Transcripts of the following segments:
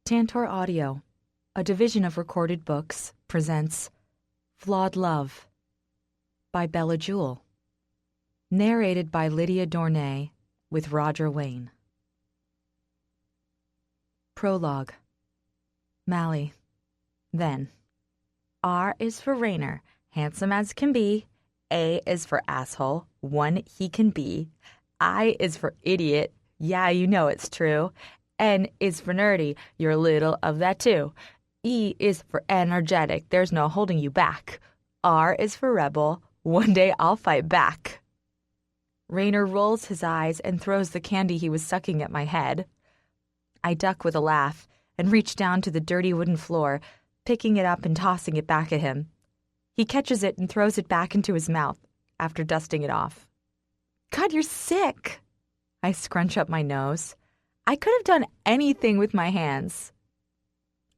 Tantor Audio, a division of Recorded Books, presents FLAWED LOVE by Bella Jewell. Narrated by Lydia Dornay with Roger Wayne. Prologue. Mally. Then. R is for Rainer, handsome as can be. A is for asshole, one he can be. I is for idiot, yeah, you know it's true. N is for nerdy, you're a little of that too. E is for energetic, there's no holding you back. R is for rebel, one day I'll fight back. Rainer rolls his eyes and throws the candy he was sucking at my head. I duck with a laugh and reach down to the dirty wooden floor, picking it up and tossing it back at him. He catches it and throws it back into his mouth after dusting it off. God, you're sick! I scrunch up my nose. I could have done anything with my hands.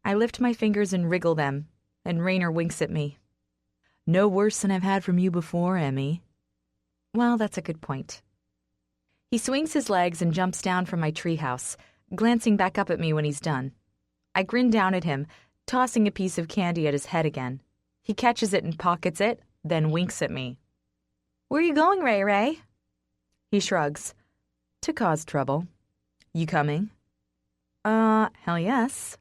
I lift my fingers and wriggle them, and Rainer winks at me. No worse than I've had from you before, Emmy. Well, that's a good point. He swings his legs and jumps down from my treehouse, glancing back up at me when he's done. I grin down at him, tossing a piece of candy at his head again. He catches it and pockets it, then winks at me. Where are you going, Ray Ray? He shrugs. To cause trouble. You coming? Hell yes.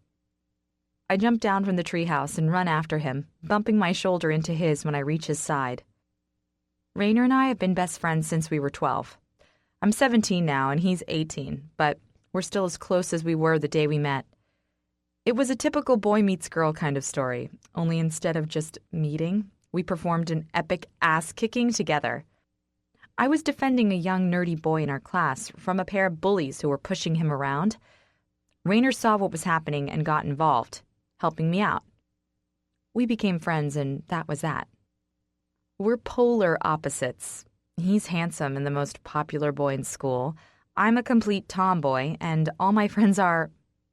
I jump down from the treehouse and run after him, bumping my shoulder into his when I reach his side. Rainer and I have been best friends since we were 12. I'm 17 now and he's 18, but we're still as close as we were the day we met. It was a typical boy meets girl kind of story, only instead of just meeting, we performed an epic ass-kicking together. I was defending a young nerdy boy in our class from a pair of bullies who were pushing him around. Rainer saw what was happening and got involved, helping me out. We became friends and that was that. We're polar opposites. He's handsome and the most popular boy in school. I'm a complete tomboy and all my friends are,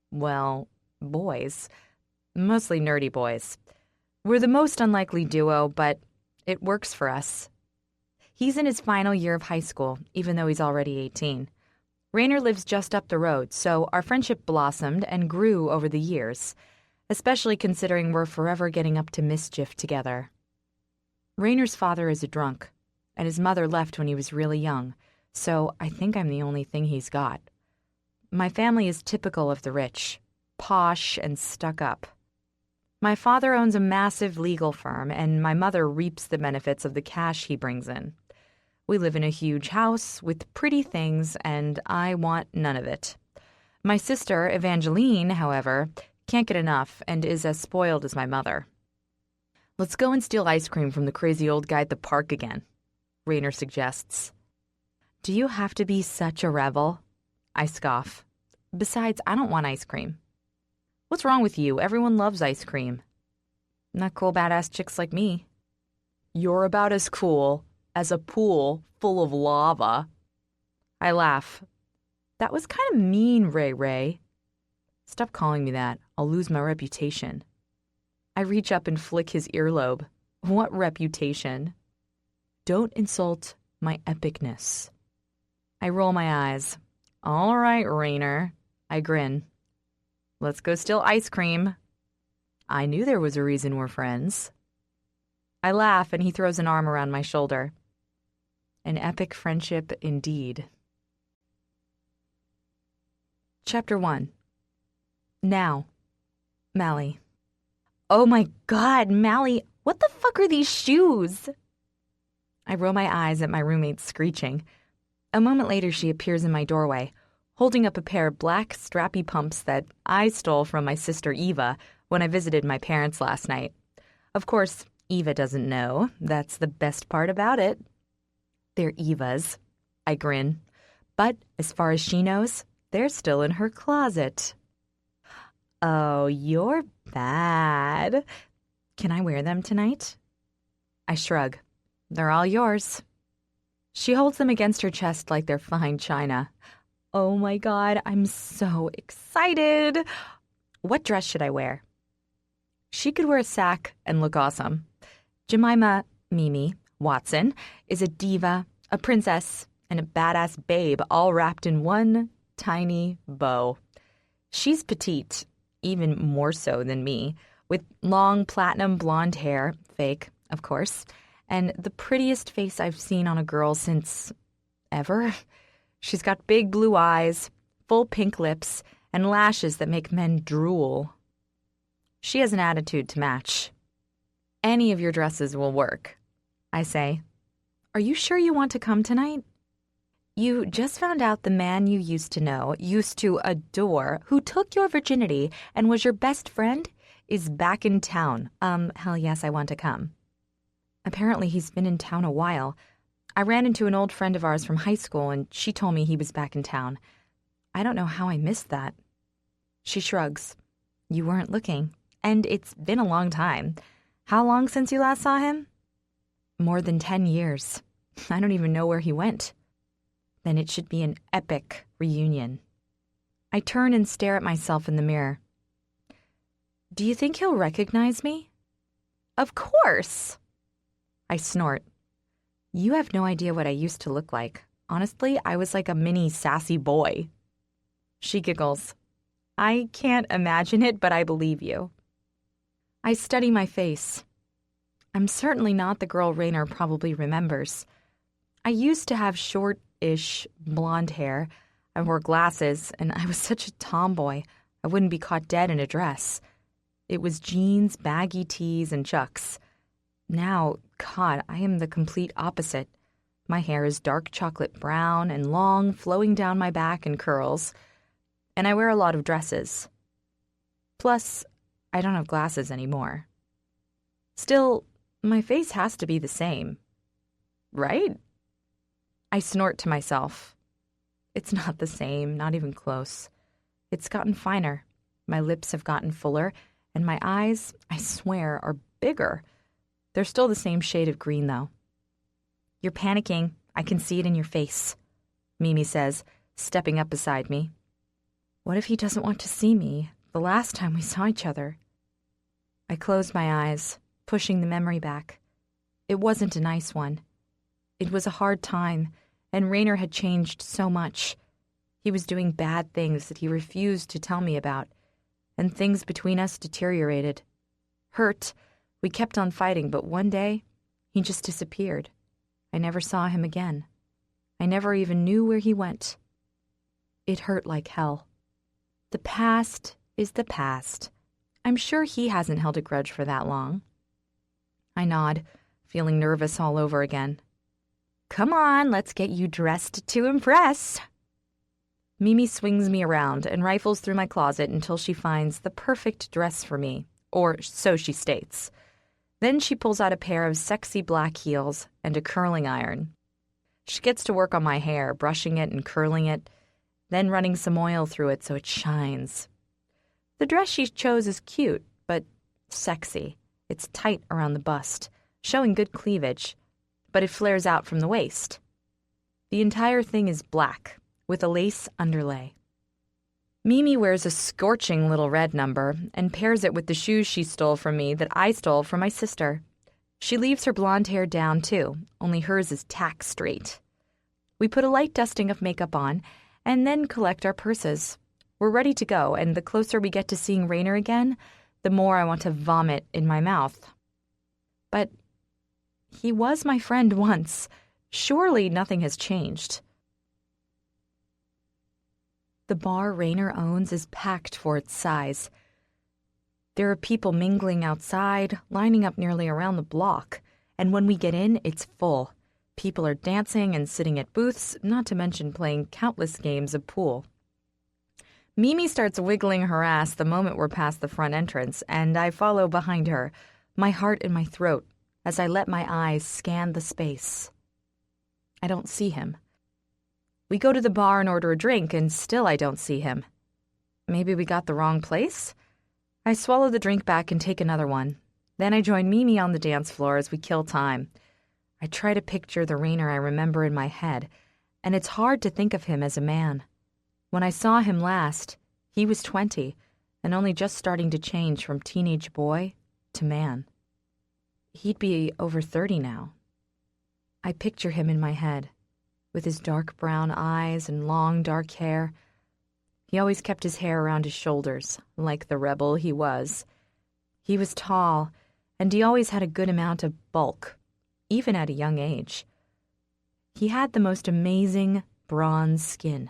well, boys. Mostly nerdy boys. We're the most unlikely duo, but it works for us. He's in his final year of high school, even though he's already 18. Rainer lives just up the road, so our friendship blossomed and grew over the years, especially considering we're forever getting up to mischief together. Rainer's father is a drunk, and his mother left when he was really young, so I think I'm the only thing he's got. My family is typical of the rich, posh and stuck up. My father owns a massive legal firm, and my mother reaps the benefits of the cash he brings in. We live in a huge house with pretty things, and I want none of it. My sister, Evangeline, however, can't get enough and is as spoiled as my mother. Let's go and steal ice cream from the crazy old guy at the park again, Rainer suggests. Do you have to be such a rebel? I scoff. Besides, I don't want ice cream. What's wrong with you? Everyone loves ice cream. Not cool badass chicks like me. You're about as cool as a pool full of lava. I laugh. That was kind of mean, Ray Ray. Stop calling me that. I'll lose my reputation. I reach up and flick his earlobe. What reputation? Don't insult my epicness. I roll my eyes. All right, Rainer. I grin. Let's go steal ice cream. I knew there was a reason we're friends. I laugh and he throws an arm around my shoulder. An epic friendship indeed. Chapter 1. Now. Mally. Oh my God, Mally, what the fuck are these shoes? I roll my eyes at my roommate screeching. A moment later, she appears in my doorway, holding up a pair of black, strappy pumps that I stole from my sister Eva when I visited my parents last night. Of course, Eva doesn't know. That's the best part about it. They're Eva's. I grin. But as far as she knows, they're still in her closet. Oh, you're bad. Can I wear them tonight? I shrug. They're all yours. She holds them against her chest like they're fine china. Oh my God, I'm so excited. What dress should I wear? She could wear a sack and look awesome. Jemima, Mimi, Watson is a diva, a princess, and a badass babe all wrapped in one tiny bow. She's petite, even more so than me, with long platinum blonde hair, fake, of course, and the prettiest face I've seen on a girl since ever. She's got big blue eyes, full pink lips, and lashes that make men drool. She has an attitude to match. Any of your dresses will work, I say. Are you sure you want to come tonight? You just found out the man you used to know, used to adore, who took your virginity and was your best friend, is back in town. Hell yes, I want to come. Apparently he's been in town a while. I ran into an old friend of ours from high school, and she told me he was back in town. I don't know how I missed that. She shrugs. You weren't looking, and it's been a long time. How long since you last saw him? More than 10 years. I don't even know where he went. Then it should be an epic reunion. I turn and stare at myself in the mirror. Do you think he'll recognize me? Of course! I snort. You have no idea what I used to look like. Honestly, I was like a mini sassy boy. She giggles. I can't imagine it, but I believe you. I study my face. I'm certainly not the girl Raynor probably remembers. I used to have short-ish blonde hair. I wore glasses, and I was such a tomboy. I wouldn't be caught dead in a dress. It was jeans, baggy tees, and chucks. Now, God, I am the complete opposite. My hair is dark chocolate brown and long, flowing down my back in curls, and I wear a lot of dresses. Plus, I don't have glasses anymore. Still, my face has to be the same, right? I snort to myself. It's not the same, not even close. It's gotten finer. My lips have gotten fuller, and my eyes, I swear, are bigger. They're still the same shade of green, though. You're panicking. I can see it in your face, Mimi says, stepping up beside me. What if he doesn't want to see me the last time we saw each other? I close my eyes, pushing the memory back. It wasn't a nice one. It was a hard time, and Raynor had changed so much. He was doing bad things that he refused to tell me about, and things between us deteriorated. Hurt, we kept on fighting, but one day, he just disappeared. I never saw him again. I never even knew where he went. It hurt like hell. The past is the past. I'm sure he hasn't held a grudge for that long. I nod, feeling nervous all over again. Come on, let's get you dressed to impress. Mimi swings me around and rifles through my closet until she finds the perfect dress for me, or so she states. Then she pulls out a pair of sexy black heels and a curling iron. She gets to work on my hair, brushing it and curling it, then running some oil through it so it shines. The dress she chose is cute, but sexy. It's tight around the bust, showing good cleavage, but it flares out from the waist. The entire thing is black, with a lace underlay. Mimi wears a scorching little red number and pairs it with the shoes she stole from me that I stole from my sister. She leaves her blonde hair down, too, only hers is tack straight. We put a light dusting of makeup on and then collect our purses. We're ready to go, and the closer we get to seeing Raynor again, the more I want to vomit in my mouth. But he was my friend once. Surely nothing has changed. The bar Raynor owns is packed for its size. There are people mingling outside, lining up nearly around the block, and when we get in, it's full. People are dancing and sitting at booths, not to mention playing countless games of pool. Mimi starts wiggling her ass the moment we're past the front entrance, and I follow behind her, my heart in my throat, as I let my eyes scan the space. I don't see him. We go to the bar and order a drink, and still I don't see him. Maybe we got the wrong place? I swallow the drink back and take another one. Then I join Mimi on the dance floor as we kill time. I try to picture the Raynor I remember in my head, and it's hard to think of him as a man. When I saw him last, he was 20 and only just starting to change from teenage boy to man. He'd be over 30 now. I picture him in my head, with his dark brown eyes and long dark hair. He always kept his hair around his shoulders, like the rebel he was. He was tall, and he always had a good amount of bulk, even at a young age. He had the most amazing bronze skin,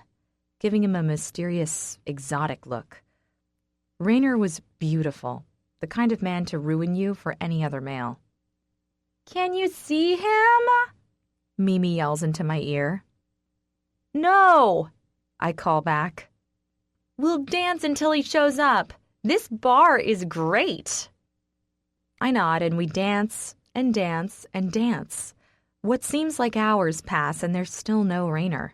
giving him a mysterious, exotic look. Rainer was beautiful, the kind of man to ruin you for any other male. "Can you see him?" Mimi yells into my ear. "No," I call back. "We'll dance until he shows up. This bar is great." I nod and we dance and dance and dance. What seems like hours pass and there's still no Rainer.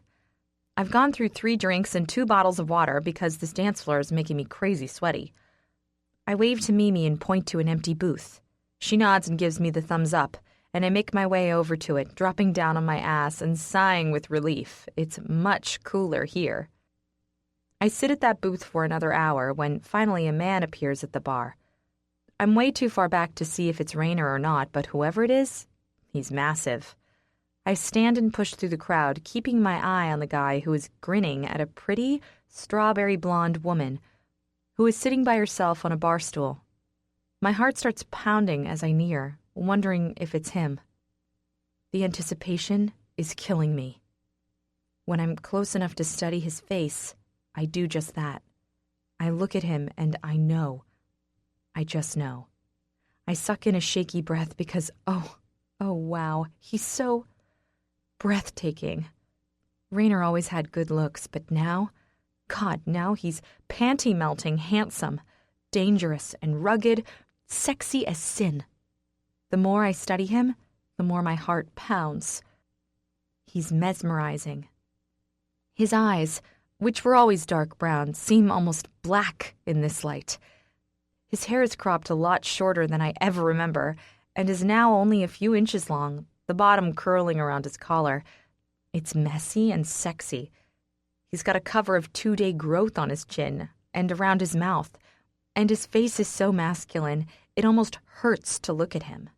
I've gone through 3 drinks and 2 bottles of water because this dance floor is making me crazy sweaty. I wave to Mimi and point to an empty booth. She nods and gives me the thumbs up, and I make my way over to it, dropping down on my ass and sighing with relief. It's much cooler here. I sit at that booth for another hour when finally a man appears at the bar. I'm way too far back to see if it's Rainer or not, but whoever it is, he's massive. I stand and push through the crowd, keeping my eye on the guy who is grinning at a pretty, strawberry blonde woman who is sitting by herself on a bar stool. My heart starts pounding as I near, wondering if it's him. The anticipation is killing me. When I'm close enough to study his face, I do just that. I look at him and I know. I just know. I suck in a shaky breath because, oh wow, he's so breathtaking. Rainer always had good looks, but now, God, now he's panty-melting handsome, dangerous and rugged, sexy as sin. The more I study him, the more my heart pounds. He's mesmerizing. His eyes, which were always dark brown, seem almost black in this light. His hair is cropped a lot shorter than I ever remember, and is now only a few inches long, the bottom curling around his collar. It's messy and sexy. He's got a cover of 2-day growth on his chin and around his mouth, and his face is so masculine, it almost hurts to look at him.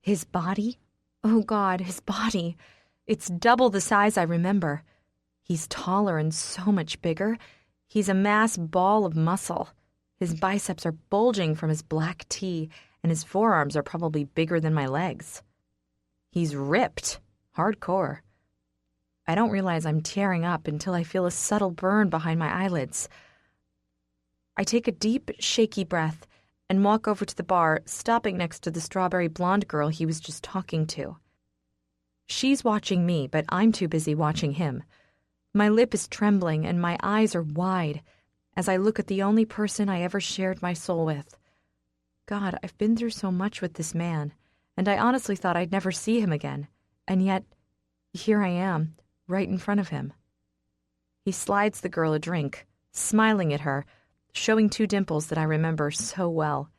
His body? Oh God, his body. It's double the size I remember. He's taller and so much bigger. He's a mass ball of muscle. His biceps are bulging from his black tee, and his forearms are probably bigger than my legs. He's ripped, hardcore. I don't realize I'm tearing up until I feel a subtle burn behind my eyelids. I take a deep, shaky breath and walk over to the bar, stopping next to the strawberry blonde girl he was just talking to. She's watching me, but I'm too busy watching him. My lip is trembling and my eyes are wide as I look at the only person I ever shared my soul with. God, I've been through so much with this man, and I honestly thought I'd never see him again, and yet here I am, right in front of him. He slides the girl a drink, smiling at her, showing 2 dimples that I remember so well.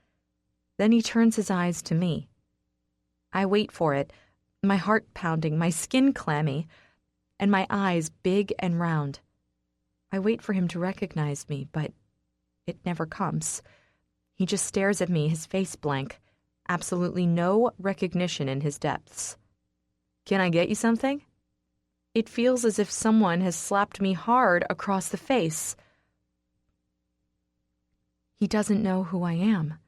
Then he turns his eyes to me. I wait for it, my heart pounding, my skin clammy, and my eyes big and round. I wait for him to recognize me, but it never comes. He just stares at me, his face blank, absolutely no recognition in his depths. "Can I get you something?" It feels as if someone has slapped me hard across the face. He doesn't know who I am.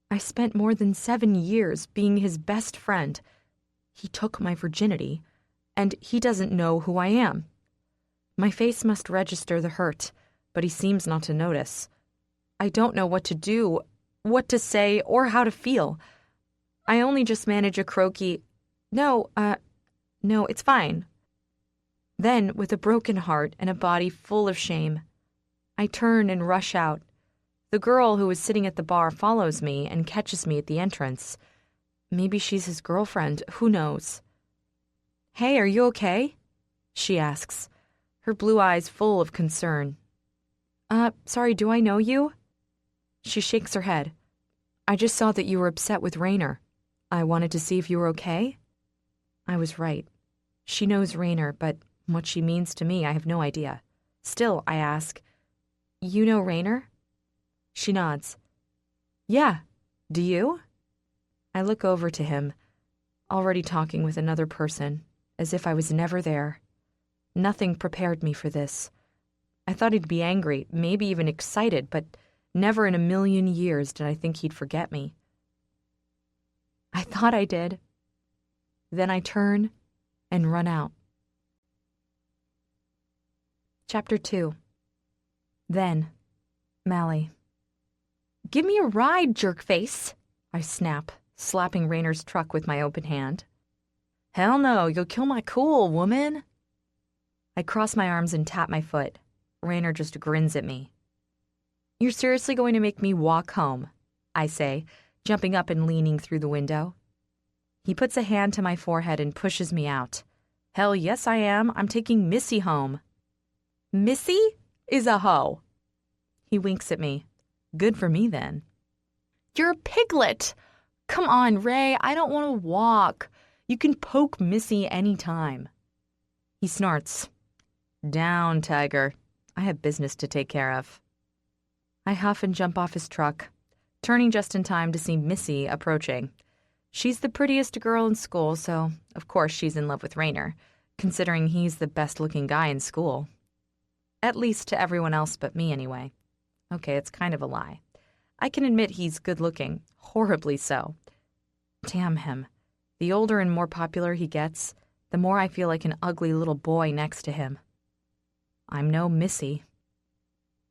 I spent more than 7 years being his best friend. He took my virginity, and he doesn't know who I am. My face must register the hurt, but he seems not to notice. I don't know what to do, what to say, or how to feel. I only just manage a croaky, no, it's fine. Then, with a broken heart and a body full of shame, I turn and rush out. The girl who is sitting at the bar follows me and catches me at the entrance. Maybe she's his girlfriend, who knows? "Hey, are you okay?" she asks, her blue eyes full of concern. Sorry, do I know you?" She shakes her head. "I just saw that you were upset with Rainer. I wanted to see if you were okay." I was right. She knows Rainer, but what she means to me, I have no idea. Still, I ask, "You know Rainer?" She nods. "Yeah, do you?" I look over to him, already talking with another person, as if I was never there. Nothing prepared me for this. I thought he'd be angry, maybe even excited, but never in a million years did I think he'd forget me. I thought I did. Then I turn and run out. Chapter 2. Then, Mally. "Give me a ride, jerkface," I snap, slapping Raynor's truck with my open hand. "Hell no, you'll kill my cool, woman." I cross my arms and tap my foot. Raynor just grins at me. "You're seriously going to make me walk home?" I say, jumping up and leaning through the window. He puts a hand to my forehead and pushes me out. "Hell yes I am. I'm taking Missy home." "Missy is a hoe." He winks at me. "Good for me, then." "You're a piglet. Come on, Ray, I don't want to walk. You can poke Missy any time." He snorts. "Down, Tiger. I have business to take care of." I huff and jump off his truck, turning just in time to see Missy approaching. She's the prettiest girl in school, so of course she's in love with Raynor, considering he's the best-looking guy in school. At least to everyone else but me, anyway. Okay, it's kind of a lie. I can admit he's good-looking, horribly so. Damn him. The older and more popular he gets, the more I feel like an ugly little boy next to him. I'm no Missy.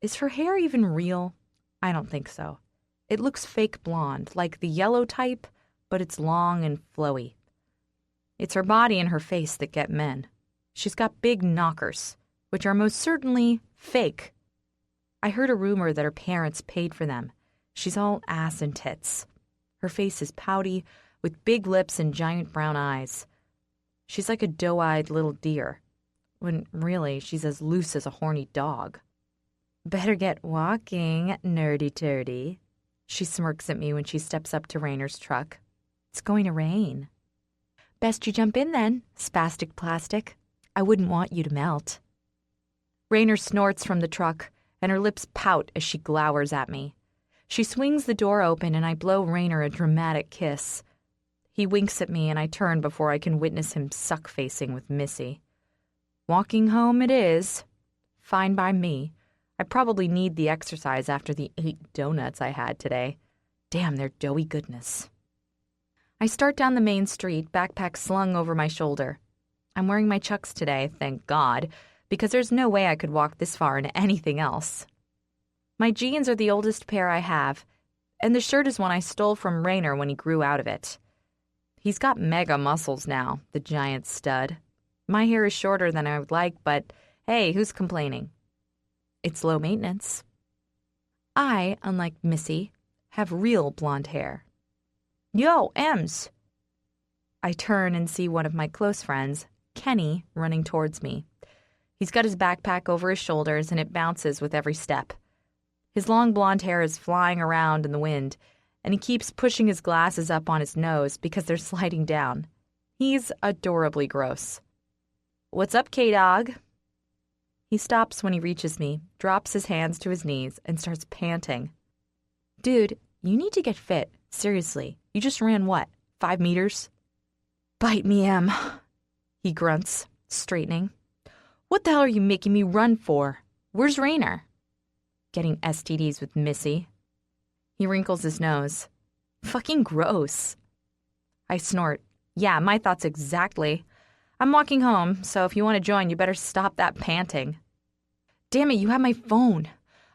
Is her hair even real? I don't think so. It looks fake blonde, like the yellow type, but it's long and flowy. It's her body and her face that get men. She's got big knockers, which are most certainly fake. I heard a rumor that her parents paid for them. She's all ass and tits. Her face is pouty, with big lips and giant brown eyes. She's like a doe-eyed little deer, when really she's as loose as a horny dog. "Better get walking, nerdy-turdy." She smirks at me when she steps up to Raynor's truck. "It's going to rain." "Best you jump in then, spastic plastic. I wouldn't want you to melt." Raynor snorts from the truck, and her lips pout as she glowers at me. She swings the door open, and I blow Raynor a dramatic kiss. He winks at me, and I turn before I can witness him suck-facing with Missy. Walking home it is. Fine by me. I probably need the exercise after the 8 donuts I had today. Damn their doughy goodness. I start down the main street, backpack slung over my shoulder. I'm wearing my Chucks today, thank God, because there's no way I could walk this far in anything else. My jeans are the oldest pair I have, and the shirt is one I stole from Raynor when he grew out of it. He's got mega muscles now, the giant stud. My hair is shorter than I would like, but hey, who's complaining? It's low maintenance. I, unlike Missy, have real blonde hair. "Yo, Ems!" I turn and see one of my close friends, Kenny, running towards me. He's got his backpack over his shoulders, and it bounces with every step. His long blonde hair is flying around in the wind, and he keeps pushing his glasses up on his nose because they're sliding down. He's adorably gross. "What's up, K-Dog?" He stops when he reaches me, drops his hands to his knees, and starts panting. "Dude, you need to get fit. Seriously. You just ran what, 5 meters? "Bite me, Em," he grunts, straightening. "What the hell are you making me run for? Where's Raynor?" "Getting STDs with Missy." He wrinkles his nose. "Fucking gross." I snort. "Yeah, my thoughts exactly. I'm walking home, so if you want to join, you better stop that panting." "Damn it, you have my phone.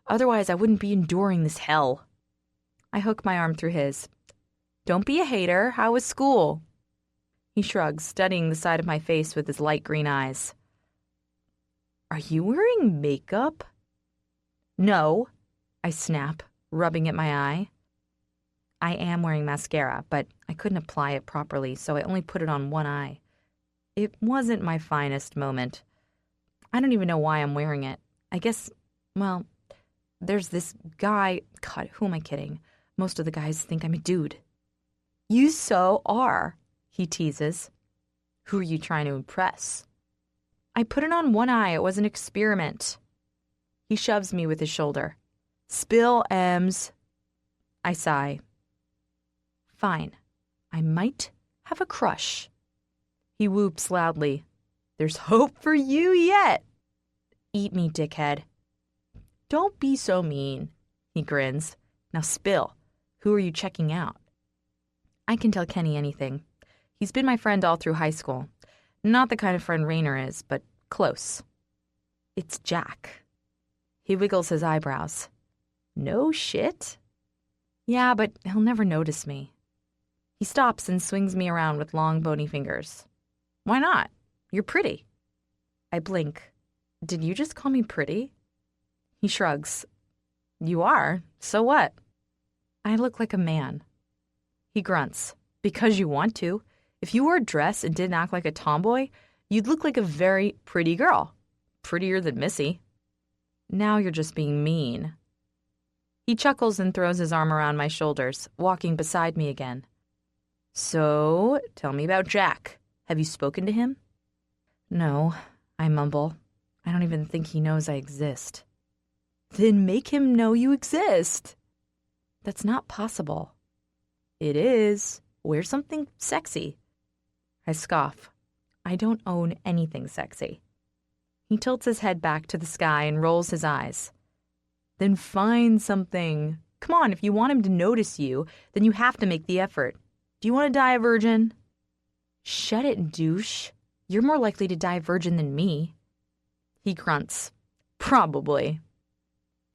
Otherwise, I wouldn't be enduring this hell." I hook my arm through his. "Don't be a hater. How was school?" He shrugs, studying the side of my face with his light green eyes. "Are you wearing makeup?" "No," I snap, rubbing at my eye. I am wearing mascara, but I couldn't apply it properly, so I only put it on one eye. It wasn't my finest moment. I don't even know why I'm wearing it. I guess, well, there's this guy. God, who am I kidding? Most of the guys think I'm a dude. "You so are," he teases. "Who are you trying to impress?" "I put it on one eye. It was an experiment." He shoves me with his shoulder. "Spill, Ems." I sigh. "Fine. I might have a crush." He whoops loudly. "There's hope for you yet." "Eat me, dickhead." Don't be so mean. He grins. Now spill. Who are you checking out? I can tell Kenny anything. He's been my friend all through high school. Not the kind of friend Rainer is, but close. It's Jack. He wiggles his eyebrows. No shit? Yeah, but he'll never notice me. He stops and swings me around with long, bony fingers. Why not? You're pretty. I blink. Did you just call me pretty? He shrugs. You are? So what? I look like a man. He grunts. Because you want to. If you wore a dress and didn't act like a tomboy, you'd look like a very pretty girl. Prettier than Missy. Now you're just being mean. He chuckles and throws his arm around my shoulders, walking beside me again. So, tell me about Jack. Have you spoken to him? No, I mumble. I don't even think he knows I exist. Then make him know you exist. That's not possible. It is. Wear something sexy. I scoff. I don't own anything sexy. He tilts his head back to the sky and rolls his eyes. Then find something. Come on, if you want him to notice you, then you have to make the effort. Do you want to die a virgin? Shut it, douche. You're more likely to die a virgin than me. He grunts. Probably.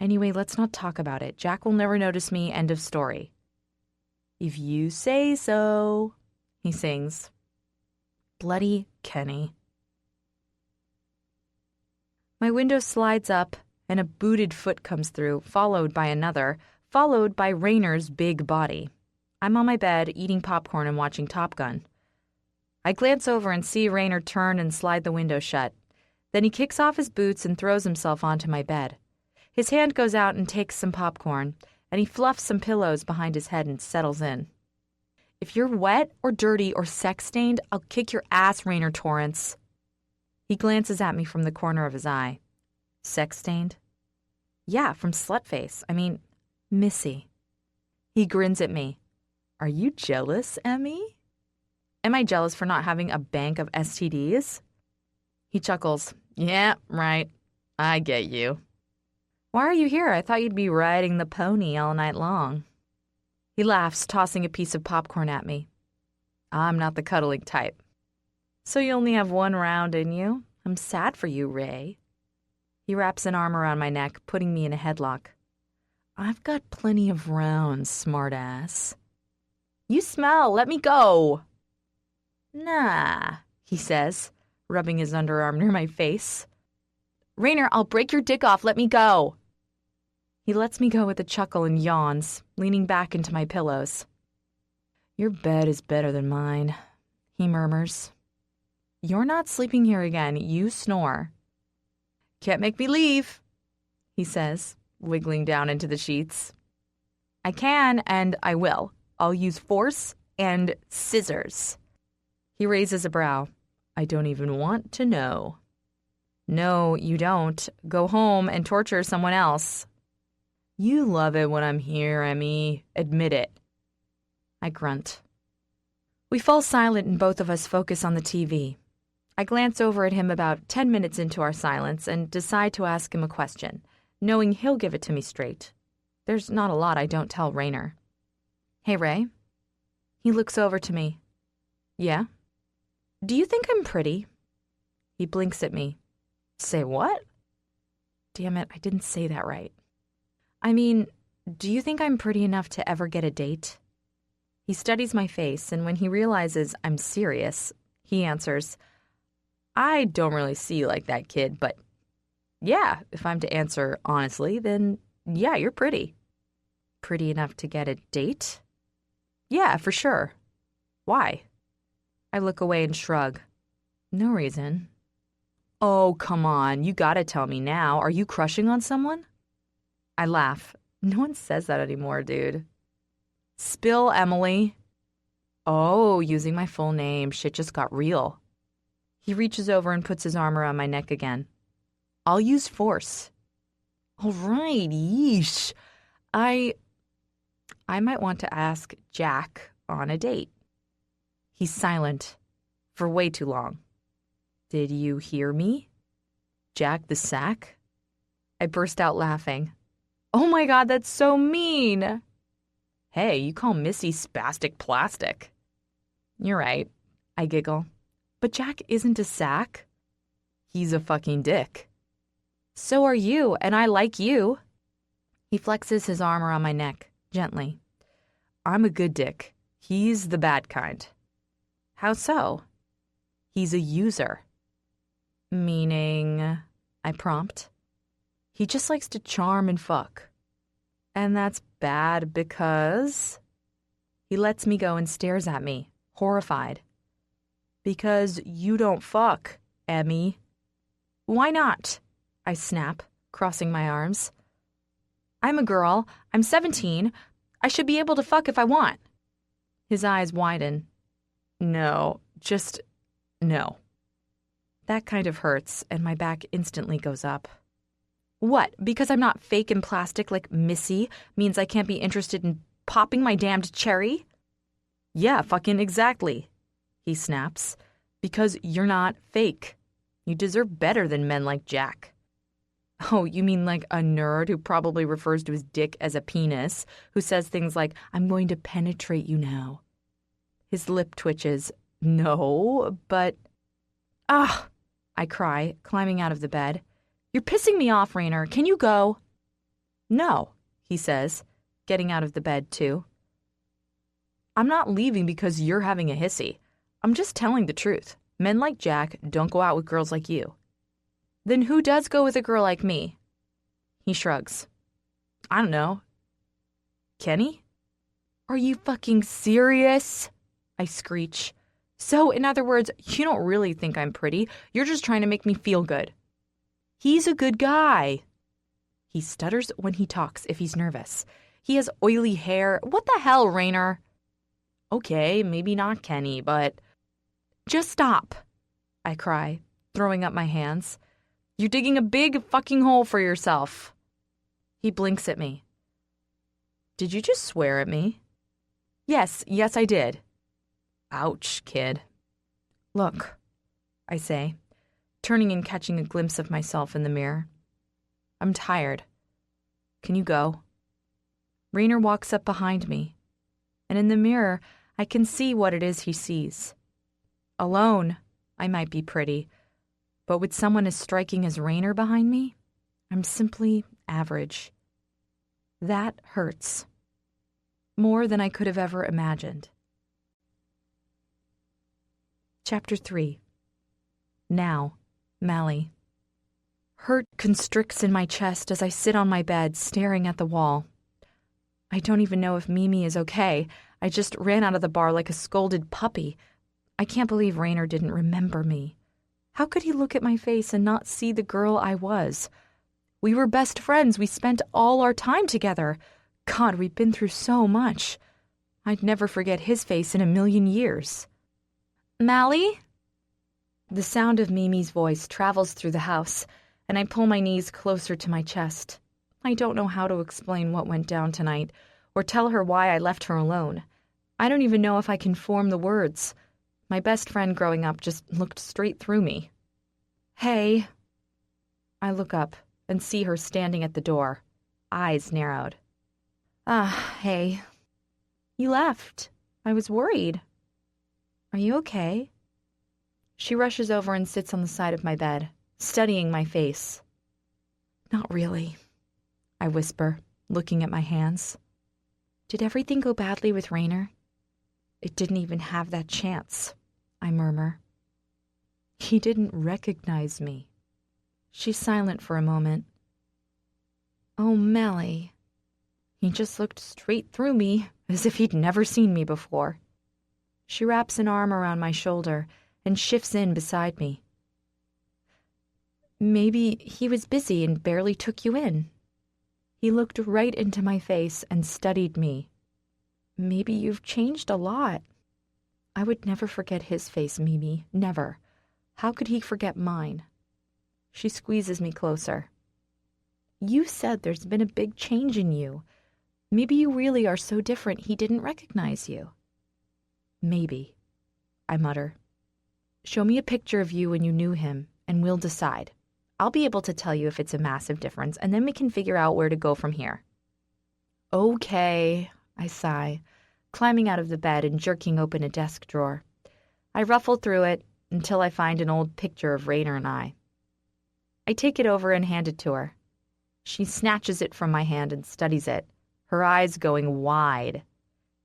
Anyway, let's not talk about it. Jack will never notice me, end of story. If you say so, he sings. Bloody Kenny. My window slides up, and a booted foot comes through, followed by another, followed by Rainer's big body. I'm on my bed, eating popcorn and watching Top Gun. I glance over and see Rainer turn and slide the window shut. Then he kicks off his boots and throws himself onto my bed. His hand goes out and takes some popcorn, and he fluffs some pillows behind his head and settles in. If you're wet or dirty or sex-stained, I'll kick your ass, Rainer Torrence. He glances at me from the corner of his eye. Sex-stained? Yeah, from Slutface. I mean, Missy. He grins at me. Are you jealous, Emmy? Am I jealous for not having a bank of STDs? He chuckles. Yeah, right. I get you. Why are you here? I thought you'd be riding the pony all night long. He laughs, tossing a piece of popcorn at me. I'm not the cuddling type. So you only have one round in you? I'm sad for you, Ray. He wraps an arm around my neck, putting me in a headlock. I've got plenty of rounds, smartass. You smell. Let me go. Nah, he says, rubbing his underarm near my face. Rainer, I'll break your dick off. Let me go. He lets me go with a chuckle and yawns, leaning back into my pillows. Your bed is better than mine, he murmurs. You're not sleeping here again. You snore. Can't make me leave, he says, wiggling down into the sheets. I can, and I will. I'll use force and scissors. He raises a brow. I don't even want to know. No, you don't. Go home and torture someone else. You love it when I'm here, Emmy. Admit it. I grunt. We fall silent and both of us focus on the TV. I glance over at him about 10 minutes into our silence and decide to ask him a question, knowing he'll give it to me straight. There's not a lot I don't tell Rainer. Hey, Ray. He looks over to me. Yeah? Do you think I'm pretty? He blinks at me. Say what? Damn it, I didn't say that right. I mean, do you think I'm pretty enough to ever get a date? He studies my face, and when he realizes I'm serious, he answers, I don't really see you like that, kid, but yeah, if I'm to answer honestly, then yeah, you're pretty. Pretty enough to get a date? Yeah, for sure. Why? I look away and shrug. No reason. Oh, come on, you gotta tell me now. Are you crushing on someone? I laugh. No one says that anymore, dude. Spill, Emily. Oh, using my full name. Shit just got real. He reaches over and puts his arm around my neck again. I'll use force. All right, yeesh. I might want to ask Jack on a date. He's silent for way too long. Did you hear me? Jack the Sack? I burst out laughing. Oh my God, that's so mean. Hey, you call Missy spastic plastic. You're right, I giggle. But Jack isn't a sack. He's a fucking dick. So are you, and I like you. He flexes his arm around my neck, gently. I'm a good dick. He's the bad kind. How so? He's a user. Meaning, I prompt. He just likes to charm and fuck. And that's bad because... He lets me go and stares at me, horrified. Because you don't fuck, Emmy. Why not? I snap, crossing my arms. I'm a girl. I'm 17. I should be able to fuck if I want. His eyes widen. No, just no. That kind of hurts, and my back instantly goes up. What, because I'm not fake and plastic like Missy means I can't be interested in popping my damned cherry? Yeah, fucking exactly, he snaps. Because you're not fake. You deserve better than men like Jack. Oh, you mean like a nerd who probably refers to his dick as a penis, who says things like, I'm going to penetrate you now. His lip twitches. No, but... Ah! I cry, climbing out of the bed. You're pissing me off, Rainer. Can you go? No, he says, getting out of the bed, too. I'm not leaving because you're having a hissy. I'm just telling the truth. Men like Jack don't go out with girls like you. Then who does go with a girl like me? He shrugs. I don't know. Kenny? Are you fucking serious? I screech. So, in other words, you don't really think I'm pretty. You're just trying to make me feel good. He's a good guy. He stutters when he talks if he's nervous. He has oily hair. What the hell, Rainer? Okay, maybe not Kenny, but... Just stop, I cry, throwing up my hands. You're digging a big fucking hole for yourself. He blinks at me. Did you just swear at me? Yes, I did. Ouch, kid. Look, I say, turning and catching a glimpse of myself in the mirror. I'm tired. Can you go? Rainer walks up behind me, and in the mirror, I can see what it is he sees. Alone, I might be pretty, but with someone as striking as Rainer behind me, I'm simply average. That hurts. More than I could have ever imagined. Chapter 3. Now, Mally. Hurt constricts in my chest as I sit on my bed, staring at the wall. I don't even know if Mimi is okay. I just ran out of the bar like a scolded puppy. I can't believe Rainer didn't remember me. How could he look at my face and not see the girl I was? We were best friends. We spent all our time together. God, we've been through so much. I'd never forget his face in a million years. Mally? The sound of Mimi's voice travels through the house, and I pull my knees closer to my chest. I don't know how to explain what went down tonight, or tell her why I left her alone. I don't even know if I can form the words. My best friend growing up just looked straight through me. Hey. I look up and see her standing at the door, eyes narrowed. Hey. You left. I was worried. Are you okay? She rushes over and sits on the side of my bed, studying my face. Not really, I whisper, looking at my hands. Did everything go badly with Rainer? It didn't even have that chance, I murmur. He didn't recognize me. She's silent for a moment. Oh, Mally. He just looked straight through me, as if he'd never seen me before. She wraps an arm around my shoulder and shifts in beside me. Maybe he was busy and barely took you in. He looked right into my face and studied me. Maybe you've changed a lot. I would never forget his face, Mimi, never. How could he forget mine? She squeezes me closer. You said there's been a big change in you. Maybe you really are so different he didn't recognize you. Maybe, I mutter. Show me a picture of you when you knew him, and we'll decide. I'll be able to tell you if it's a massive difference, and then we can figure out where to go from here. Okay, I sigh, climbing out of the bed and jerking open a desk drawer. I ruffle through it until I find an old picture of Rainer and I. I take it over and hand it to her. She snatches it from my hand and studies it, her eyes going wide.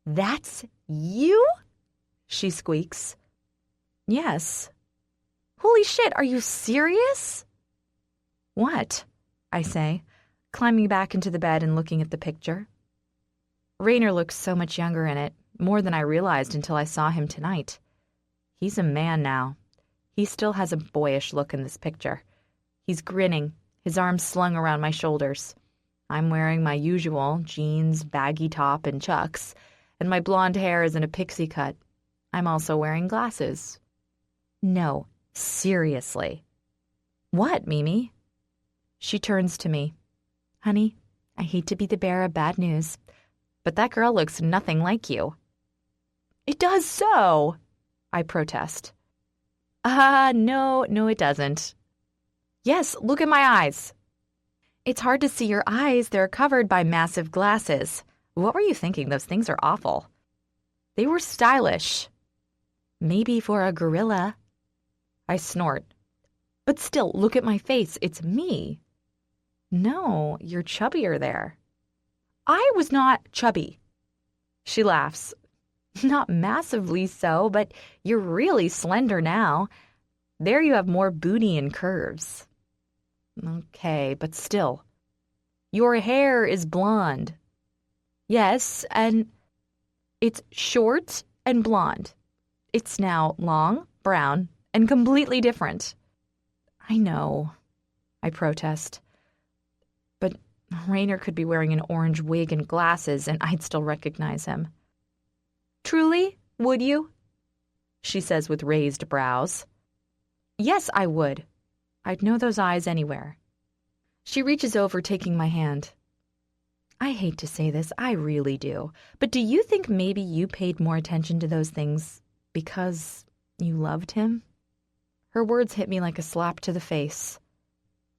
"That's you?" she squeaks. "Yes." "Holy shit, are you serious?" "What?" I say, climbing back into the bed and looking at the picture. Rainer looks so much younger in it, more than I realized until I saw him tonight. He's a man now. He still has a boyish look in this picture. He's grinning, his arms slung around my shoulders. I'm wearing my usual jeans, baggy top, and chucks, and my blonde hair is in a pixie cut. I'm also wearing glasses. No, seriously. "What, Mimi?" She turns to me. "Honey, I hate to be the bearer of bad news, but that girl looks nothing like you." "It does so," I protest. No, it doesn't." "Yes, look at my eyes." "It's hard to see your eyes. They're covered by massive glasses. What were you thinking? Those things are awful." "They were stylish." "Maybe for a gorilla." I snort. "But still, look at my face. It's me." "No, you're chubbier there." "I was not chubby." She laughs. "Not massively so, but you're really slender now. There you have more booty and curves." "Okay, but still. Your hair is blonde." "Yes, and it's short and blonde. It's now long, brown, and completely different." "I know," I protest. "But Rainer could be wearing an orange wig and glasses, and I'd still recognize him." "Truly, would you?" she says with raised brows. "Yes, I would. I'd know those eyes anywhere." She reaches over, taking my hand. "I hate to say this, I really do, but do you think maybe you paid more attention to those things because you loved him?" Her words hit me like a slap to the face.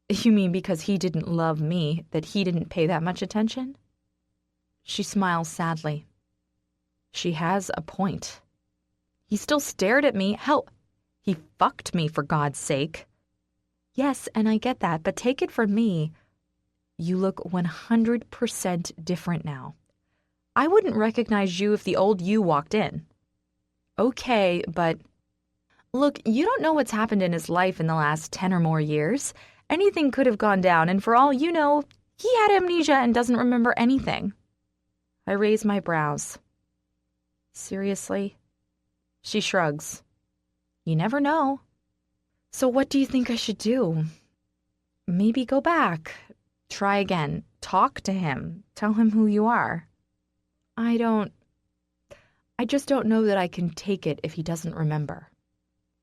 "You mean because he didn't love me, that he didn't pay that much attention?" She smiles sadly. She has a point. He still stared at me. Hell, he fucked me, for God's sake. "Yes, and I get that, but take it from me. You look 100% different now. I wouldn't recognize you if the old you walked in." "Okay, but..." "Look, you don't know what's happened in his life in the last 10 or more years. Anything could have gone down, and for all you know, he had amnesia and doesn't remember anything." I raise my brows. "Seriously?" She shrugs. "You never know." "So what do you think I should do?" "Maybe go back. Try again. Talk to him. Tell him who you are." I just don't know that I can take it if he doesn't remember."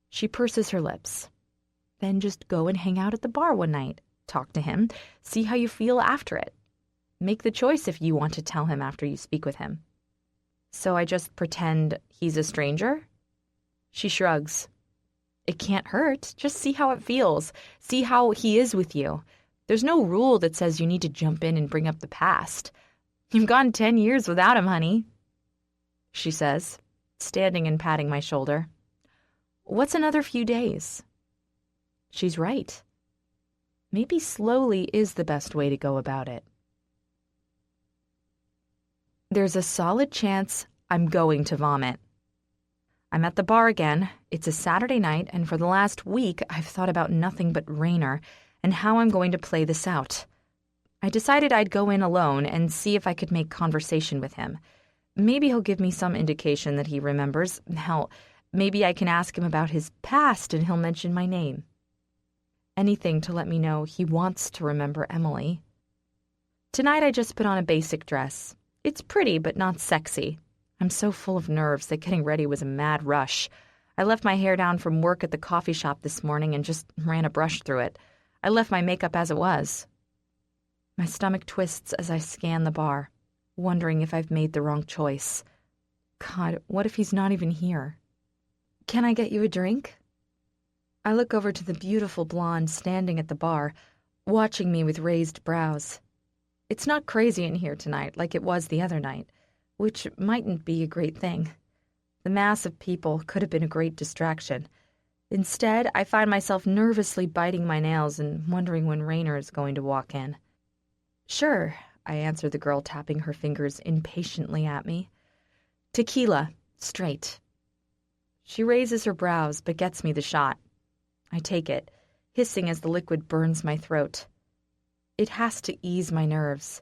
She purses her lips. "Then just go and hang out at the bar one night. Talk to him. See how you feel after it. Make the choice if you want to tell him after you speak with him." "So I just pretend he's a stranger?" She shrugs. "It can't hurt. Just see how it feels. See how he is with you. There's no rule that says you need to jump in and bring up the past. You've gone 10 years without him, honey," she says, standing and patting my shoulder. "What's another few days?" She's right. Maybe slowly is the best way to go about it. There's a solid chance I'm going to vomit. I'm at the bar again. It's a Saturday night, and for the last week, I've thought about nothing but Rainer and how I'm going to play this out. I decided I'd go in alone and see if I could make conversation with him. Maybe he'll give me some indication that he remembers. Hell, maybe I can ask him about his past and he'll mention my name. Anything to let me know he wants to remember Emily. Tonight I just put on a basic dress. It's pretty, but not sexy. I'm so full of nerves that getting ready was a mad rush. I left my hair down from work at the coffee shop this morning and just ran a brush through it. I left my makeup as it was. My stomach twists as I scan the bar, wondering if I've made the wrong choice. God, what if he's not even here? "Can I get you a drink?" I look over to the beautiful blonde standing at the bar, watching me with raised brows. It's not crazy in here tonight like it was the other night, which mightn't be a great thing. The mass of people could have been a great distraction. Instead, I find myself nervously biting my nails and wondering when Raynor is going to walk in. "Sure," I answer the girl tapping her fingers impatiently at me. "Tequila, straight." She raises her brows but gets me the shot. I take it, hissing as the liquid burns my throat. It has to ease my nerves.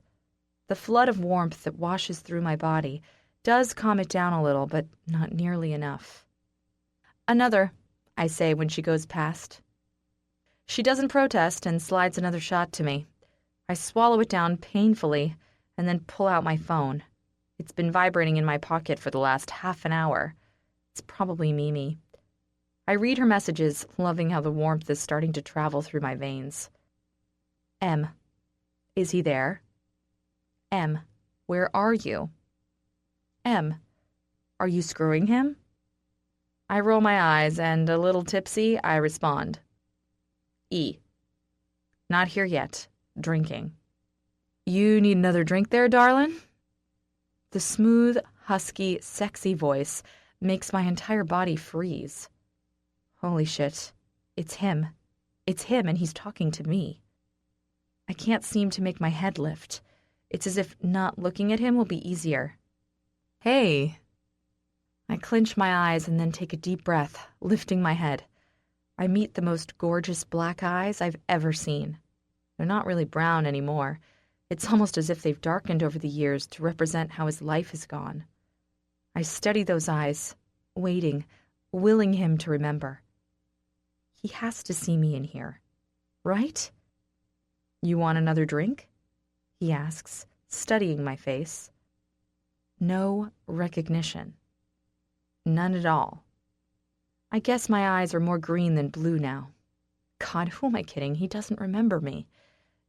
The flood of warmth that washes through my body does calm it down a little, but not nearly enough. "Another," I say when she goes past. She doesn't protest and slides another shot to me. I swallow it down painfully and then pull out my phone. It's been vibrating in my pocket for the last half an hour. It's probably Mimi. I read her messages, loving how the warmth is starting to travel through my veins. M. Is he there? M. Where are you? M. Are you screwing him? I roll my eyes and, a little tipsy, I respond. E. Not here yet. Drinking. You need another drink there, darling? The smooth, husky, sexy voice makes my entire body freeze. Holy shit. It's him. It's him, and he's talking to me. I can't seem to make my head lift. It's as if not looking at him will be easier. Hey. I clench my eyes and then take a deep breath, lifting my head. I meet the most gorgeous black eyes I've ever seen. They're not really brown anymore. It's almost as if they've darkened over the years to represent how his life has gone. I study those eyes, waiting, willing him to remember. He has to see me in here, right? You want another drink? He asks, studying my face. No recognition. None at all. I guess my eyes are more green than blue now. God, who am I kidding? He doesn't remember me.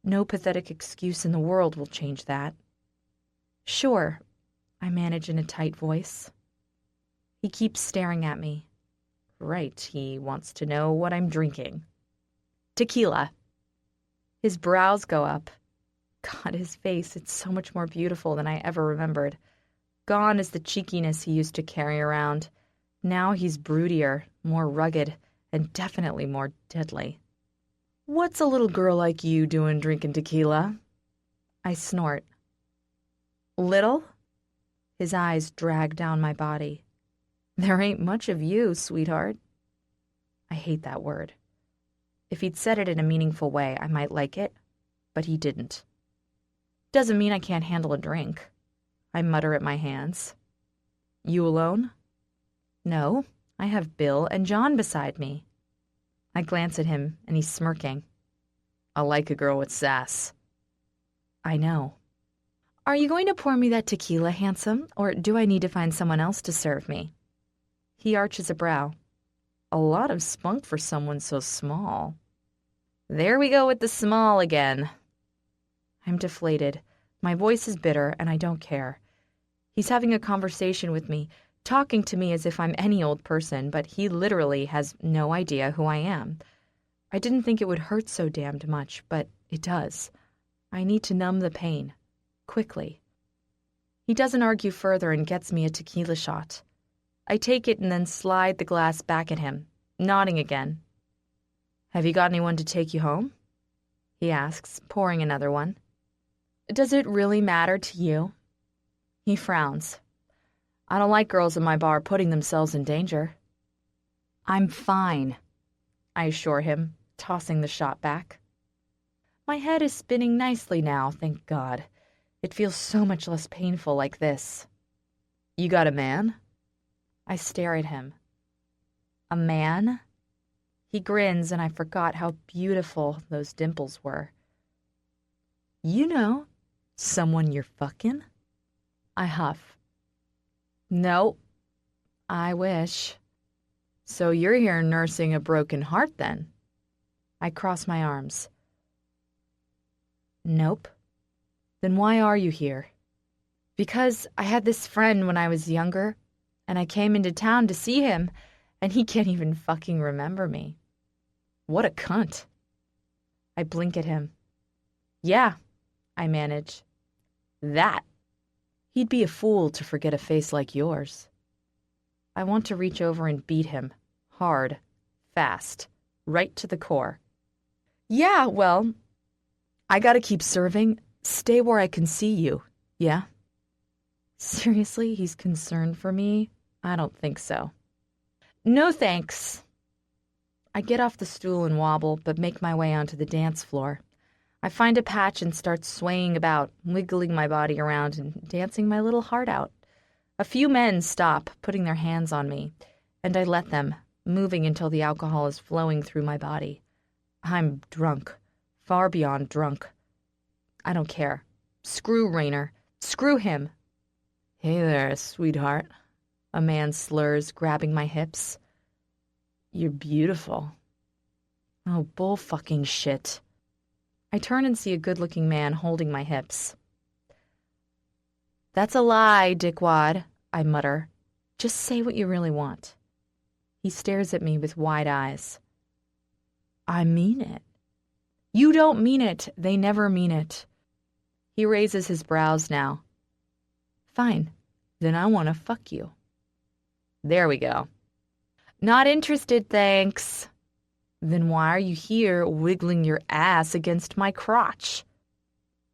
No pathetic excuse in the world will change that. Sure, I manage in a tight voice. He keeps staring at me. Right, he wants to know what I'm drinking. Tequila. His brows go up. God, his face, it's so much more beautiful than I ever remembered. Gone is the cheekiness he used to carry around. Now he's broodier, more rugged, and definitely more deadly. What's a little girl like you doing drinking tequila? I snort. Little? His eyes drag down my body. There ain't much of you, sweetheart. I hate that word. If he'd said it in a meaningful way, I might like it, but he didn't. Doesn't mean I can't handle a drink. I mutter at my hands. You alone? No, I have Bill and John beside me. I glance at him, and he's smirking. I like a girl with sass. I know. Are you going to pour me that tequila, handsome, or do I need to find someone else to serve me? He arches a brow. A lot of spunk for someone so small. There we go with the small again. I'm deflated. My voice is bitter, and I don't care. He's having a conversation with me, talking to me as if I'm any old person, but he literally has no idea who I am. I didn't think it would hurt so damned much, but it does. I need to numb the pain. Quickly. He doesn't argue further and gets me a tequila shot. I take it and then slide the glass back at him, nodding again. Have you got anyone to take you home? He asks, pouring another one. Does it really matter to you? He frowns. I don't like girls in my bar putting themselves in danger. I'm fine, I assure him, tossing the shot back. My head is spinning nicely now, thank God. It feels so much less painful like this. You got a man? I stare at him. A man? He grins, and I forgot how beautiful those dimples were. You know, someone you're fucking? I huff. No, I wish. So you're here nursing a broken heart, then? I cross my arms. Nope. Then why are you here? Because I had this friend when I was younger, and I came into town to see him, and he can't even fucking remember me. What a cunt. I blink at him. Yeah, I manage. That. He'd be a fool to forget a face like yours. I want to reach over and beat him. Hard. Fast. Right to the core. Yeah, well, I gotta keep serving. Stay where I can see you. Yeah? Seriously, he's concerned for me? I don't think so. No thanks. I get off the stool and wobble, but make my way onto the dance floor. I find a patch and start swaying about, wiggling my body around and dancing my little heart out. A few men stop, putting their hands on me, and I let them, moving until the alcohol is flowing through my body. I'm drunk, far beyond drunk. I don't care. Screw Rayner. Screw him. Hey there, sweetheart. A man slurs, grabbing my hips. You're beautiful. Oh, bull fucking shit. I turn and see a good-looking man holding my hips. That's a lie, dickwad, I mutter. Just say what you really want. He stares at me with wide eyes. I mean it. You don't mean it. They never mean it. He raises his brows now. Fine. Then I want to fuck you. There we go. Not interested, thanks. Then why are you here wiggling your ass against my crotch?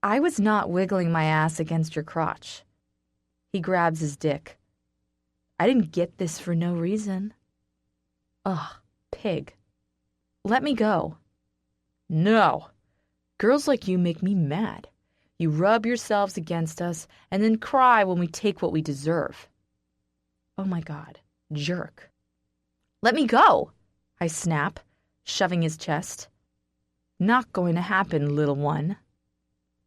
I was not wiggling my ass against your crotch. He grabs his dick. I didn't get this for no reason. Ugh, pig. Let me go. No. Girls like you make me mad. You rub yourselves against us and then cry when we take what we deserve. Oh my God, jerk. Let me go, I snap, shoving his chest. Not going to happen, little one.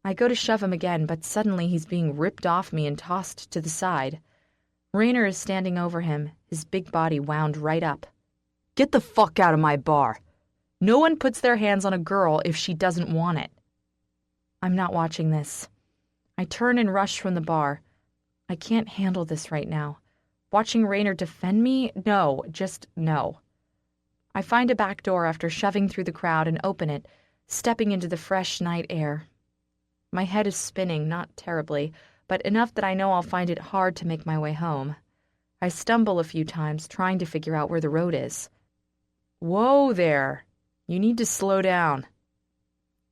I go to shove him again, but suddenly he's being ripped off me and tossed to the side. Rayner is standing over him, his big body wound right up. Get the fuck out of my bar. No one puts their hands on a girl if she doesn't want it. I'm not watching this. I turn and rush from the bar. I can't handle this right now. Watching Rayner defend me? No, just no. I find a back door after shoving through the crowd and open it, stepping into the fresh night air. My head is spinning, not terribly, but enough that I know I'll find it hard to make my way home. I stumble a few times, trying to figure out where the road is. Whoa there! You need to slow down.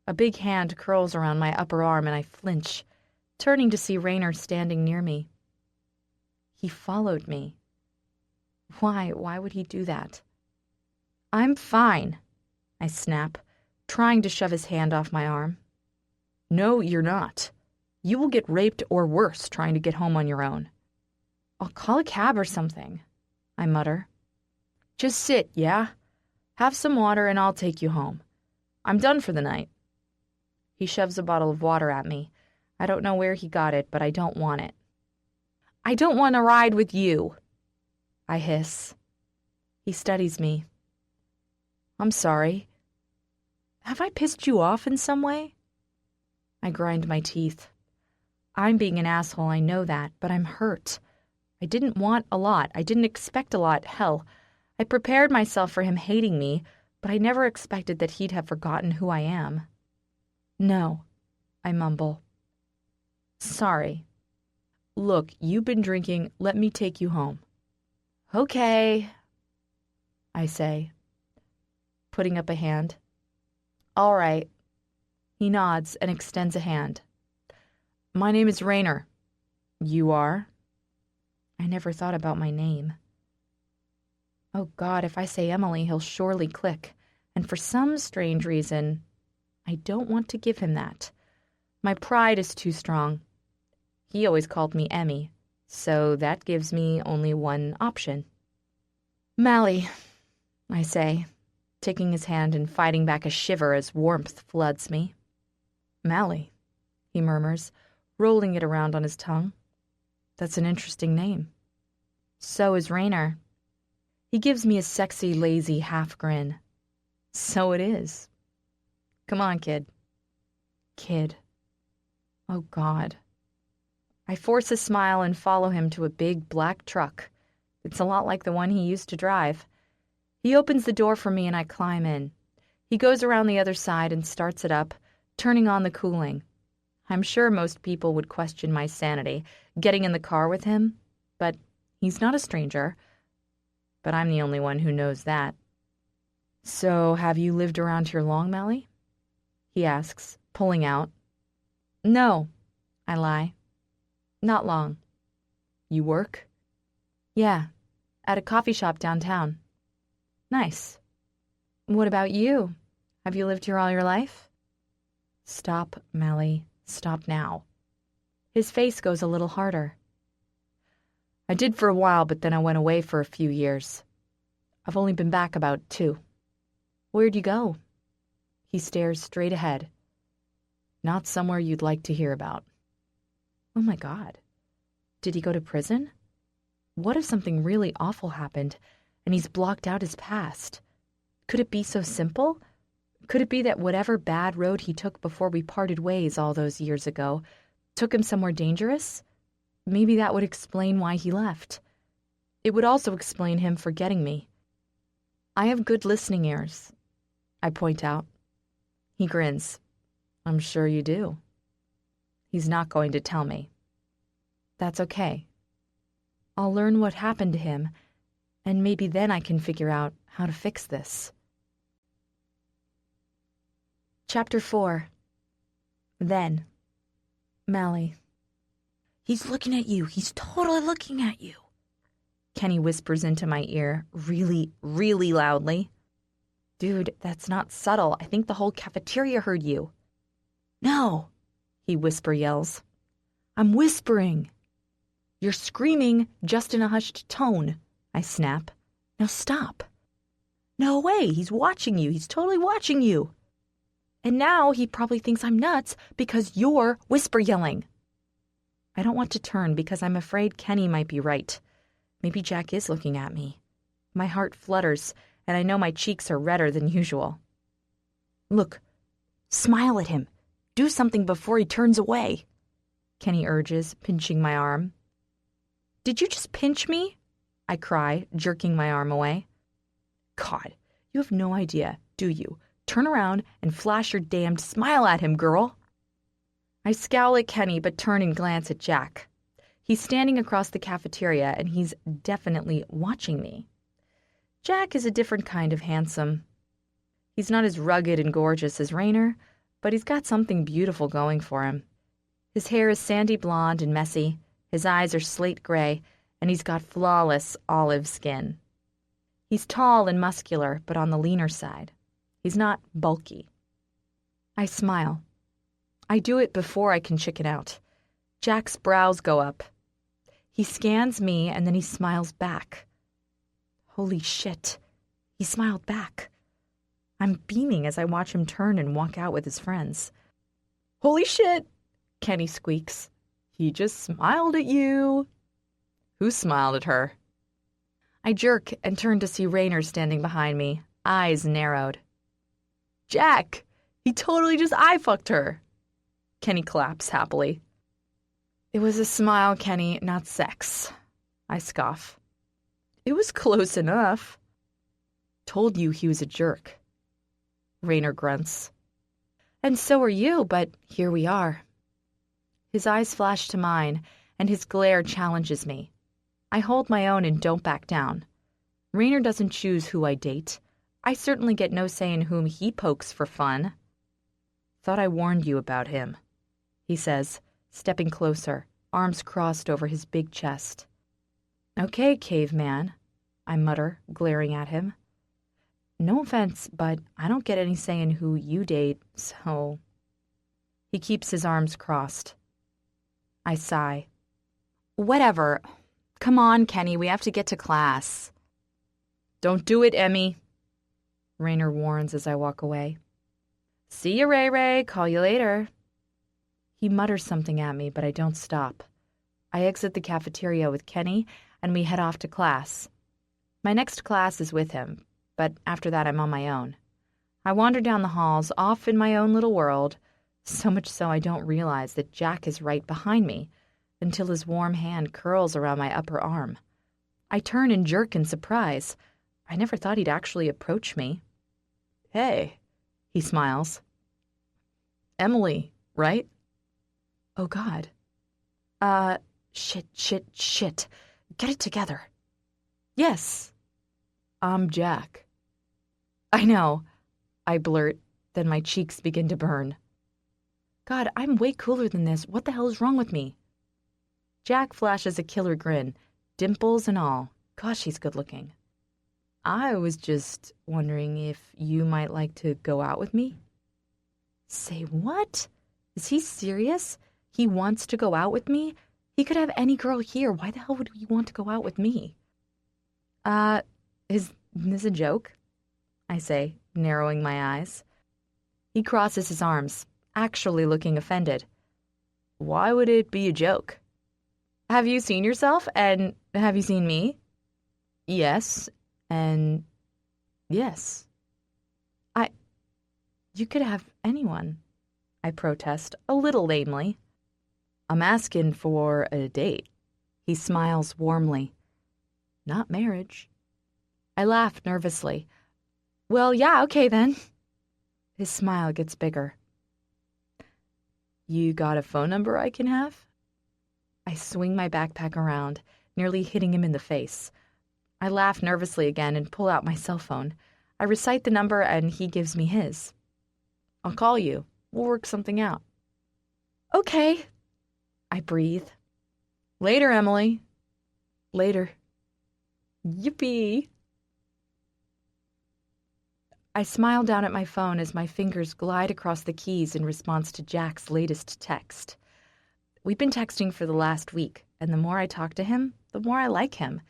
A big hand curls around my upper arm and I flinch, turning to see Rayner standing near me. He followed me. Why would he do that? I'm fine, I snap, trying to shove his hand off my arm. No, you're not. You will get raped or worse trying to get home on your own. I'll call a cab or something, I mutter. Just sit, yeah? Have some water and I'll take you home. I'm done for the night. He shoves a bottle of water at me. I don't know where he got it, but I don't want it. I don't want to ride with you, I hiss. He studies me. I'm sorry. Have I pissed you off in some way? I grind my teeth. I'm being an asshole, I know that, but I'm hurt. I didn't want a lot. I didn't expect a lot. Hell, I prepared myself for him hating me, but I never expected that he'd have forgotten who I am. No, I mumble. Sorry. Look, you've been drinking. Let me take you home. Okay, I say, putting up a hand. All right. He nods and extends a hand. My name is Rayner. You are? I never thought about my name. Oh God, if I say Emily, he'll surely click. And for some strange reason, I don't want to give him that. My pride is too strong. He always called me Emmy, so that gives me only one option. Mally, I say, taking his hand and fighting back a shiver as warmth floods me. Mally, he murmurs, rolling it around on his tongue. That's an interesting name. So is Rayner. He gives me a sexy, lazy half grin. So it is. Come on, kid. Kid. Oh, God. I force a smile and follow him to a big black truck. It's a lot like the one he used to drive. He opens the door for me and I climb in. He goes around the other side and starts it up, turning on the cooling. I'm sure most people would question my sanity getting in the car with him, but he's not a stranger. But I'm the only one who knows that. So, have you lived around here long, Melly? He asks, pulling out. No, I lie. Not long. You work? Yeah, at a coffee shop downtown. Nice. What about you? Have you lived here all your life? Stop, Melly. Stop now. His face goes a little harder. I did for a while, but then I went away for a few years. I've only been back about 2. Where'd you go? He stares straight ahead. Not somewhere you'd like to hear about. Oh my God. Did he go to prison? What if something really awful happened and he's blocked out his past? Could it be so simple? Could it be that whatever bad road he took before we parted ways all those years ago took him somewhere dangerous? Maybe that would explain why he left. It would also explain him forgetting me. I have good listening ears, I point out. He grins. I'm sure you do. He's not going to tell me. That's okay. I'll learn what happened to him, and maybe then I can figure out how to fix this. Chapter 4. Then. Mally. He's looking at you. He's totally looking at you. Kenny whispers into my ear, really, really loudly. Dude, that's not subtle. I think the whole cafeteria heard you. No, he whisper yells. I'm whispering. You're screaming just in a hushed tone, I snap. Now stop. No way, he's watching you. He's totally watching you. And now he probably thinks I'm nuts because you're whisper yelling. I don't want to turn because I'm afraid Kenny might be right. Maybe Jack is looking at me. My heart flutters, and I know my cheeks are redder than usual. Look, smile at him. Do something before he turns away, Kenny urges, pinching my arm. Did you just pinch me? I cry, jerking my arm away. God, you have no idea, do you? Turn around and flash your damned smile at him, girl. I scowl at Kenny but turn and glance at Jack. He's standing across the cafeteria and he's definitely watching me. Jack is a different kind of handsome. He's not as rugged and gorgeous as Rainer, but he's got something beautiful going for him. His hair is sandy blonde and messy, his eyes are slate gray, and he's got flawless olive skin. He's tall and muscular, but on the leaner side. He's not bulky. I smile. I do it before I can chicken out. Jack's brows go up. He scans me and then he smiles back. Holy shit. He smiled back. I'm beaming as I watch him turn and walk out with his friends. Holy shit, Kenny squeaks. He just smiled at you. Who smiled at her? I jerk and turn to see Rainer standing behind me, eyes narrowed. Jack! He totally just eye-fucked her. Kenny claps happily. It was a smile, Kenny, not sex. I scoff. It was close enough. Told you he was a jerk. Rainer grunts. And so are you, but here we are. His eyes flash to mine, and his glare challenges me. I hold my own and don't back down. Rainer doesn't choose who I date. I certainly get no say in whom he pokes for fun. Thought I warned you about him, he says, stepping closer, arms crossed over his big chest. Okay, caveman, I mutter, glaring at him. No offense, but I don't get any say in who you date, so... He keeps his arms crossed. I sigh. Whatever. Come on, Kenny, we have to get to class. Don't do it, Emmy, Rainer warns as I walk away. See you, Ray Ray. Call you later. He mutters something at me, but I don't stop. I exit the cafeteria with Kenny, and we head off to class. My next class is with him, but after that I'm on my own. I wander down the halls, off in my own little world, so much so I don't realize that Jack is right behind me, until his warm hand curls around my upper arm. I turn and jerk in surprise. I never thought he'd actually approach me. Hey, He smiles. Emily, right? Oh, God. Shit. Get it together. Yes. I'm Jack. I know, I blurt, then my cheeks begin to burn. God, I'm way cooler than this. What the hell is wrong with me? Jack flashes a killer grin, dimples and all. Gosh, he's good looking. I was just wondering if you might like to go out with me? Say what? Is he serious? He wants to go out with me? He could have any girl here. Why the hell would he want to go out with me? Is this a joke? I say, narrowing my eyes. He crosses his arms, actually looking offended. Why would it be a joke? Have you seen yourself, and have you seen me? Yes, and yes. You could have anyone, I protest, a little lamely. I'm asking for a date. He smiles warmly. Not marriage. I laugh nervously. Well, yeah, okay then. His smile gets bigger. You got a phone number I can have? I swing my backpack around, nearly hitting him in the face. I laugh nervously again and pull out my cell phone. I recite the number and he gives me his. I'll call you. We'll work something out. Okay. I breathe. Later, Emily. Later. Yippee. I smile down at my phone as my fingers glide across the keys in response to Jack's latest text. We've been texting for the last week, and the more I talk to him, the more I like him.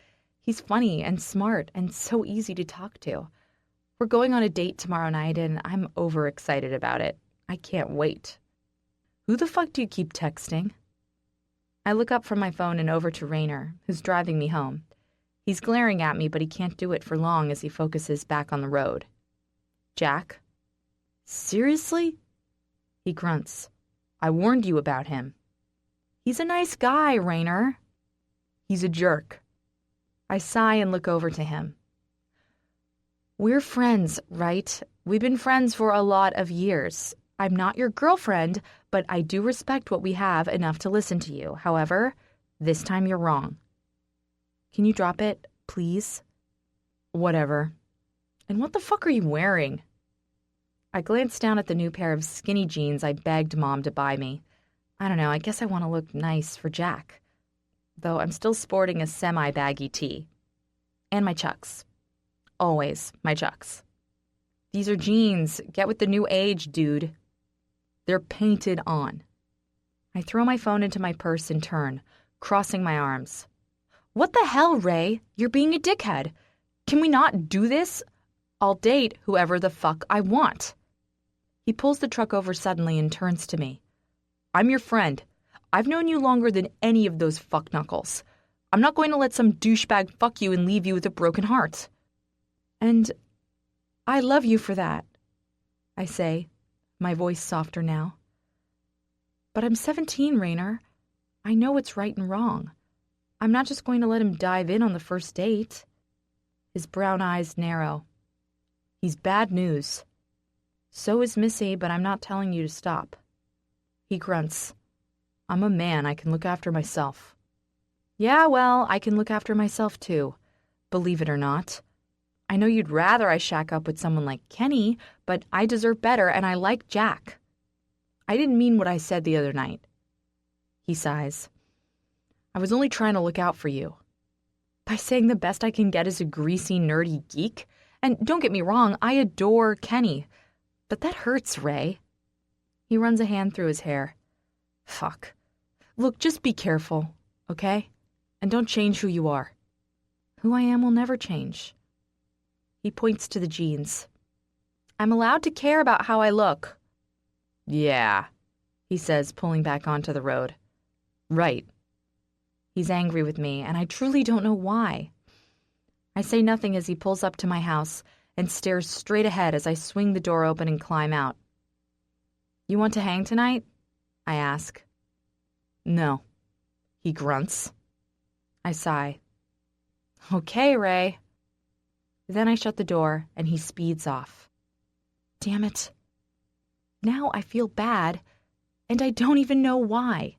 He's funny and smart and so easy to talk to. We're going on a date tomorrow night, and I'm overexcited about it. I can't wait. Who the fuck do you keep texting? I look up from my phone and over to Rainer, who's driving me home. He's glaring at me, but he can't do it for long as he focuses back on the road. Jack? Seriously? He grunts. I warned you about him. He's a nice guy, Rainer. He's a jerk. I sigh and look over to him. We're friends, right? We've been friends for a lot of years. I'm not your girlfriend, but I do respect what we have enough to listen to you. However, this time you're wrong. Can you drop it, please? Whatever. And what the fuck are you wearing? I glance down at the new pair of skinny jeans I begged Mom to buy me. I don't know, I guess I want to look nice for Jack. Though I'm still sporting a semi-baggy tee. And my Chucks. Always my Chucks. These are jeans. Get with the new age, dude. They're painted on. I throw my phone into my purse and turn, crossing my arms. What the hell, Ray? You're being a dickhead. Can we not do this? I'll date whoever the fuck I want. He pulls the truck over suddenly and turns to me. I'm your friend. I've known you longer than any of those fuckknuckles. I'm not going to let some douchebag fuck you and leave you with a broken heart. And I love you for that, I say, my voice softer now. But I'm 17, Rainer. I know what's right and wrong. I'm not just going to let him dive in on the first date. His brown eyes narrow. He's bad news. So is Missy, but I'm not telling you to stop. He grunts. I'm a man. I can look after myself. Yeah, well, I can look after myself too, believe it or not. I know you'd rather I shack up with someone like Kenny, but I deserve better and I like Jack. I didn't mean what I said the other night. He sighs. I was only trying to look out for you. By saying the best I can get is a greasy, nerdy geek? And don't get me wrong, I adore Kenny. But that hurts, Ray. He runs a hand through his hair. Fuck. Look, just be careful, okay? And don't change who you are. Who I am will never change. He points to the jeans. I'm allowed to care about how I look. Yeah, he says, pulling back onto the road. Right. He's angry with me, and I truly don't know why. I say nothing as he pulls up to my house and stares straight ahead as I swing the door open and climb out. You want to hang tonight? I ask. No. He grunts. I sigh. Okay, Ray. Then I shut the door, and he speeds off. Damn it. now I feel bad, and I don't even know why.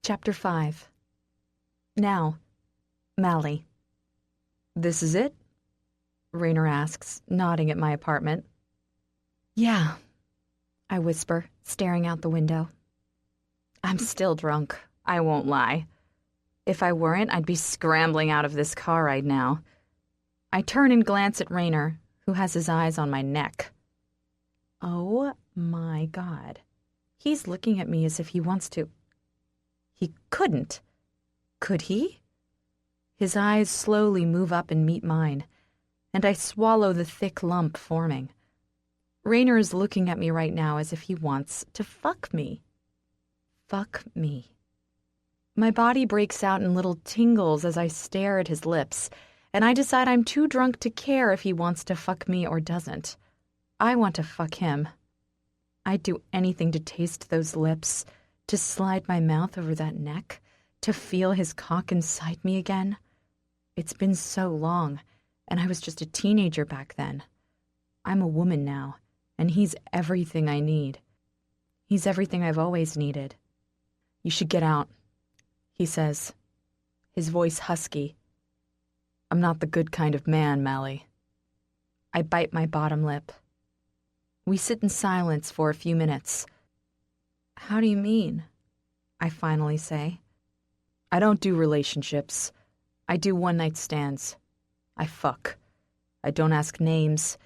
Chapter 5. Now, Mally. This is it? Raynor asks, nodding at my apartment. Yeah, I whisper, staring out the window. I'm still drunk, I won't lie. If I weren't, I'd be scrambling out of this car right now. I turn and glance at Raynor, who has his eyes on my neck. Oh my God. He's looking at me as if he wants to. He couldn't. Could he? His eyes slowly move up and meet mine, and I swallow the thick lump forming. Raynor is looking at me right now as if he wants to fuck me. Fuck me. My body breaks out in little tingles as I stare at his lips, and I decide I'm too drunk to care if he wants to fuck me or doesn't. I want to fuck him. I'd do anything to taste those lips, to slide my mouth over that neck, to feel his cock inside me again. It's been so long, and I was just a teenager back then. I'm a woman now, and he's everything I need. He's everything I've always needed. You should get out, he says, his voice husky. I'm not the good kind of man, Mally. I bite my bottom lip. We sit in silence for a few minutes. How do you mean? I finally say. I don't do relationships. I do one-night stands. I fuck. I don't ask names.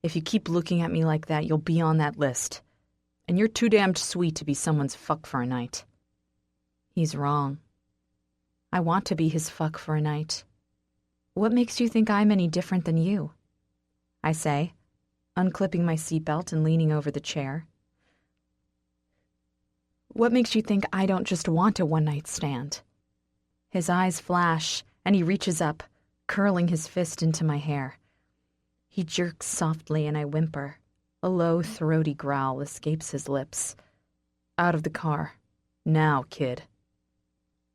If you keep looking at me like that, you'll be on that list. And you're too damned sweet to be someone's fuck for a night. He's wrong. I want to be his fuck for a night. What makes you think I'm any different than you? I say, unclipping my seatbelt and leaning over the chair. What makes you think I don't just want a one-night stand? His eyes flash, and he reaches up, curling his fist into my hair. He jerks softly, and I whimper. A low, throaty growl escapes his lips. Out of the car. Now, kid.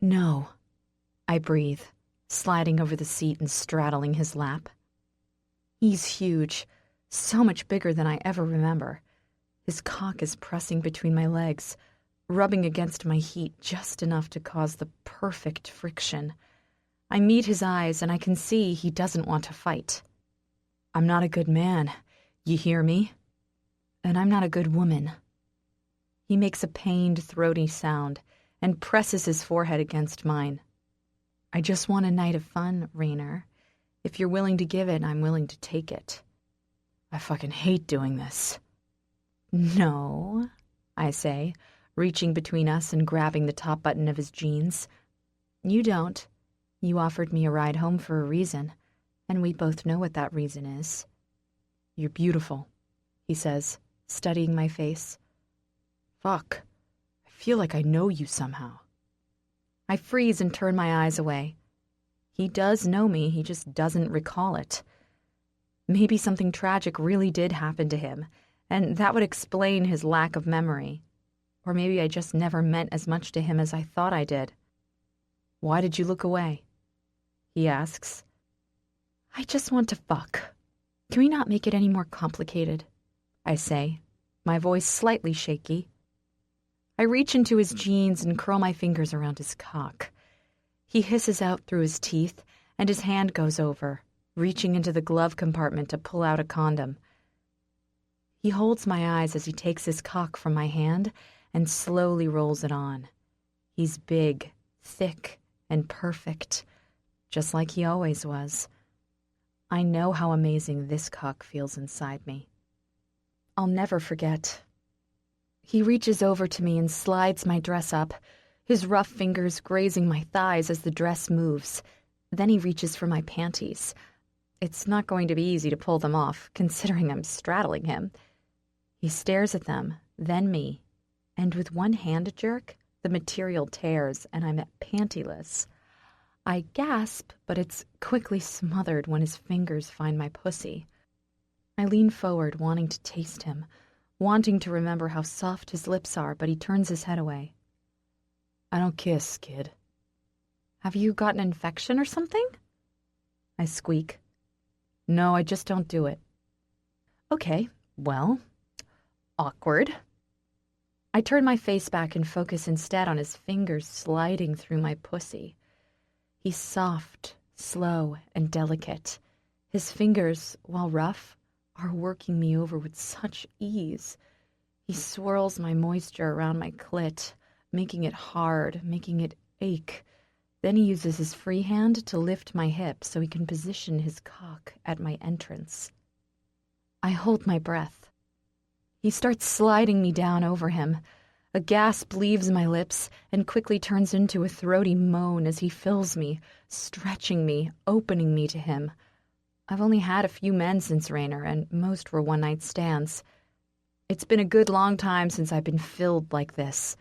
No, I breathe, sliding over the seat and straddling his lap. He's huge, so much bigger than I ever remember. His cock is pressing between my legs, rubbing against my heat just enough to cause the perfect friction. I meet his eyes, and I can see he doesn't want to fight. I'm not a good man, you hear me? And I'm not a good woman. He makes a pained, throaty sound and presses his forehead against mine. I just want a night of fun, Raynor. If you're willing to give it, I'm willing to take it. I fucking hate doing this. No, I say, reaching between us and grabbing the top button of his jeans. You don't. You offered me a ride home for a reason, and we both know what that reason is. You're beautiful, he says, studying my face. Fuck. I feel like I know you somehow. I freeze and turn my eyes away. He does know me, he just doesn't recall it. Maybe something tragic really did happen to him, and that would explain his lack of memory. Or maybe I just never meant as much to him as I thought I did. Why did you look away? He asks. I just want to fuck. Can we not make it any more complicated? I say, my voice slightly shaky. I reach into his jeans and curl my fingers around his cock. He hisses out through his teeth, and his hand goes over, reaching into the glove compartment to pull out a condom. He holds my eyes as he takes his cock from my hand and slowly rolls it on. He's big, thick, and perfect, just like he always was. I know how amazing this cock feels inside me. I'll never forget. He reaches over to me and slides my dress up, his rough fingers grazing my thighs as the dress moves. Then he reaches for my panties. It's not going to be easy to pull them off, considering I'm straddling him. He stares at them, then me, and with one hand jerk, the material tears and I'm pantyless. I gasp, but it's quickly smothered when his fingers find my pussy. I lean forward, wanting to taste him, wanting to remember how soft his lips are, but he turns his head away. I don't kiss, kid. Have you got an infection or something? I squeak. No, I just don't do it. Okay, Well, awkward. I turn my face back and focus instead on his fingers sliding through my pussy. He's soft, slow, and delicate. His fingers, while rough, are working me over with such ease. He swirls my moisture around my clit, making it hard, making it ache. Then he uses his free hand to lift my hip so he can position his cock at my entrance. I hold my breath. He starts sliding me down over him. A gasp leaves my lips and quickly turns into a throaty moan as he fills me, stretching me, opening me to him. I've only had a few men since Rainer, and most were one-night stands. It's been a good long time since I've been filled like this.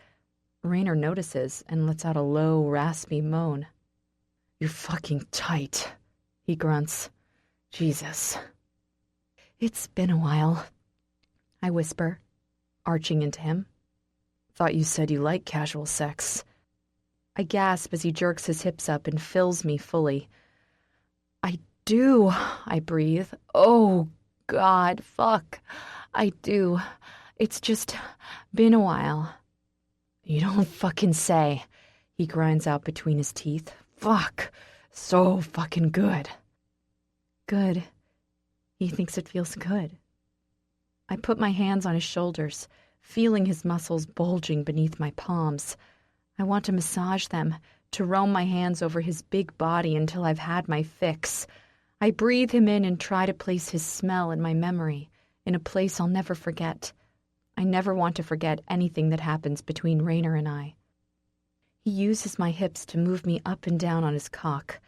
Rainer notices and lets out a low, raspy moan. "You're fucking tight," he grunts. "Jesus." "It's been a while," I whisper, arching into him. "Thought you said you like casual sex." I gasp as he jerks his hips up and fills me fully. "I do," I breathe. "Oh, God, fuck. I do. It's just been a while." "You don't fucking say," he grinds out between his teeth. "Fuck. So fucking good." Good. He thinks it feels good. I put my hands on his shoulders, feeling his muscles bulging beneath my palms. I want to massage them, to roam my hands over his big body until I've had my fix. I breathe him in and try to place his smell in my memory, in a place I'll never forget. I never want to forget anything that happens between Rainer and I. He uses my hips to move me up and down on his cock,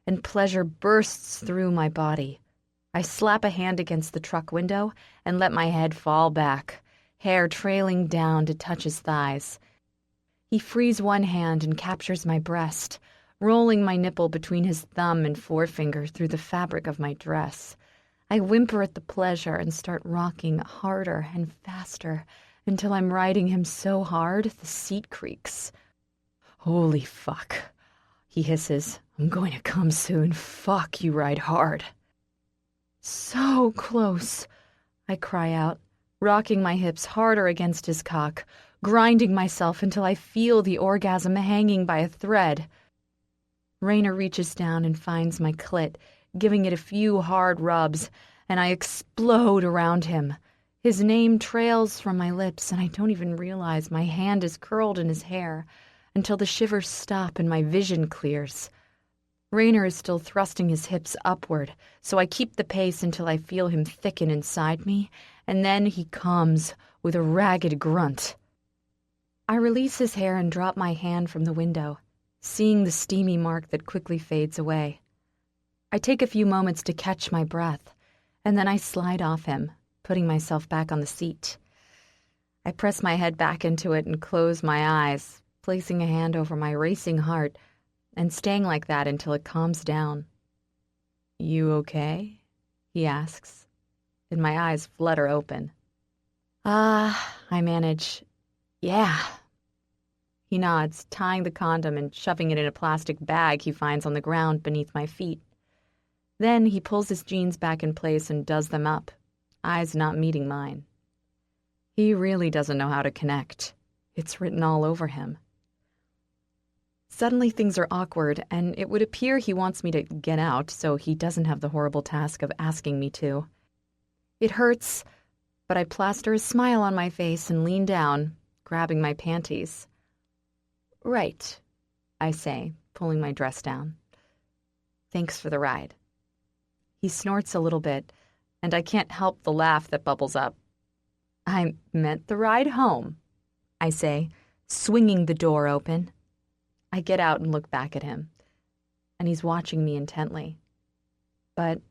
and pleasure bursts through my body. I slap a hand against the truck window and let my head fall back, hair trailing down to touch his thighs. He frees one hand and captures my breast, rolling my nipple between his thumb and forefinger through the fabric of my dress. I whimper at the pleasure and start rocking harder and faster until I'm riding him so hard the seat creaks. "Holy fuck," he hisses. "I'm going to come soon. Fuck, you ride hard." "So close," I cry out, rocking my hips harder against his cock, grinding myself until I feel the orgasm hanging by a thread. Rainer reaches down and finds my clit, giving it a few hard rubs, and I explode around him. His name trails from my lips, and I don't even realize my hand is curled in his hair until the shivers stop and my vision clears. Rainer is still thrusting his hips upward, so I keep the pace until I feel him thicken inside me, and then he comes with a ragged grunt. I release his hair and drop my hand from the window, seeing the steamy mark that quickly fades away. I take a few moments to catch my breath, and then I slide off him, putting myself back on the seat. I press my head back into it and close my eyes, placing a hand over my racing heart and staying like that until it calms down. "You okay?" he asks, and my eyes flutter open. I manage. "Yeah." He nods, tying the condom and shoving it in a plastic bag he finds on the ground beneath my feet. Then he pulls his jeans back in place and does them up, eyes not meeting mine. He really doesn't know how to connect. It's written all over him. Suddenly things are awkward, and it would appear he wants me to get out so he doesn't have the horrible task of asking me to. It hurts, but I plaster a smile on my face and lean down, grabbing my panties. "Right," I say, pulling my dress down. "Thanks for the ride." He snorts a little bit, and I can't help the laugh that bubbles up. "I meant the ride home," I say, swinging the door open. I get out and look back at him, and he's watching me intently. But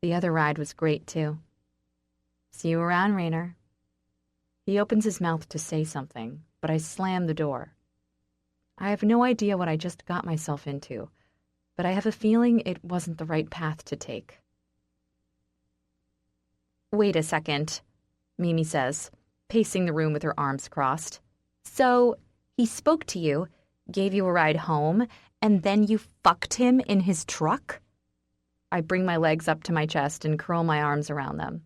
the other ride was great, too. "See you around, Rainer." He opens his mouth to say something, but I slam the door. I have no idea what I just got myself into, but I have a feeling it wasn't the right path to take. "Wait a second," Mimi says, pacing the room with her arms crossed. "So, he spoke to you, gave you a ride home, and then you fucked him in his truck?" I bring my legs up to my chest and curl my arms around them.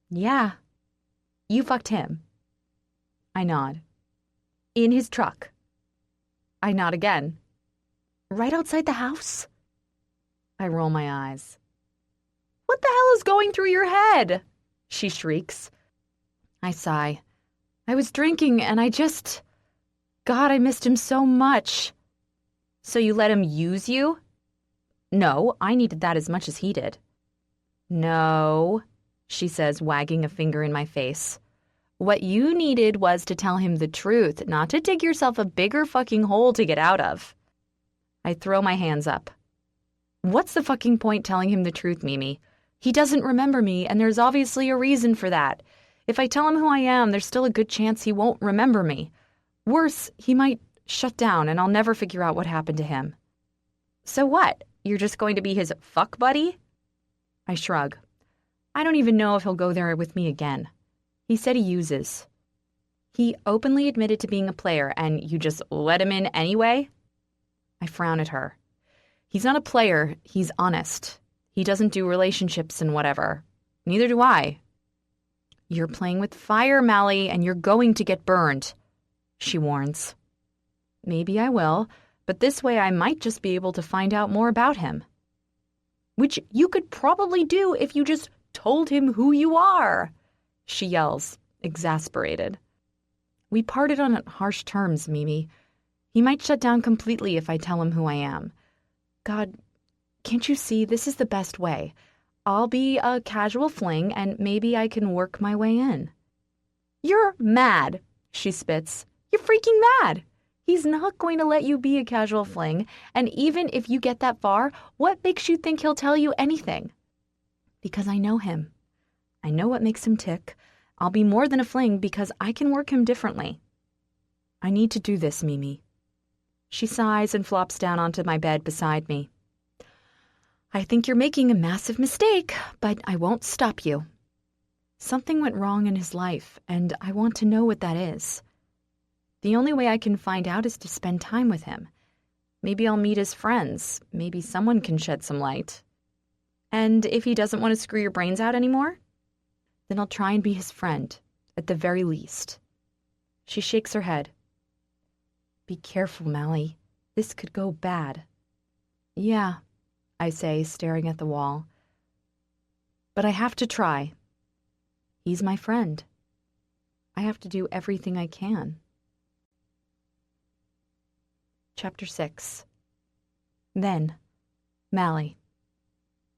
"Yeah," You fucked him. I nod. In his truck. I nod again. Right outside the house? I roll my eyes. What the hell is going through your head? She shrieks. I sigh. I was drinking and God, I missed him so much. So you let him use you? No, I needed that as much as he did. No, she says, wagging a finger in my face. What you needed was to tell him the truth, not to dig yourself a bigger fucking hole to get out of. I throw my hands up. What's the fucking point telling him the truth, Mimi? He doesn't remember me, and there's obviously a reason for that. If I tell him who I am, there's still a good chance he won't remember me. Worse, he might shut down, and I'll never figure out what happened to him. So what? You're just going to be his fuck buddy? I shrug. I don't even know if he'll go there with me again. He said he uses. He openly admitted to being a player, and you just let him in anyway? I frown at her. He's not a player, he's honest. He doesn't do relationships and whatever. Neither do I. You're playing with fire, Mally, and you're going to get burned, she warns. Maybe I will, but this way I might just be able to find out more about him. Which you could probably do if you just told him who you are, she yells, exasperated. We parted on harsh terms, Mimi. He might shut down completely if I tell him who I am. God, can't you see this is the best way? I'll be a casual fling, and maybe I can work my way in. You're mad, she spits. You're freaking mad. He's not going to let you be a casual fling, and even if you get that far, what makes you think he'll tell you anything? Because I know him. I know what makes him tick. I'll be more than a fling because I can work him differently. I need to do this, Mimi. She sighs and flops down onto my bed beside me. I think you're making a massive mistake, but I won't stop you. Something went wrong in his life, and I want to know what that is. The only way I can find out is to spend time with him. Maybe I'll meet his friends. Maybe someone can shed some light. And if he doesn't want to screw your brains out anymore, then I'll try and be his friend, at the very least. She shakes her head. Be careful, Mally. This could go bad. Yeah, I say, staring at the wall. But I have to try. He's my friend. I have to do everything I can. Chapter 6. Then, Mally.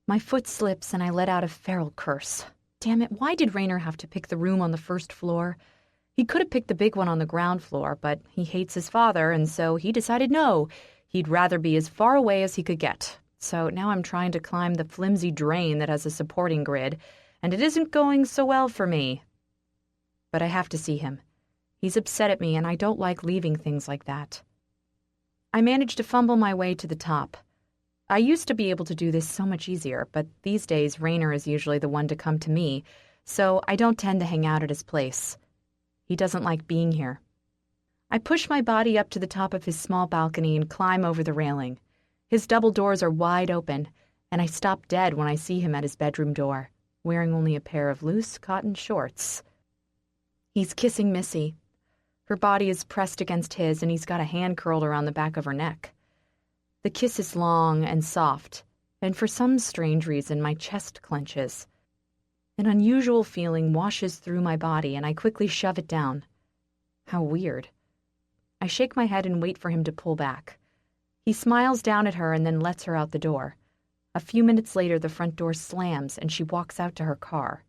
My foot slips and I let out a feral curse. Damn it, why did Rainer have to pick the room on the first floor? He could have picked the big one on the ground floor, but he hates his father, and so he decided no. He'd rather be as far away as he could get. So now I'm trying to climb the flimsy drain that has a supporting grid, and it isn't going so well for me. But I have to see him. He's upset at me, and I don't like leaving things like that. I managed to fumble my way to the top. I used to be able to do this so much easier, but these days Rainer is usually the one to come to me, so I don't tend to hang out at his place. He doesn't like being here. I push my body up to the top of his small balcony and climb over the railing. His double doors are wide open, and I stop dead when I see him at his bedroom door, wearing only a pair of loose cotton shorts. He's kissing Missy. Her body is pressed against his, and he's got a hand curled around the back of her neck. The kiss is long and soft, and for some strange reason my chest clenches. An unusual feeling washes through my body, and I quickly shove it down. How weird. I shake my head and wait for him to pull back. He smiles down at her and then lets her out the door. A few minutes later, the front door slams, and she walks out to her car.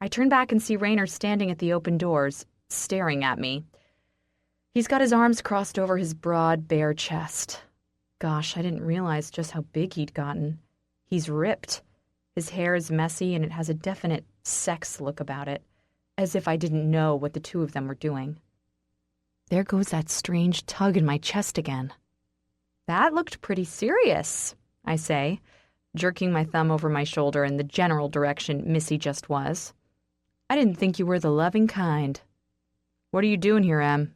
I turn back and see Rainer standing at the open doors, staring at me. He's got his arms crossed over his broad, bare chest. Gosh, I didn't realize just how big he'd gotten. He's ripped. His hair is messy, and it has a definite sex look about it, as if I didn't know what the two of them were doing. There goes that strange tug in my chest again. That looked pretty serious, I say, jerking my thumb over my shoulder in the general direction Missy just was. I didn't think you were the loving kind. What are you doing here, Em?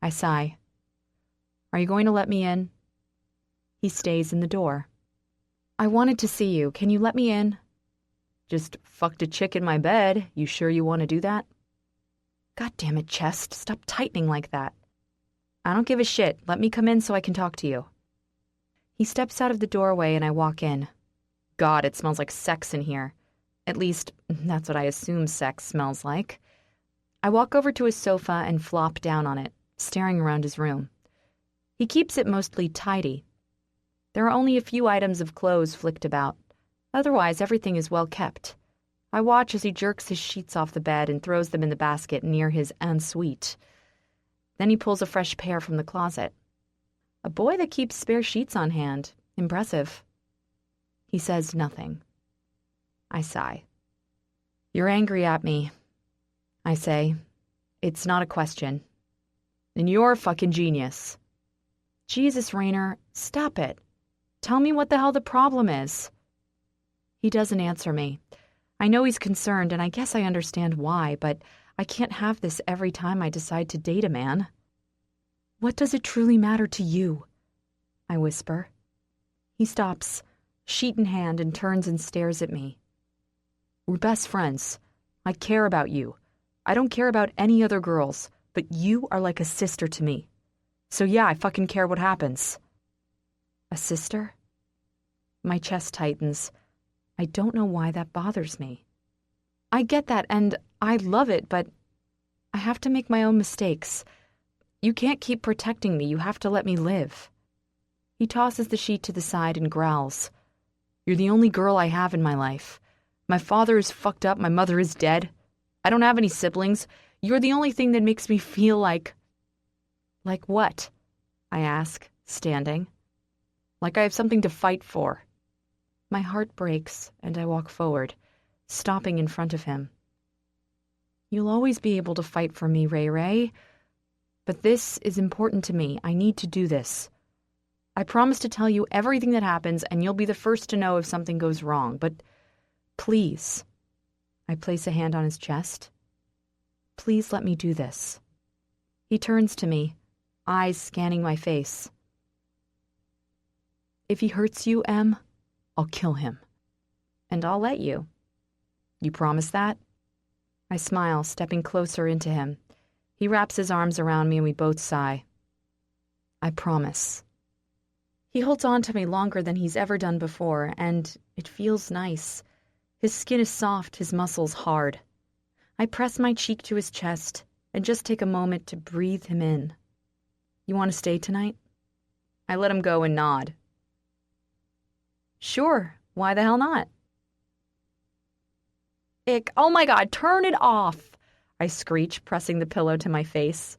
I sigh. Are you going to let me in? He stays in the door. I wanted to see you. Can you let me in? Just fucked a chick in my bed. You sure you want to do that? God damn it, Chest. Stop tightening like that. I don't give a shit. Let me come in so I can talk to you. He steps out of the doorway and I walk in. God, it smells like sex in here. At least, that's what I assume sex smells like. I walk over to his sofa and flop down on it, staring around his room. He keeps it mostly tidy. There are only a few items of clothes flicked about. Otherwise, everything is well kept. I watch as he jerks his sheets off the bed and throws them in the basket near his ensuite. Then he pulls a fresh pair from the closet. A boy that keeps spare sheets on hand. Impressive. He says nothing. I sigh. You're angry at me. I say, it's not a question. And you're a fucking genius. Jesus, Rainer, stop it. Tell me what the hell the problem is. He doesn't answer me. I know he's concerned, and I guess I understand why, but I can't have this every time I decide to date a man. What does it truly matter to you? I whisper. He stops, sheet in hand, and turns and stares at me. We're best friends. I care about you. I don't care about any other girls, but you are like a sister to me. So yeah, I fucking care what happens. A sister? My chest tightens. I don't know why that bothers me. I get that, and I love it, but I have to make my own mistakes. You can't keep protecting me. You have to let me live. He tosses the sheet to the side and growls. You're the only girl I have in my life. My father is fucked up. My mother is dead. I don't have any siblings. You're the only thing that makes me feel like... Like what? I ask, standing. Like I have something to fight for. My heart breaks, and I walk forward, stopping in front of him. You'll always be able to fight for me, Ray Ray. But this is important to me. I need to do this. I promise to tell you everything that happens, and you'll be the first to know if something goes wrong. But please, I place a hand on his chest. Please let me do this. He turns to me, eyes scanning my face. If he hurts you, Em, I'll kill him. And I'll let you. You promise that? I smile, stepping closer into him. He wraps his arms around me and we both sigh. I promise. He holds on to me longer than he's ever done before, and it feels nice. His skin is soft, his muscles hard. I press my cheek to his chest and just take a moment to breathe him in. You want to stay tonight? I let him go and nod. Sure, why the hell not? Ick, oh my God, turn it off, I screech, pressing the pillow to my face.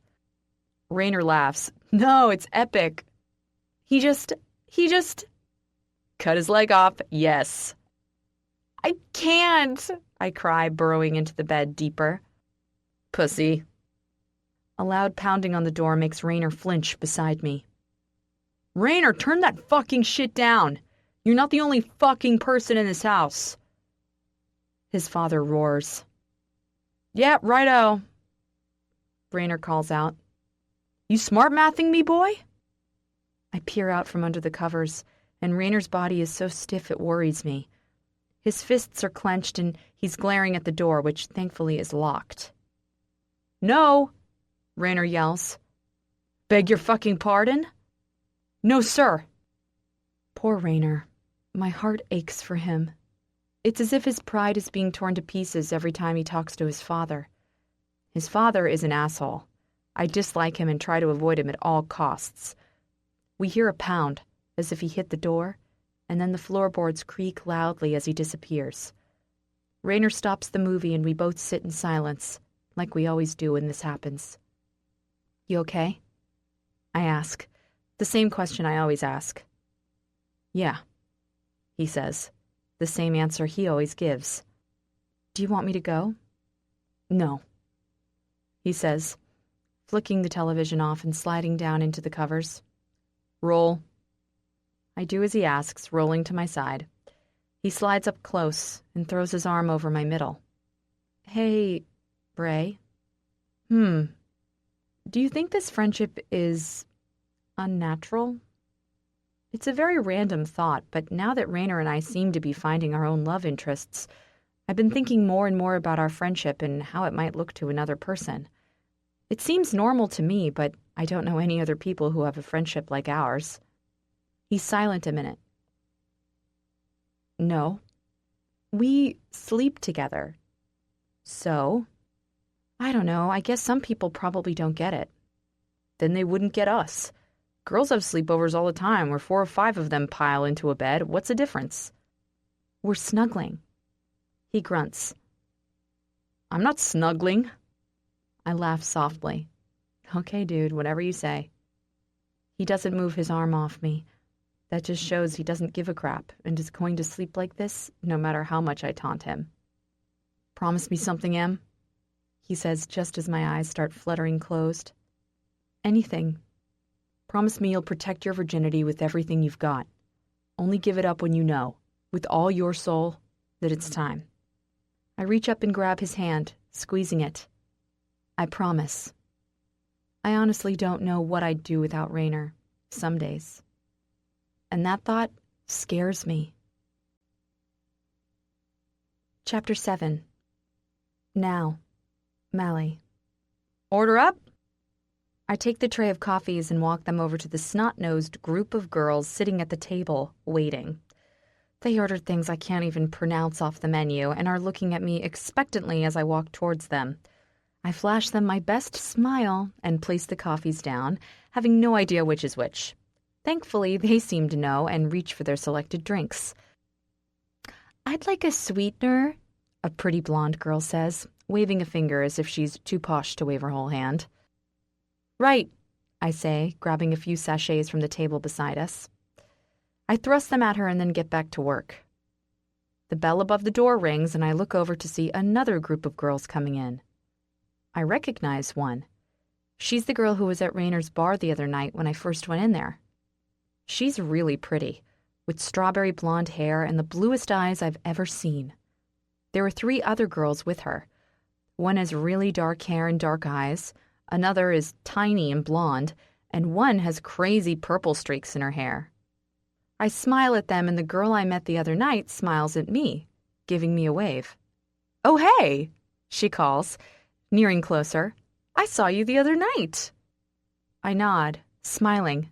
Rainer laughs. No, it's epic. He just cut his leg off, yes. I can't, I cry, burrowing into the bed deeper. Pussy. A loud pounding on the door makes Rainer flinch beside me. Rainer, turn that fucking shit down. You're not the only fucking person in this house. His father roars. Yeah, righto. Rainer calls out. You smart-mathing me, boy? I peer out from under the covers, and Rainer's body is so stiff it worries me. His fists are clenched, and he's glaring at the door, which thankfully is locked. No, Rainer yells. Beg your fucking pardon? No, sir. Poor Rainer. My heart aches for him. It's as if his pride is being torn to pieces every time he talks to his father. His father is an asshole. I dislike him and try to avoid him at all costs. We hear a pound, as if he hit the door, and then the floorboards creak loudly as he disappears. Rainer stops the movie and we both sit in silence, like we always do when this happens. You okay? I ask, the same question I always ask. Yeah, he says, the same answer he always gives. Do you want me to go? No, he says, flicking the television off and sliding down into the covers. Roll. I do as he asks, rolling to my side. He slides up close and throws his arm over my middle. Hey, Ray. Do you think this friendship is unnatural? It's a very random thought, but now that Rainer and I seem to be finding our own love interests, I've been thinking more and more about our friendship and how it might look to another person. It seems normal to me, but I don't know any other people who have a friendship like ours. He's silent a minute. No. We sleep together. So? I don't know. I guess some people probably don't get it. Then they wouldn't get us. Girls have sleepovers all the time where 4 or 5 of them pile into a bed. What's the difference? We're snuggling. He grunts. I'm not snuggling. I laugh softly. Okay, dude, whatever you say. He doesn't move his arm off me. That just shows he doesn't give a crap and is going to sleep like this no matter how much I taunt him. Promise me something, Em? He says just as my eyes start fluttering closed. Anything. Promise me you'll protect your virginity with everything you've got. Only give it up when you know, with all your soul, that it's time. I reach up and grab his hand, squeezing it. I promise. I honestly don't know what I'd do without Rainer, some days. And that thought scares me. Chapter 7. Now, Mally. Order up? I take the tray of coffees and walk them over to the snot-nosed group of girls sitting at the table, waiting. They ordered things I can't even pronounce off the menu and are looking at me expectantly as I walk towards them. I flash them my best smile and place the coffees down, having no idea which is which. Thankfully, they seem to know and reach for their selected drinks. I'd like a sweetener, a pretty blonde girl says, waving a finger as if she's too posh to wave her whole hand. Right, I say, grabbing a few sachets from the table beside us. I thrust them at her and then get back to work. The bell above the door rings and I look over to see another group of girls coming in. I recognize one. She's the girl who was at Rainer's bar the other night when I first went in there. She's really pretty, with strawberry blonde hair and the bluest eyes I've ever seen. There were 3 other girls with her. One has really dark hair and dark eyes, another is tiny and blonde, and one has crazy purple streaks in her hair. I smile at them and the girl I met the other night smiles at me, giving me a wave. Oh, hey, she calls, nearing closer. I saw you the other night. I nod, smiling.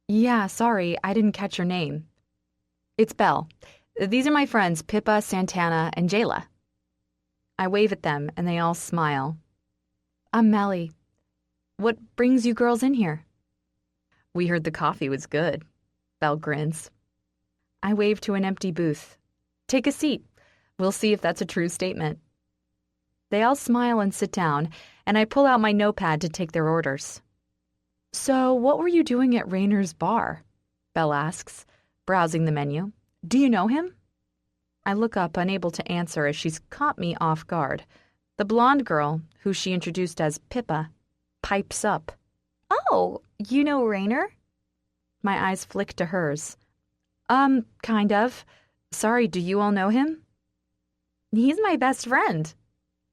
Yeah, sorry, I didn't catch your name. It's Belle. These are my friends Pippa, Santana, and Jayla. I wave at them, and they all smile. I'm Mally. What brings you girls in here? We heard the coffee was good. Belle grins. I wave to an empty booth. Take a seat. We'll see if that's a true statement. They all smile and sit down, and I pull out my notepad to take their orders. So, what were you doing at Rainer's bar? Belle asks, browsing the menu. Do you know him? I look up, unable to answer as she's caught me off guard. The blonde girl, who she introduced as Pippa, pipes up. Oh, you know Rainer? My eyes flick to hers. Kind of. Sorry, do you all know him? He's my best friend.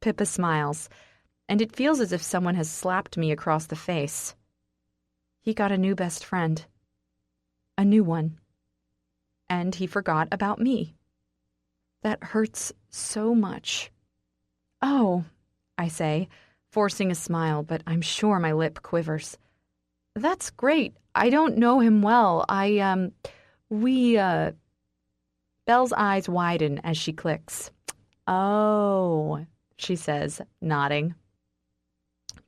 Pippa smiles, and it feels as if someone has slapped me across the face. He got a new best friend. A new one. And he forgot about me. That hurts so much. Oh, I say, forcing a smile, but I'm sure my lip quivers. That's great. I don't know him well. Belle's eyes widen as she clicks. Oh, she says, nodding.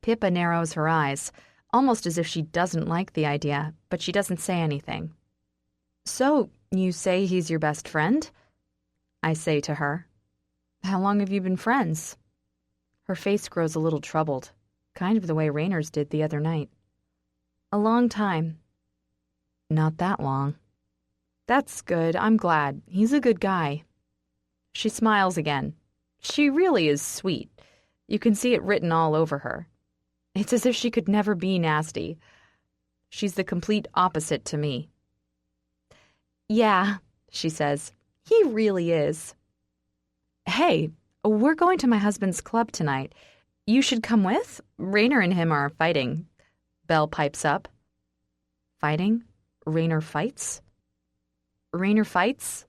Pippa narrows her eyes, almost as if she doesn't like the idea, but she doesn't say anything. So, you say he's your best friend? I say to her. How long have you been friends? Her face grows a little troubled, kind of the way Rainer's did the other night. A long time. Not that long. That's good, I'm glad. He's a good guy. She smiles again. She really is sweet. You can see it written all over her. It's as if she could never be nasty. She's the complete opposite to me. Yeah, she says. He really is. Hey, we're going to my husband's club tonight. You should come with? Rainer and him are fighting. Belle pipes up. Fighting? Rainer fights? Rainer fights?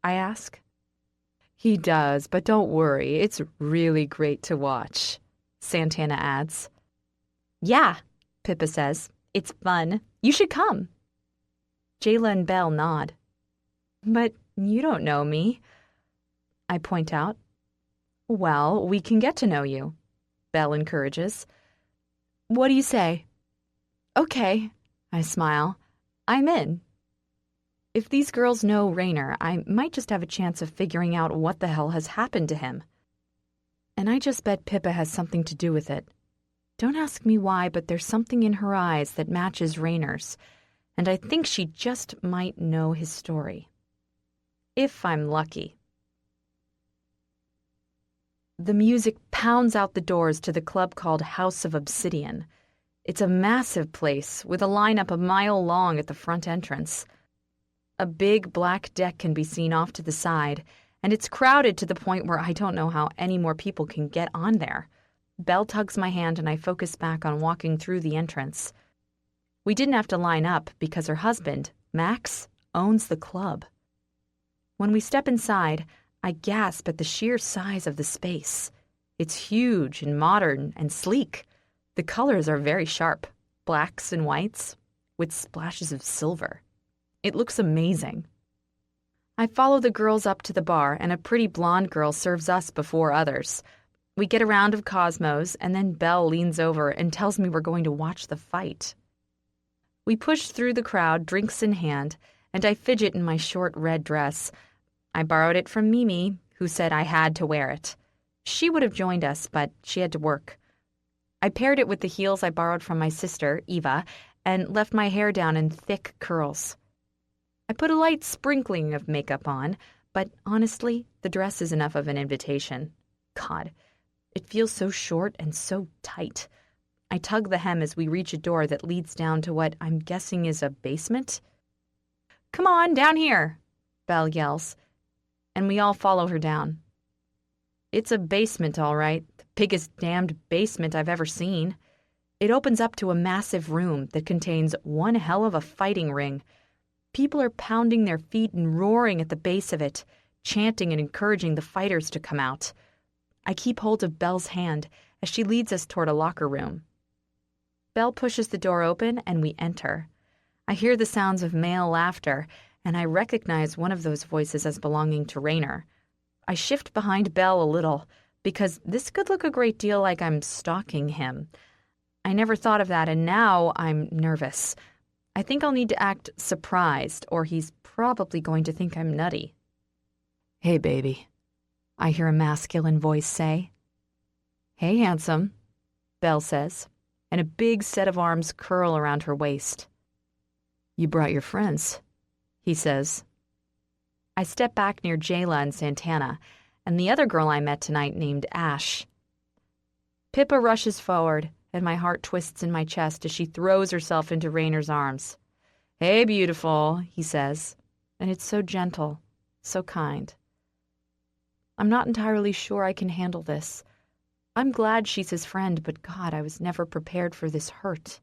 I ask. He does, but don't worry, it's really great to watch, Santana adds. Yeah, Pippa says. It's fun. You should come. Jayla and Belle nod. But you don't know me, I point out. Well, we can get to know you, Belle encourages. What do you say? Okay, I smile. I'm in. If these girls know Raynor, I might just have a chance of figuring out what the hell has happened to him. And I just bet Pippa has something to do with it. Don't ask me why, but there's something in her eyes that matches Raynor's, and I think she just might know his story. If I'm lucky. The music pounds out the doors to the club called House of Obsidian. It's a massive place with a lineup a mile long at the front entrance. A big black deck can be seen off to the side, and it's crowded to the point where I don't know how any more people can get on there. Belle tugs my hand and I focus back on walking through the entrance. We didn't have to line up because her husband, Max, owns the club. When we step inside, I gasp at the sheer size of the space. It's huge and modern and sleek. The colors are very sharp, blacks and whites, with splashes of silver. It looks amazing. I follow the girls up to the bar, and a pretty blonde girl serves us before others. We get a round of Cosmos, and then Belle leans over and tells me we're going to watch the fight. We push through the crowd, drinks in hand, and I fidget in my short red dress. I borrowed it from Mimi, who said I had to wear it. She would have joined us, but she had to work. I paired it with the heels I borrowed from my sister, Eva, and left my hair down in thick curls. I put a light sprinkling of makeup on, but honestly, the dress is enough of an invitation. God, it feels so short and so tight. I tug the hem as we reach a door that leads down to what I'm guessing is a basement. Come on, down here, Belle yells, and we all follow her down. It's a basement, all right, the biggest damned basement I've ever seen. It opens up to a massive room that contains one hell of a fighting ring. People are pounding their feet and roaring at the base of it, chanting and encouraging the fighters to come out. I keep hold of Belle's hand as she leads us toward a locker room. Belle pushes the door open and we enter. I hear the sounds of male laughter, and I recognize one of those voices as belonging to Raynor. I shift behind Belle a little, because this could look a great deal like I'm stalking him. I never thought of that, and now I'm nervous. I think I'll need to act surprised, or he's probably going to think I'm nutty. Hey, baby, I hear a masculine voice say. Hey, handsome, Belle says, and a big set of arms curl around her waist. You brought your friends, he says. I step back near Jayla and Santana, and the other girl I met tonight named Ash. Pippa rushes forward, and my heart twists in my chest as she throws herself into Raynor's arms. Hey, beautiful, he says, and it's so gentle, so kind. I'm not entirely sure I can handle this. I'm glad she's his friend, but God, I was never prepared for this hurt.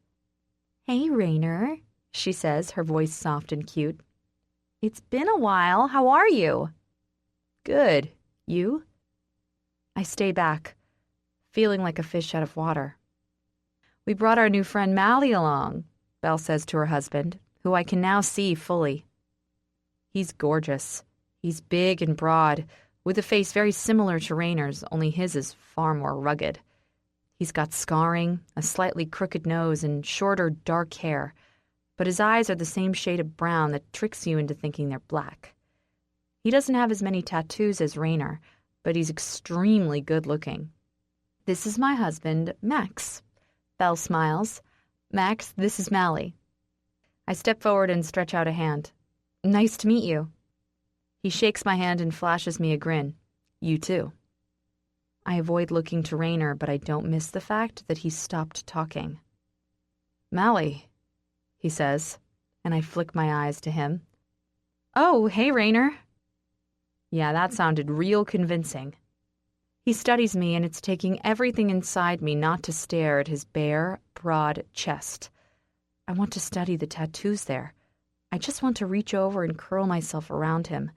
Hey, Raynor, she says, her voice soft and cute. It's been a while. How are you? Good. You? I stay back, feeling like a fish out of water. We brought our new friend Mally along, Belle says to her husband, who I can now see fully. He's gorgeous. He's big and broad, with a face very similar to Raynor's, only his is far more rugged. He's got scarring, a slightly crooked nose, and shorter, dark hair, but his eyes are the same shade of brown that tricks you into thinking they're black. He doesn't have as many tattoos as Raynor, but he's extremely good-looking. This is my husband, Max. Belle smiles. Max, this is Mally. I step forward and stretch out a hand. Nice to meet you. He shakes my hand and flashes me a grin. You too. I avoid looking to Raynor, but I don't miss the fact that he's stopped talking. Mally, he says, and I flick my eyes to him. Oh, hey, Raynor. Yeah, that sounded real convincing. He studies me, and it's taking everything inside me not to stare at his bare, broad chest. I want to study the tattoos there. I just want to reach over and curl myself around him.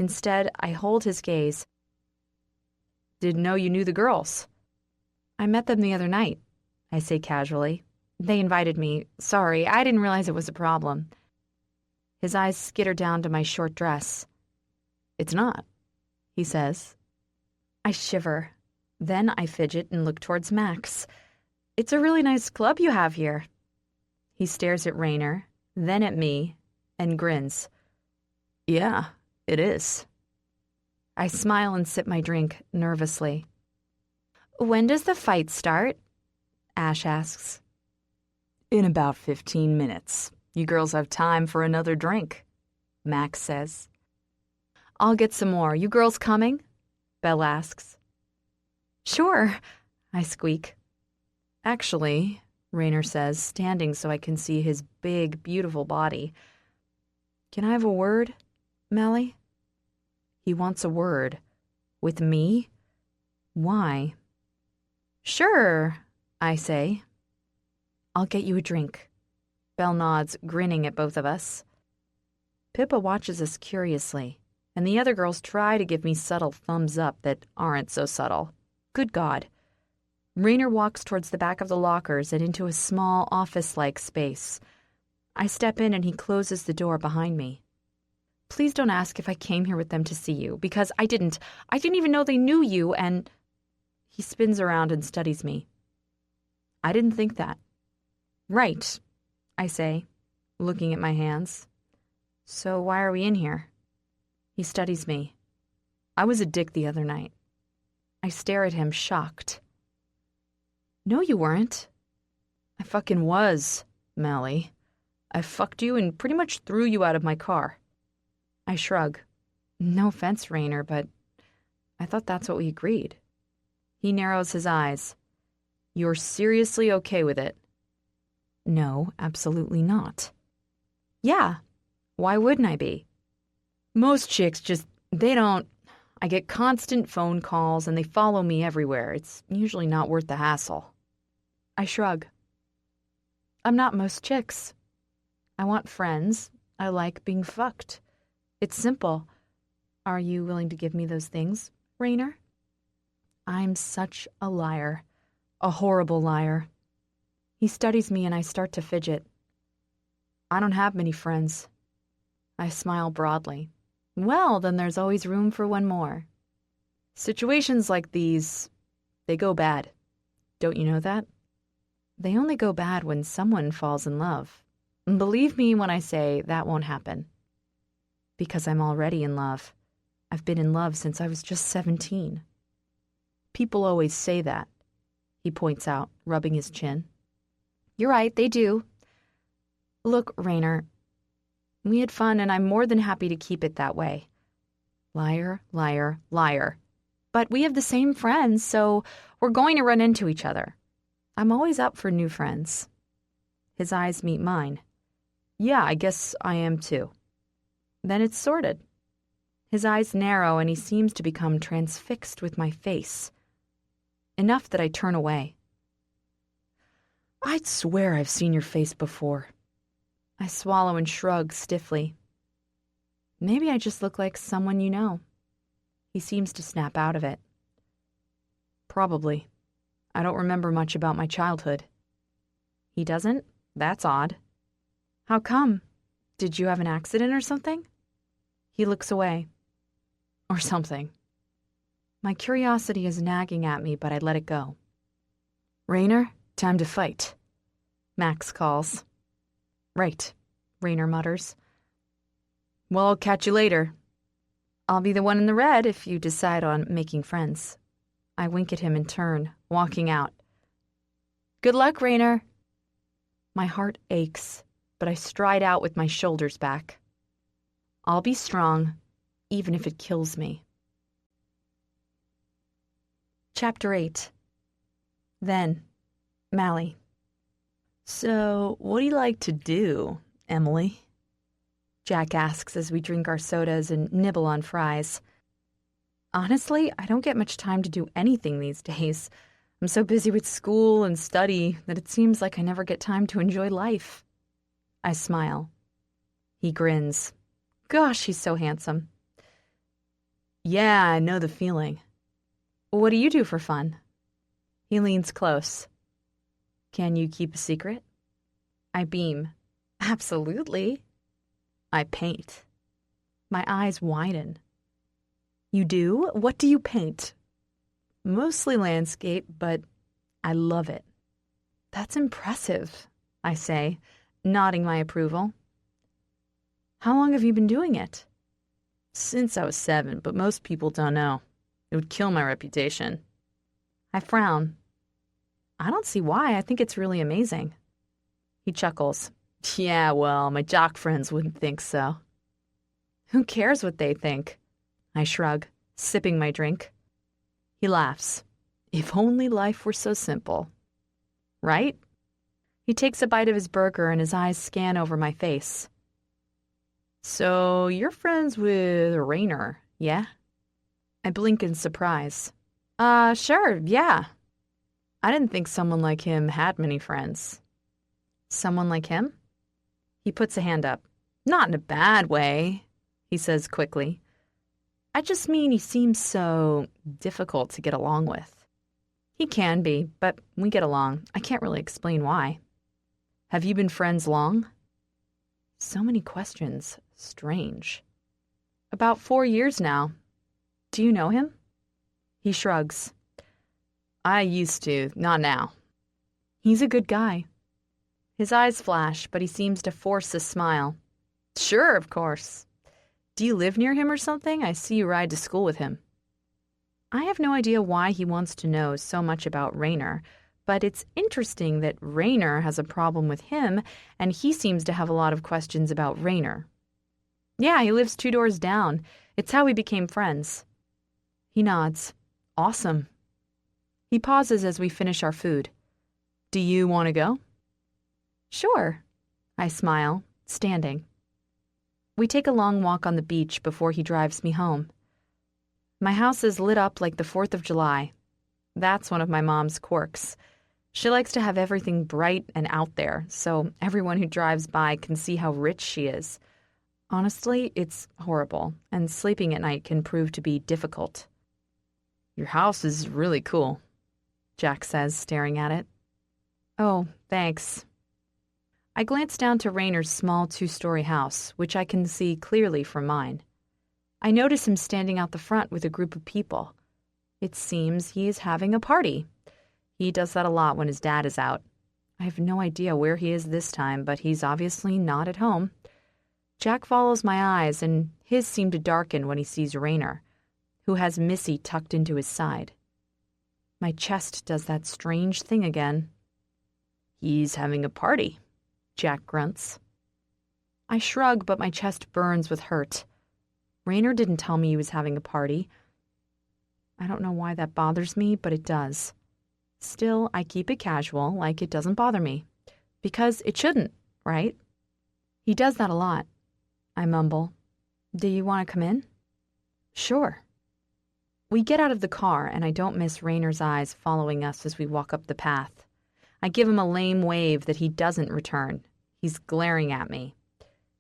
Instead, I hold his gaze. Didn't know you knew the girls. I met them the other night, I say casually. They invited me. Sorry, I didn't realize it was a problem. His eyes skitter down to my short dress. It's not, he says. I shiver. Then I fidget and look towards Max. It's a really nice club you have here. He stares at Rainer, then at me, and grins. Yeah, it is. I smile and sip my drink nervously. When does the fight start? Ash asks. In about 15 minutes. You girls have time for another drink, Max says. I'll get some more. You girls coming? Belle asks. Sure, I squeak. Actually, Rainer says, standing so I can see his big, beautiful body. Can I have a word, Melly? He wants a word. With me? Why? Sure, I say. I'll get you a drink. Belle nods, grinning at both of us. Pippa watches us curiously, and the other girls try to give me subtle thumbs up that aren't so subtle. Good God. Rainer walks towards the back of the lockers and into a small office-like space. I step in and he closes the door behind me. Please don't ask if I came here with them to see you, because I didn't. I didn't even know they knew you, and... He spins around and studies me. I didn't think that. Right, I say, looking at my hands. So why are we in here? He studies me. I was a dick the other night. I stare at him, shocked. No, you weren't. I fucking was, Mally. I fucked you and pretty much threw you out of my car. I shrug. No offense, Rainer, but I thought that's what we agreed. He narrows his eyes. You're seriously okay with it? No, absolutely not. Yeah, why wouldn't I be? Most chicks just, they don't. I get constant phone calls and they follow me everywhere. It's usually not worth the hassle. I shrug. I'm not most chicks. I want friends. I like being fucked. It's simple. Are you willing to give me those things, Rainer? I'm such a liar. A horrible liar. He studies me and I start to fidget. I don't have many friends. I smile broadly. Well, then there's always room for one more. Situations like these, they go bad. Don't you know that? They only go bad when someone falls in love. And believe me when I say that won't happen. Because I'm already in love. I've been in love since I was just 17. People always say that, he points out, rubbing his chin. You're right, they do. Look, Rainer, we had fun and I'm more than happy to keep it that way. Liar, liar, liar. But we have the same friends, so we're going to run into each other. I'm always up for new friends. His eyes meet mine. Yeah, I guess I am too. Then it's sorted. His eyes narrow and he seems to become transfixed with my face. Enough that I turn away. I'd swear I've seen your face before. I swallow and shrug stiffly. Maybe I just look like someone you know. He seems to snap out of it. Probably. I don't remember much about my childhood. He doesn't? That's odd. How come? Did you have an accident or something? He looks away. Or something. My curiosity is nagging at me, but I let it go. Rainer, time to fight. Max calls. Right, Rainer mutters. Well, I'll catch you later. I'll be the one in the red if you decide on making friends. I wink at him in turn, walking out. Good luck, Rainer. My heart aches, but I stride out with my shoulders back. I'll be strong, even if it kills me. Chapter 8. Then, Mally. So, what do you like to do, Emily? Jack asks as we drink our sodas and nibble on fries. Honestly, I don't get much time to do anything these days. I'm so busy with school and study that it seems like I never get time to enjoy life. I smile. He grins. Gosh, he's so handsome. Yeah, I know the feeling. What do you do for fun? He leans close. Can you keep a secret? I beam. Absolutely. I paint. My eyes widen. You do? What do you paint? Mostly landscape, but I love it. That's impressive, I say, nodding my approval. How long have you been doing it? Since I was 7, but most people don't know. It would kill my reputation. I frown. I don't see why. I think it's really amazing. He chuckles. Yeah, well, my jock friends wouldn't think so. Who cares what they think? I shrug, sipping my drink. He laughs. If only life were so simple. Right? He takes a bite of his burger and his eyes scan over my face. So, you're friends with Rainer, yeah? I blink in surprise. Sure, yeah. I didn't think someone like him had many friends. Someone like him? He puts a hand up. Not in a bad way, he says quickly. I just mean he seems so difficult to get along with. He can be, but we get along. I can't really explain why. Have you been friends long? So many questions. Strange. About 4 years now. Do you know him? He shrugs. I used to, not now. He's a good guy. His eyes flash, but he seems to force a smile. Sure, of course. Do you live near him or something? I see you ride to school with him. I have no idea why he wants to know so much about Rainer, but it's interesting that Rainer has a problem with him, and he seems to have a lot of questions about Rainer. Yeah, he lives 2 doors down. It's how we became friends. He nods. Awesome. He pauses as we finish our food. Do you want to go? Sure. I smile, standing. We take a long walk on the beach before he drives me home. My house is lit up like the 4th of July. That's one of my mom's quirks. She likes to have everything bright and out there, so everyone who drives by can see how rich she is. Honestly, it's horrible, and sleeping at night can prove to be difficult. Your house is really cool, Jack says, staring at it. Oh, thanks. I glance down to Rainer's small 2-story house, which I can see clearly from mine. I notice him standing out the front with a group of people. It seems he is having a party. He does that a lot when his dad is out. I have no idea where he is this time, but he's obviously not at home. Jack follows my eyes, and his seem to darken when he sees Rainer, who has Missy tucked into his side. My chest does that strange thing again. He's having a party, Jack grunts. I shrug, but my chest burns with hurt. Rainer didn't tell me he was having a party. I don't know why that bothers me, but it does. Still, I keep it casual, like it doesn't bother me. Because it shouldn't, right? He does that a lot. I mumble. Do you want to come in? Sure. We get out of the car, and I don't miss Rainer's eyes following us as we walk up the path. I give him a lame wave that he doesn't return. He's glaring at me.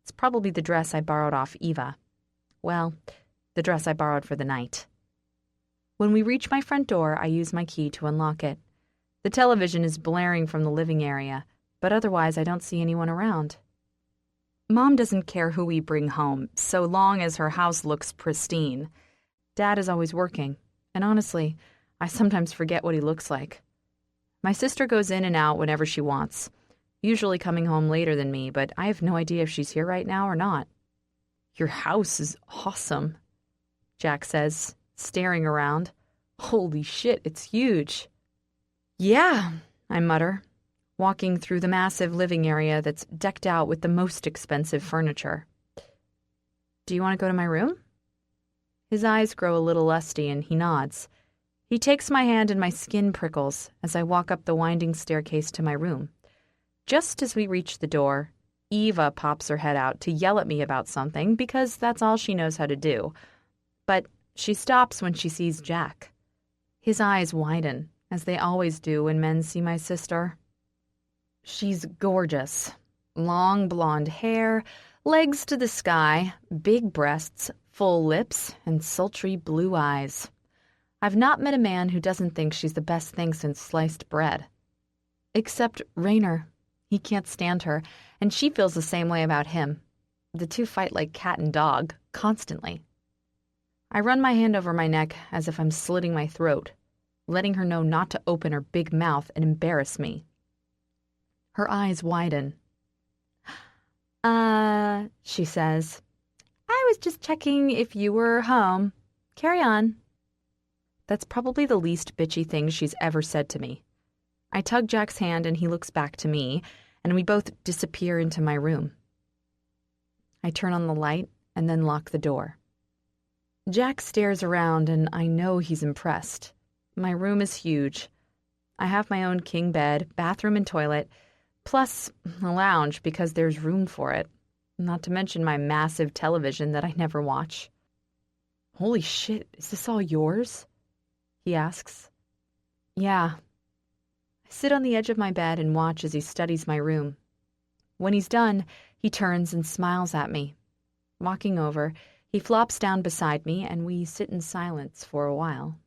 It's probably the dress I borrowed off Eva. Well, the dress I borrowed for the night. When we reach my front door, I use my key to unlock it. The television is blaring from the living area, but otherwise I don't see anyone around. Mom doesn't care who we bring home, so long as her house looks pristine. Dad is always working, and honestly, I sometimes forget what he looks like. My sister goes in and out whenever she wants, usually coming home later than me, but I have no idea if she's here right now or not. Your house is awesome, Jack says, staring around. Holy shit, it's huge. Yeah, I mutter, walking through the massive living area that's decked out with the most expensive furniture. Do you want to go to my room? His eyes grow a little lusty and he nods. He takes my hand and my skin prickles as I walk up the winding staircase to my room. Just as we reach the door, Eva pops her head out to yell at me about something because that's all she knows how to do. But she stops when she sees Jack. His eyes widen, as they always do when men see my sister. She's gorgeous. Long blonde hair, legs to the sky, big breasts, full lips, and sultry blue eyes. I've not met a man who doesn't think she's the best thing since sliced bread. Except Raynor. He can't stand her, and she feels the same way about him. The two fight like cat and dog, constantly. I run my hand over my neck as if I'm slitting my throat, letting her know not to open her big mouth and embarrass me. Her eyes widen. She says, I was just checking if you were home. Carry on. That's probably the least bitchy thing she's ever said to me. I tug Jack's hand and he looks back to me, and we both disappear into my room. I turn on the light and then lock the door. Jack stares around and I know he's impressed. My room is huge. I have my own king bed, bathroom and toilet, plus a lounge because there's room for it, not to mention my massive television that I never watch. Holy shit, is this all yours? He asks. Yeah. I sit on the edge of my bed and watch as he studies my room. When he's done, he turns and smiles at me. Walking over, he flops down beside me and we sit in silence for a while.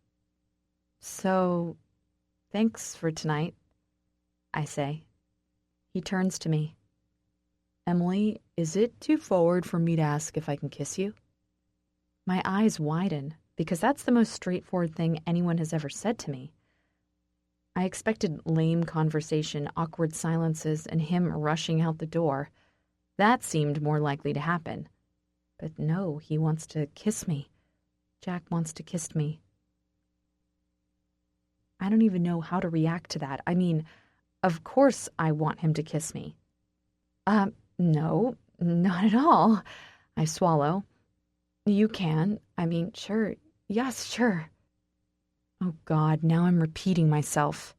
So, thanks for tonight, I say. He turns to me. Emily, is it too forward for me to ask if I can kiss you? My eyes widen, because that's the most straightforward thing anyone has ever said to me. I expected lame conversation, awkward silences, and him rushing out the door. That seemed more likely to happen. But no, he wants to kiss me. Jack wants to kiss me. I don't even know how to react to that. I mean, of course I want him to kiss me. No, not at all. I swallow. You can. I mean, sure. Yes, sure. Oh, God, now I'm repeating myself.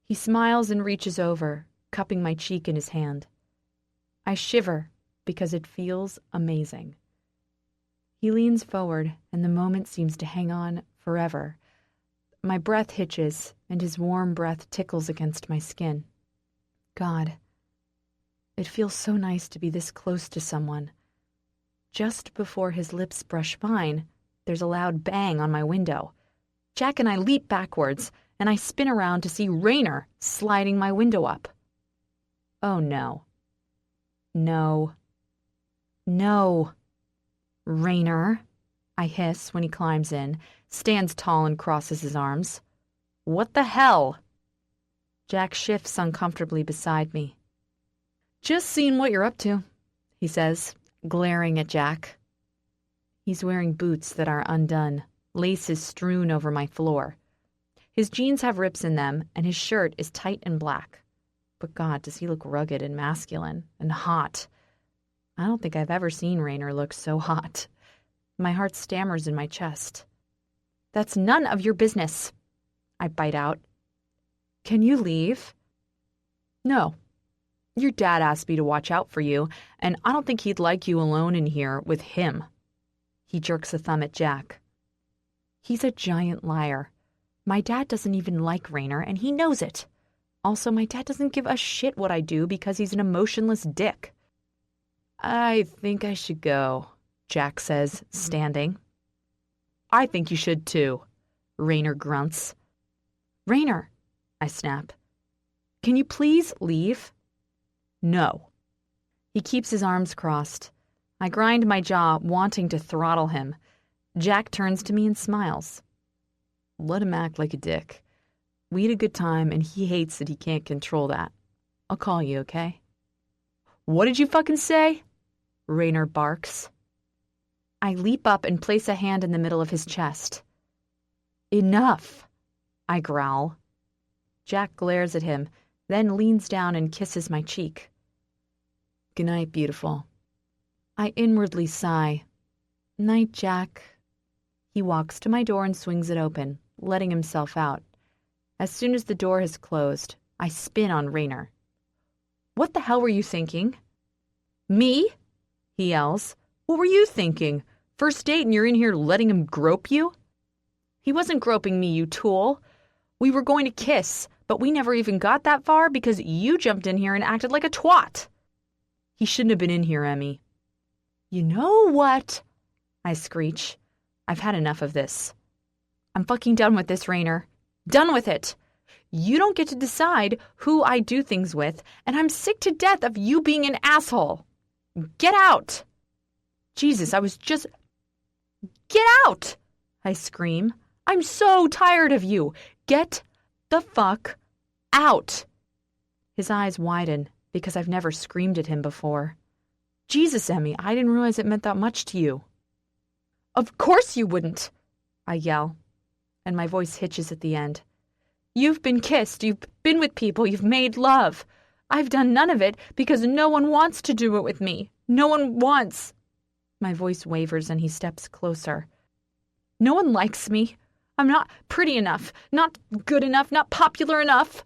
He smiles and reaches over, cupping my cheek in his hand. I shiver because it feels amazing. He leans forward, and the moment seems to hang on forever. My breath hitches, and his warm breath tickles against my skin. God, it feels so nice to be this close to someone. Just before his lips brush mine, there's a loud bang on my window. Jack and I leap backwards, and I spin around to see Raynor sliding my window up. Oh, no. No. No. Raynor, I hiss when he climbs in, stands tall and crosses his arms. What the hell? Jack shifts uncomfortably beside me. Just seeing what you're up to, he says, glaring at Jack. He's wearing boots that are undone, laces strewn over my floor. His jeans have rips in them, and his shirt is tight and black. But God, does he look rugged and masculine and hot. I don't think I've ever seen Raynor look so hot. My heart stammers in my chest. That's none of your business, I bite out. Can you leave? No. Your dad asked me to watch out for you, and I don't think he'd like you alone in here with him. He jerks a thumb at Jack. He's a giant liar. My dad doesn't even like Raynor, and he knows it. Also, my dad doesn't give a shit what I do because he's an emotionless dick. I think I should go, Jack says, standing. I think you should too, Raynor grunts. Raynor, I snap. Can you please leave? No. He keeps his arms crossed. I grind my jaw, wanting to throttle him. Jack turns to me and smiles. Let him act like a dick. We had a good time, and he hates that he can't control that. I'll call you, okay? What did you fucking say? Raynor barks. I leap up and place a hand in the middle of his chest. Enough, I growl. Jack glares at him, then leans down and kisses my cheek. Good night, beautiful. I inwardly sigh. Night, Jack. He walks to my door and swings it open, letting himself out. As soon as the door has closed, I spin on Raynor. What the hell were you thinking? Me? He yells. What were you thinking? First date and you're in here letting him grope you? He wasn't groping me, you tool. We were going to kiss, but we never even got that far because you jumped in here and acted like a twat. He shouldn't have been in here, Emmy. You know what? I screech. I've had enough of this. I'm fucking done with this, Rainer. Done with it. You don't get to decide who I do things with, and I'm sick to death of you being an asshole. Get out! Jesus, Get out! I scream. I'm so tired of you. Get the fuck out! His eyes widen because I've never screamed at him before. Jesus, Emmy, I didn't realize it meant that much to you. Of course you wouldn't, I yell, and my voice hitches at the end. You've been kissed, you've been with people, you've made love. I've done none of it because no one wants to do it with me. No one wants. My voice wavers and he steps closer. No one likes me. I'm not pretty enough, not good enough, not popular enough.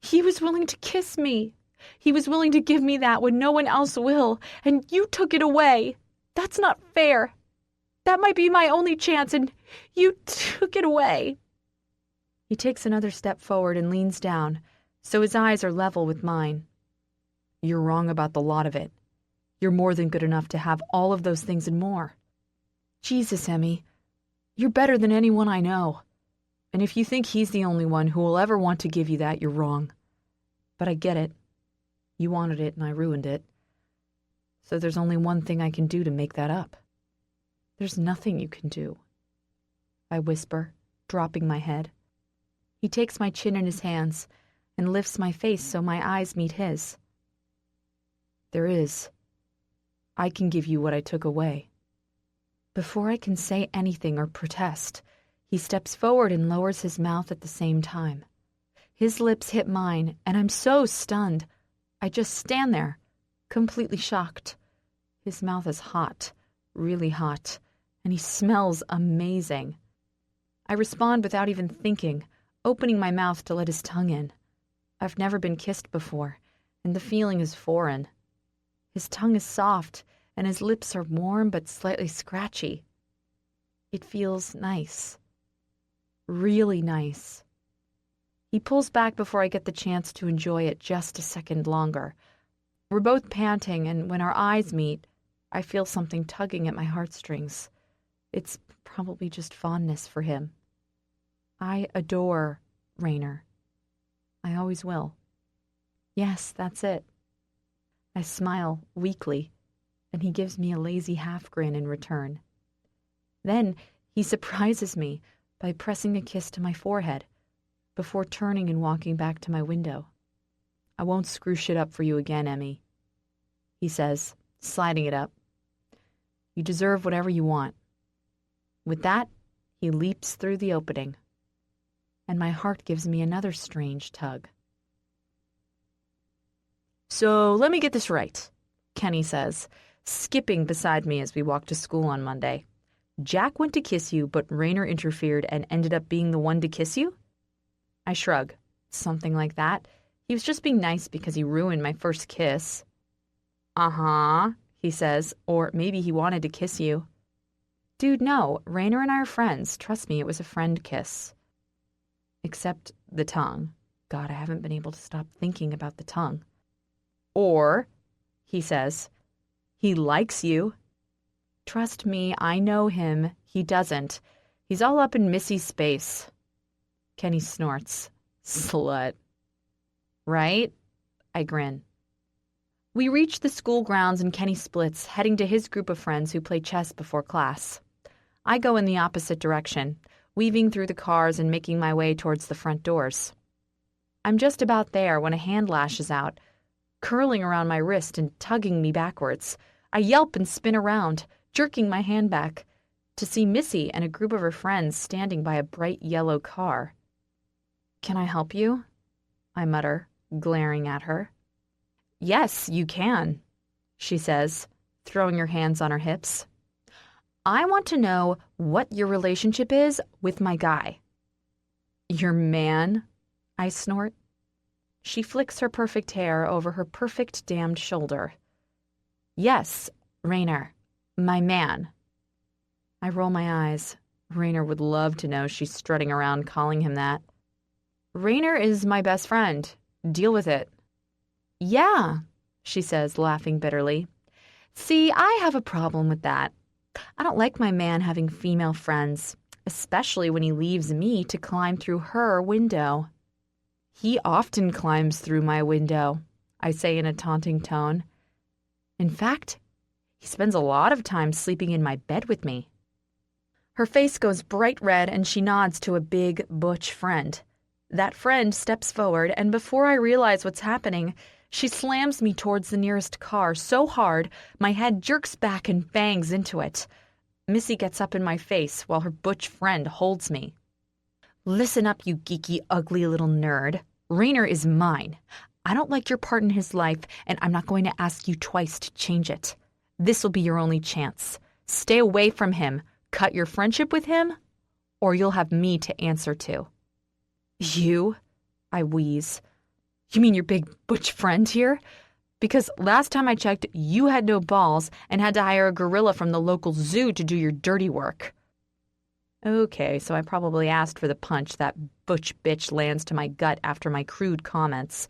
He was willing to kiss me. He was willing to give me that when no one else will, and you took it away. That's not fair. That might be my only chance, and you took it away. He takes another step forward and leans down, so his eyes are level with mine. You're wrong about the lot of it. You're more than good enough to have all of those things and more. Jesus, Emmy, you're better than anyone I know. And if you think he's the only one who will ever want to give you that, you're wrong. But I get it. You wanted it and I ruined it. So there's only one thing I can do to make that up. There's nothing you can do. I whisper, dropping my head. He takes my chin in his hands and lifts my face so my eyes meet his. There is. I can give you what I took away. Before I can say anything or protest, he steps forward and lowers his mouth at the same time. His lips hit mine, and I'm so stunned. I just stand there, completely shocked. His mouth is hot, really hot, and he smells amazing. I respond without even thinking, opening my mouth to let his tongue in. I've never been kissed before, and the feeling is foreign. His tongue is soft, and his lips are warm but slightly scratchy. It feels nice. Really nice. He pulls back before I get the chance to enjoy it just a second longer. We're both panting, and when our eyes meet, I feel something tugging at my heartstrings. It's probably just fondness for him. I adore Rainer. I always will. Yes, that's it. I smile weakly, and he gives me a lazy half-grin in return. Then he surprises me by pressing a kiss to my forehead before turning and walking back to my window. I won't screw shit up for you again, Emmy, he says, sliding it up. You deserve whatever you want. With that, he leaps through the opening, and my heart gives me another strange tug. So let me get this right, Kenny says, skipping beside me as we walk to school on Monday. Jack went to kiss you, but Rainer interfered and ended up being the one to kiss you? I shrug. Something like that. He was just being nice because he ruined my first kiss. Uh-huh, he says, or maybe he wanted to kiss you. Dude, no, Rainer and I are friends. Trust me, it was a friend kiss. Except the tongue. God, I haven't been able to stop thinking about the tongue. Or, he says, he likes you. Trust me, I know him. He doesn't. He's all up in Missy's space. Kenny snorts. Slut. Right? I grin. We reach the school grounds and Kenny splits, heading to his group of friends who play chess before class. I go in the opposite direction, weaving through the cars and making my way towards the front doors. I'm just about there when a hand lashes out, curling around my wrist and tugging me backwards. I yelp and spin around, jerking my hand back, to see Missy and a group of her friends standing by a bright yellow car. Can I help you? I mutter, glaring at her. Yes, you can, she says, throwing her hands on her hips. I want to know what your relationship is with my guy. Your man? I snort. She flicks her perfect hair over her perfect damned shoulder. Yes, Rainer, my man. I roll my eyes. Rainer would love to know she's strutting around calling him that. Rainer is my best friend. Deal with it. Yeah, she says, laughing bitterly. See, I have a problem with that. I don't like my man having female friends, especially when he leaves me to climb through her window. He often climbs through my window, I say in a taunting tone. In fact, he spends a lot of time sleeping in my bed with me. Her face goes bright red and she nods to a big, butch friend. That friend steps forward, and before I realize what's happening, she slams me towards the nearest car so hard my head jerks back and bangs into it. Missy gets up in my face while her butch friend holds me. Listen up, you geeky, ugly little nerd. Rainer is mine. I don't like your part in his life, and I'm not going to ask you twice to change it. This will be your only chance. Stay away from him, cut your friendship with him, or you'll have me to answer to. You? I wheeze. You mean your big butch friend here? Because last time I checked, you had no balls and had to hire a gorilla from the local zoo to do your dirty work. Okay, so I probably asked for the punch that butch bitch lands to my gut after my crude comments.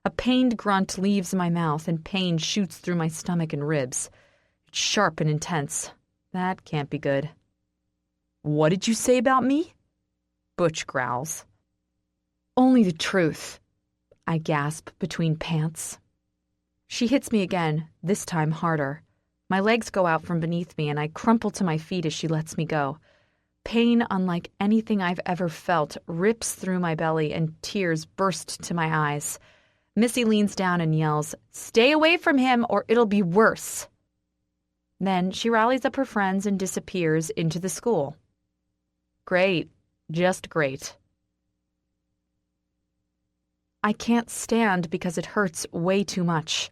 A pained grunt leaves my mouth and pain shoots through my stomach and ribs. It's sharp and intense. That can't be good. What did you say about me? Butch growls. Only the truth, I gasp between pants. She hits me again, this time harder. My legs go out from beneath me and I crumple to my feet as she lets me go. Pain unlike anything I've ever felt rips through my belly and tears burst to my eyes. Missy leans down and yells, "Stay away from him or it'll be worse." Then she rallies up her friends and disappears into the school. Great. Just great. I can't stand because it hurts way too much.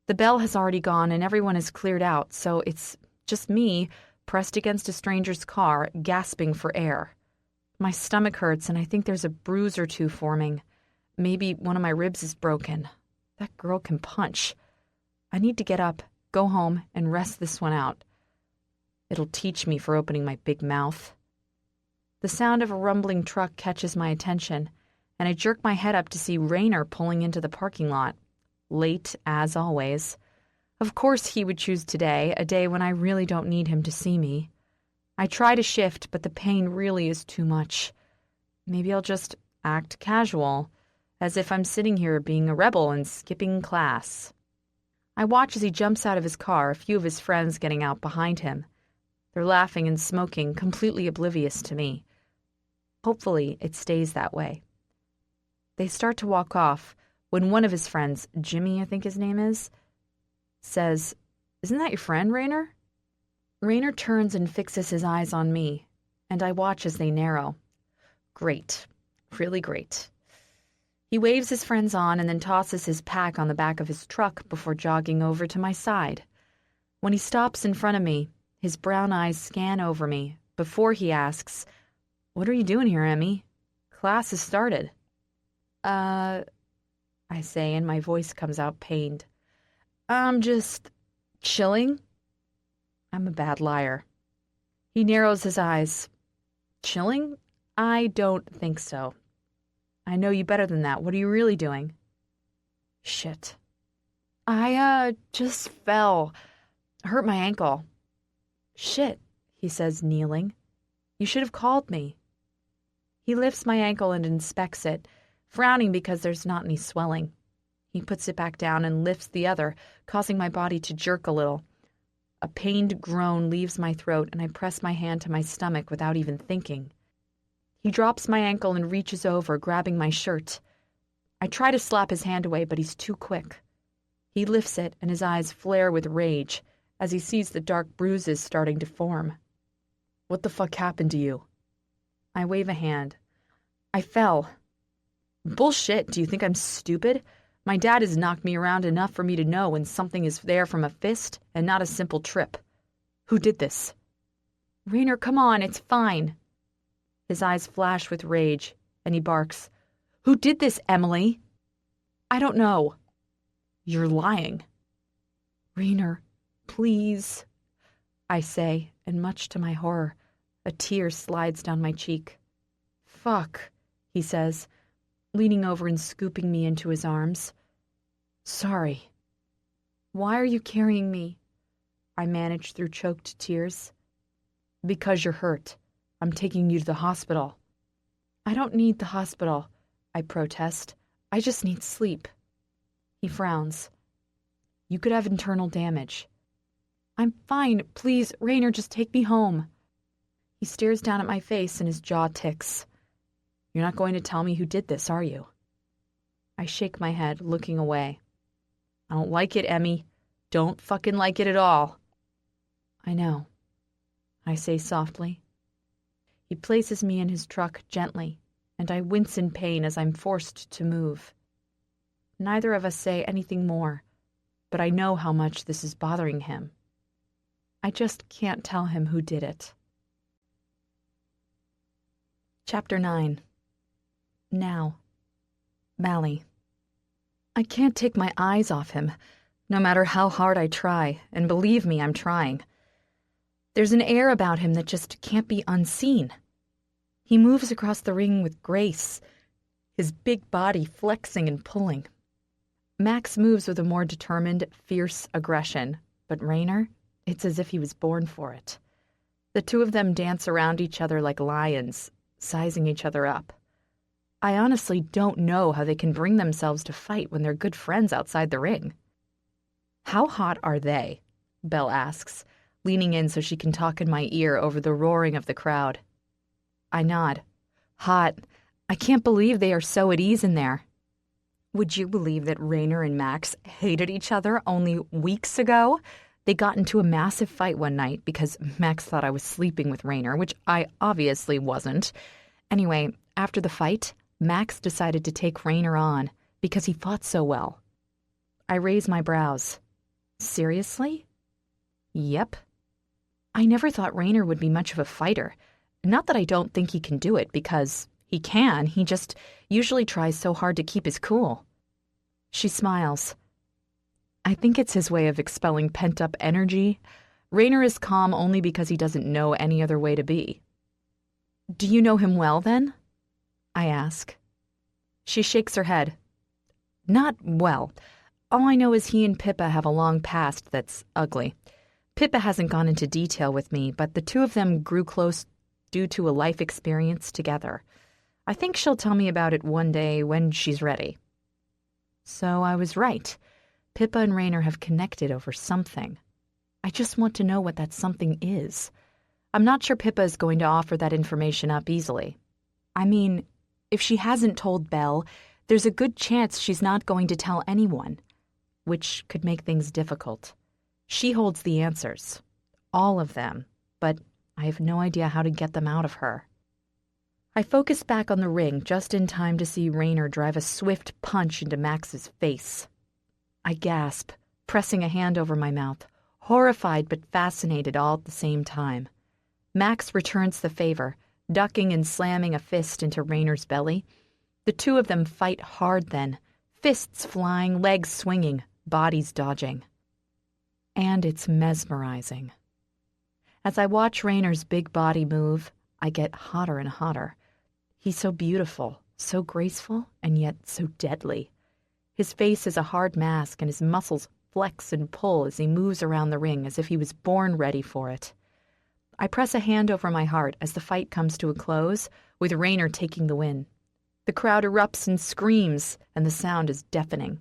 The bell has already gone and everyone has cleared out, so it's just me, pressed against a stranger's car, gasping for air. My stomach hurts and I think there's a bruise or two forming. Maybe one of my ribs is broken. That girl can punch. I need to get up, go home, and rest this one out. It'll teach me for opening my big mouth. The sound of a rumbling truck catches my attention, and I jerk my head up to see Rainer pulling into the parking lot. Late, as always. Of course he would choose today, a day when I really don't need him to see me. I try to shift, but the pain really is too much. Maybe I'll just act casual, as if I'm sitting here being a rebel and skipping class. I watch as he jumps out of his car, a few of his friends getting out behind him. They're laughing and smoking, completely oblivious to me. Hopefully, it stays that way. They start to walk off when one of his friends, Jimmy, I think his name is, says, "Isn't that your friend, Rainer?" Rainer turns and fixes his eyes on me, and I watch as they narrow. Great. Really great. He waves his friends on and then tosses his pack on the back of his truck before jogging over to my side. When he stops in front of me, his brown eyes scan over me before he asks, "What are you doing here, Emmy? Class has started." I say, and my voice comes out pained. "I'm just chilling." I'm a bad liar. He narrows his eyes. "Chilling? I don't think so. I know you better than that. What are you really doing?" Shit. I just fell. Hurt my ankle." "Shit," he says, kneeling. "You should have called me." He lifts my ankle and inspects it, frowning because there's not any swelling. He puts it back down and lifts the other, causing my body to jerk a little. A pained groan leaves my throat, and I press my hand to my stomach without even thinking. He drops my ankle and reaches over, grabbing my shirt. I try to slap his hand away, but he's too quick. He lifts it, and his eyes flare with rage as he sees the dark bruises starting to form. "What the fuck happened to you?" I wave a hand. "I fell." "Bullshit, do you think I'm stupid? My dad has knocked me around enough for me to know when something is there from a fist and not a simple trip. Who did this?" "Rainer, come on, it's fine." His eyes flash with rage, and he barks, "Who did this, Emily?" "I don't know." "You're lying." "Rainer, please," I say, and much to my horror, a tear slides down my cheek. "Fuck," he says, leaning over and scooping me into his arms. "Sorry." "Why are you carrying me?" I manage through choked tears. Because you're hurt. I'm taking you to the hospital. I don't need the hospital, I protest. I just need sleep. He frowns. You could have internal damage. I'm fine. Please, Rainer, just take me home. He stares down at my face and his jaw ticks. You're not going to tell me who did this, are you? I shake my head, looking away. I don't like it, Emmy. Don't fucking like it at all. I know, I say softly. He places me in his truck gently, and I wince in pain as I'm forced to move. Neither of us say anything more, but I know how much this is bothering him. I just can't tell him who did it. Chapter 9. Now. Mally. I can't take my eyes off him, no matter how hard I try, and believe me, I'm trying. There's an air about him that just can't be unseen. He moves across the ring with grace, his big body flexing and pulling. Max moves with a more determined, fierce aggression, but Rainer, it's as if he was born for it. The two of them dance around each other like lions, sizing each other up. I honestly don't know how they can bring themselves to fight when they're good friends outside the ring. How hot are they? Belle asks, leaning in so she can talk in my ear over the roaring of the crowd. I nod. Hot. I can't believe they are so at ease in there. Would you believe that Rainer and Max hated each other only weeks ago? They got into a massive fight one night because Max thought I was sleeping with Rainer, which I obviously wasn't. Anyway, after the fight, Max decided to take Rainer on because he fought so well. I raise my brows. Seriously? Yep. I never thought Rainer would be much of a fighter. Not that I don't think he can do it, because he can. He just usually tries so hard to keep his cool. She smiles. I think it's his way of expelling pent-up energy. Rainer is calm only because he doesn't know any other way to be. Do you know him well, then? I ask. She shakes her head. Not well. All I know is he and Pippa have a long past that's ugly. Pippa hasn't gone into detail with me, but the two of them grew close due to a life experience together. I think she'll tell me about it one day when she's ready. So I was right. Pippa and Rainer have connected over something. I just want to know what that something is. I'm not sure Pippa is going to offer that information up easily. I mean, if she hasn't told Belle, there's a good chance she's not going to tell anyone, which could make things difficult. She holds the answers, all of them, but I have no idea how to get them out of her. I focus back on the ring just in time to see Rainer drive a swift punch into Max's face. I gasp, pressing a hand over my mouth, horrified but fascinated all at the same time. Max returns the favor, ducking and slamming a fist into Rainer's belly. The two of them fight hard then, fists flying, legs swinging, bodies dodging. And it's mesmerizing. As I watch Rainer's big body move, I get hotter and hotter. He's so beautiful, so graceful, and yet so deadly. His face is a hard mask, and his muscles flex and pull as he moves around the ring as if he was born ready for it. I press a hand over my heart as the fight comes to a close, with Rainer taking the win. The crowd erupts and screams, and the sound is deafening.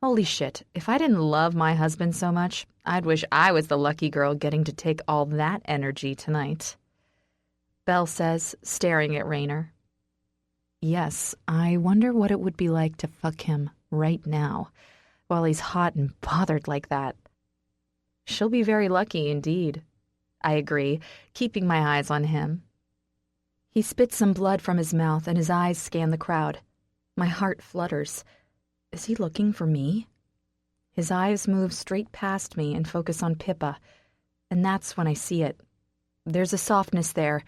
Holy shit, if I didn't love my husband so much, I'd wish I was the lucky girl getting to take all that energy tonight. Belle says, staring at Rainer. Yes, I wonder what it would be like to fuck him right now, while he's hot and bothered like that. She'll be very lucky indeed, I agree, keeping my eyes on him. He spits some blood from his mouth and his eyes scan the crowd. My heart flutters. Is he looking for me? His eyes move straight past me and focus on Pippa, and that's when I see it. There's a softness there,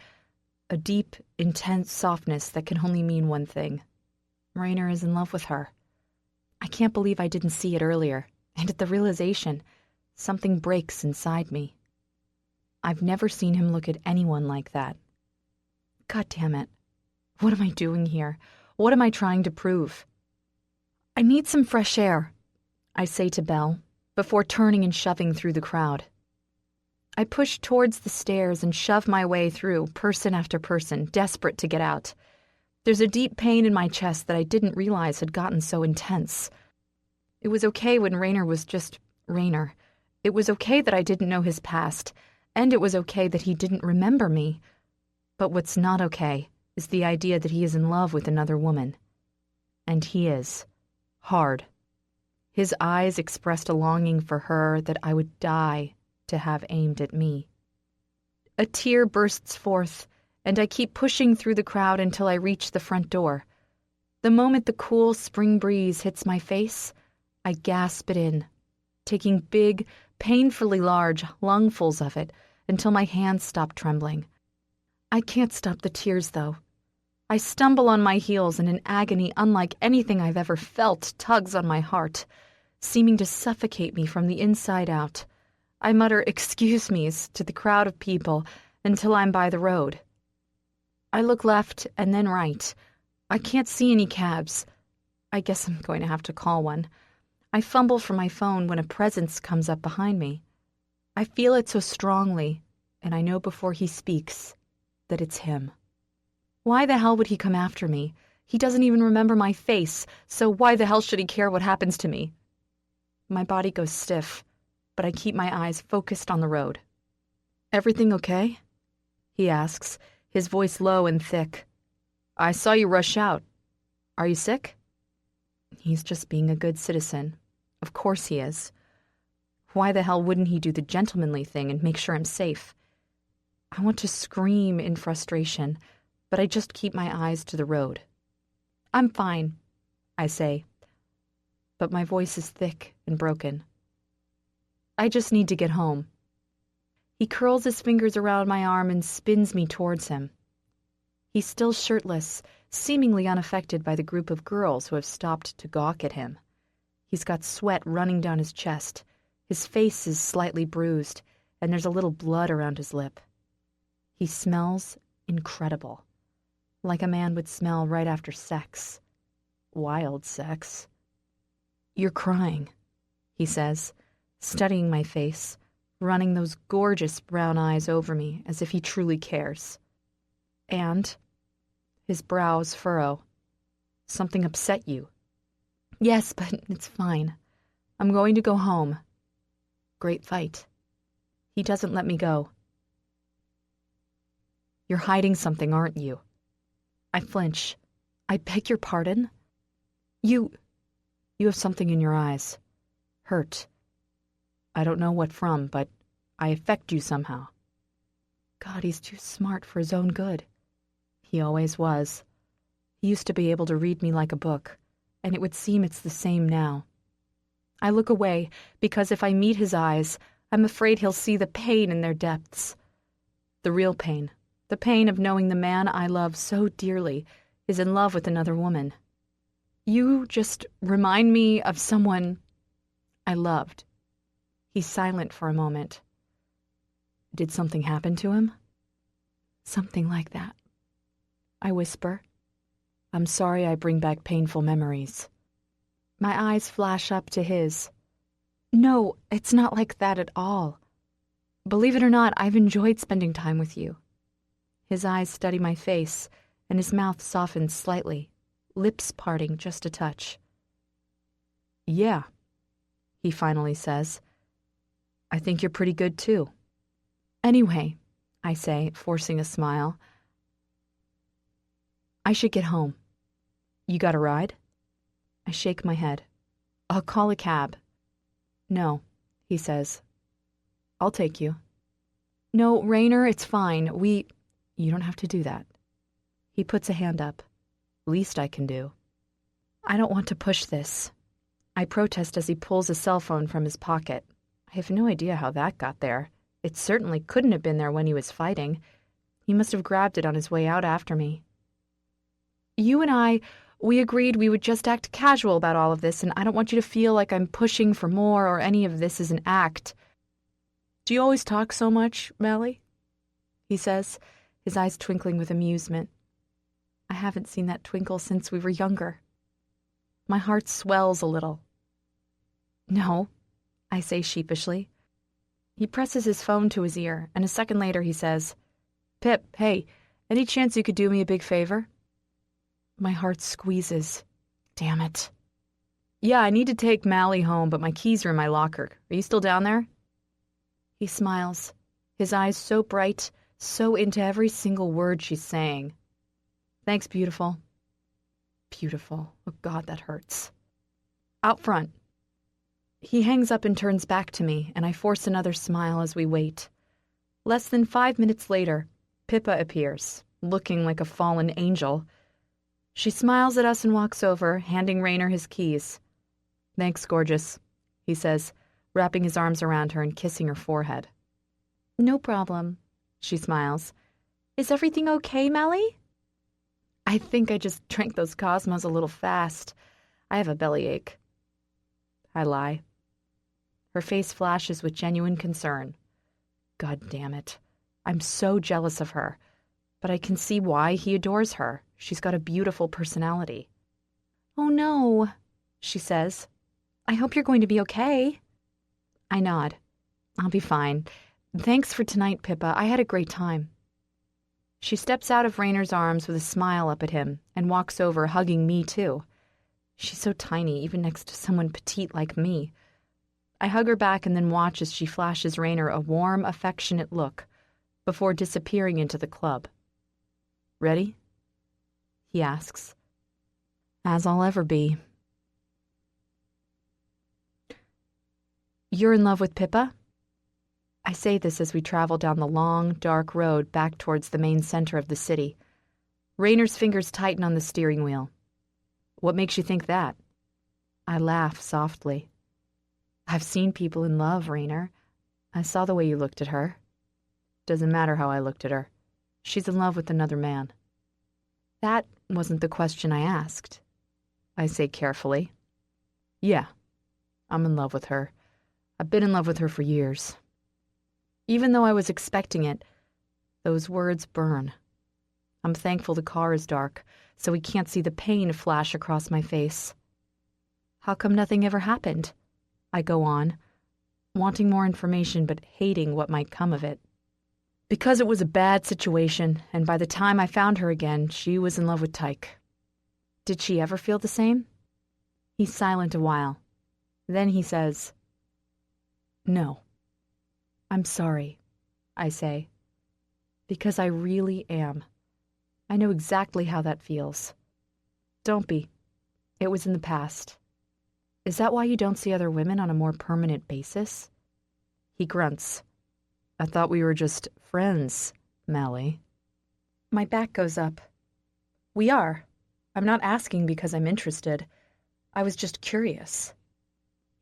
a deep, intense softness that can only mean one thing. Rainer is in love with her. I can't believe I didn't see it earlier, and at the realization, something breaks inside me. I've never seen him look at anyone like that. God damn it. What am I doing here? What am I trying to prove? I need some fresh air, I say to Belle. before turning and shoving through the crowd. I push towards the stairs and shove my way through, person after person, desperate to get out. There's a deep pain in my chest that I didn't realize had gotten so intense. It was okay when Raynor was just Raynor. It was okay that I didn't know his past, and it was okay that he didn't remember me. But what's not okay is the idea that he is in love with another woman. And he is. Hard. His eyes expressed a longing for her that I would die to have aimed at me. A tear bursts forth, and I keep pushing through the crowd until I reach the front door. The moment the cool spring breeze hits my face, I gasp it in, taking big, painfully large lungfuls of it until my hands stop trembling. I can't stop the tears, though. I stumble on my heels, and an agony unlike anything I've ever felt tugs on my heart, seeming to suffocate me from the inside out. I mutter excuse me's to the crowd of people until I'm by the road. I look left and then right. I can't see any cabs. I guess I'm going to have to call one. I fumble for my phone when a presence comes up behind me. I feel it so strongly, and I know before he speaks that it's him. Why the hell would he come after me? He doesn't even remember my face, so why the hell should he care what happens to me? My body goes stiff, but I keep my eyes focused on the road. "Everything okay?" he asks, his voice low and thick. "I saw you rush out. Are you sick?" He's just being a good citizen. Of course he is. Why the hell wouldn't he do the gentlemanly thing and make sure I'm safe? I want to scream in frustration, but I just keep my eyes to the road. "I'm fine," I say, but my voice is thick and broken. "I just need to get home." He curls his fingers around my arm and spins me towards him. He's still shirtless, seemingly unaffected by the group of girls who have stopped to gawk at him. He's got sweat running down his chest, his face is slightly bruised, and there's a little blood around his lip. He smells incredible, like a man would smell right after sex. Wild sex. "You're crying," he says, studying my face, running those gorgeous brown eyes over me as if he truly cares. And his brows furrow. "Something upset you?" "Yes, but it's fine. I'm going to go home." "Great fight." He doesn't let me go. "You're hiding something, aren't you?" I flinch. "I beg your pardon?" You have something in your eyes. Hurt. I don't know what from, but I affect you somehow." God, he's too smart for his own good. He always was. He used to be able to read me like a book, and it would seem it's the same now. I look away, because if I meet his eyes, I'm afraid he'll see the pain in their depths. The real pain. The pain of knowing the man I love so dearly is in love with another woman. "You just remind me of someone I loved." He's silent for a moment. "Did something happen to him?" "Something like that," I whisper. I'm sorry I bring back painful memories. My eyes flash up to his. "No, it's not like that at all. Believe it or not, I've enjoyed spending time with you." His eyes study my face, and his mouth softens slightly, lips parting just a touch. "Yeah," he finally says. "I think you're pretty good, too." "Anyway," I say, forcing a smile, "I should get home." "You got a ride?" I shake my head. "I'll call a cab." "No," he says. "I'll take you." "No, Raynor, it's fine. You don't have to do that." He puts a hand up. "Least I can do." "I don't want to push this." I protest as he pulls a cell phone from his pocket. I have no idea how that got there. It certainly couldn't have been there when he was fighting. He must have grabbed it on his way out after me. "You and we agreed we would just act casual about all of this, and I don't want you to feel like I'm pushing for more or any of this is an act." "Do you always talk so much, Mally?" he says, his eyes twinkling with amusement. I haven't seen that twinkle since we were younger. My heart swells a little. "No," I say sheepishly. He presses his phone to his ear, and a second later he says, Pip, hey, any chance you could do me a big favor? My heart squeezes. Damn it. Yeah, I need to take Mally home, but my keys are in my locker. Are you still down there? He smiles, his eyes so bright, so into every single word she's saying. Thanks, beautiful. Beautiful. Oh, God, that hurts. Out front. He hangs up and turns back to me, and I force another smile as we wait. Less than 5 minutes later, Pippa appears, looking like a fallen angel. She smiles at us and walks over, handing Rainer his keys. Thanks, gorgeous, he says, wrapping his arms around her and kissing her forehead. No problem, she smiles. Is everything okay, Mally? I think I just drank those Cosmos a little fast. I have a bellyache. I lie. Her face flashes with genuine concern. God damn it. I'm so jealous of her. But I can see why he adores her. She's got a beautiful personality. Oh no, she says. I hope you're going to be okay. I nod. I'll be fine. Thanks for tonight, Pippa. I had a great time. She steps out of Rainer's arms with a smile up at him and walks over, hugging me too. She's so tiny, even next to someone petite like me. I hug her back and then watch as she flashes Rainer a warm, affectionate look before disappearing into the club. Ready? He asks. As I'll ever be. You're in love with Pippa? I say this as we travel down the long, dark road back towards the main center of the city. Rainer's fingers tighten on the steering wheel. What makes you think that? I laugh softly. I've seen people in love, Rainer. I saw the way you looked at her. Doesn't matter how I looked at her. She's in love with another man. That wasn't the question I asked. I say carefully. Yeah, I'm in love with her. I've been in love with her for years. Even though I was expecting it, those words burn. I'm thankful the car is dark, so we can't see the pain flash across my face. How come nothing ever happened? I go on, wanting more information but hating what might come of it. Because it was a bad situation, and by the time I found her again, she was in love with Tyke. Did she ever feel the same? He's silent a while. Then he says, No. I'm sorry, I say. Because I really am. I know exactly how that feels. Don't be. It was in the past. Is that why you don't see other women on a more permanent basis? He grunts. I thought we were just friends, Mally. My back goes up. We are. I'm not asking because I'm interested. I was just curious.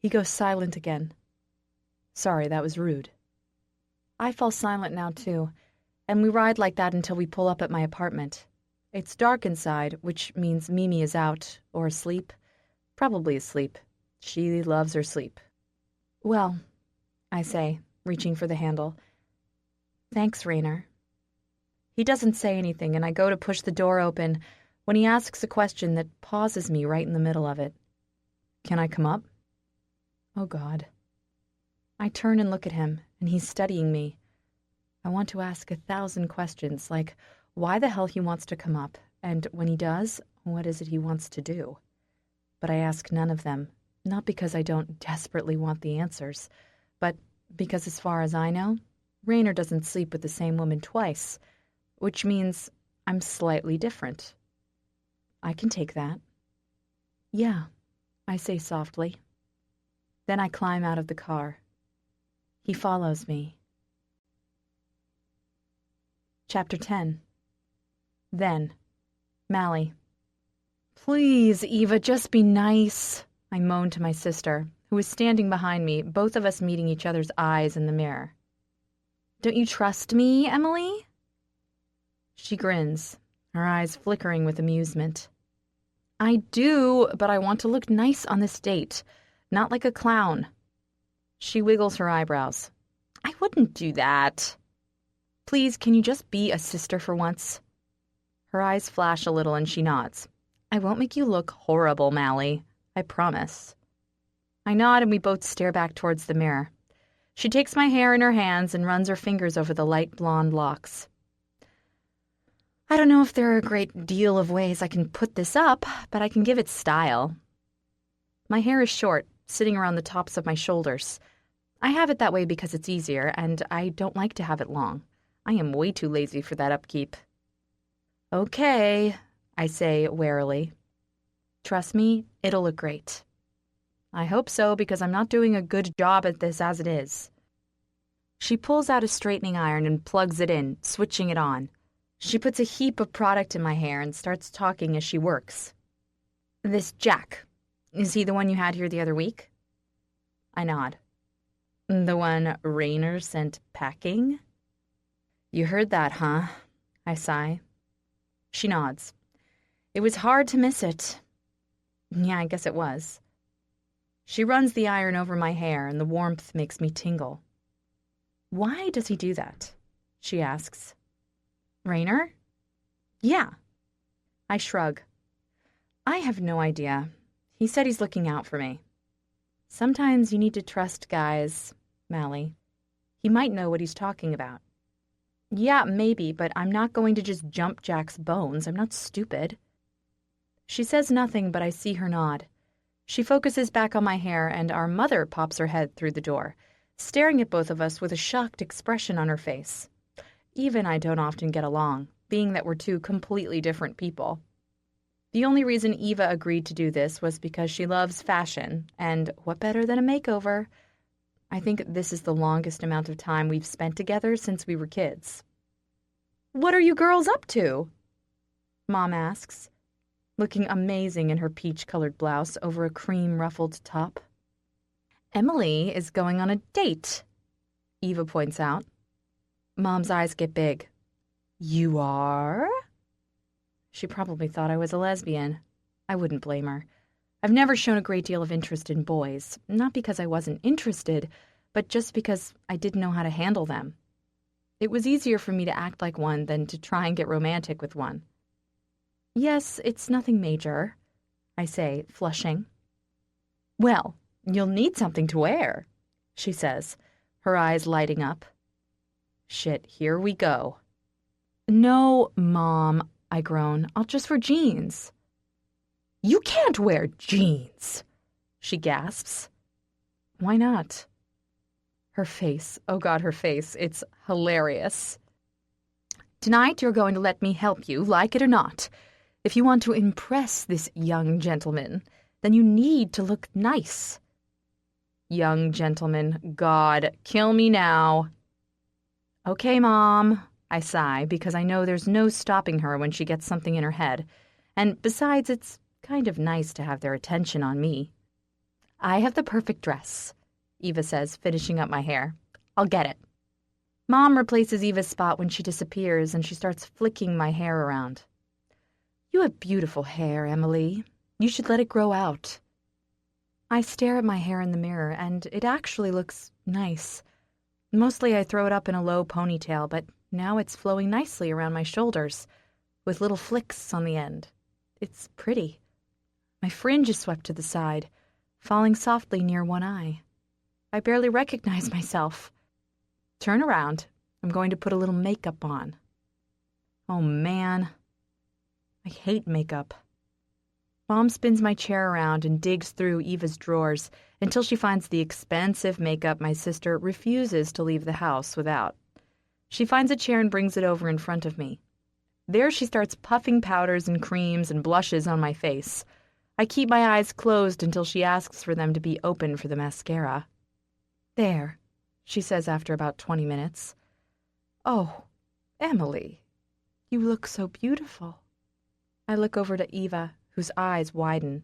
He goes silent again. Sorry, that was rude. I fall silent now, too, and we ride like that until we pull up at my apartment. It's dark inside, which means Mimi is out, or asleep. Probably asleep. She loves her sleep. Well, I say, reaching for the handle. Thanks, Rainer. He doesn't say anything, and I go to push the door open when he asks a question that pauses me right in the middle of it. Can I come up? Oh, God. I turn and look at him, and he's studying me. I want to ask 1,000 questions, like why the hell he wants to come up, and when he does, what is it he wants to do? But I ask none of them, not because I don't desperately want the answers, but because as far as I know, Rainer doesn't sleep with the same woman twice, which means I'm slightly different. I can take that. Yeah, I say softly. Then I climb out of the car. He follows me. Chapter 10. Then, Mally. Please, Eva, just be nice, I moan to my sister, who is standing behind me, both of us meeting each other's eyes in the mirror. Don't you trust me, Emily? She grins, her eyes flickering with amusement. I do, but I want to look nice on this date, not like a clown. She wiggles her eyebrows. I wouldn't do that. Please, can you just be a sister for once? Her eyes flash a little and she nods. I won't make you look horrible, Mally. I promise. I nod and we both stare back towards the mirror. She takes my hair in her hands and runs her fingers over the light blonde locks. I don't know if there are a great deal of ways I can put this up, but I can give it style. My hair is short, sitting around the tops of my shoulders. I have it that way because it's easier, and I don't like to have it long. I am way too lazy for that upkeep. Okay, I say warily. Trust me, it'll look great. I hope so, because I'm not doing a good job at this as it is. She pulls out a straightening iron and plugs it in, switching it on. She puts a heap of product in my hair and starts talking as she works. This Jack, is he the one you had here the other week? I nod. The one Rainer sent packing? You heard that, huh? I sigh. She nods. It was hard to miss it. Yeah, I guess it was. She runs the iron over my hair and the warmth makes me tingle. Why does he do that? She asks. Rainer? Yeah. I shrug. I have no idea. He said he's looking out for me. Sometimes you need to trust guys, Mally. He might know what he's talking about. Yeah, maybe, but I'm not going to just jump Jack's bones. I'm not stupid. She says nothing, but I see her nod. She focuses back on my hair, and our mother pops her head through the door, staring at both of us with a shocked expression on her face. Eva and I don't often get along, being that we're two completely different people. The only reason Eva agreed to do this was because she loves fashion, and what better than a makeover? I think this is the longest amount of time we've spent together since we were kids. What are you girls up to? Mom asks, looking amazing in her peach-colored blouse over a cream-ruffled top. Emily is going on a date, Eva points out. Mom's eyes get big. You are? She probably thought I was a lesbian. I wouldn't blame her. I've never shown a great deal of interest in boys, not because I wasn't interested, but just because I didn't know how to handle them. It was easier for me to act like one than to try and get romantic with one. Yes, it's nothing major, I say, flushing. Well, you'll need something to wear, she says, her eyes lighting up. Shit, here we go. No, Mom, I groan. I'll just wear jeans. You can't wear jeans, she gasps. Why not? Her face, oh God, her face, it's hilarious. Tonight you're going to let me help you, like it or not. If you want to impress this young gentleman, then you need to look nice. Young gentleman, God, kill me now. Okay, Mom, I sigh, because I know there's no stopping her when she gets something in her head. And besides, it's kind of nice to have their attention on me. I have the perfect dress, Eva says, finishing up my hair. I'll get it. Mom replaces Eva's spot when she disappears, and she starts flicking my hair around. You have beautiful hair, Emily. You should let it grow out. I stare at my hair in the mirror, and it actually looks nice. Mostly I throw it up in a low ponytail, but now it's flowing nicely around my shoulders, with little flicks on the end. It's pretty. My fringe is swept to the side, falling softly near one eye. I barely recognize myself. Turn around. I'm going to put a little makeup on. Oh, man. I hate makeup. Mom spins my chair around and digs through Eva's drawers until she finds the expensive makeup my sister refuses to leave the house without. She finds a chair and brings it over in front of me. There she starts puffing powders and creams and blushes on my face. I keep my eyes closed until she asks for them to be open for the mascara. There, she says after about 20 minutes. Oh, Emily, you look so beautiful. I look over to Eva, whose eyes widen.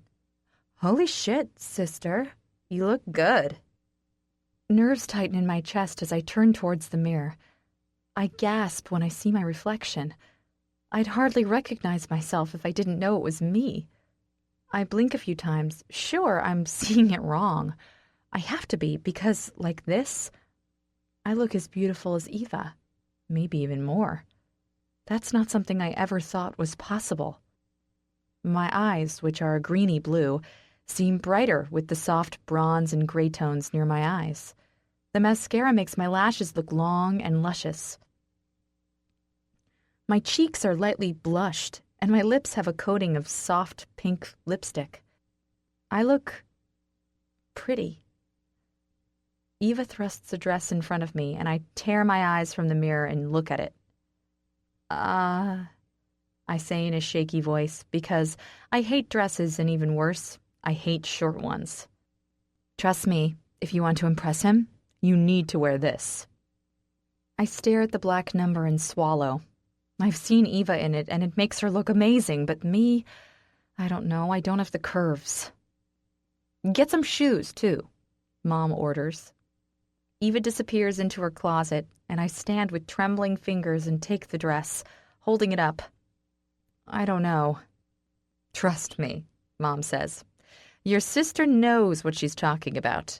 Holy shit, sister. You look good. Nerves tighten in my chest as I turn towards the mirror. I gasp when I see my reflection. I'd hardly recognize myself if I didn't know it was me. I blink a few times. Sure, I'm seeing it wrong. I have to be, because, like this, I look as beautiful as Eva. Maybe even more. That's not something I ever thought was possible. My eyes, which are a greeny blue, seem brighter with the soft bronze and gray tones near my eyes. The mascara makes my lashes look long and luscious. My cheeks are lightly blushed, and my lips have a coating of soft pink lipstick. I look pretty. Eva thrusts a dress in front of me, and I tear my eyes from the mirror and look at it. I say in a shaky voice, because I hate dresses, and even worse, I hate short ones. Trust me, if you want to impress him, you need to wear this. I stare at the black number and swallow. I've seen Eva in it, and it makes her look amazing, but me, I don't know, I don't have the curves. Get some shoes, too, Mom orders. Eva disappears into her closet, and I stand with trembling fingers and take the dress, holding it up. I don't know. Trust me, Mom says. Your sister knows what she's talking about.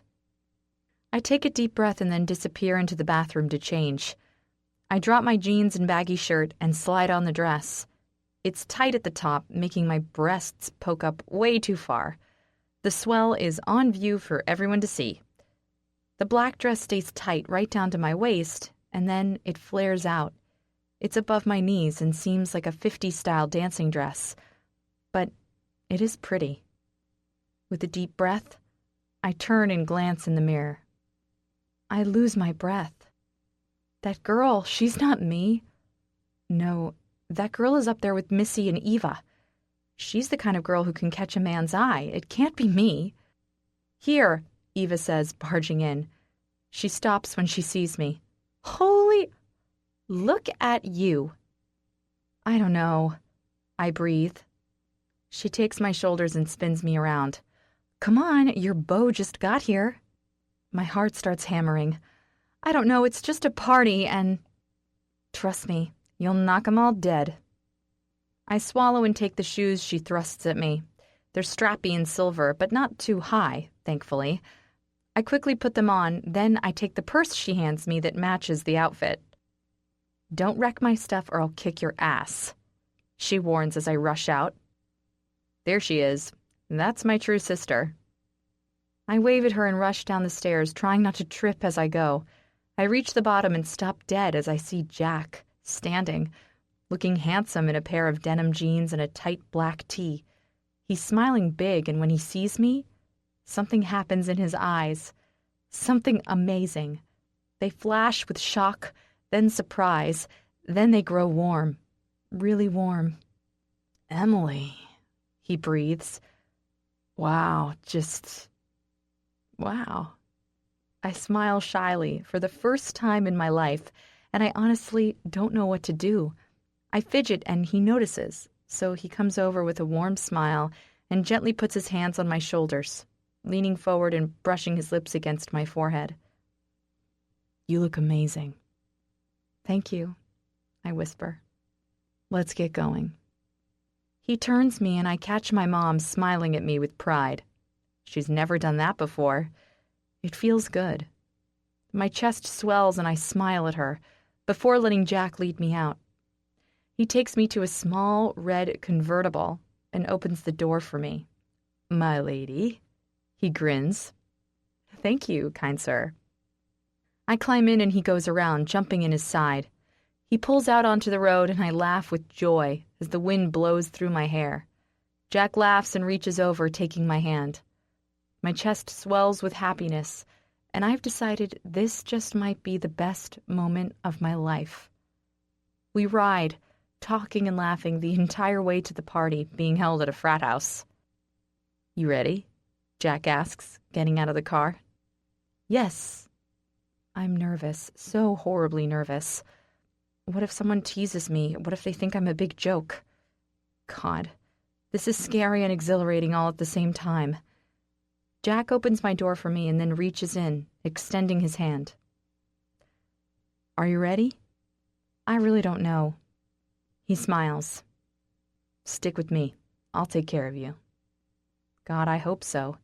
I take a deep breath and then disappear into the bathroom to change. I drop my jeans and baggy shirt and slide on the dress. It's tight at the top, making my breasts poke up way too far. The swell is on view for everyone to see. The black dress stays tight right down to my waist, and then it flares out. It's above my knees and seems like a 50s-style dancing dress. But it is pretty. With a deep breath, I turn and glance in the mirror. I lose my breath. That girl, she's not me. No, that girl is up there with Missy and Eva. She's the kind of girl who can catch a man's eye. It can't be me. Here, Eva says, barging in. She stops when she sees me. Holy... Look at you. I don't know. I breathe. She takes my shoulders and spins me around. Come on, your beau just got here. My heart starts hammering. I don't know, it's just a party and... Trust me, you'll knock 'em all dead. I swallow and take the shoes she thrusts at me. They're strappy and silver, but not too high, thankfully. I quickly put them on, then I take the purse she hands me that matches the outfit. Don't wreck my stuff or I'll kick your ass, she warns as I rush out. There she is. That's my true sister. I wave at her and rush down the stairs, trying not to trip as I go. I reach the bottom and stop dead as I see Jack, standing, looking handsome in a pair of denim jeans and a tight black tee. He's smiling big, and when he sees me, something happens in his eyes. Something amazing. They flash with shock, then surprise, then they grow warm. Really warm. Emily, he breathes. Wow. I smile shyly for the first time in my life, and I honestly don't know what to do. I fidget and he notices, so he comes over with a warm smile and gently puts his hands on my shoulders, leaning forward and brushing his lips against my forehead. You look amazing. Thank you, I whisper. Let's get going. He turns me and I catch my mom smiling at me with pride. She's never done that before. It feels good. My chest swells and I smile at her, before letting Jack lead me out. He takes me to a small red convertible and opens the door for me. My lady, he grins. Thank you, kind sir. I climb in and he goes around, jumping in his side. He pulls out onto the road and I laugh with joy as the wind blows through my hair. Jack laughs and reaches over, taking my hand. My chest swells with happiness, and I've decided this just might be the best moment of my life. We ride, talking and laughing the entire way to the party being held at a frat house. You ready? Jack asks, getting out of the car. Yes. I'm nervous, so horribly nervous. What if someone teases me? What if they think I'm a big joke? God, this is scary and exhilarating all at the same time. Jack opens my door for me and then reaches in, extending his hand. Are you ready? I really don't know. He smiles. Stick with me. I'll take care of you. God, I hope so.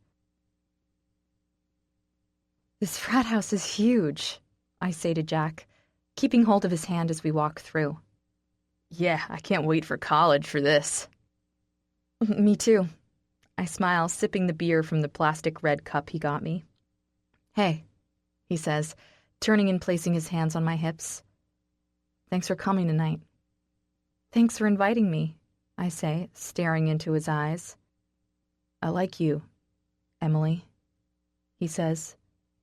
This frat house is huge, I say to Jack, keeping hold of his hand as we walk through. Yeah, I can't wait for college for this. Me too. I smile, sipping the beer from the plastic red cup he got me. "Hey," he says, turning and placing his hands on my hips. "Thanks for coming tonight." "Thanks for inviting me," I say, staring into his eyes. "I like you, Emily," he says,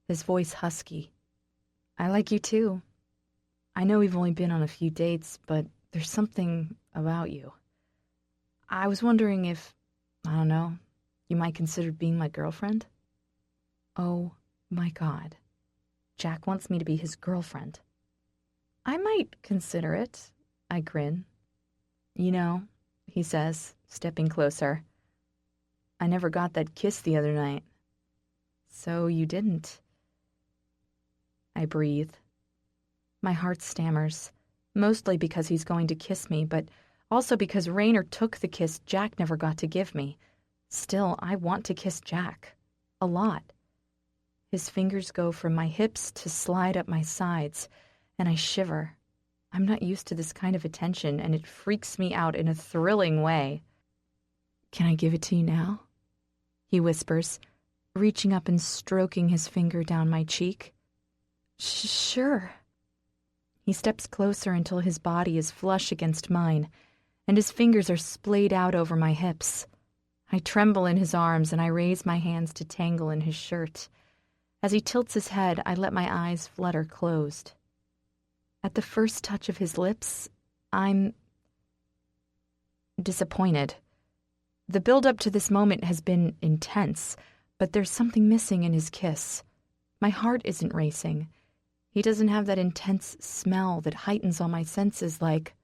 his voice husky. "I like you too. I know we've only been on a few dates, but there's something about you. I was wondering if, I don't know, you might consider being my girlfriend?" Oh my God. Jack wants me to be his girlfriend. "I might consider it," I grin. "You know," he says, stepping closer, "I never got that kiss the other night." "So you didn't." I breathe. My heart stammers, mostly because he's going to kiss me, but also because Raynor took the kiss Jack never got to give me. Still, I want to kiss Jack. A lot. His fingers go from my hips to slide up my sides, and I shiver. I'm not used to this kind of attention, and it freaks me out in a thrilling way. "Can I give it to you now?" he whispers, reaching up and stroking his finger down my cheek. Sure." He steps closer until his body is flush against mine, and his fingers are splayed out over my hips. I tremble in his arms, and I raise my hands to tangle in his shirt. As he tilts his head, I let my eyes flutter closed. At the first touch of his lips, I'm disappointed. The build-up to this moment has been intense, but there's something missing in his kiss. My heart isn't racing. He doesn't have that intense smell that heightens all my senses like,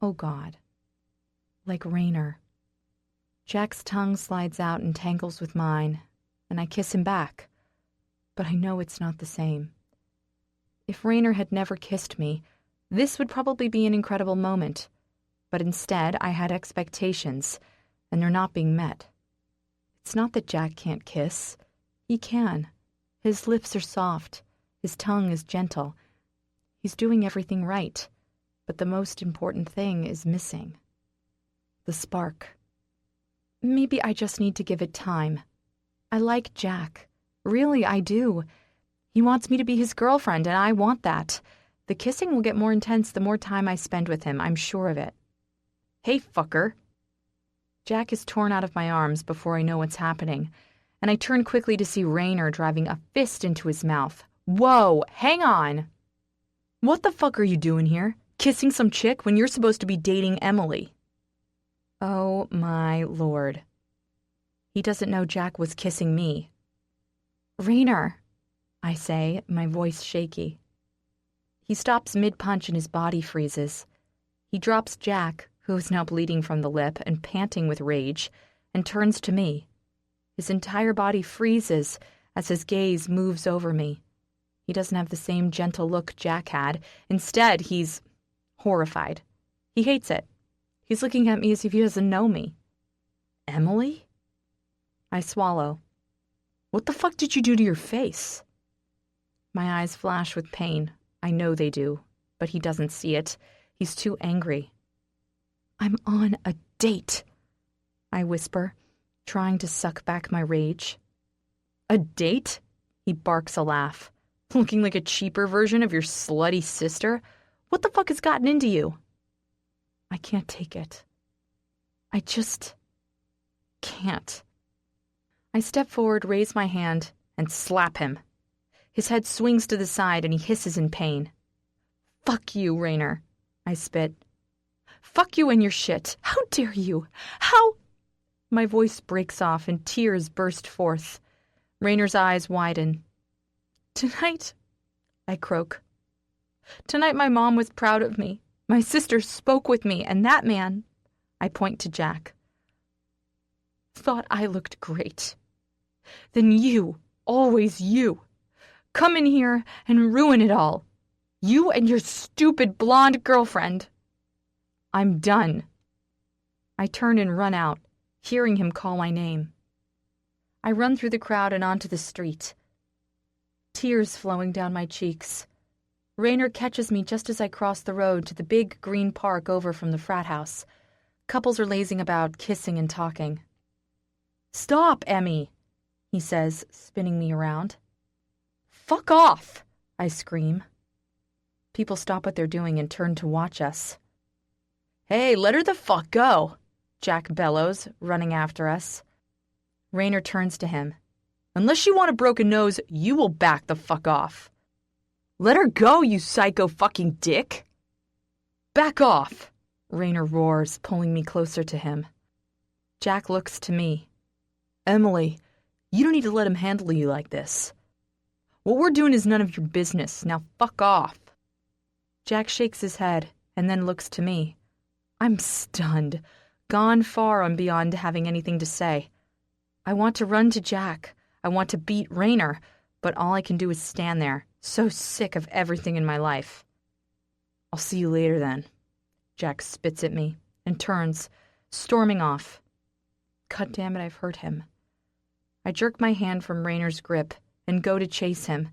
oh God, like Raynor. Jack's tongue slides out and tangles with mine, and I kiss him back. But I know it's not the same. If Raynor had never kissed me, this would probably be an incredible moment. But instead, I had expectations, and they're not being met. It's not that Jack can't kiss. He can. His lips are soft. His tongue is gentle. He's doing everything right. But the most important thing is missing. The spark. Maybe I just need to give it time. I like Jack. Really, I do. He wants me to be his girlfriend, and I want that. The kissing will get more intense the more time I spend with him, I'm sure of it. "Hey, fucker." Jack is torn out of my arms before I know what's happening, and I turn quickly to see Raynor driving a fist into his mouth. "Whoa, hang on. What the fuck are you doing here? Kissing some chick when you're supposed to be dating Emily?" Oh my lord. He doesn't know Jack was kissing me. "Raynor," I say, my voice shaky. He stops mid-punch and his body freezes. He drops Jack, who is now bleeding from the lip and panting with rage, and turns to me. His entire body freezes as his gaze moves over me. He doesn't have the same gentle look Jack had. Instead, he's horrified. He hates it. He's looking at me as if he doesn't know me. "Emily?" I swallow. "What the fuck did you do to your face?" My eyes flash with pain. I know they do, but he doesn't see it. He's too angry. "I'm on a date," I whisper, trying to suck back my rage. "A date?" He barks a laugh. "Looking like a cheaper version of your slutty sister? What the fuck has gotten into you?" I can't take it. I just can't. I step forward, raise my hand, and slap him. His head swings to the side and he hisses in pain. "Fuck you, Raynor," I spit. "Fuck you and your shit. How dare you? How—" My voice breaks off and tears burst forth. Raynor's eyes widen. "Tonight," I croak. "Tonight my mom was proud of me. My sister spoke with me, and that man," I point to Jack, "thought I looked great. Then you, always you, come in here and ruin it all. You and your stupid blonde girlfriend. I'm done." I turn and run out, hearing him call my name. I run through the crowd and onto the street. Tears flowing down my cheeks. Raynor catches me just as I cross the road to the big green park over from the frat house. Couples are lazing about, kissing and talking. Stop, Emmy, he says, spinning me around. Fuck off, I scream. People stop what they're doing and turn to watch us. Hey, let her the fuck go, Jack bellows, running after us. Raynor turns to him. Unless you want a broken nose, you will back the fuck off. Let her go, you psycho fucking dick. Back off, Raynor roars, pulling me closer to him. Jack looks to me. Emily, you don't need to let him handle you like this. What we're doing is none of your business. Now fuck off. Jack shakes his head and then looks to me. I'm stunned, gone far and beyond having anything to say. I want to run to Jack. I want to beat Raynor, but all I can do is stand there, so sick of everything in my life. I'll see you later then. Jack spits at me and turns, storming off. God damn it, I've hurt him. I jerk my hand from Raynor's grip and go to chase him,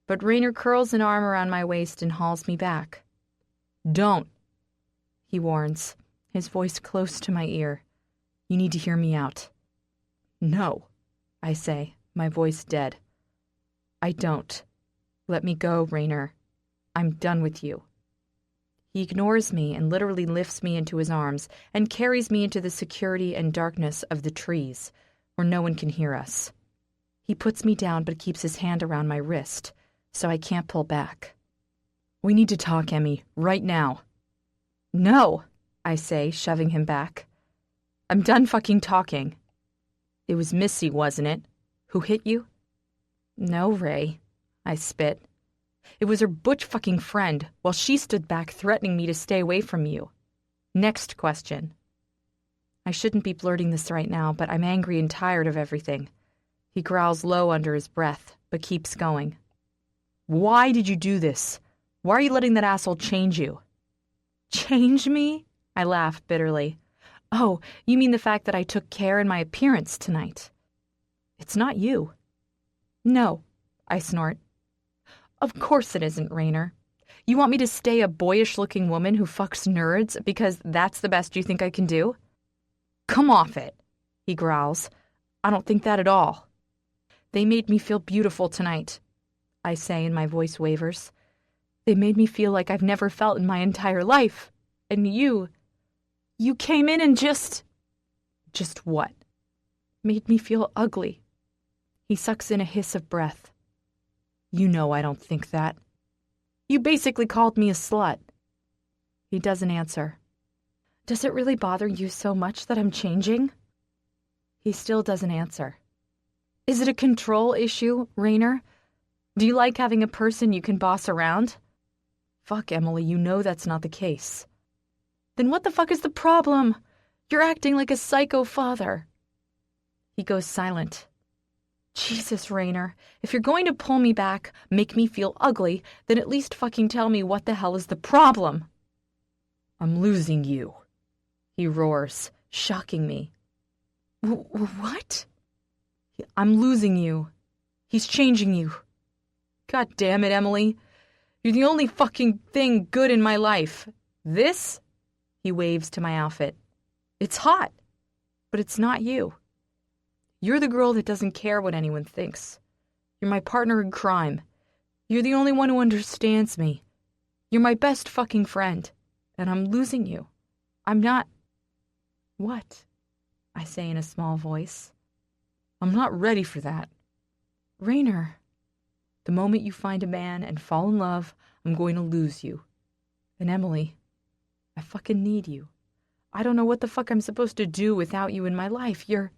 but Raynor curls an arm around my waist and hauls me back. Don't, he warns, his voice close to my ear. You need to hear me out. No, I say, my voice dead. I don't. Let me go, Raynor. I'm done with you. He ignores me and literally lifts me into his arms and carries me into the security and darkness of the trees, where no one can hear us. He puts me down but keeps his hand around my wrist, so I can't pull back. We need to talk, Emmy, right now. No, I say, shoving him back. I'm done fucking talking. It was Missy, wasn't it? Who hit you? No, Ray, I spit. It was her butch fucking friend, while she stood back threatening me to stay away from you. Next question. I shouldn't be blurting this right now, but I'm angry and tired of everything. He growls low under his breath, but keeps going. Why did you do this? Why are you letting that asshole change you? Change me? I laugh bitterly. Oh, you mean the fact that I took care in my appearance tonight? It's not you. No, I snort. Of course it isn't, Raynor. You want me to stay a boyish-looking woman who fucks nerds because that's the best you think I can do? Come off it, he growls. I don't think that at all. They made me feel beautiful tonight, I say, and my voice wavers. They made me feel like I've never felt in my entire life. And you came in and just what? Made me feel ugly. He sucks in a hiss of breath. You know I don't think that. You basically called me a slut. He doesn't answer. Does it really bother you so much that I'm changing? He still doesn't answer. Is it a control issue, Raynor? Do you like having a person you can boss around? Fuck, Emily, you know that's not the case. Then what the fuck is the problem? You're acting like a psycho father. He goes silent. Jesus, Raynor, if you're going to pull me back, make me feel ugly, then at least fucking tell me what the hell is the problem. I'm losing you, he roars, shocking me. What? I'm losing you. He's changing you. God damn it, Emily. You're the only fucking thing good in my life. This? He waves to my outfit. It's hot, but it's not you. You're the girl that doesn't care what anyone thinks. You're my partner in crime. You're the only one who understands me. You're my best fucking friend, and I'm losing you. I'm not... What? I say in a small voice. I'm not ready for that. Raynor, the moment you find a man and fall in love, I'm going to lose you. And Emily, I fucking need you. I don't know what the fuck I'm supposed to do without you in my life. You're...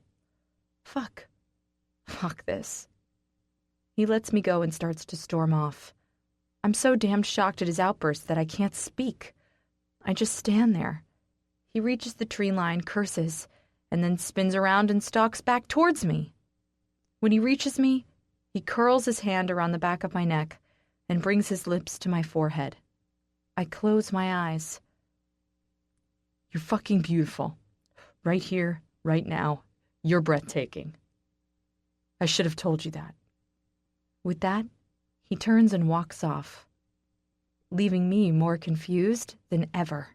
Fuck this. He lets me go and starts to storm off. I'm so damned shocked at his outburst that I can't speak. I just stand there. He reaches the tree line, curses, and then spins around and stalks back towards me. When he reaches me, he curls his hand around the back of my neck and brings his lips to my forehead. I close my eyes. You're fucking beautiful. Right here, right now. You're breathtaking. I should have told you that. With that, he turns and walks off, leaving me more confused than ever.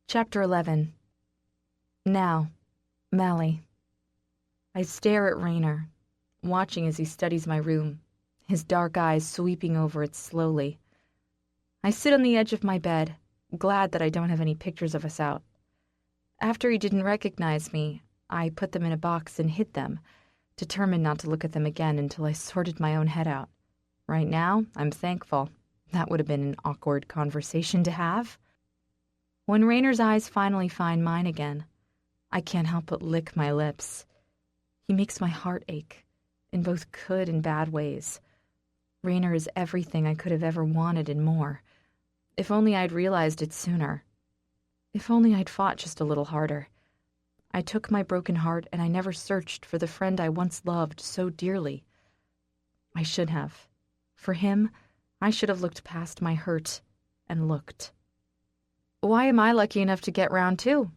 Chapter 11. Now, Mally. I stare at Rainer, watching as he studies my room, his dark eyes sweeping over it slowly. I sit on the edge of my bed, glad that I don't have any pictures of us out. After he didn't recognize me, I put them in a box and hid them, determined not to look at them again until I sorted my own head out. Right now, I'm thankful. That would have been an awkward conversation to have. When Rainer's eyes finally find mine again, I can't help but lick my lips. He makes my heart ache, in both good and bad ways. Rainer is everything I could have ever wanted and more. If only I'd realized it sooner. If only I'd fought just a little harder. I took my broken heart and I never searched for the friend I once loved so dearly. I should have. For him, I should have looked past my hurt and looked. Why am I lucky enough to get round two?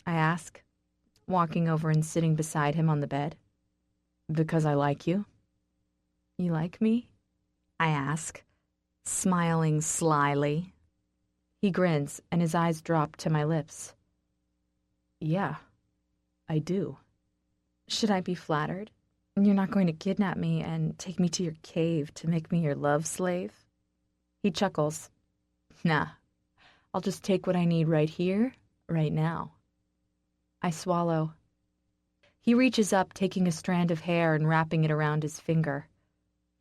I ask, walking over and sitting beside him on the bed. Because I like you. You like me? I ask, smiling slyly. He grins and his eyes drop to my lips. Yeah, I do. Should I be flattered? You're not going to kidnap me and take me to your cave to make me your love slave? He chuckles. Nah, I'll just take what I need right here, right now. I swallow. He reaches up, taking a strand of hair and wrapping it around his finger.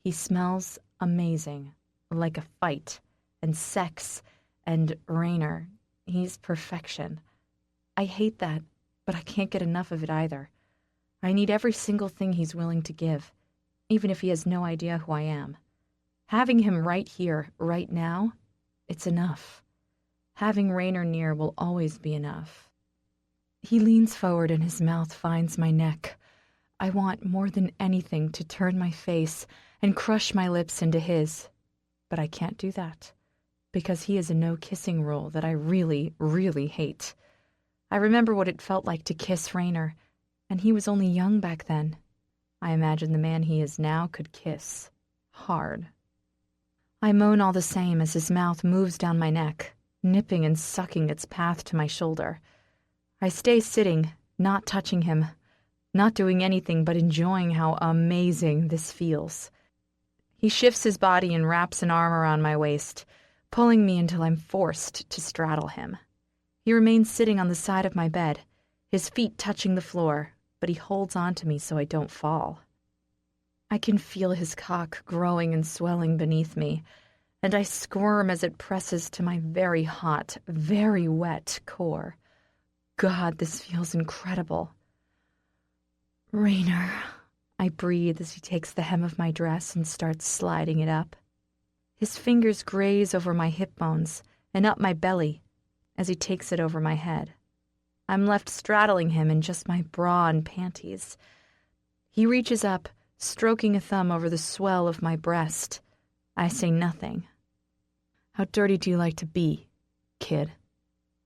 He smells amazing, like a fight, and sex, and Rainer. He's perfection. I hate that, but I can't get enough of it either. I need every single thing he's willing to give, even if he has no idea who I am. Having him right here, right now, it's enough. Having Rainer near will always be enough. He leans forward and his mouth finds my neck. I want more than anything to turn my face and crush my lips into his. But I can't do that, because he has a no-kissing rule that I really, really hate. I remember what it felt like to kiss Rainer, and he was only young back then. I imagine the man he is now could kiss. Hard. I moan all the same as his mouth moves down my neck, nipping and sucking its path to my shoulder. I stay sitting, not touching him, not doing anything but enjoying how amazing this feels. He shifts his body and wraps an arm around my waist, pulling me until I'm forced to straddle him. He remains sitting on the side of my bed, his feet touching the floor, but he holds on to me so I don't fall. I can feel his cock growing and swelling beneath me, and I squirm as it presses to my very hot, very wet core. God, this feels incredible. Rainer, I breathe as he takes the hem of my dress and starts sliding it up. His fingers graze over my hip bones and up my belly as he takes it over my head. I'm left straddling him in just my bra and panties. He reaches up, stroking a thumb over the swell of my breast. I say nothing. How dirty do you like to be, kid?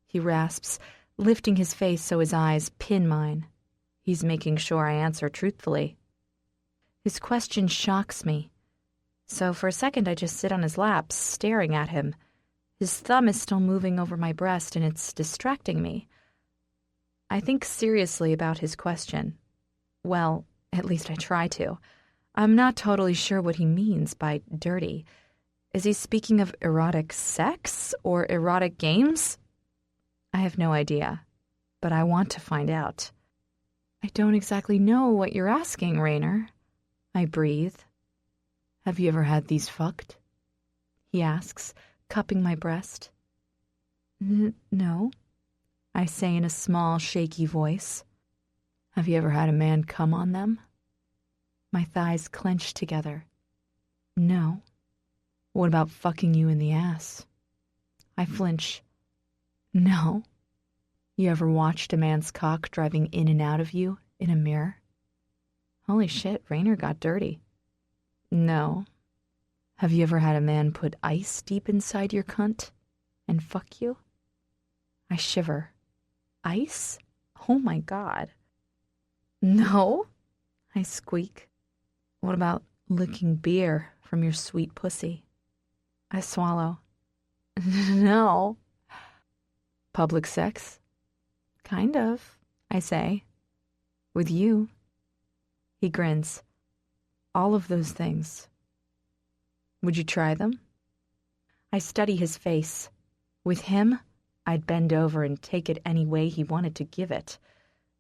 He rasps, lifting his face so his eyes pin mine. He's making sure I answer truthfully. His question shocks me. So for a second I just sit on his lap, staring at him. His thumb is still moving over my breast and it's distracting me. I think seriously about his question. Well, at least I try to. I'm not totally sure what he means by dirty. Is he speaking of erotic sex or erotic games? I have no idea, but I want to find out. I don't exactly know what you're asking, Rainer. I breathe. Have you ever had these fucked? He asks, cupping my breast. No, I say in a small, shaky voice. Have you ever had a man come on them? My thighs clench together. No. What about fucking you in the ass? I flinch. No. You ever watched a man's cock driving in and out of you in a mirror? Holy shit, Rainer got dirty. No. Have you ever had a man put ice deep inside your cunt and fuck you? I shiver. Ice? Oh my God. No, I squeak. What about licking beer from your sweet pussy? I swallow. No. Public sex? Kind of, I say. With you. He grins. All of those things. Would you try them? I study his face. With him, I'd bend over and take it any way he wanted to give it.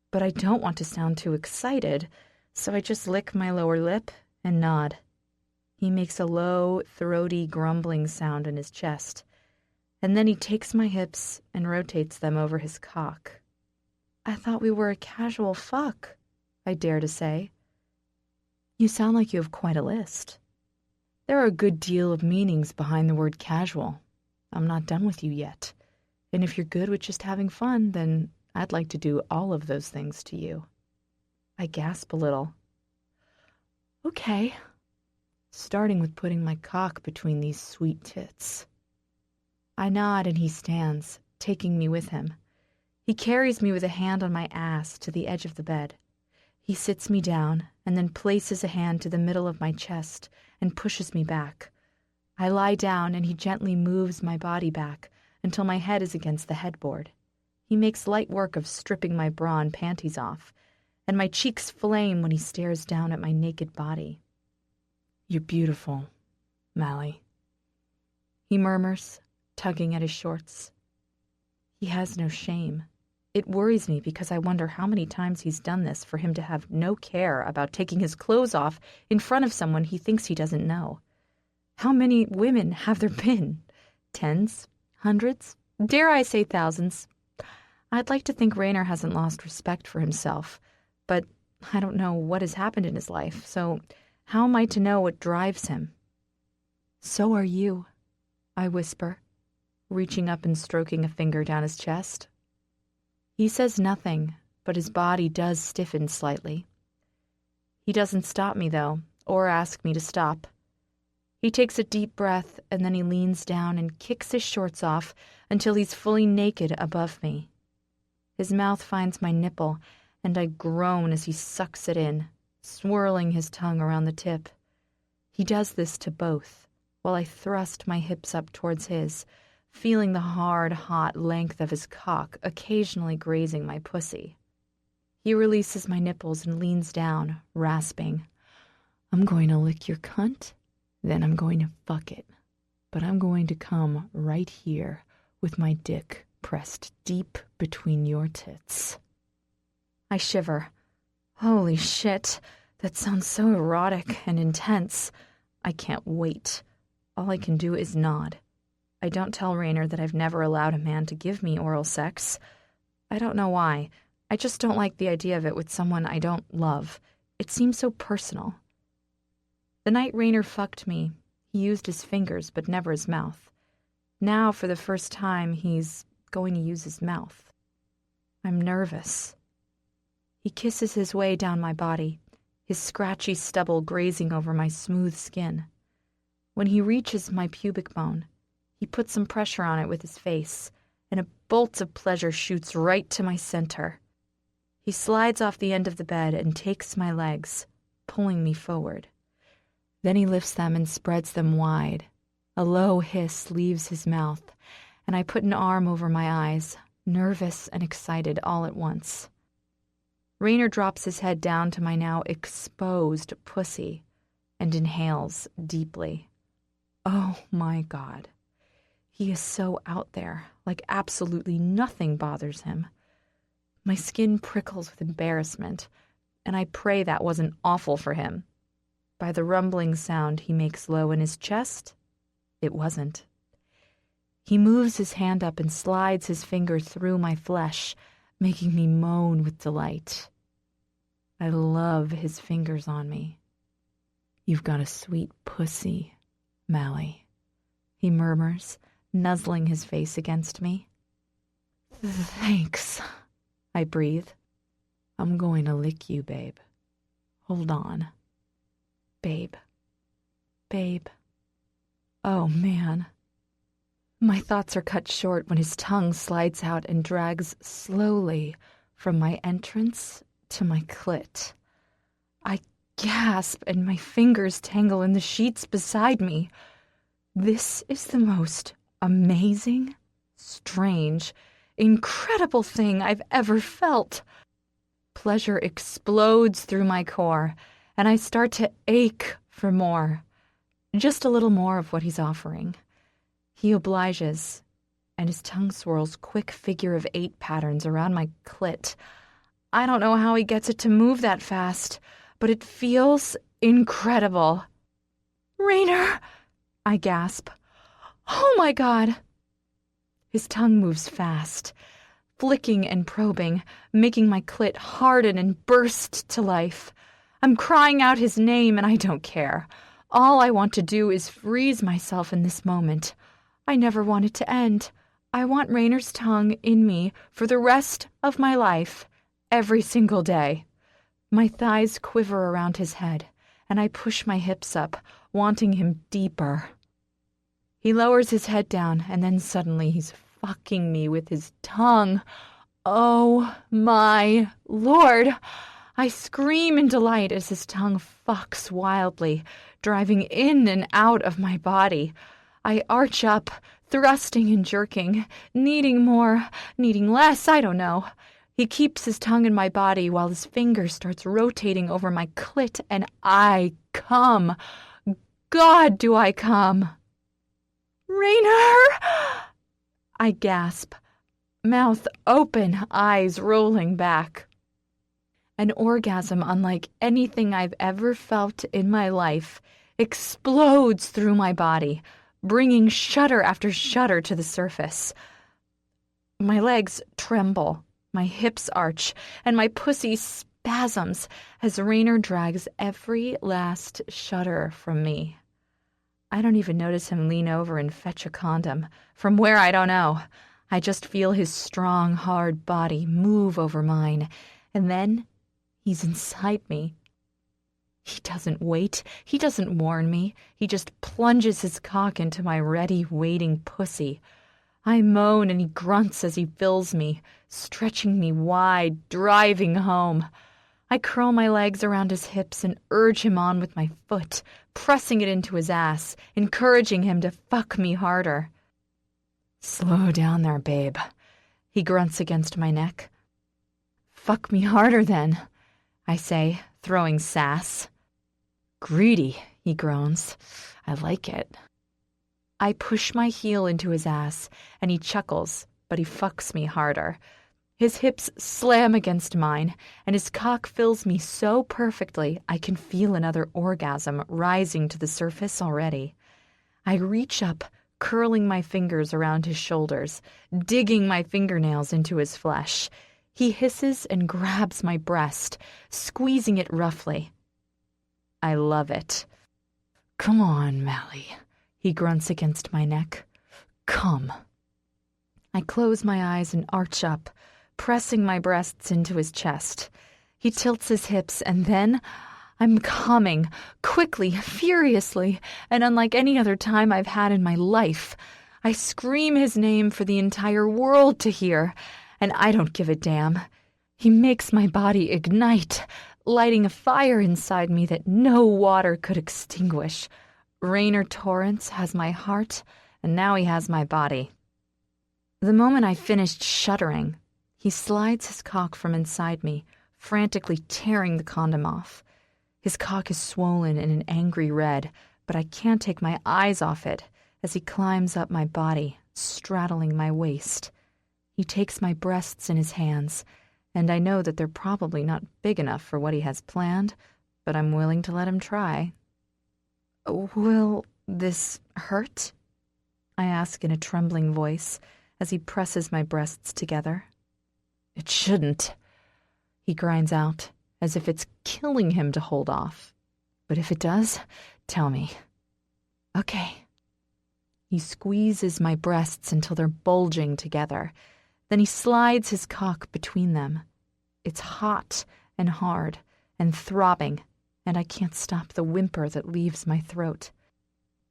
But I don't want to sound too excited, so I just lick my lower lip and nod. He makes a low, throaty, grumbling sound in his chest, and then he takes my hips and rotates them over his cock. I thought we were a casual fuck, I dare to say. You sound like you have quite a list. There are a good deal of meanings behind the word casual. I'm not done with you yet. And if you're good with just having fun, then I'd like to do all of those things to you. I gasp a little. Okay. Starting with putting my cock between these sweet tits. I nod and he stands, taking me with him. He carries me with a hand on my ass to the edge of the bed. He sits me down and then places a hand to the middle of my chest and pushes me back. I lie down and he gently moves my body back until my head is against the headboard. He makes light work of stripping my bra and panties off, and my cheeks flame when he stares down at my naked body. You're beautiful, Mally. He murmurs, tugging at his shorts. He has no shame. It worries me because I wonder how many times he's done this for him to have no care about taking his clothes off in front of someone he thinks he doesn't know. How many women have there been? Tens? Hundreds? Dare I say thousands? I'd like to think Raynor hasn't lost respect for himself, but I don't know what has happened in his life, so how am I to know what drives him? So are you, I whisper, reaching up and stroking a finger down his chest. He says nothing, but his body does stiffen slightly. He doesn't stop me, though, or ask me to stop. He takes a deep breath, and then he leans down and kicks his shorts off until he's fully naked above me. His mouth finds my nipple, and I groan as he sucks it in, swirling his tongue around the tip. He does this to both, while I thrust my hips up towards his, feeling the hard, hot length of his cock occasionally grazing my pussy. He releases my nipples and leans down, rasping. I'm going to lick your cunt, then I'm going to fuck it. But I'm going to come right here with my dick pressed deep between your tits. I shiver. Holy shit, that sounds so erotic and intense. I can't wait. All I can do is nod. I don't tell Raynor that I've never allowed a man to give me oral sex. I don't know why. I just don't like the idea of it with someone I don't love. It seems so personal. The night Raynor fucked me, he used his fingers but never his mouth. Now, for the first time, he's going to use his mouth. I'm nervous. He kisses his way down my body, his scratchy stubble grazing over my smooth skin. When he reaches my pubic bone, he puts some pressure on it with his face, and a bolt of pleasure shoots right to my center. He slides off the end of the bed and takes my legs, pulling me forward. Then he lifts them and spreads them wide. A low hiss leaves his mouth, and I put an arm over my eyes, nervous and excited all at once. Raynor drops his head down to my now exposed pussy and inhales deeply. Oh my God. He is so out there, like absolutely nothing bothers him. My skin prickles with embarrassment, and I pray that wasn't awful for him. By the rumbling sound he makes low in his chest, it wasn't. He moves his hand up and slides his finger through my flesh, making me moan with delight. I love his fingers on me. You've got a sweet pussy, Mally, he murmurs, nuzzling his face against me. Thanks, I breathe. I'm going to lick you, babe. Hold on. Babe. Babe. Oh, man. My thoughts are cut short when his tongue slides out and drags slowly from my entrance to my clit. I gasp and my fingers tangle in the sheets beside me. This is the most amazing, strange, incredible thing I've ever felt. Pleasure explodes through my core, and I start to ache for more. Just a little more of what he's offering. He obliges, and his tongue swirls quick figure-of-8 patterns around my clit. I don't know how he gets it to move that fast, but it feels incredible. "Rainer!" I gasp. "Oh my God!" His tongue moves fast, flicking and probing, making my clit harden and burst to life. I'm crying out his name, and I don't care. All I want to do is freeze myself in this moment. I never want it to end. I want Rainer's tongue in me for the rest of my life, every single day. My thighs quiver around his head, and I push my hips up, wanting him deeper. He lowers his head down, and then suddenly he's fucking me with his tongue. Oh my Lord! I scream in delight as his tongue fucks wildly, driving in and out of my body. I arch up, thrusting and jerking, needing more, needing less, I don't know. He keeps his tongue in my body while his finger starts rotating over my clit, and I come. God, do I come. "Rainer!" I gasp, mouth open, eyes rolling back. An orgasm unlike anything I've ever felt in my life explodes through my body, bringing shudder after shudder to the surface. My legs tremble, my hips arch, and my pussy spasms as Rainer drags every last shudder from me. I don't even notice him lean over and fetch a condom. From where, I don't know. I just feel his strong, hard body move over mine, and then he's inside me. He doesn't wait. He doesn't warn me. He just plunges his cock into my ready, waiting pussy. I moan and he grunts as he fills me, stretching me wide, driving home. I curl my legs around his hips and urge him on with my foot, pressing it into his ass, encouraging him to fuck me harder. "Slow down there, babe," he grunts against my neck. "Fuck me harder then," I say, throwing sass. "Greedy," he groans. "I like it." I push my heel into his ass, and he chuckles, but he fucks me harder. His hips slam against mine, and his cock fills me so perfectly I can feel another orgasm rising to the surface already. I reach up, curling my fingers around his shoulders, digging my fingernails into his flesh. He hisses and grabs my breast, squeezing it roughly. I love it. "Come on, Mally," he grunts against my neck. "Come." I close my eyes and arch up, pressing my breasts into his chest. He tilts his hips, and then I'm coming, quickly, furiously, and unlike any other time I've had in my life. I scream his name for the entire world to hear, and I don't give a damn. He makes my body ignite, lighting a fire inside me that no water could extinguish. Rainer Torrence has my heart, and now he has my body. The moment I finished shuddering, he slides his cock from inside me, frantically tearing the condom off. His cock is swollen in an angry red, but I can't take my eyes off it as he climbs up my body, straddling my waist. He takes my breasts in his hands, and I know that they're probably not big enough for what he has planned, but I'm willing to let him try. "Will this hurt?" I ask in a trembling voice as he presses my breasts together. "It shouldn't," he grinds out, as if it's killing him to hold off. "But if it does, tell me." "Okay." He squeezes my breasts until they're bulging together. Then he slides his cock between them. It's hot and hard and throbbing, and I can't stop the whimper that leaves my throat.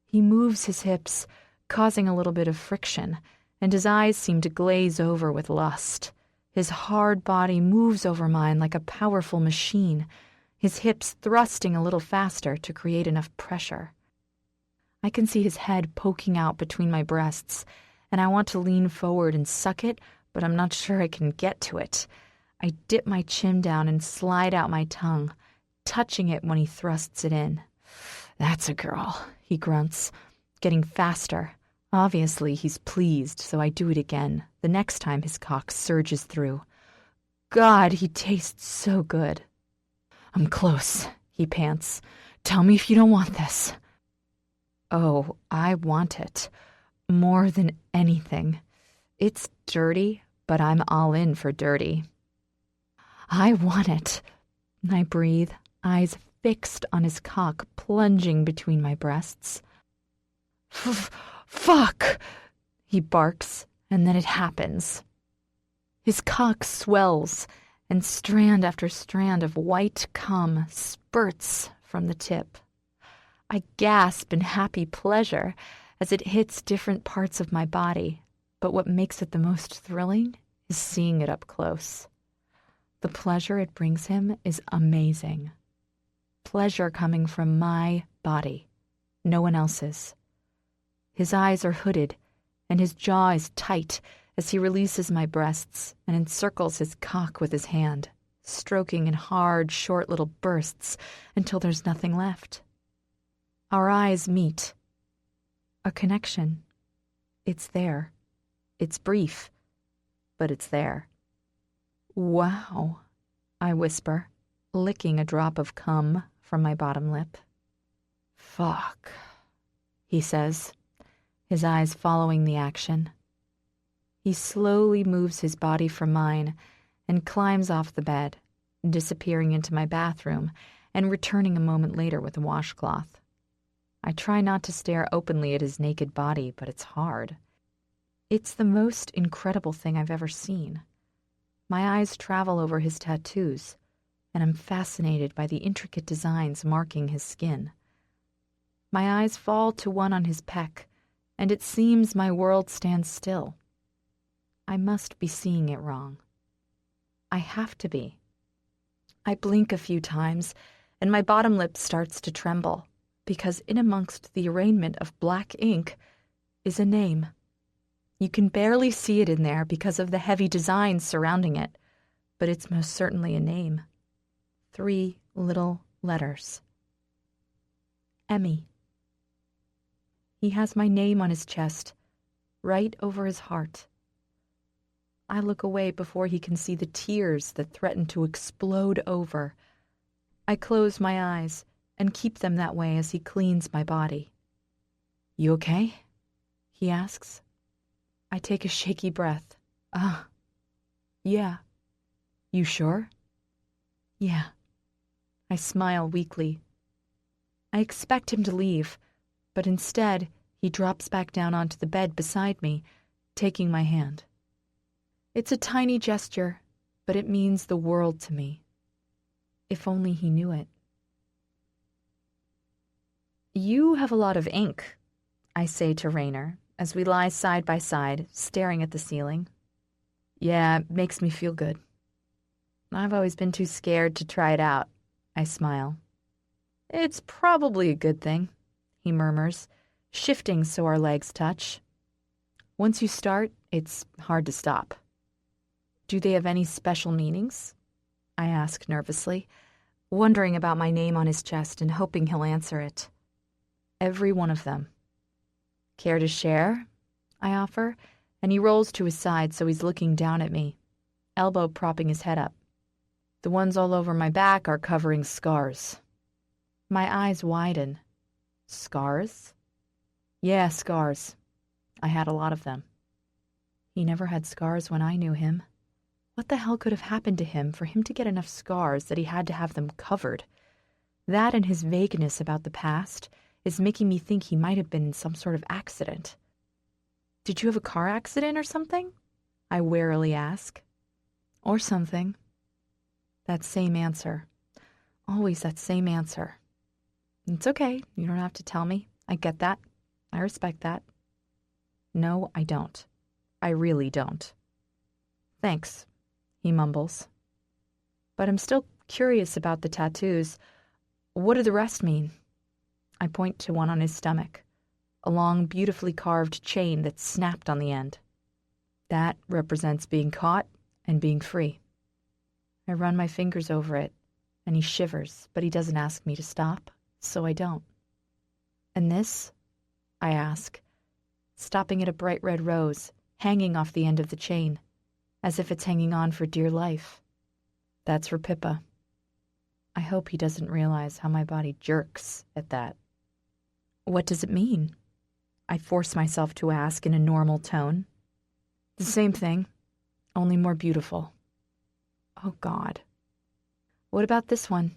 He moves his hips, causing a little bit of friction, and his eyes seem to glaze over with lust. His hard body moves over mine like a powerful machine, his hips thrusting a little faster to create enough pressure. I can see his head poking out between my breasts, and I want to lean forward and suck it, but I'm not sure I can get to it. I dip my chin down and slide out my tongue, touching it when he thrusts it in. "That's a girl," he grunts, getting faster. Obviously, he's pleased, so I do it again, the next time his cock surges through. God, he tastes so good. "I'm close," he pants. "Tell me if you don't want this." Oh, I want it. More than anything. It's dirty, but I'm all in for dirty. "I want it." I breathe, eyes fixed on his cock plunging between my breasts. Fuck! He barks, and then it happens. His cock swells, and strand after strand of white cum spurts from the tip. I gasp in happy pleasure as it hits different parts of my body, but what makes it the most thrilling is seeing it up close. The pleasure it brings him is amazing. Pleasure coming from my body, no one else's. His eyes are hooded, and his jaw is tight as he releases my breasts and encircles his cock with his hand, stroking in hard, short little bursts until there's nothing left. Our eyes meet. A connection. It's there. It's brief, but it's there. "Wow," I whisper, licking a drop of cum from my bottom lip. "Fuck," he says, his eyes following the action. He slowly moves his body from mine and climbs off the bed, disappearing into my bathroom and returning a moment later with a washcloth. I try not to stare openly at his naked body, but it's hard. It's the most incredible thing I've ever seen. My eyes travel over his tattoos, and I'm fascinated by the intricate designs marking his skin. My eyes fall to one on his pec, and it seems my world stands still. I must be seeing it wrong. I have to be. I blink a few times, and my bottom lip starts to tremble, because in amongst the arraignment of black ink is a name. You can barely see it in there because of the heavy designs surrounding it, but it's most certainly a name. 3 little letters. Emmy. He has my name on his chest, right over his heart. I look away before he can see the tears that threaten to explode over. I close my eyes and keep them that way as he cleans my body. "You okay?" he asks. I take a shaky breath. Yeah. "You sure?" "Yeah." I smile weakly. I expect him to leave, but instead he drops back down onto the bed beside me, taking my hand. It's a tiny gesture, but it means the world to me. If only he knew it. "You have a lot of ink," I say to Raynor, as we lie side by side, staring at the ceiling. "Yeah, it makes me feel good." "I've always been too scared to try it out," I smile. "It's probably a good thing," he murmurs, shifting so our legs touch. "Once you start, it's hard to stop." "Do they have any special meanings?" I ask nervously, wondering about my name on his chest and hoping he'll answer it. "Every one of them." "Care to share?" I offer, and he rolls to his side so he's looking down at me, elbow propping his head up. "The ones all over my back are covering scars." My eyes widen. "Scars?" "Yeah, scars. I had a lot of them." He never had scars when I knew him. What the hell could have happened to him for him to get enough scars that he had to have them covered? That and his vagueness about the past is making me think he might have been in some sort of accident. "Did you have a car accident or something?" I warily ask. "Or something." That same answer. Always that same answer. "It's okay. You don't have to tell me. I get that. I respect that." "No, I don't. I really don't." "Thanks," he mumbles. "But I'm still curious about the tattoos. What do the rest mean?" I point to one on his stomach, a long, beautifully carved chain that's snapped on the end. "That represents being caught and being free." I run my fingers over it, and he shivers, but he doesn't ask me to stop, so I don't. And this? I ask, stopping at a bright red rose, hanging off the end of the chain, as if it's hanging on for dear life. That's for Pippa. I hope he doesn't realize how my body jerks at that. What does it mean? I force myself to ask in a normal tone. The same thing, only more beautiful. Oh, God. What about this one?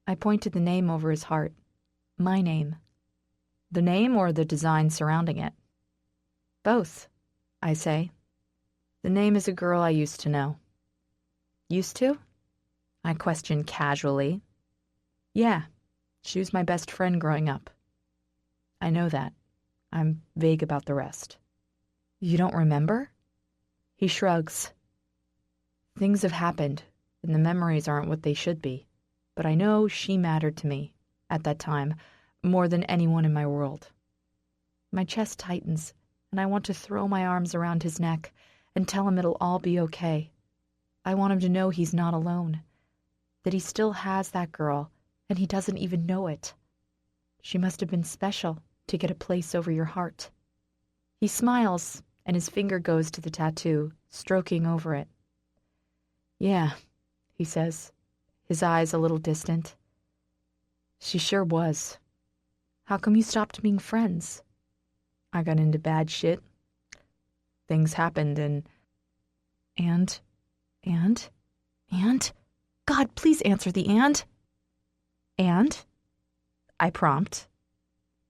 I point to the name over his heart. My name. The name or the design surrounding it? Both, I say. The name is a girl I used to know. Used to? I question casually. Yeah, she was my best friend growing up. I know that. I'm vague about the rest. You don't remember? He shrugs. Things have happened, and the memories aren't what they should be. But I know she mattered to me, at that time, more than anyone in my world. My chest tightens, and I want to throw my arms around his neck and tell him it'll all be okay. I want him to know he's not alone, that he still has that girl, and he doesn't even know it. She must have been special to get a place over your heart. He smiles, and his finger goes to the tattoo, stroking over it. Yeah, he says, his eyes a little distant. She sure was. How come you stopped being friends? I got into bad shit. Things happened and... God, please answer the and. And? I prompt.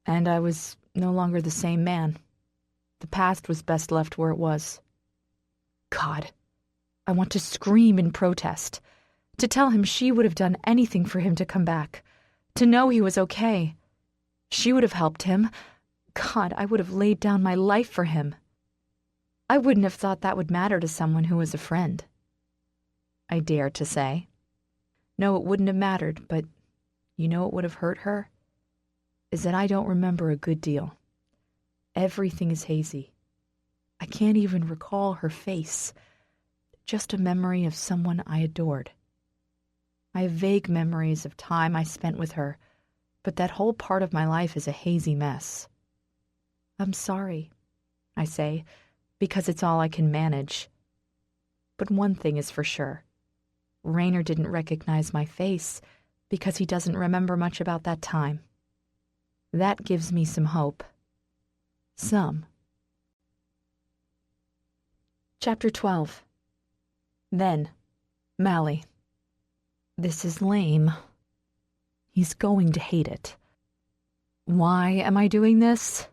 And I was no longer the same man. The past was best left where it was. God, I want to scream in protest, to tell him she would have done anything for him to come back, to know he was okay. She would have helped him. God, I would have laid down my life for him. I wouldn't have thought that would matter to someone who was a friend. I dare to say. No, it wouldn't have mattered, but you know what would have hurt her? Is that I don't remember a good deal. Everything is hazy. I can't even recall her face. Just a memory of someone I adored. I have vague memories of time I spent with her, but that whole part of my life is a hazy mess. I'm sorry, I say, because it's all I can manage. But one thing is for sure. Rainer didn't recognize my face because he doesn't remember much about that time. That gives me some hope. Some. Chapter 12. Then, Mally. This is lame. He's going to hate it. Why am I doing this?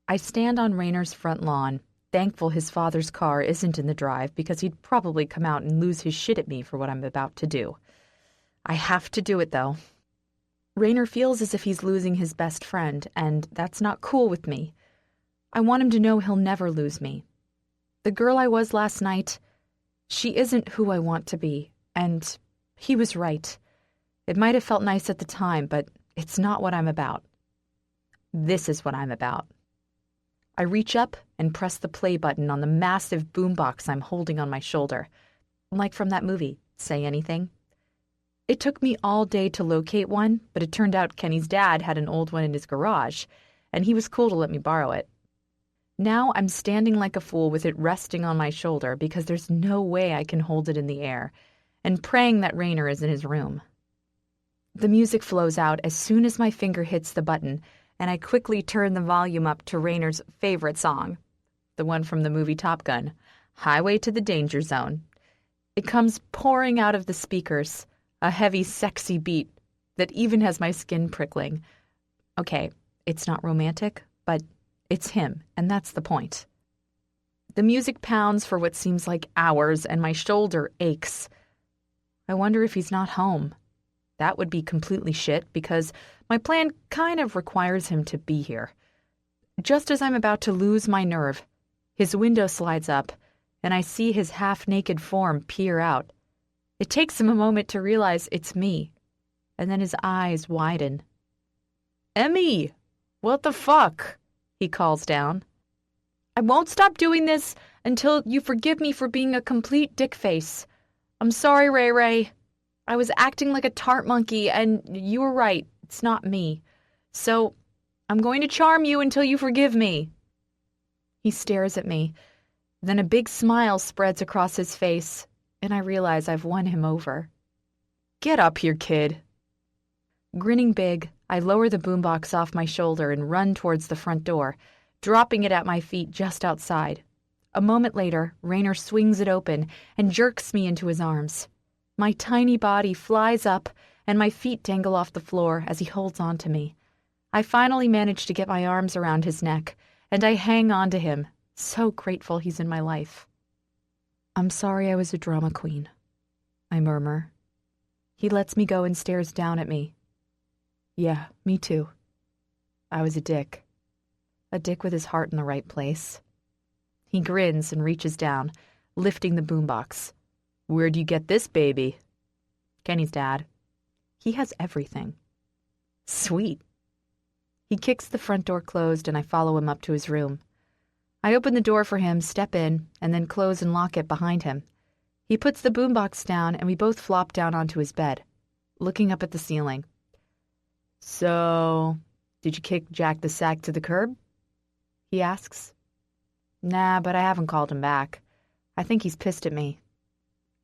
I stand on Rainer's front lawn, thankful his father's car isn't in the drive because he'd probably come out and lose his shit at me for what I'm about to do. I have to do it, though. Rainer feels as if he's losing his best friend, and that's not cool with me. I want him to know he'll never lose me. The girl I was last night, she isn't who I want to be, and he was right. It might have felt nice at the time, but it's not what I'm about. This is what I'm about. I reach up and press the play button on the massive boombox I'm holding on my shoulder, like from that movie, Say Anything. It took me all day to locate one, but it turned out Kenny's dad had an old one in his garage, and he was cool to let me borrow it. Now I'm standing like a fool with it resting on my shoulder because there's no way I can hold it in the air, and praying that Rainer is in his room. The music flows out as soon as my finger hits the button, and I quickly turn the volume up to Rainer's favorite song, the one from the movie Top Gun, Highway to the Danger Zone. It comes pouring out of the speakers, a heavy, sexy beat that even has my skin prickling. Okay, it's not romantic, but it's him, and that's the point. The music pounds for what seems like hours, and my shoulder aches. I wonder if he's not home. That would be completely shit, because my plan kind of requires him to be here. Just as I'm about to lose my nerve, his window slides up, and I see his half-naked form peer out. It takes him a moment to realize it's me, and then his eyes widen. "Emmy, what the fuck?" he calls down. "I won't stop doing this until you forgive me for being a complete dickface. I'm sorry, Ray Ray. I was acting like a tart monkey, and you were right. It's not me. So, I'm going to charm you until you forgive me. He stares at me. Then a big smile spreads across his face, and I realize I've won him over. Get up here, kid. Grinning big, I lower the boombox off my shoulder and run towards the front door, dropping it at my feet just outside. A moment later, Raynor swings it open and jerks me into his arms. My tiny body flies up, and my feet dangle off the floor as he holds on to me. I finally manage to get my arms around his neck, and I hang on to him, so grateful he's in my life. I'm sorry I was a drama queen, I murmur. He lets me go and stares down at me. Yeah, me too. I was a dick. A dick with his heart in the right place. He grins and reaches down, lifting the boombox. Where'd you get this baby? Kenny's dad. He has everything. Sweet. He kicks the front door closed and I follow him up to his room. I open the door for him, step in, and then close and lock it behind him. He puts the boombox down and we both flop down onto his bed, looking up at the ceiling. So, did you kick Jack the Sack to the curb? He asks. Nah, but I haven't called him back. I think he's pissed at me.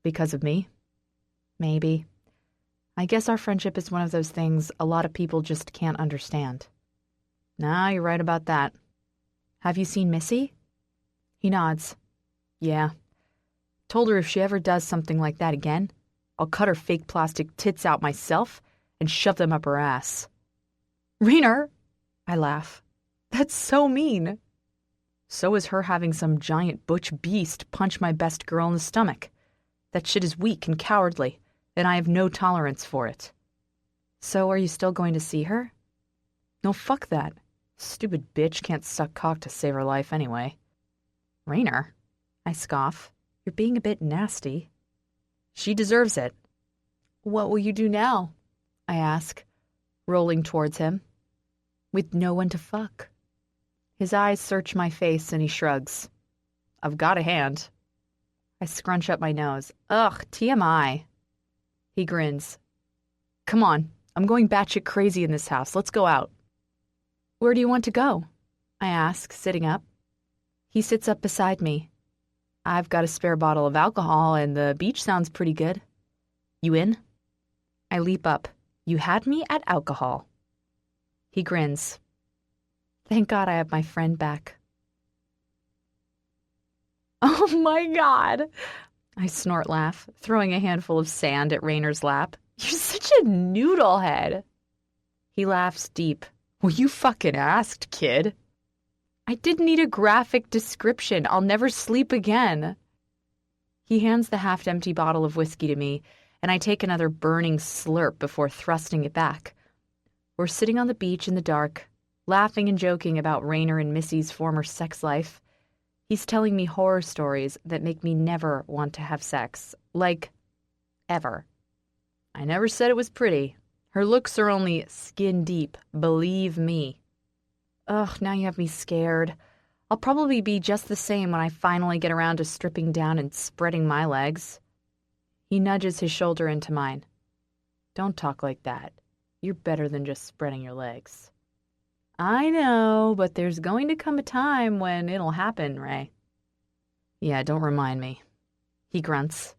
Because of me? Maybe. I guess our friendship is one of those things a lot of people just can't understand. Nah, you're right about that. Have you seen Missy? He nods. Yeah. Told her if she ever does something like that again, I'll cut her fake plastic tits out myself and shove them up her ass. Raynor! I laugh. That's so mean. So is her having some giant butch beast punch my best girl in the stomach. That shit is weak and cowardly, and I have no tolerance for it. So are you still going to see her? No, fuck that. Stupid bitch can't suck cock to save her life anyway. Raynor? I scoff. You're being a bit nasty. She deserves it. What will you do now? I ask, rolling towards him. With no one to fuck. His eyes search my face and he shrugs. I've got a hand. I scrunch up my nose. Ugh, TMI. He grins. Come on, I'm going batshit crazy in this house. Let's go out. Where do you want to go? I ask, sitting up. He sits up beside me. I've got a spare bottle of alcohol and the beach sounds pretty good. You in? I leap up. You had me at alcohol. He grins. Thank God I have my friend back. Oh my God! I snort laugh, throwing a handful of sand at Raynor's lap. You're such a noodlehead. He laughs deep. Well, you fucking asked, kid. I didn't need a graphic description. I'll never sleep again. He hands the half-empty bottle of whiskey to me, and I take another burning slurp before thrusting it back. We're sitting on the beach in the dark, laughing and joking about Raynor and Missy's former sex life. He's telling me horror stories that make me never want to have sex. Like, ever. I never said it was pretty. Her looks are only skin deep, believe me. Ugh, now you have me scared. I'll probably be just the same when I finally get around to stripping down and spreading my legs. He nudges his shoulder into mine. Don't talk like that. You're better than just spreading your legs. I know, but there's going to come a time when it'll happen, Ray. Yeah, don't remind me. He grunts.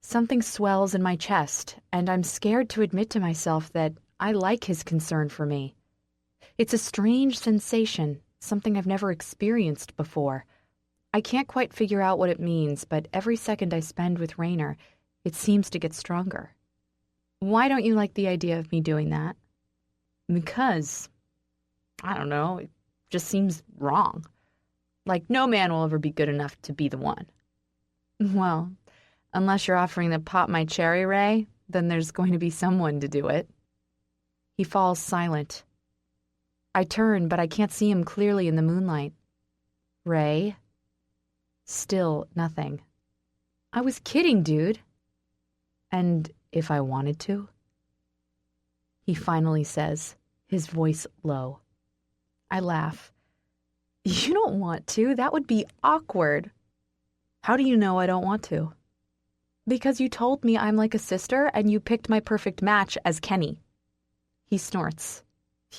Something swells in my chest, and I'm scared to admit to myself that I like his concern for me. It's a strange sensation, something I've never experienced before. I can't quite figure out what it means, but every second I spend with Raynor, it seems to get stronger. Why don't you like the idea of me doing that? Because, I don't know, it just seems wrong. Like no man will ever be good enough to be the one. Well, unless you're offering to pop my cherry, Ray, then there's going to be someone to do it. He falls silent. I turn, but I can't see him clearly in the moonlight. Ray? Still nothing. I was kidding, dude. And if I wanted to? He finally says, his voice low. I laugh. You don't want to. That would be awkward. How do you know I don't want to? Because you told me I'm like a sister and you picked my perfect match as Kenny. He snorts.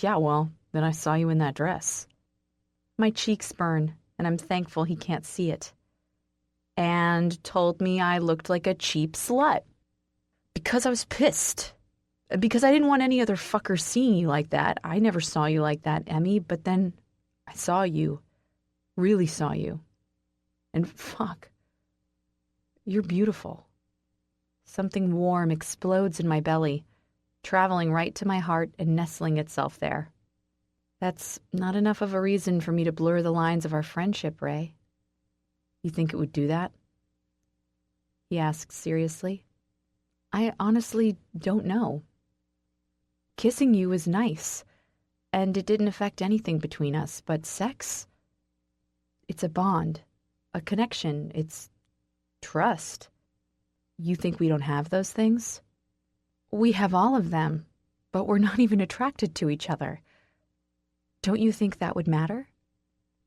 Yeah, well, then I saw you in that dress. My cheeks burn, and I'm thankful he can't see it. And told me I looked like a cheap slut. Because I was pissed. Because I didn't want any other fucker seeing you like that. I never saw you like that, Emmy, but then I saw you. Really saw you. And fuck. You're beautiful. Something warm explodes in my belly, traveling right to my heart and nestling itself there. That's not enough of a reason for me to blur the lines of our friendship, Ray. You think it would do that? He asks seriously. I honestly don't know. Kissing you was nice, and it didn't affect anything between us, but sex? It's a bond, a connection, it's trust. You think we don't have those things? We have all of them, but we're not even attracted to each other. Don't you think that would matter?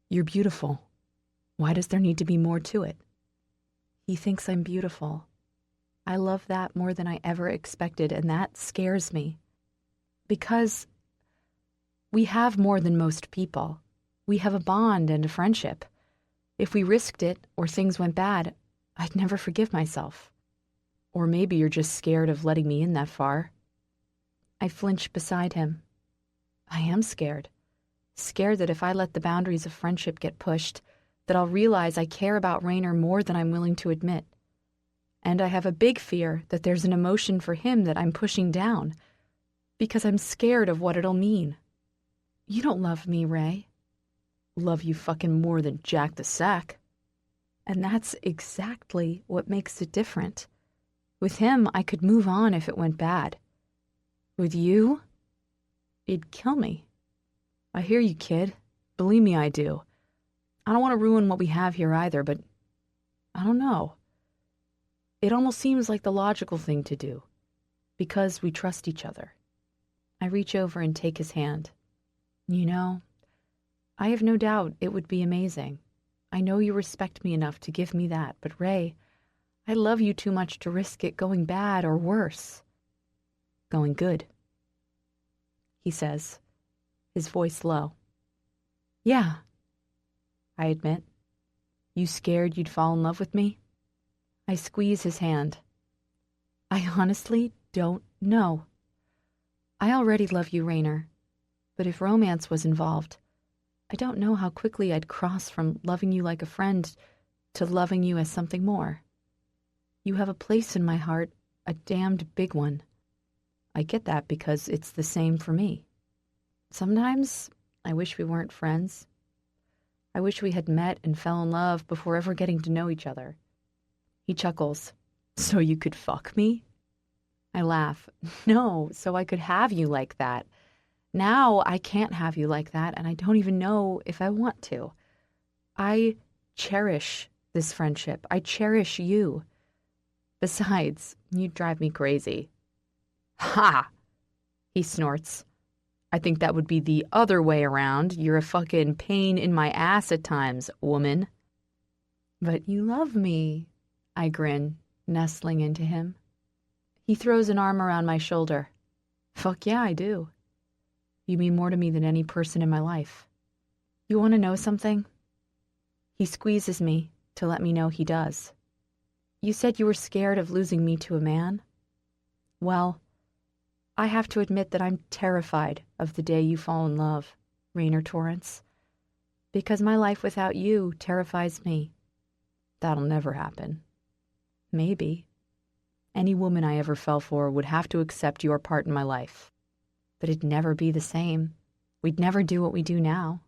You're beautiful. Why does there need to be more to it? He thinks I'm beautiful. I love that more than I ever expected, and that scares me. Because we have more than most people. We have a bond and a friendship. If we risked it or things went bad, I'd never forgive myself. Or maybe you're just scared of letting me in that far. I flinch beside him. I am scared. Scared that if I let the boundaries of friendship get pushed, that I'll realize I care about Rainer more than I'm willing to admit. And I have a big fear that there's an emotion for him that I'm pushing down, because I'm scared of what it'll mean. You don't love me, Ray. Love you fucking more than Jack the Sack. And that's exactly what makes it different. With him, I could move on if it went bad. With you, it'd kill me. I hear you, kid. Believe me, I do. I don't want to ruin what we have here either, but I don't know. It almost seems like the logical thing to do, because we trust each other. I reach over and take his hand. You know, I have no doubt it would be amazing. I know you respect me enough to give me that, but Ray, I love you too much to risk it going bad or worse. Going good, he says, his voice low. Yeah, I admit. You scared you'd fall in love with me? I squeeze his hand. I honestly don't know. I already love you, Rainer, but if romance was involved, I don't know how quickly I'd cross from loving you like a friend to loving you as something more. You have a place in my heart, a damned big one. I get that because it's the same for me. Sometimes I wish we weren't friends. I wish we had met and fell in love before ever getting to know each other. He chuckles. So you could fuck me? I laugh. No, so I could have you like that. Now I can't have you like that, and I don't even know if I want to. I cherish this friendship. I cherish you. Besides, you drive me crazy. Ha! He snorts. I think that would be the other way around. You're a fucking pain in my ass at times, woman. But you love me, I grin, nestling into him. He throws an arm around my shoulder. Fuck yeah, I do. You mean more to me than any person in my life. You want to know something? He squeezes me to let me know he does. You said you were scared of losing me to a man? Well, I have to admit that I'm terrified of the day you fall in love, Rainer Torrence, because my life without you terrifies me. That'll never happen. Maybe. Any woman I ever fell for would have to accept your part in my life. But it'd never be the same. We'd never do what we do now.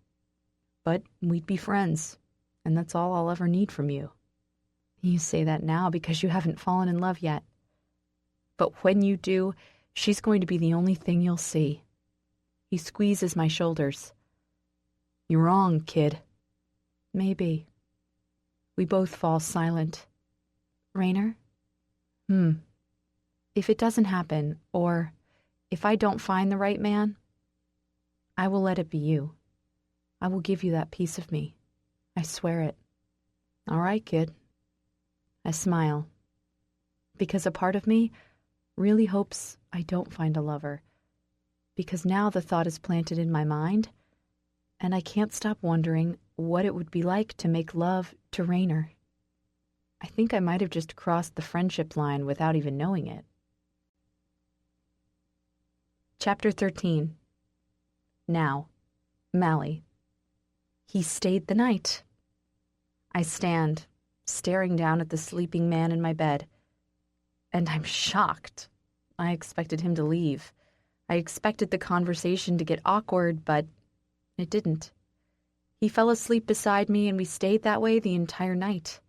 But we'd be friends, and that's all I'll ever need from you. You say that now because you haven't fallen in love yet. But when you do, she's going to be the only thing you'll see. He squeezes my shoulders. You're wrong, kid. Maybe. We both fall silent. Rainer? If it doesn't happen, or if I don't find the right man, I will let it be you. I will give you that piece of me. I swear it. All right, kid. I smile. because a part of me really hopes I don't find a lover, because now the thought is planted in my mind, and I can't stop wondering what it would be like to make love to Rainer. I think I might have just crossed the friendship line without even knowing it. Chapter 13. Now, Mally. He stayed the night. I stand, staring down at the sleeping man in my bed, and I'm shocked. I expected him to leave. I expected the conversation to get awkward, but it didn't. He fell asleep beside me, and we stayed that way the entire night.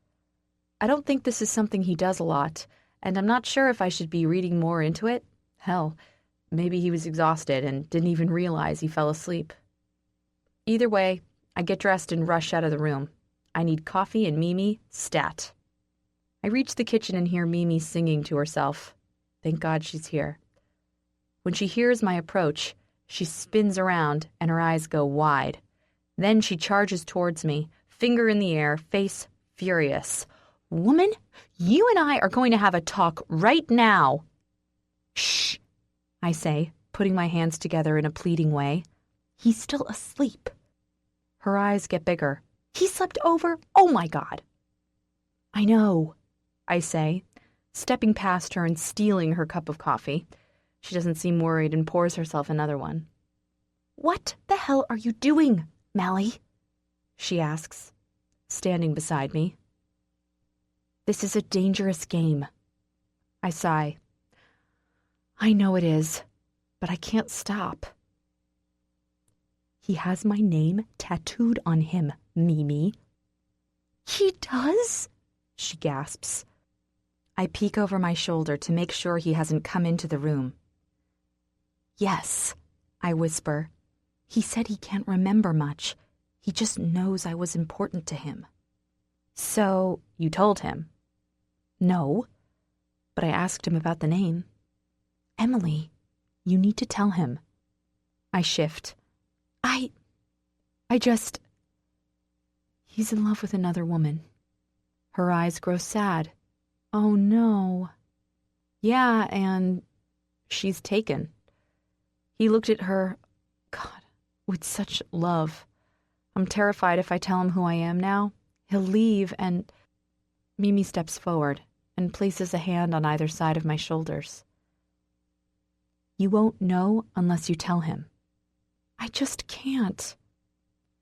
I don't think this is something he does a lot, and I'm not sure if I should be reading more into it. Hell, maybe he was exhausted and didn't even realize he fell asleep. Either way, I get dressed and rush out of the room. I need coffee and Mimi, stat. I reach the kitchen and hear Mimi singing to herself. Thank God she's here. When she hears my approach, she spins around and her eyes go wide. Then she charges towards me, finger in the air, face furious. Woman, you and I are going to have a talk right now. Shh, I say, putting my hands together in a pleading way. He's still asleep. Her eyes get bigger. He slept over? Oh my God. I know, I say, stepping past her and stealing her cup of coffee. She doesn't seem worried and pours herself another one. What the hell are you doing, Mally? She asks, standing beside me. This is a dangerous game. I sigh. I know it is, but I can't stop. He has my name tattooed on him, Mimi. He does? She gasps. I peek over my shoulder to make sure he hasn't come into the room. Yes, I whisper. He said he can't remember much. He just knows I was important to him. So, you told him? No, but I asked him about the name. Emily, you need to tell him. I shift. He's in love with another woman. Her eyes grow sad. Oh no. Yeah, and she's taken. He looked at her, God, with such love. I'm terrified if I tell him who I am now, he'll leave and... Mimi steps forward and places a hand on either side of my shoulders. You won't know unless you tell him. I just can't.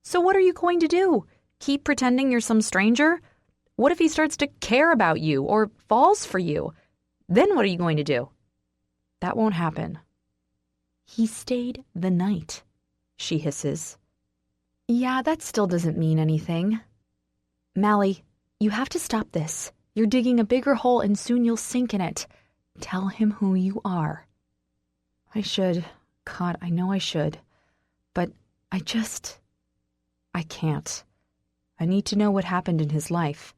So what are you going to do? Keep pretending you're some stranger? What if he starts to care about you or falls for you? Then what are you going to do? That won't happen. He stayed the night, she hisses. Yeah, that still doesn't mean anything. Mally, you have to stop this. You're digging a bigger hole and soon you'll sink in it. Tell him who you are. I should. God, I know I should. But I can't. I need to know what happened in his life.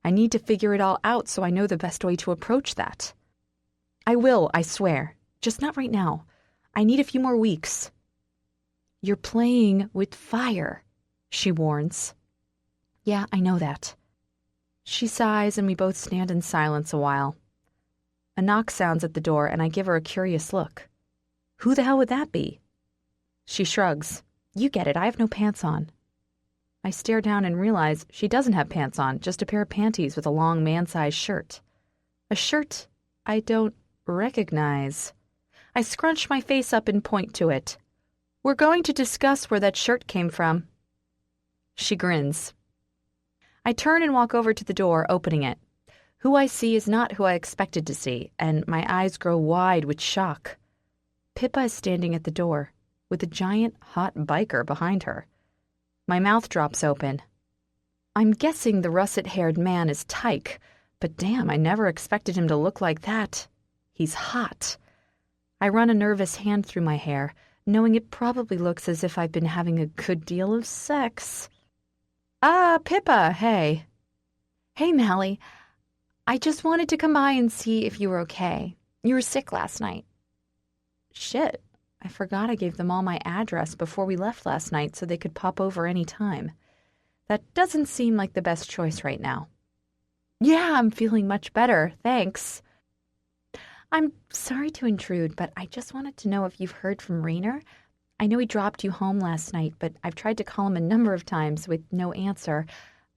I need to figure it all out so I know the best way to approach that. I will, I swear. Just not right now. I need a few more weeks. You're playing with fire, she warns. Yeah, I know that. She sighs and we both stand in silence a while. A knock sounds at the door and I give her a curious look. Who the hell would that be? She shrugs. You get it, I have no pants on. I stare down and realize she doesn't have pants on, just a pair of panties with a long man-sized shirt. A shirt I don't recognize. I scrunch my face up and point to it. We're going to discuss where that shirt came from. She grins. I turn and walk over to the door, opening it. Who I see is not who I expected to see, and my eyes grow wide with shock. Pippa is standing at the door, with a giant hot biker behind her. My mouth drops open. I'm guessing the russet-haired man is Tyke, but damn, I never expected him to look like that. He's hot. I run a nervous hand through my hair, knowing it probably looks as if I've been having a good deal of sex. Ah, Pippa, hey. Hey, Mally. I just wanted to come by and see if you were okay. You were sick last night. Shit, I forgot I gave them all my address before we left last night so they could pop over any time. That doesn't seem like the best choice right now. Yeah, I'm feeling much better, thanks. I'm sorry to intrude, but I just wanted to know if you've heard from Rainer. I know he dropped you home last night, but I've tried to call him a number of times with no answer.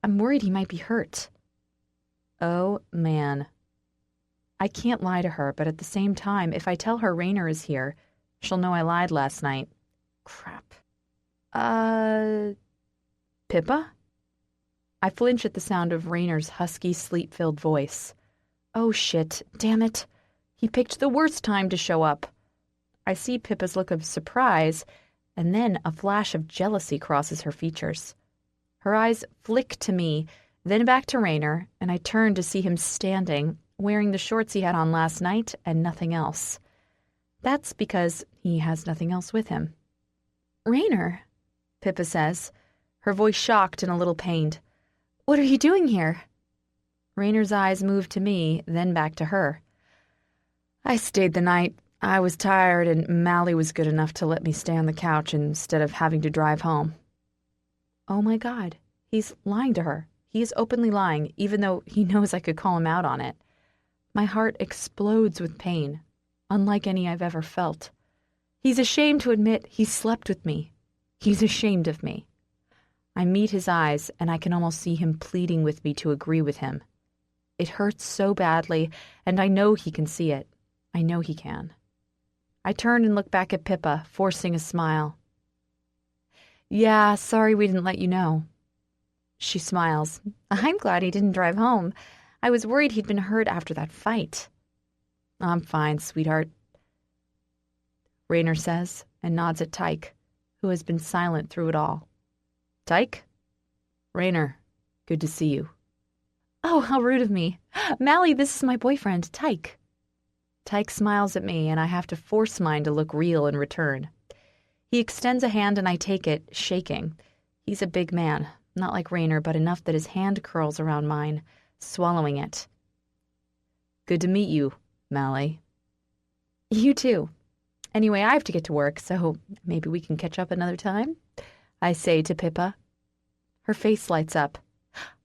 I'm worried he might be hurt. Oh, man. I can't lie to her, but at the same time, if I tell her Rainer is here, she'll know I lied last night. Crap. Pippa? I flinch at the sound of Rainer's husky, sleep-filled voice. Oh, shit. Damn it. He picked the worst time to show up. I see Pippa's look of surprise, and then a flash of jealousy crosses her features. Her eyes flick to me, then back to Rainer, and I turn to see him standing, wearing the shorts he had on last night and nothing else. That's because he has nothing else with him. Rainer, Pippa says, her voice shocked and a little pained. What are you doing here? Rainer's eyes move to me, then back to her. I stayed the night. I was tired, and Mally was good enough to let me stay on the couch instead of having to drive home. Oh my God, he's lying to her. He is openly lying, even though he knows I could call him out on it. My heart explodes with pain, unlike any I've ever felt. He's ashamed to admit he slept with me. He's ashamed of me. I meet his eyes, and I can almost see him pleading with me to agree with him. It hurts so badly, and I know he can see it. I know he can. I turn and look back at Pippa, forcing a smile. Yeah, sorry we didn't let you know. She smiles. I'm glad he didn't drive home. I was worried he'd been hurt after that fight. I'm fine, sweetheart, Rainer says, and nods at Tyke, who has been silent through it all. Tyke? Rainer, good to see you. Oh, how rude of me. Mally, this is my boyfriend, Tyke. Tyke smiles at me, and I have to force mine to look real in return. He extends a hand, and I take it, shaking. He's a big man, not like Rainer, but enough that his hand curls around mine, swallowing it. Good to meet you, Mally. You too. Anyway, I have to get to work, so maybe we can catch up another time, I say to Pippa. Her face lights up.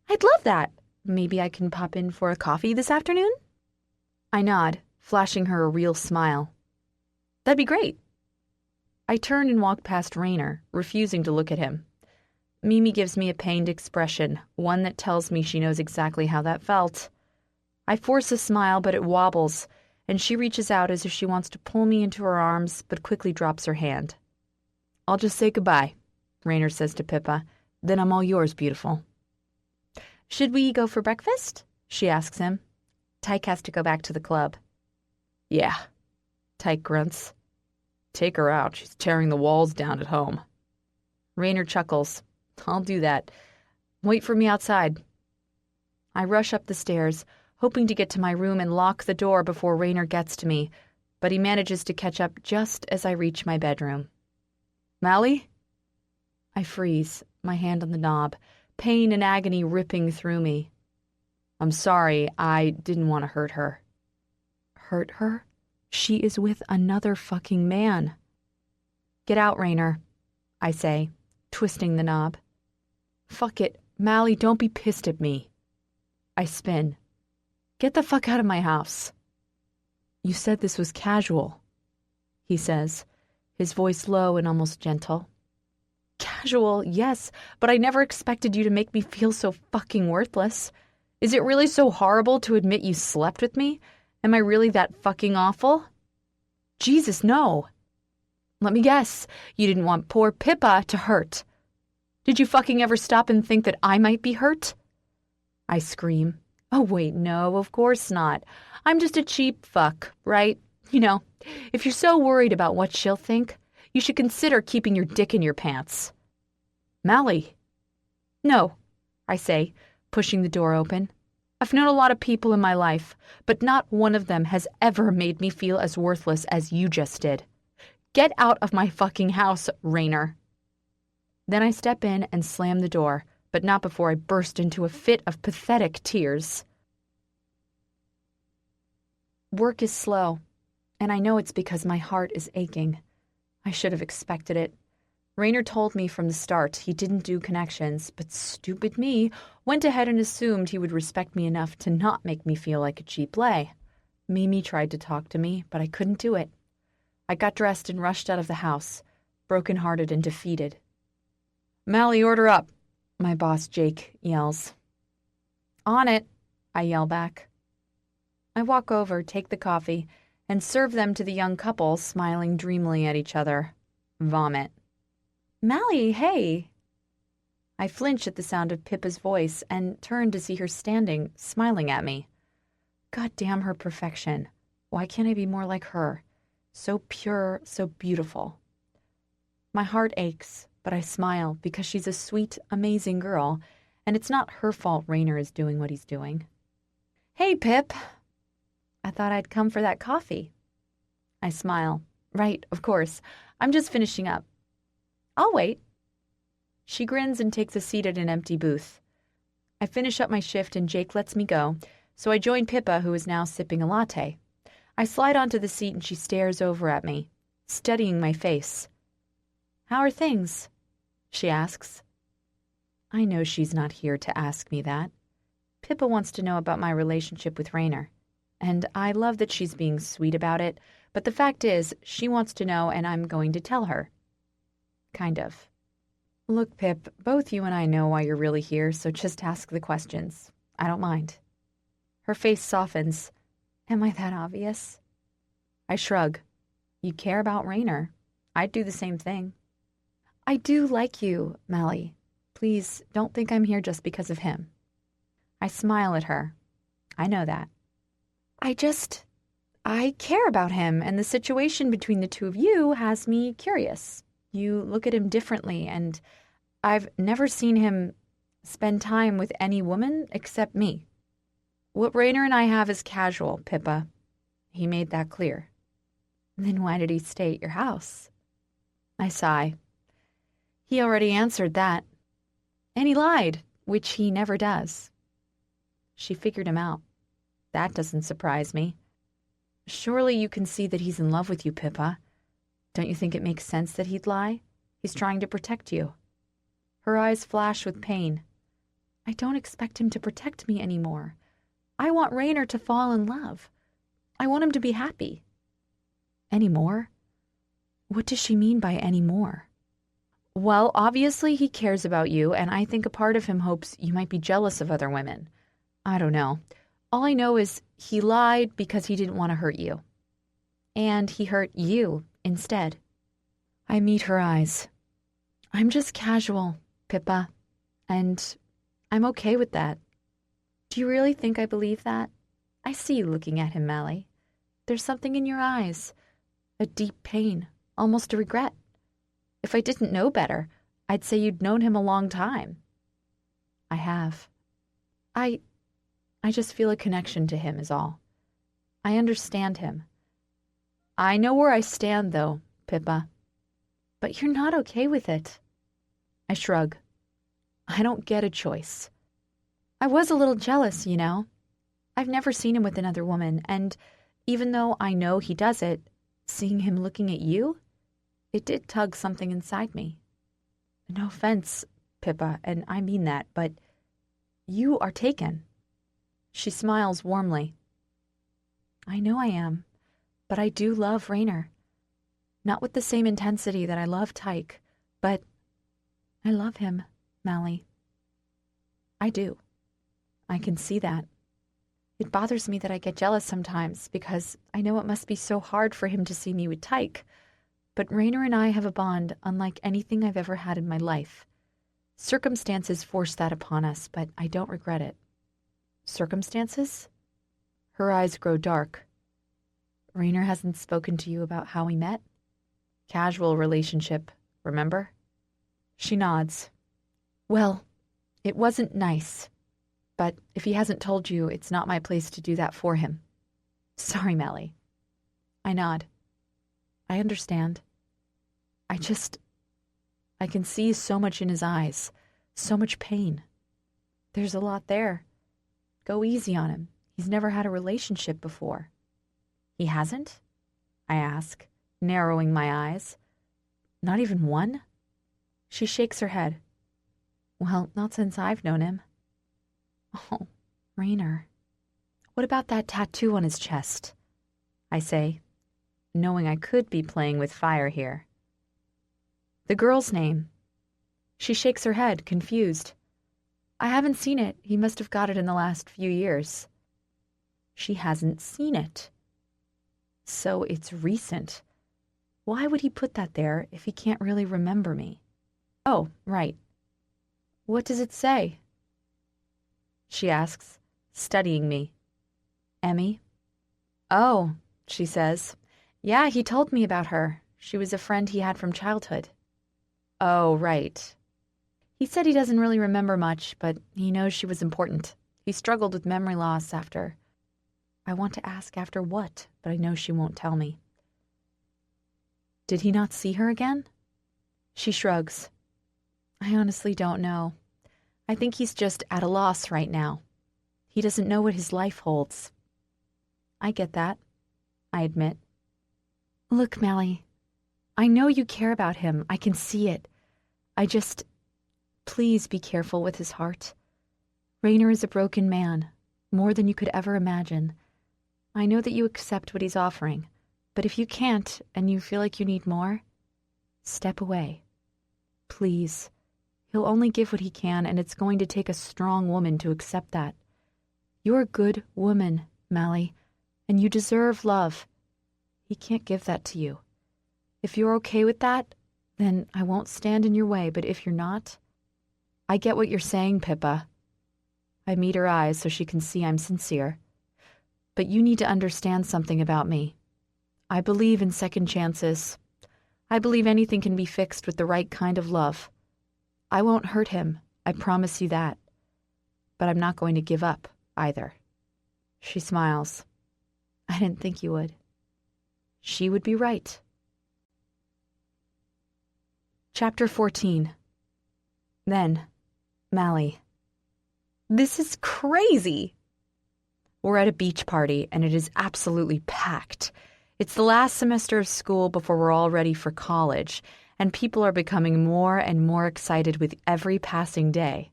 I'd love that. Maybe I can pop in for a coffee this afternoon? I nod, flashing her a real smile. That'd be great. I turn and walk past Rainer, refusing to look at him. Mimi gives me a pained expression, one that tells me she knows exactly how that felt. I force a smile, but it wobbles, and she reaches out as if she wants to pull me into her arms, but quickly drops her hand. I'll just say goodbye, Rainer says to Pippa. Then I'm all yours, beautiful. Should we go for breakfast? She asks him. Tyke has to go back to the club. Yeah, Tyke grunts. Take her out. She's tearing the walls down at home. Rainer chuckles. I'll do that. Wait for me outside. I rush up the stairs, hoping to get to my room and lock the door before Rainer gets to me, but he manages to catch up just as I reach my bedroom. Mally? I freeze, my hand on the knob, pain and agony ripping through me. I'm sorry, I didn't want to hurt her. Hurt her? She is with another fucking man. Get out, Rainer, I say, twisting the knob. Fuck it, Mally, don't be pissed at me. I spin. Get the fuck out of my house. You said this was casual, he says, his voice low and almost gentle. Casual, yes, but I never expected you to make me feel so fucking worthless. Is it really so horrible to admit you slept with me? Am I really that fucking awful? Jesus, no. Let me guess, you didn't want poor Pippa to hurt. Did you fucking ever stop and think that I might be hurt? I scream. Oh, wait, no, of course not. I'm just a cheap fuck, right? You know, if you're so worried about what she'll think, you should consider keeping your dick in your pants. Mally. No, I say, pushing the door open. I've known a lot of people in my life, but not one of them has ever made me feel as worthless as you just did. Get out of my fucking house, Rainer. Then I step in and slam the door, but not before I burst into a fit of pathetic tears. Work is slow, and I know it's because my heart is aching. I should have expected it. Rainer told me from the start he didn't do connections, but stupid me went ahead and assumed he would respect me enough to not make me feel like a cheap lay. Mimi tried to talk to me, but I couldn't do it. I got dressed and rushed out of the house, broken-hearted and defeated. "Mally, order up," my boss Jake yells. "On it," I yell back. I walk over, take the coffee, and serve them to the young couple smiling dreamily at each other. Vomit. "Mally, hey!" I flinch at the sound of Pippa's voice and turn to see her standing, smiling at me. God damn her perfection. Why can't I be more like her? So pure, so beautiful. My heart aches, but I smile because she's a sweet, amazing girl, and it's not her fault Rainer is doing what he's doing. "Hey, Pip. I thought I'd come for that coffee." I smile. "Right, of course. I'm just finishing up." "I'll wait." She grins and takes a seat at an empty booth. I finish up my shift and Jake lets me go, so I join Pippa, who is now sipping a latte. I slide onto the seat and she stares over at me, studying my face. "How are things?" she asks. I know she's not here to ask me that. Pippa wants to know about my relationship with Rainer, and I love that she's being sweet about it, but the fact is, she wants to know and I'm going to tell her. Kind of. "Look, Pip, both you and I know why you're really here, so just ask the questions. I don't mind." Her face softens. Am I that obvious? I shrug. You care about Rainer. I'd do the same thing. "I do like you, Mally. Please don't think I'm here just because of him." I smile at her. I know that. I care about him, and the situation between the two of you has me curious. You look at him differently, and I've never seen him spend time with any woman except me. What Rainer and I have is casual, Pippa. He made that clear." "Then why did he stay at your house?" I sigh. He already answered that. And he lied, which he never does. She figured him out. That doesn't surprise me. Surely you can see that he's in love with you, Pippa. Don't you think it makes sense that he'd lie? He's trying to protect you. Her eyes flash with pain. I don't expect him to protect me anymore. I want Rainer to fall in love. I want him to be happy. Anymore? What does she mean by anymore? Well, obviously he cares about you, and I think a part of him hopes you might be jealous of other women. I don't know. All I know is he lied because he didn't want to hurt you. And he hurt you instead. I meet her eyes. I'm just casual, Pippa, and I'm okay with that. Do you really think I believe that? I see you looking at him, Mally. There's something in your eyes. A deep pain, almost a regret. If I didn't know better, I'd say you'd known him a long time. I have. I just feel a connection to him is all. I understand him. I know where I stand, though, Pippa. But you're not okay with it. I shrug. I don't get a choice. I was a little jealous, you know. I've never seen him with another woman, and even though I know he does it, seeing him looking at you, it did tug something inside me. No offense, Pippa, and I mean that, but you are taken. She smiles warmly. I know I am, but I do love Rainer. Not with the same intensity that I love Tyke, but I love him, Mally. I do. I can see that. It bothers me that I get jealous sometimes because I know it must be so hard for him to see me with Tyke. But Rainer and I have a bond unlike anything I've ever had in my life. Circumstances forced that upon us, but I don't regret it. Circumstances? Her eyes grow dark. Rainer hasn't spoken to you about how we met? Casual relationship, remember? She nods. Well, it wasn't nice. But if he hasn't told you, it's not my place to do that for him. Sorry, Mally. I nod. I understand. I can see so much in his eyes, so much pain. There's a lot there. Go easy on him. He's never had a relationship before. He hasn't? I ask, narrowing my eyes. Not even one? She shakes her head. Well, not since I've known him. Oh, Rainer. What about that tattoo on his chest? I say, knowing I could be playing with fire here. The girl's name. She shakes her head, confused. I haven't seen it. He must have got it in the last few years. She hasn't seen it. So it's recent. Why would he put that there if he can't really remember me? Oh, right. What does it say? She asks, studying me. Emmy? Oh, she says. Yeah, he told me about her. She was a friend he had from childhood. Oh, right. He said he doesn't really remember much, but he knows she was important. He struggled with memory loss after. I want to ask after what, but I know she won't tell me. Did he not see her again? She shrugs. I honestly don't know. I think he's just at a loss right now. He doesn't know what his life holds. I get that, I admit. Look, Mally, I know you care about him. I can see it. Please be careful with his heart. Rainer is a broken man, more than you could ever imagine. I know that you accept what he's offering, but if you can't and you feel like you need more, step away. Please. He'll only give what he can, and it's going to take a strong woman to accept that. You're a good woman, Mally, and you deserve love. He can't give that to you. If you're okay with that, then I won't stand in your way, but if you're not, I get what you're saying, Pippa. I meet her eyes so she can see I'm sincere. But you need to understand something about me. I believe in second chances. I believe anything can be fixed with the right kind of love. I won't hurt him, I promise you that. But I'm not going to give up, either. She smiles. I didn't think you would. She would be right. Chapter 14. Then, Mally. This is crazy! We're at a beach party, and it is absolutely packed. It's the last semester of school before we're all ready for college, and people are becoming more and more excited with every passing day.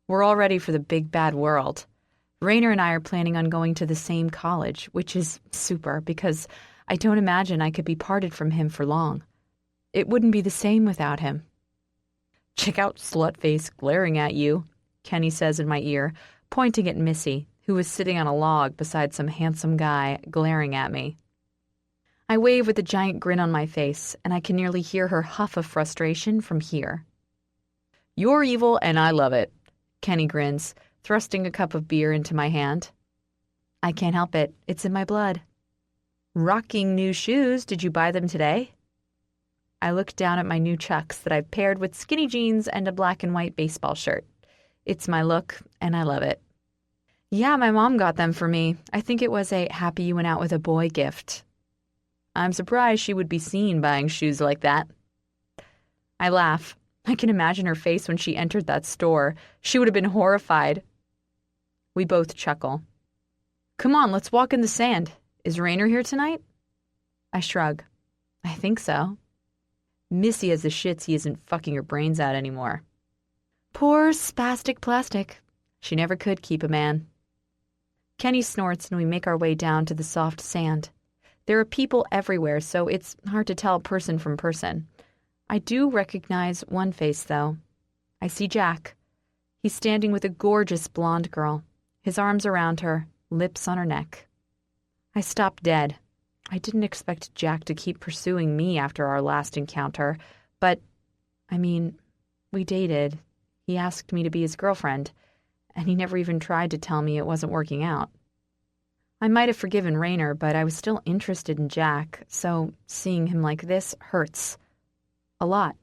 We're all ready for the big bad world. Rainer and I are planning on going to the same college, which is super because I don't imagine I could be parted from him for long. It wouldn't be the same without him. Check out Slutface glaring at you, Kenny says in my ear, pointing at Missy, who was sitting on a log beside some handsome guy glaring at me. I wave with a giant grin on my face, and I can nearly hear her huff of frustration from here. You're evil, and I love it, Kenny grins, thrusting a cup of beer into my hand. I can't help it. It's in my blood. Rocking new shoes. Did you buy them today? I look down at my new Chucks that I've paired with skinny jeans and a black and white baseball shirt. It's my look, and I love it. Yeah, my mom got them for me. I think it was a happy you went out with a boy gift. I'm surprised she would be seen buying shoes like that. I laugh. I can imagine her face when she entered that store. She would have been horrified. We both chuckle. Come on, let's walk in the sand. Is Rainer here tonight? I shrug. I think so. Missy has the shits he isn't fucking her brains out anymore. Poor spastic plastic. She never could keep a man. Kenny snorts and we make our way down to the soft sand. There are people everywhere, so it's hard to tell person from person. I do recognize one face, though. I see Jack. He's standing with a gorgeous blonde girl, his arms around her, lips on her neck. I stop dead. I didn't expect Jack to keep pursuing me after our last encounter, but, we dated. He asked me to be his girlfriend, and he never even tried to tell me it wasn't working out. I might have forgiven Rainer, but I was still interested in Jack, so seeing him like this hurts. A lot.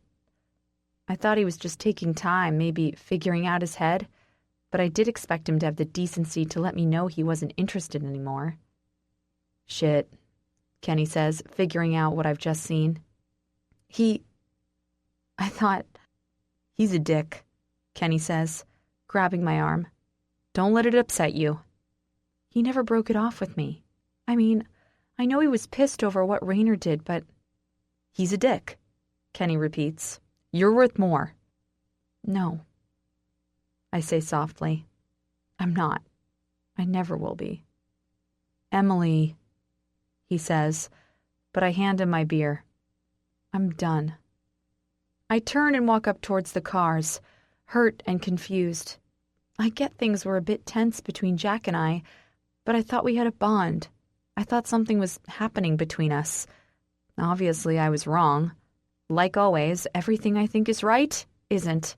I thought he was just taking time, maybe figuring out his head, but I did expect him to have the decency to let me know he wasn't interested anymore. Shit, Kenny says, figuring out what I've just seen. He's a dick, Kenny says, grabbing my arm. Don't let it upset you. He never broke it off with me. I know he was pissed over what Rainer did, but he's a dick, Kenny repeats. You're worth more. No, I say softly. I'm not. I never will be. Emily, he says, but I hand him my beer. I'm done. I turn and walk up towards the cars, hurt and confused. I get things were a bit tense between Jack and I, but I thought we had a bond. I thought something was happening between us. Obviously, I was wrong. Like always, everything I think is right isn't.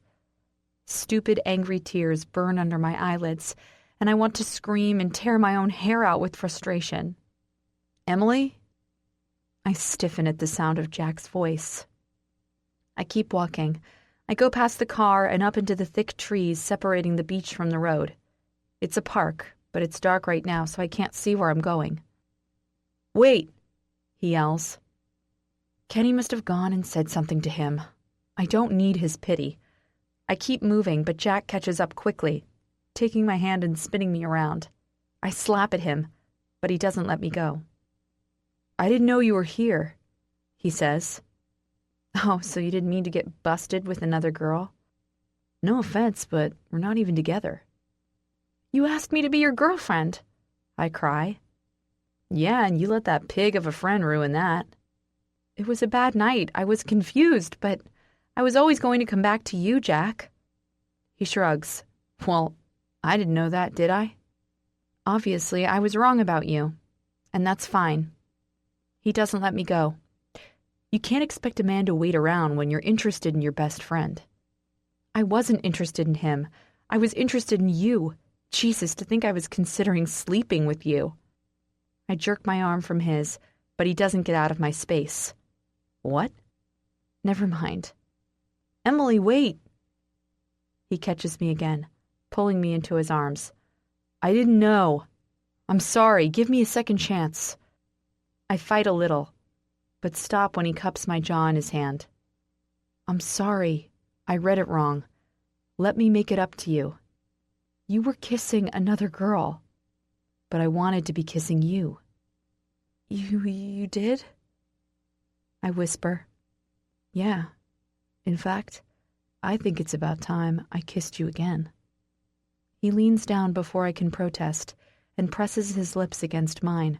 Stupid, angry tears burn under my eyelids, and I want to scream and tear my own hair out with frustration. Emily? I stiffen at the sound of Jack's voice. I keep walking. I go past the car and up into the thick trees separating the beach from the road. It's a park, but it's dark right now, so I can't see where I'm going. Wait, he yells. Kenny must have gone and said something to him. I don't need his pity. I keep moving, but Jack catches up quickly, taking my hand and spinning me around. I slap at him, but he doesn't let me go. I didn't know you were here, he says. Oh, so you didn't mean to get busted with another girl? No offense, but we're not even together. You asked me to be your girlfriend, I cry. Yeah, and you let that pig of a friend ruin that. It was a bad night. I was confused, but I was always going to come back to you, Jack. He shrugs. Well, I didn't know that, did I? Obviously, I was wrong about you, and that's fine. He doesn't let me go. You can't expect a man to wait around when you're interested in your best friend. I wasn't interested in him. I was interested in you. Jesus, to think I was considering sleeping with you. I jerk my arm from his, but he doesn't get out of my space. What? Never mind. Emily, wait. He catches me again, pulling me into his arms. I didn't know. I'm sorry. Give me a second chance. I fight a little, but stop when he cups my jaw in his hand. I'm sorry. I read it wrong. Let me make it up to you. You were kissing another girl, but I wanted to be kissing you. You did? I whisper. Yeah. In fact, I think it's about time I kissed you again. He leans down before I can protest and presses his lips against mine.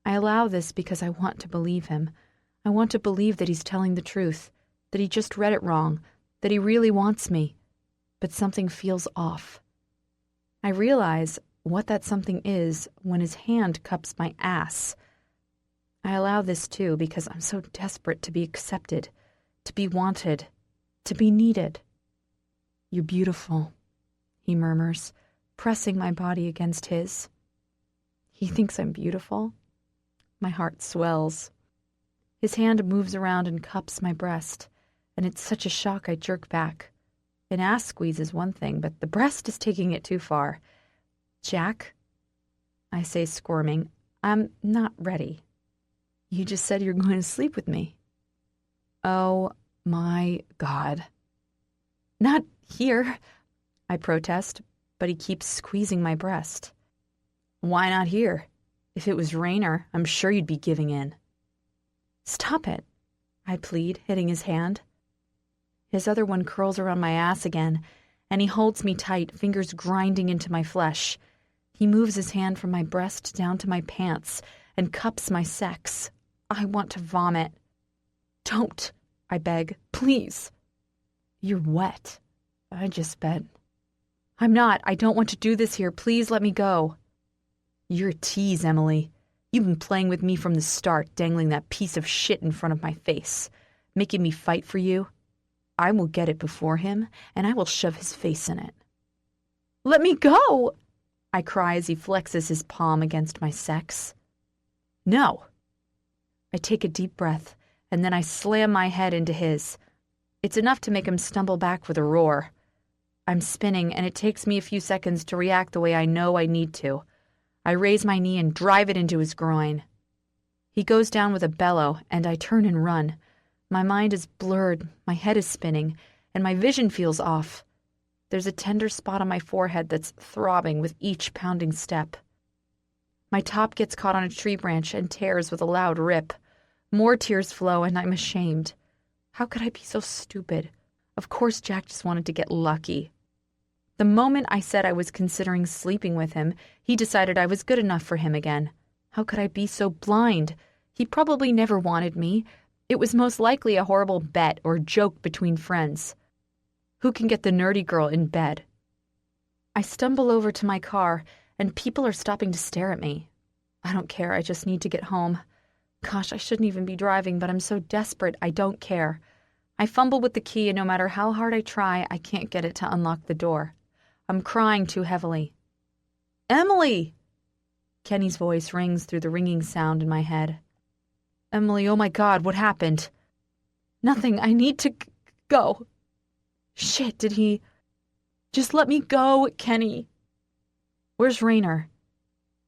I allow this because I want to believe him. I want to believe that he's telling the truth, that he just read it wrong, that he really wants me. But something feels off. I realize what that something is when his hand cups my ass. I allow this too because I'm so desperate to be accepted, to be wanted, to be needed. You're beautiful, he murmurs, pressing my body against his. He thinks I'm beautiful? My heart swells. His hand moves around and cups my breast, and it's such a shock I jerk back. An ass squeeze is one thing, but the breast is taking it too far. Jack, I say, squirming, I'm not ready. You just said you're going to sleep with me. Oh my God. Not here, I protest, but he keeps squeezing my breast. Why not here? If it was Rainer, I'm sure you'd be giving in. Stop it, I plead, hitting his hand. His other one curls around my ass again, and he holds me tight, fingers grinding into my flesh. He moves his hand from my breast down to my pants and cups my sex. I want to vomit. Don't, I beg, please. You're wet. I just bet. I'm not. I don't want to do this here. Please let me go. You're a tease, Emily. You've been playing with me from the start, dangling that piece of shit in front of my face, making me fight for you. I will get it before him, and I will shove his face in it. Let me go, I cry as he flexes his palm against my sex. No. I take a deep breath, and then I slam my head into his. It's enough to make him stumble back with a roar. I'm spinning, and it takes me a few seconds to react the way I know I need to. I raise my knee and drive it into his groin. He goes down with a bellow, and I turn and run. My mind is blurred, my head is spinning, and my vision feels off. There's a tender spot on my forehead that's throbbing with each pounding step. My top gets caught on a tree branch and tears with a loud rip. More tears flow, and I'm ashamed. How could I be so stupid? Of course Jack just wanted to get lucky. The moment I said I was considering sleeping with him, he decided I was good enough for him again. How could I be so blind? He probably never wanted me. It was most likely a horrible bet or joke between friends. Who can get the nerdy girl in bed? I stumble over to my car, and people are stopping to stare at me. I don't care, I just need to get home. Gosh, I shouldn't even be driving, but I'm so desperate, I don't care. I fumble with the key, and no matter how hard I try, I can't get it to unlock the door. I'm crying too heavily. Emily! Kenny's voice rings through the ringing sound in my head. Emily, oh my God, what happened? Nothing, I need to go. Shit, did he... Just let me go, Kenny. Where's Rainer?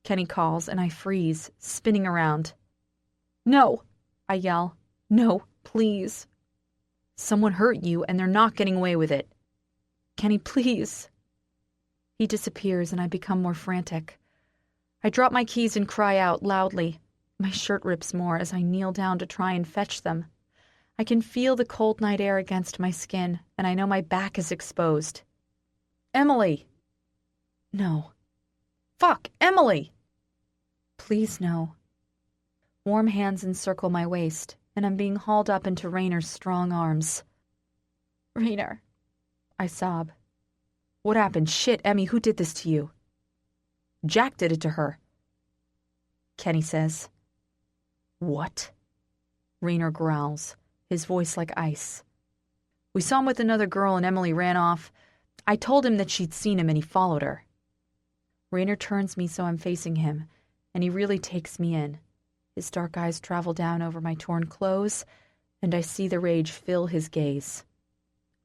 Kenny calls, and I freeze, spinning around. No, I yell. No, please. Someone hurt you, and they're not getting away with it. Kenny, please. He disappears, and I become more frantic. I drop my keys and cry out loudly. My shirt rips more as I kneel down to try and fetch them. I can feel the cold night air against my skin, and I know my back is exposed. Emily! No. Fuck, Emily! Please, no. Warm hands encircle my waist, and I'm being hauled up into Rainer's strong arms. Rainer, I sob. What happened? Shit, Emmy, who did this to you? Jack did it to her. Kenny says. What? Rainer growls, his voice like ice. We saw him with another girl and Emily ran off. I told him that she'd seen him and he followed her. Rainer turns me so I'm facing him, and he really takes me in. His dark eyes travel down over my torn clothes, and I see the rage fill his gaze.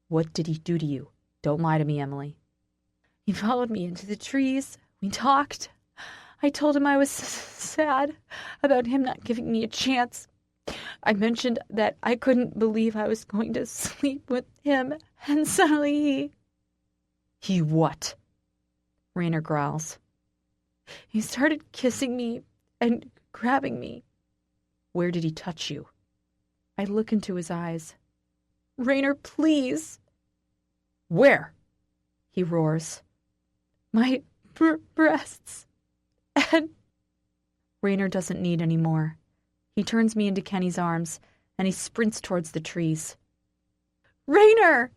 What did he do to you? Don't lie to me, Emily. He followed me into the trees. We talked. I told him I was sad about him not giving me a chance. I mentioned that I couldn't believe I was going to sleep with him, and suddenly he... He what? Rainer growls. He started kissing me and grabbing me. Where did he touch you? I look into his eyes. Rainer, please. Where? He roars. My breasts. And... Rainer doesn't need any more. He turns me into Kenny's arms, and he sprints towards the trees. Rainer!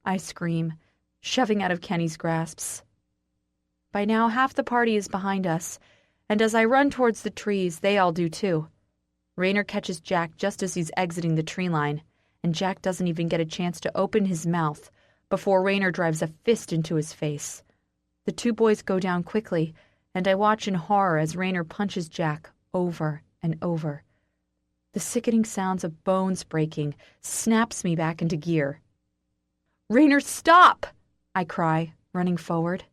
I scream, shoving out of Kenny's grasps. By now, half the party is behind us, and as I run towards the trees, they all do too. Rainer catches Jack just as he's exiting the tree line, and Jack doesn't even get a chance to open his mouth before Rainer drives a fist into his face. The two boys go down quickly, and I watch in horror as Rainer punches Jack over and over. The sickening sounds of bones breaking snaps me back into gear. Rainer, stop! I cry, running forward.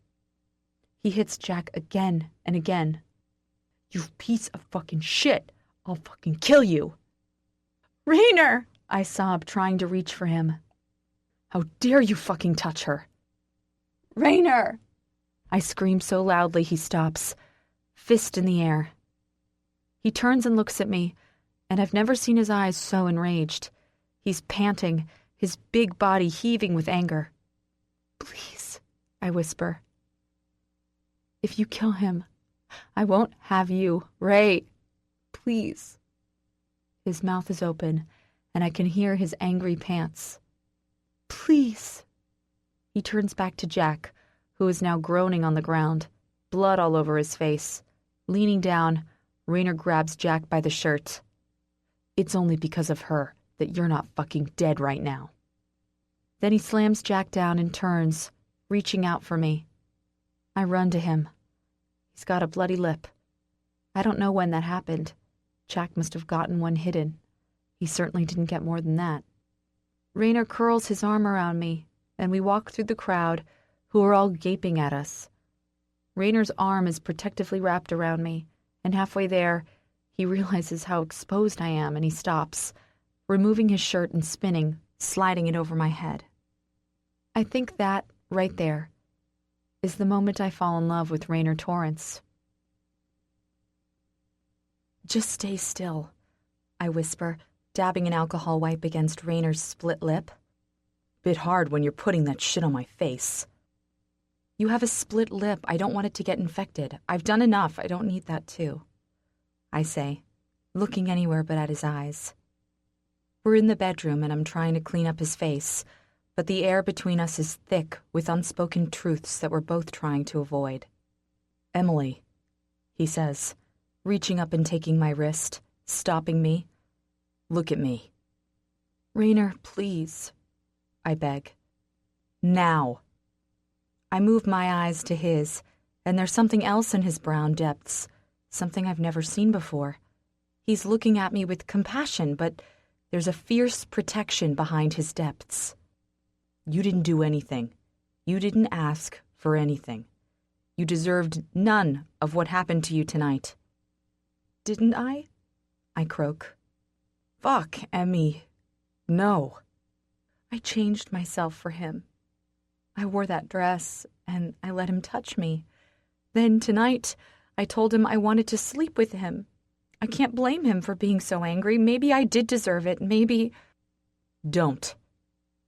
He hits Jack again and again. You piece of fucking shit! I'll fucking kill you! Rainer! I sob, trying to reach for him. How dare you fucking touch her? Rainer! I scream so loudly he stops, fist in the air. He turns and looks at me, and I've never seen his eyes so enraged. He's panting, his big body heaving with anger. Please, I whisper. If you kill him, I won't have you, Ray. Please. His mouth is open, and I can hear his angry pants. Please. He turns back to Jack, who is now groaning on the ground, blood all over his face. Leaning down, Rainer grabs Jack by the shirt. It's only because of her that you're not fucking dead right now. Then he slams Jack down and turns, reaching out for me. I run to him. He's got a bloody lip. I don't know when that happened. Jack must have gotten one hidden. He certainly didn't get more than that. Rainer curls his arm around me, and we walk through the crowd, who are all gaping at us. Rainer's arm is protectively wrapped around me, and halfway there, he realizes how exposed I am, and he stops, removing his shirt and spinning, sliding it over my head. I think that, right there, is the moment I fall in love with Rainer Torrence. Just stay still, I whisper, dabbing an alcohol wipe against Rainer's split lip. Bit hard when you're putting that shit on my face. You have a split lip. I don't want it to get infected. I've done enough. I don't need that too. I say, looking anywhere but at his eyes. We're in the bedroom and I'm trying to clean up his face, but the air between us is thick with unspoken truths that we're both trying to avoid. "Emily," he says, reaching up and taking my wrist, stopping me. "Look at me." "Rainer, please," I beg. "Now." I move my eyes to his, and there's something else in his brown depths, something I've never seen before. He's looking at me with compassion, but there's a fierce protection behind his depths. "You didn't do anything. You didn't ask for anything. You deserved none of what happened to you tonight." "Didn't I?" I croak. "Fuck, Emmy. No." I changed myself for him. I wore that dress, and I let him touch me. Then tonight, I told him I wanted to sleep with him. I can't blame him for being so angry. Maybe I did deserve it. Maybe... "Don't,"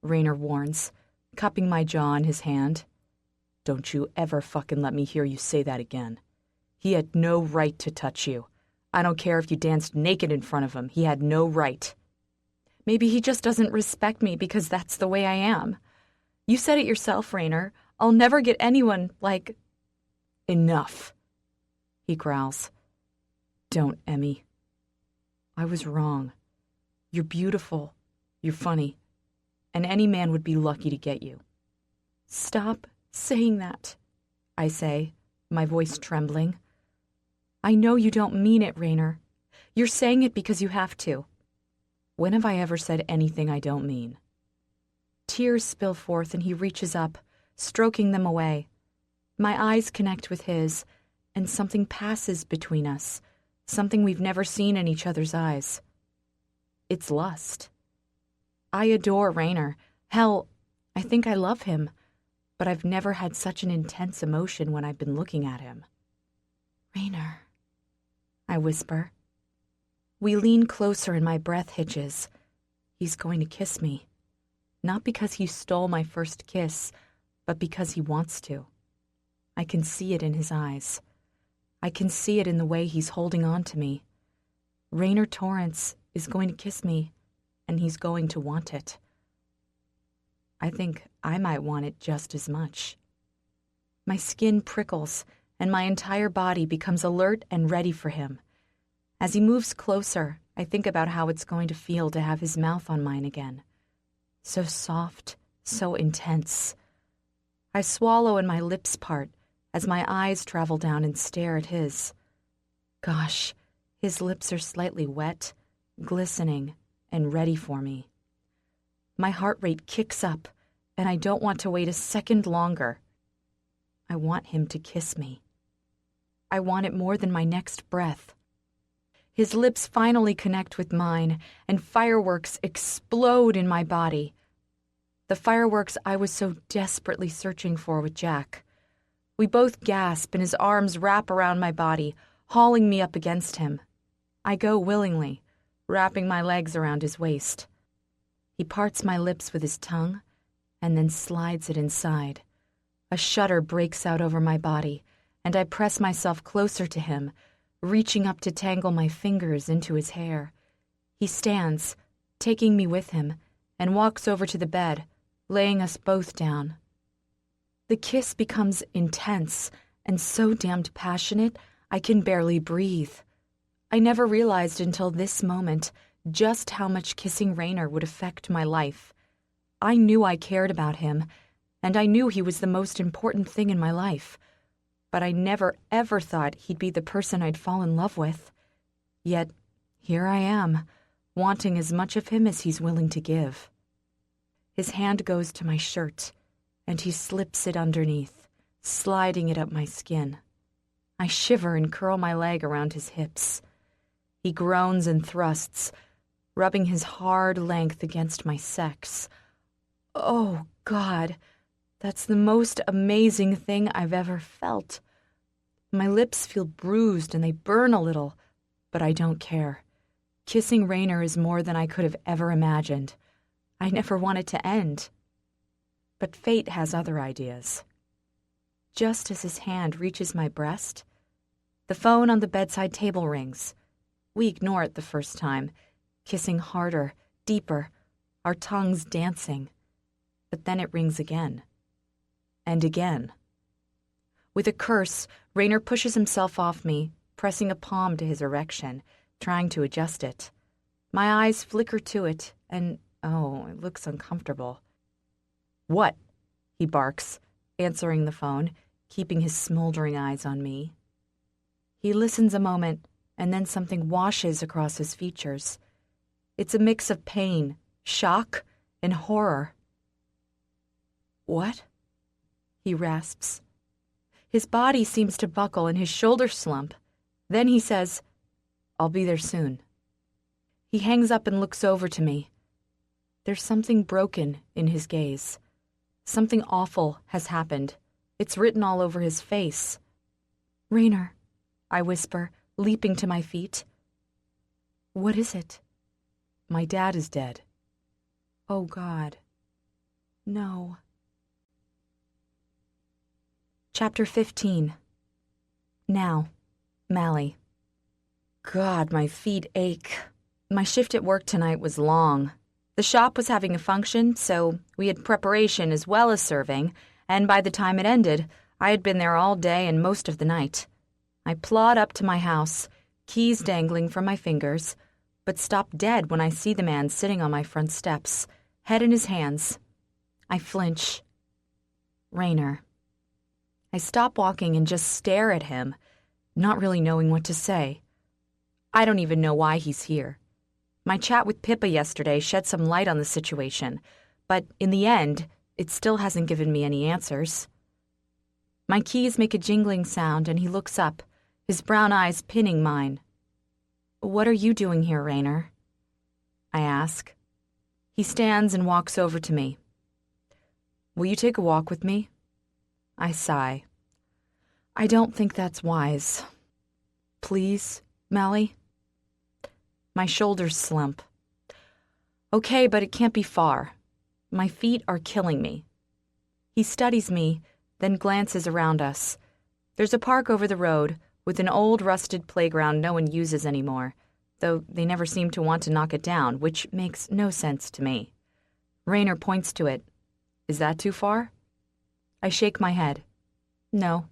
Rainer warns, cupping my jaw in his hand. "Don't you ever fucking let me hear you say that again. He had no right to touch you. I don't care if you danced naked in front of him. He had no right." "Maybe he just doesn't respect me because that's the way I am. You said it yourself, Rainer. I'll never get anyone like..." "Enough," he growls. "Don't, Emmy. I was wrong. You're beautiful. You're funny. And any man would be lucky to get you." "Stop saying that," I say, my voice trembling. "I know you don't mean it, Rainer. You're saying it because you have to." When have I ever said anything I don't mean? Tears spill forth and he reaches up, stroking them away. My eyes connect with his, and something passes between us, something we've never seen in each other's eyes. It's lust. I adore Rainer. Hell, I think I love him, but I've never had such an intense emotion when I've been looking at him. "Rainer," I whisper. We lean closer and my breath hitches. He's going to kiss me. Not because he stole my first kiss, but because he wants to. I can see it in his eyes. I can see it in the way he's holding on to me. Rainer Torrence is going to kiss me, and he's going to want it. I think I might want it just as much. My skin prickles, and my entire body becomes alert and ready for him. As he moves closer, I think about how it's going to feel to have his mouth on mine again. So soft, so intense. I swallow and my lips part as my eyes travel down and stare at his. Gosh, his lips are slightly wet, glistening, and ready for me. My heart rate kicks up, and I don't want to wait a second longer. I want him to kiss me. I want it more than my next breath. His lips finally connect with mine, and fireworks explode in my body. The fireworks I was so desperately searching for with Jack. We both gasp, and his arms wrap around my body, hauling me up against him. I go willingly, wrapping my legs around his waist. He parts my lips with his tongue, and then slides it inside. A shudder breaks out over my body, and I press myself closer to him, reaching up to tangle my fingers into his hair. He stands, taking me with him, and walks over to the bed, laying us both down. The kiss becomes intense and so damned passionate I can barely breathe. I never realized until this moment just how much kissing Rainer would affect my life. I knew I cared about him, and I knew he was the most important thing in my life. But I never ever thought he'd be the person I'd fall in love with. Yet, here I am, wanting as much of him as he's willing to give. His hand goes to my shirt, and he slips it underneath, sliding it up my skin. I shiver and curl my leg around his hips. He groans and thrusts, rubbing his hard length against my sex. Oh, God, that's the most amazing thing I've ever felt. My lips feel bruised and they burn a little, but I don't care. Kissing Rainer is more than I could have ever imagined. I never want it to end. But fate has other ideas. Just as his hand reaches my breast, the phone on the bedside table rings, We ignore it the first time, kissing harder, deeper, our tongues dancing. But then it rings again. And again. With a curse, Raynor pushes himself off me, pressing a palm to his erection, trying to adjust it. My eyes flicker to it, and, oh, it looks uncomfortable. "What?" he barks, answering the phone, keeping his smoldering eyes on me. He listens a moment, and then something washes across his features. It's a mix of pain, shock, and horror. "What?" he rasps. His body seems to buckle and his shoulders slump. Then he says, "I'll be there soon." He hangs up and looks over to me. There's something broken in his gaze. Something awful has happened. It's written all over his face. "Raynor," I whisper, leaping to my feet. "What is it?" "My dad is dead." "Oh, God. No." Chapter 15. Now, Mally. God, my feet ache. My shift at work tonight was long. The shop was having a function, so we had preparation as well as serving, and by the time it ended, I had been there all day and most of the night. I plod up to my house, keys dangling from my fingers, but stop dead when I see the man sitting on my front steps, head in his hands. I flinch. Raynor. I stop walking and just stare at him, not really knowing what to say. I don't even know why he's here. My chat with Pippa yesterday shed some light on the situation, but in the end, it still hasn't given me any answers. My keys make a jingling sound and he looks up, his brown eyes pinning mine. "What are you doing here, Raynor?" I ask. He stands and walks over to me. "Will you take a walk with me?" I sigh. I don't think that's wise. "Please, Mally?" My shoulders slump. "Okay, but it can't be far. My feet are killing me." He studies me, then glances around us. There's a park over the road, with an old rusted playground no one uses anymore, though they never seem to want to knock it down, which makes no sense to me. Raynor points to it. "Is that too far?" I shake my head. "No."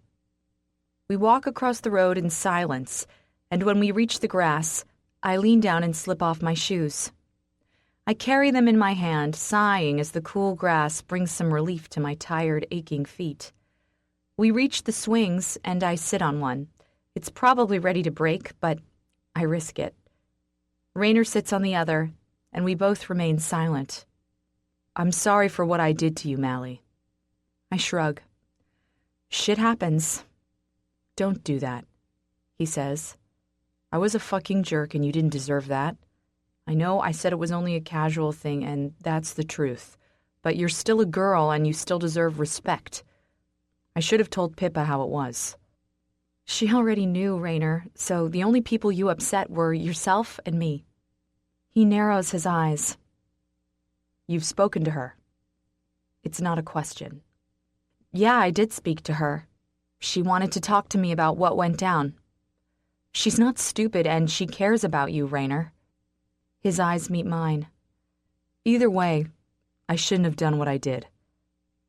We walk across the road in silence, and when we reach the grass, I lean down and slip off my shoes. I carry them in my hand, sighing as the cool grass brings some relief to my tired, aching feet. We reach the swings, and I sit on one. It's probably ready to break, but I risk it. Raynor sits on the other, and we both remain silent. "I'm sorry for what I did to you, Mally." I shrug. "Shit happens." "Don't do that," he says. "I was a fucking jerk and you didn't deserve that. I know I said it was only a casual thing and that's the truth, but you're still a girl and you still deserve respect. I should have told Pippa how it was." "She already knew, Raynor, so the only people you upset were yourself and me." He narrows his eyes. "You've spoken to her?" It's not a question. "Yeah, I did speak to her. She wanted to talk to me about what went down. She's not stupid and she cares about you, Raynor." His eyes meet mine. "Either way, I shouldn't have done what I did.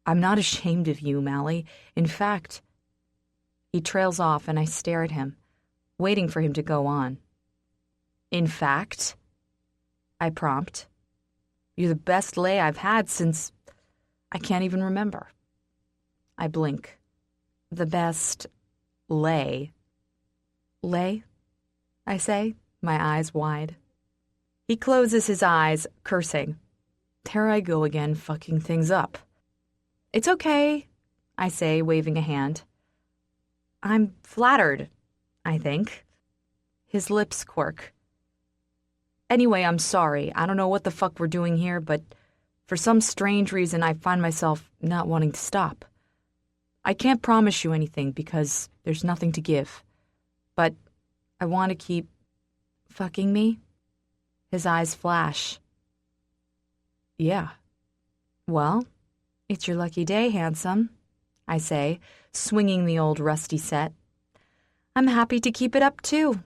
I'm not ashamed of you, Mally. In fact..." He trails off and I stare at him, waiting for him to go on. "In fact?" I prompt. "You're the best lay I've had since... I can't even remember." I blink. "The best... lay." "Lay?" I say, my eyes wide. He closes his eyes, cursing. There I go again, fucking things up. "It's okay," I say, waving a hand. "I'm flattered, I think." His lips quirk. "Anyway, I'm sorry. I don't know what the fuck we're doing here, but for some strange reason I find myself not wanting to stop. I can't promise you anything because there's nothing to give. But I want to keep fucking me." His eyes flash. "Yeah." "Well, it's your lucky day, handsome," I say, swinging the old rusty set. "I'm happy to keep it up, too."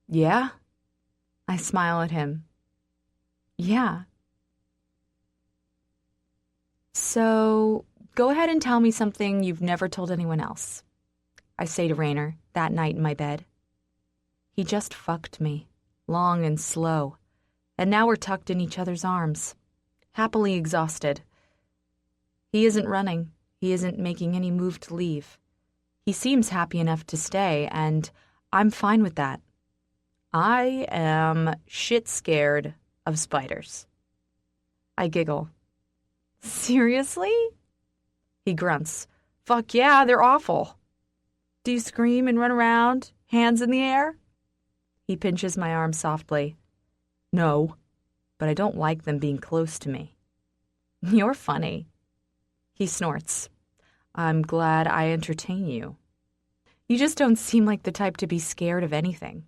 "Yeah?" I smile at him. Yeah. So, go ahead and tell me something you've never told anyone else, I say to Raynor that night in my bed. He just fucked me, long and slow, and now we're tucked in each other's arms, happily exhausted. He isn't running. He isn't making any move to leave. He seems happy enough to stay, and I'm fine with that. I am shit scared of spiders. I giggle. Seriously? He grunts. Fuck yeah, they're awful. Do you scream and run around, hands in the air? He pinches my arm softly. No, but I don't like them being close to me. You're funny. He snorts. I'm glad I entertain you. You just don't seem like the type to be scared of anything.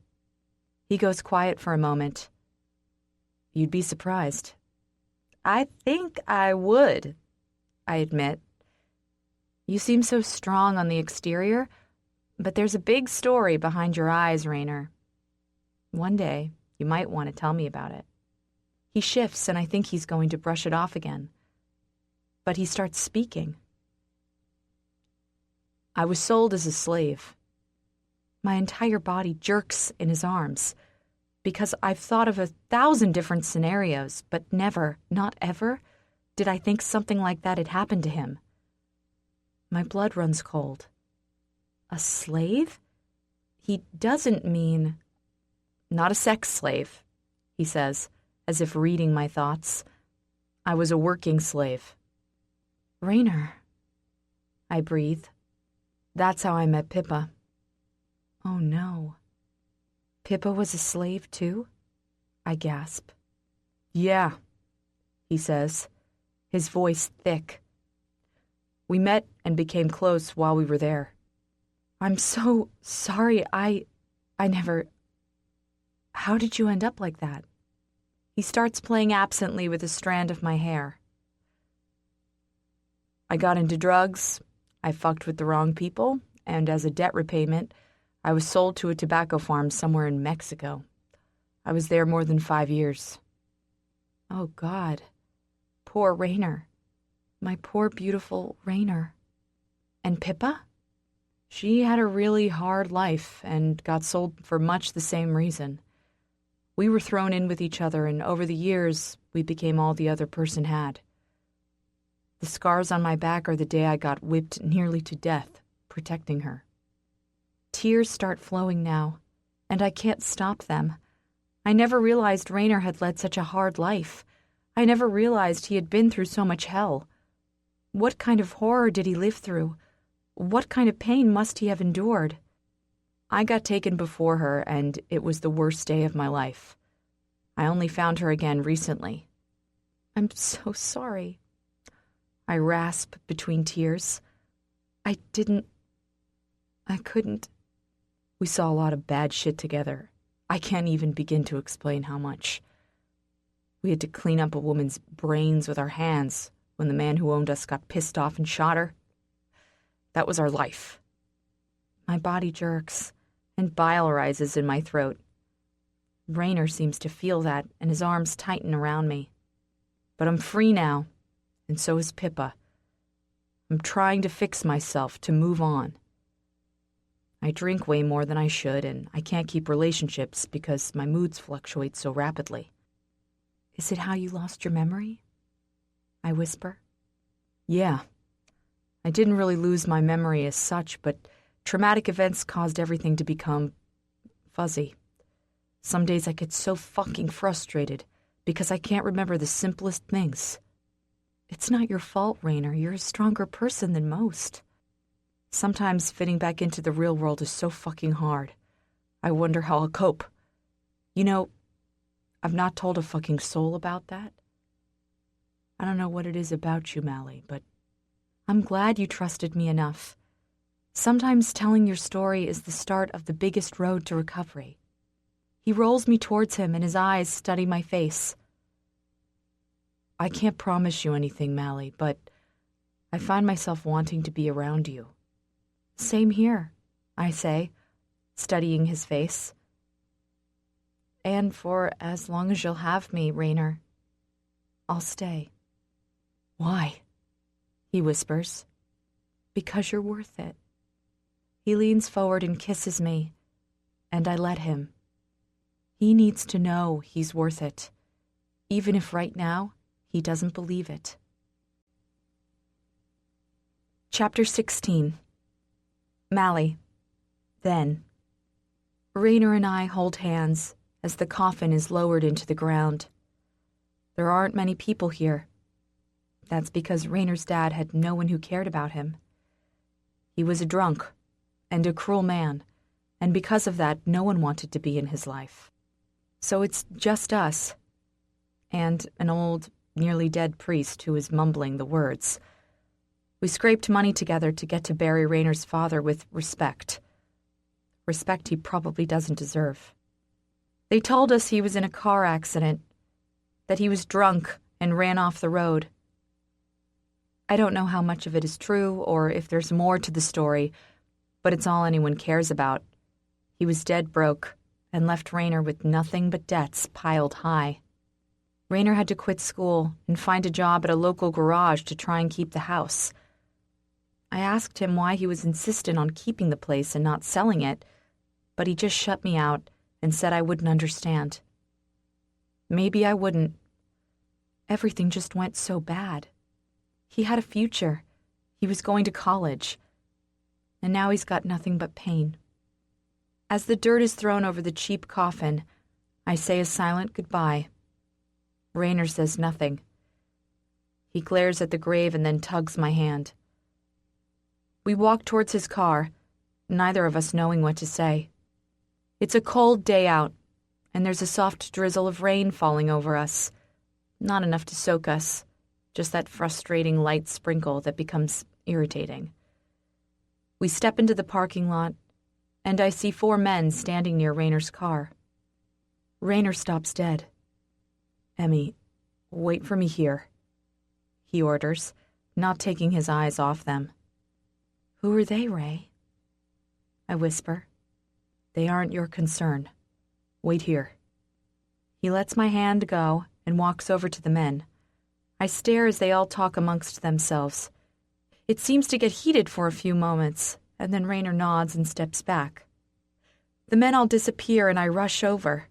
He goes quiet for a moment. You'd be surprised. I think I would, I admit. You seem so strong on the exterior, but there's a big story behind your eyes, Raynor. One day, you might want to tell me about it. He shifts, and I think he's going to brush it off again. But he starts speaking. I was sold as a slave. My entire body jerks in his arms, because I've thought of 1,000 different scenarios, but never, not ever, did I think something like that had happened to him. My blood runs cold. A slave? He doesn't mean... Not a sex slave, he says, as if reading my thoughts. I was a working slave. Raynor, I breathe. That's how I met Pippa. Oh no. Pippa was a slave too? I gasp. Yeah, he says, his voice thick. We met and became close while we were there. I'm so sorry, I never... How did you end up like that? He starts playing absently with a strand of my hair. I got into drugs, I fucked with the wrong people, and as a debt repayment, I was sold to a tobacco farm somewhere in Mexico. I was there more than 5 years. Oh, God. Poor Raynor. My poor, beautiful Raynor. And Pippa? She had a really hard life and got sold for much the same reason. We were thrown in with each other, and over the years, we became all the other person had. The scars on my back are the day I got whipped nearly to death, protecting her. Tears start flowing now, and I can't stop them. I never realized Raynor had led such a hard life. I never realized he had been through so much hell. What kind of horror did he live through? What kind of pain must he have endured? I got taken before her, and it was the worst day of my life. I only found her again recently. I'm so sorry. I rasp between tears. I couldn't. We saw a lot of bad shit together. I can't even begin to explain how much. We had to clean up a woman's brains with our hands when the man who owned us got pissed off and shot her. That was our life. My body jerks, and bile rises in my throat. Raynor seems to feel that, and his arms tighten around me. But I'm free now, and so is Pippa. I'm trying to fix myself, to move on. I drink way more than I should, and I can't keep relationships because my moods fluctuate so rapidly. Is it how you lost your memory? I whisper. Yeah. I didn't really lose my memory as such, but traumatic events caused everything to become fuzzy. Some days I get so fucking frustrated because I can't remember the simplest things. It's not your fault, Raynor. You're a stronger person than most. Sometimes fitting back into the real world is so fucking hard. I wonder how I'll cope. You know, I've not told a fucking soul about that. I don't know what it is about you, Mally, but I'm glad you trusted me enough. Sometimes telling your story is the start of the biggest road to recovery. He rolls me towards him, and his eyes study my face. I can't promise you anything, Mally, but I find myself wanting to be around you. Same here, I say, studying his face. And for as long as you'll have me, Rainer, I'll stay. Why? He whispers. Because you're worth it. He leans forward and kisses me, and I let him. He needs to know he's worth it, even if right now he doesn't believe it. Chapter 16. Mally. Then. Rainer and I hold hands as the coffin is lowered into the ground. There aren't many people here. That's because Rainer's dad had no one who cared about him. He was a drunk and a cruel man, and because of that, no one wanted to be in his life. So it's just us, and an old, nearly dead priest who is mumbling the words. We scraped money together to get to bury Rainer's father with respect. Respect he probably doesn't deserve. They told us he was in a car accident, that he was drunk and ran off the road. I don't know how much of it is true or if there's more to the story, but it's all anyone cares about. He was dead broke and left Rainer with nothing but debts piled high. Rainer had to quit school and find a job at a local garage to try and keep the house. I asked him why he was insistent on keeping the place and not selling it, but he just shut me out and said I wouldn't understand. Maybe I wouldn't. Everything just went so bad. He had a future. He was going to college. And now he's got nothing but pain. As the dirt is thrown over the cheap coffin, I say a silent goodbye. Rainer says nothing. He glares at the grave and then tugs my hand. We walk towards his car, neither of us knowing what to say. It's a cold day out, and there's a soft drizzle of rain falling over us. Not enough to soak us, just that frustrating light sprinkle that becomes irritating. We step into the parking lot, and I see 4 men standing near Rainer's car. Rainer stops dead. Emmy, wait for me here, he orders, not taking his eyes off them. Who are they, Ray? I whisper. They aren't your concern. Wait here. He lets my hand go and walks over to the men. I stare as they all talk amongst themselves. It seems to get heated for a few moments, and then Rainer nods and steps back. The men all disappear and I rush over.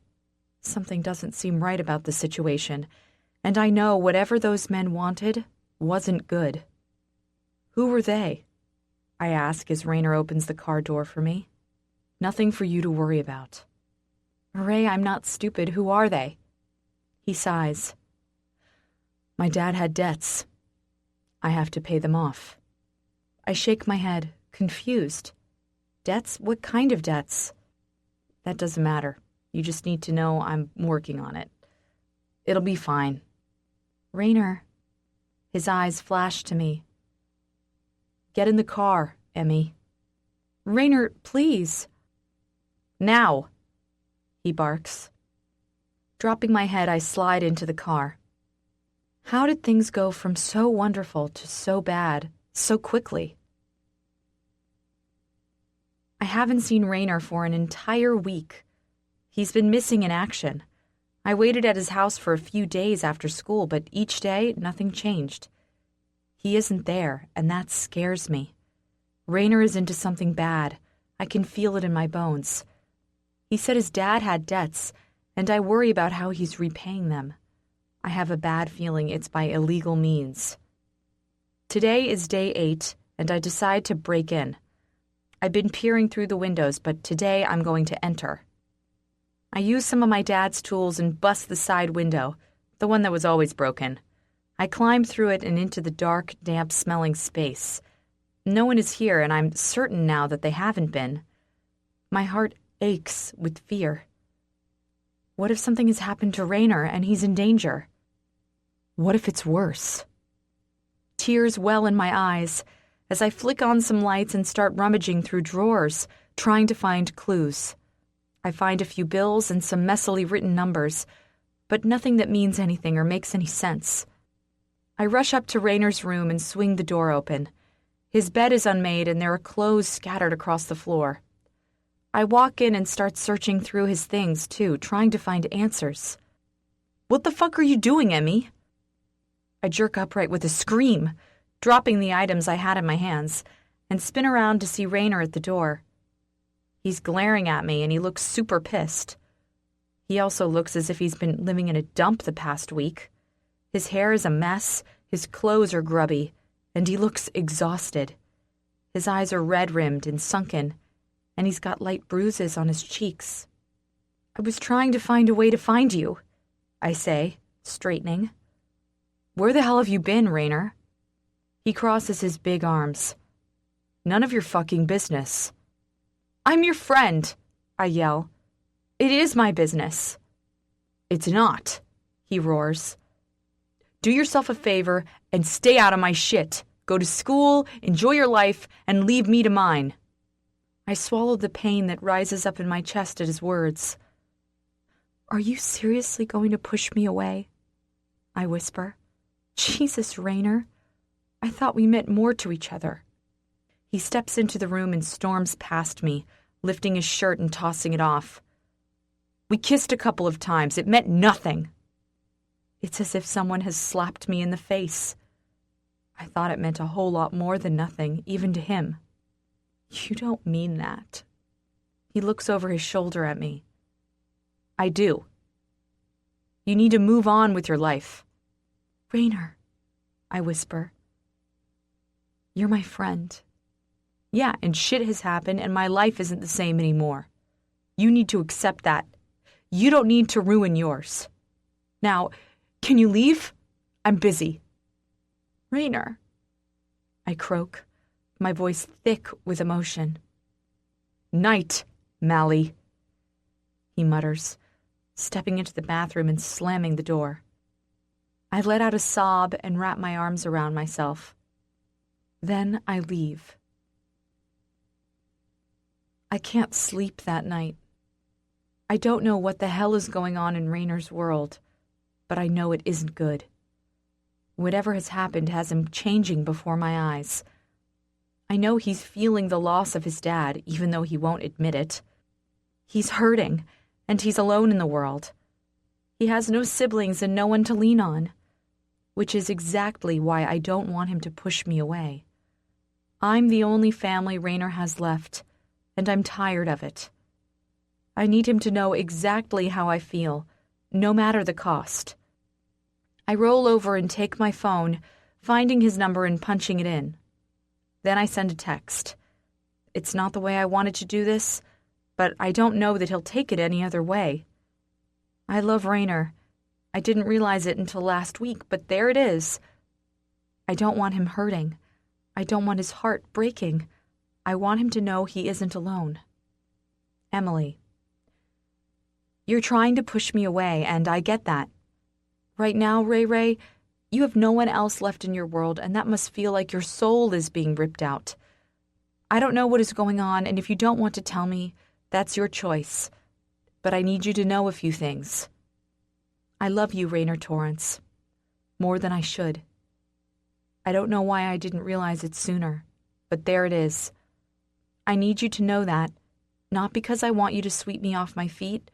Something doesn't seem right about the situation, and I know whatever those men wanted wasn't good. Who were they? I ask as Rainer opens the car door for me. Nothing for you to worry about. Ray, I'm not stupid. Who are they? He sighs. My dad had debts. I have to pay them off. I shake my head, confused. Debts? What kind of debts? That doesn't matter. You just need to know I'm working on it. It'll be fine. Rainer. His eyes flash to me. Get in the car, Emmy. Rainer, please. Now, he barks. Dropping my head, I slide into the car. How did things go from so wonderful to so bad so quickly? I haven't seen Rainer for an entire week. He's been missing in action. I waited at his house for a few days after school, but each day, nothing changed. He isn't there, and that scares me. Rainer is into something bad. I can feel it in my bones. He said his dad had debts, and I worry about how he's repaying them. I have a bad feeling it's by illegal means. Today is day 8, and I decide to break in. I've been peering through the windows, but today I'm going to enter. I use some of my dad's tools and bust the side window, the one that was always broken. I climb through it and into the dark, damp-smelling space. No one is here, and I'm certain now that they haven't been. My heart aches with fear. What if something has happened to Rainer and he's in danger? What if it's worse? Tears well in my eyes as I flick on some lights and start rummaging through drawers, trying to find clues. I find a few bills and some messily written numbers, but nothing that means anything or makes any sense. I rush up to Rainer's room and swing the door open. His bed is unmade and there are clothes scattered across the floor. I walk in and start searching through his things, too, trying to find answers. "What the fuck are you doing, Emmy?" I jerk upright with a scream, dropping the items I had in my hands, and spin around to see Rainer at the door. He's glaring at me, and he looks super pissed. He also looks as if he's been living in a dump the past week. His hair is a mess, his clothes are grubby, and he looks exhausted. His eyes are red-rimmed and sunken, and he's got light bruises on his cheeks. "I was trying to find a way to find you," I say, straightening. "Where the hell have you been, Rainer?" He crosses his big arms. "None of your fucking business." "I'm your friend," I yell. "It is my business." "It's not," he roars. "Do yourself a favor and stay out of my shit. Go to school, enjoy your life, and leave me to mine." I swallow the pain that rises up in my chest at his words. "Are you seriously going to push me away?" I whisper. "Jesus, Rainer. I thought we meant more to each other." He steps into the room and storms past me, lifting his shirt and tossing it off. "We kissed a couple of times. It meant nothing." It's as if someone has slapped me in the face. I thought it meant a whole lot more than nothing, even to him. "You don't mean that." He looks over his shoulder at me. "I do. You need to move on with your life." "Rainer," I whisper. "You're my friend." "Yeah, and shit has happened and my life isn't the same anymore. You need to accept that. You don't need to ruin yours. Now, can you leave? I'm busy." "Rainer," I croak, my voice thick with emotion. "Night, Mally," he mutters, stepping into the bathroom and slamming the door. I let out a sob and wrap my arms around myself. Then I leave. I can't sleep that night. I don't know what the hell is going on in Rainer's world, but I know it isn't good. Whatever has happened has him changing before my eyes. I know he's feeling the loss of his dad, even though he won't admit it. He's hurting, and he's alone in the world. He has no siblings and no one to lean on, which is exactly why I don't want him to push me away. I'm the only family Rainer has left, and I'm tired of it. I need him to know exactly how I feel, no matter the cost. I roll over and take my phone, finding his number and punching it in. Then I send a text. It's not the way I wanted to do this, but I don't know that he'll take it any other way. I love Rainer. I didn't realize it until last week, but there it is. I don't want him hurting. I don't want his heart breaking. I want him to know he isn't alone. Emily. You're trying to push me away, and I get that. Right now, Ray, you have no one else left in your world, and that must feel like your soul is being ripped out. I don't know what is going on, and if you don't want to tell me, that's your choice. But I need you to know a few things. I love you, Rainer Torrence. More than I should. I don't know why I didn't realize it sooner, but there it is. I need you to know that, not because I want you to sweep me off my feet,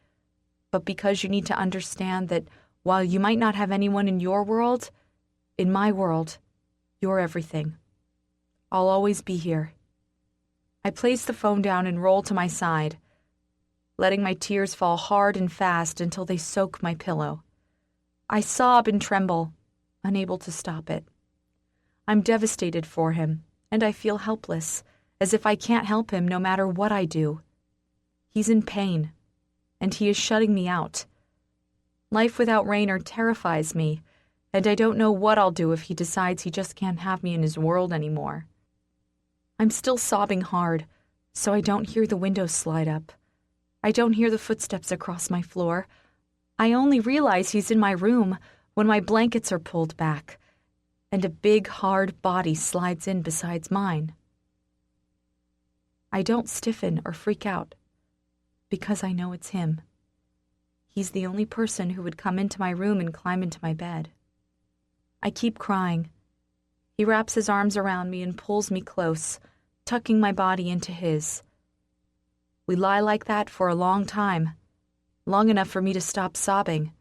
but because you need to understand that while you might not have anyone in your world, in my world, you're everything. I'll always be here. I place the phone down and roll to my side, letting my tears fall hard and fast until they soak my pillow. I sob and tremble, unable to stop it. I'm devastated for him, and I feel helpless, as if I can't help him no matter what I do. He's in pain, and he is shutting me out. Life without Rainer terrifies me, and I don't know what I'll do if he decides he just can't have me in his world anymore. I'm still sobbing hard, so I don't hear the windows slide up. I don't hear the footsteps across my floor. I only realize he's in my room when my blankets are pulled back, and a big, hard body slides in beside mine. I don't stiffen or freak out, because I know it's him. He's the only person who would come into my room and climb into my bed. I keep crying. He wraps his arms around me and pulls me close, tucking my body into his. We lie like that for a long time, long enough for me to stop sobbing.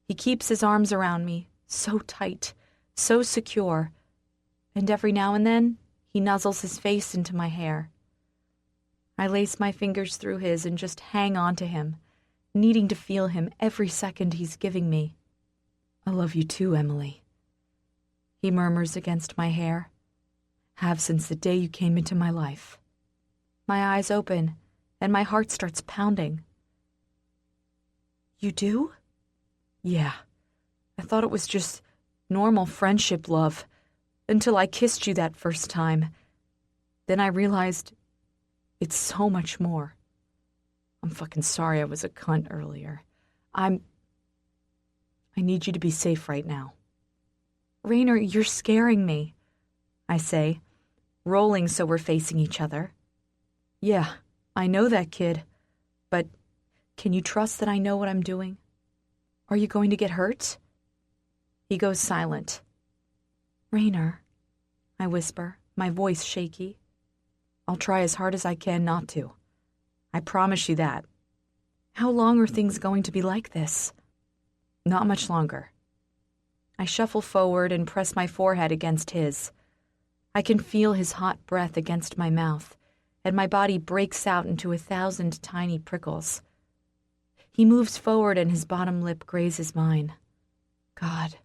He keeps his arms around me, so tight, so secure, and every now and then he nuzzles his face into my hair. I lace my fingers through his and just hang on to him, needing to feel him every second he's giving me. I love you too, Emily, he murmurs against my hair. Have since the day you came into my life. My eyes open, and my heart starts pounding. You do? Yeah. I thought it was just normal friendship love, until I kissed you that first time. Then I realized it's so much more. I'm fucking sorry I was a cunt earlier. I need you to be safe right now. Rainer, you're scaring me, I say, rolling so we're facing each other. Yeah, I know that, kid. But can you trust that I know what I'm doing? Are you going to get hurt? He goes silent. Rainer, I whisper, my voice shaky. I'll try as hard as I can not to. I promise you that. How long are things going to be like this? Not much longer. I shuffle forward and press my forehead against his. I can feel his hot breath against my mouth, and my body breaks out into 1,000 tiny prickles. He moves forward and his bottom lip grazes mine. God,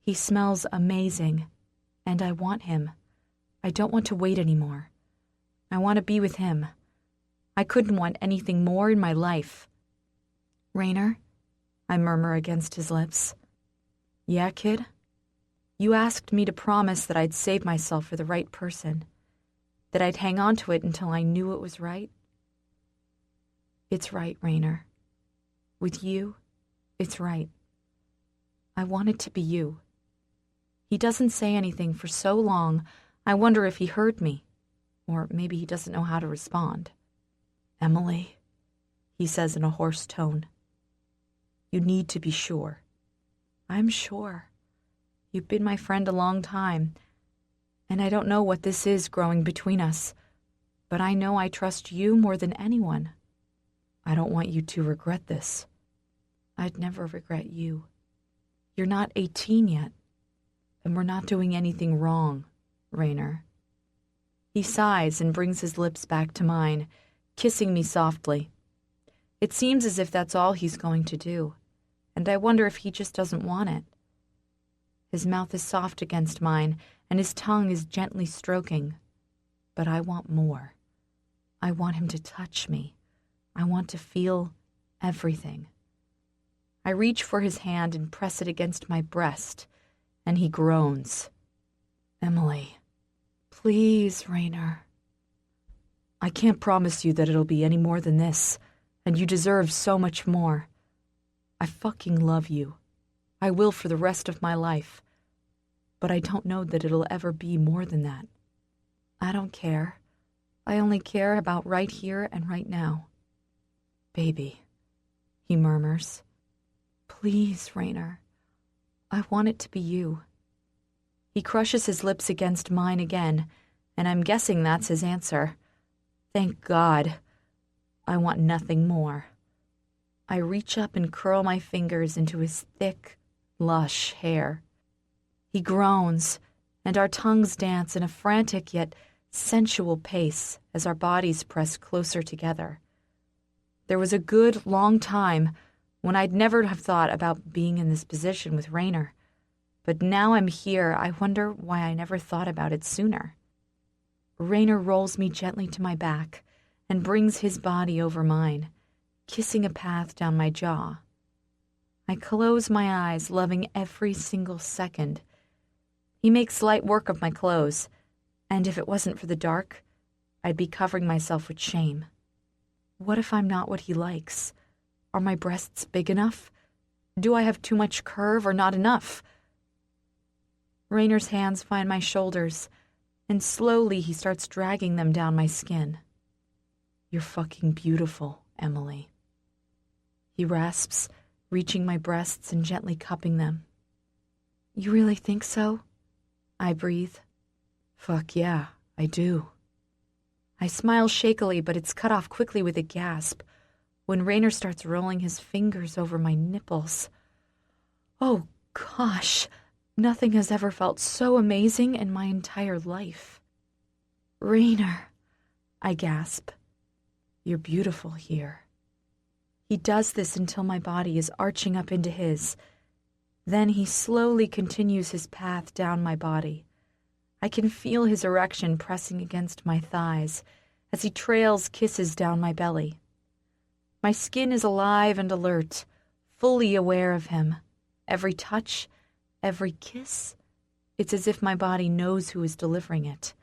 he smells amazing, and I want him. I don't want to wait anymore. I want to be with him. I couldn't want anything more in my life. Rainer, I murmur against his lips. Yeah, kid? You asked me to promise that I'd save myself for the right person, that I'd hang on to it until I knew it was right. It's right, Rainer. With you, it's right. I want it to be you. He doesn't say anything for so long, I wonder if he heard me, or maybe he doesn't know how to respond. Emily, he says in a hoarse tone. You need to be sure. I'm sure. You've been my friend a long time, and I don't know what this is growing between us, but I know I trust you more than anyone. I don't want you to regret this. I'd never regret you. You're not 18 yet, and we're not doing anything wrong, Rainer. He sighs and brings his lips back to mine, kissing me softly. It seems as if that's all he's going to do, and I wonder if he just doesn't want it. His mouth is soft against mine, and his tongue is gently stroking. But I want more. I want him to touch me. I want to feel everything. I reach for his hand and press it against my breast, and he groans. Emily, please, Rainer. I can't promise you that it'll be any more than this, and you deserve so much more. I fucking love you. I will for the rest of my life. But I don't know that it'll ever be more than that. I don't care. I only care about right here and right now. Baby, he murmurs. Please, Rainer. I want it to be you. He crushes his lips against mine again, and I'm guessing that's his answer. Thank God. I want nothing more. I reach up and curl my fingers into his thick, lush hair. He groans, and our tongues dance in a frantic yet sensual pace as our bodies press closer together. There was a good long time when I'd never have thought about being in this position with Rainer, but now I'm here, I wonder why I never thought about it sooner. Rainer rolls me gently to my back and brings his body over mine, kissing a path down my jaw. I close my eyes, loving every single second. He makes light work of my clothes, and if it wasn't for the dark, I'd be covering myself with shame. What if I'm not what he likes? Are my breasts big enough? Do I have too much curve or not enough? Rainer's hands find my shoulders, and slowly he starts dragging them down my skin. You're fucking beautiful, Emily. He rasps, reaching my breasts and gently cupping them. You really think so? I breathe. Fuck yeah, I do. I smile shakily, but it's cut off quickly with a gasp when Rainer starts rolling his fingers over my nipples. Oh, gosh, nothing has ever felt so amazing in my entire life. Rainer, I gasp. You're beautiful here. He does this until my body is arching up into his. Then he slowly continues his path down my body. I can feel his erection pressing against my thighs as he trails kisses down my belly. My skin is alive and alert, fully aware of him. Every touch, every kiss, it's as if my body knows who is delivering it.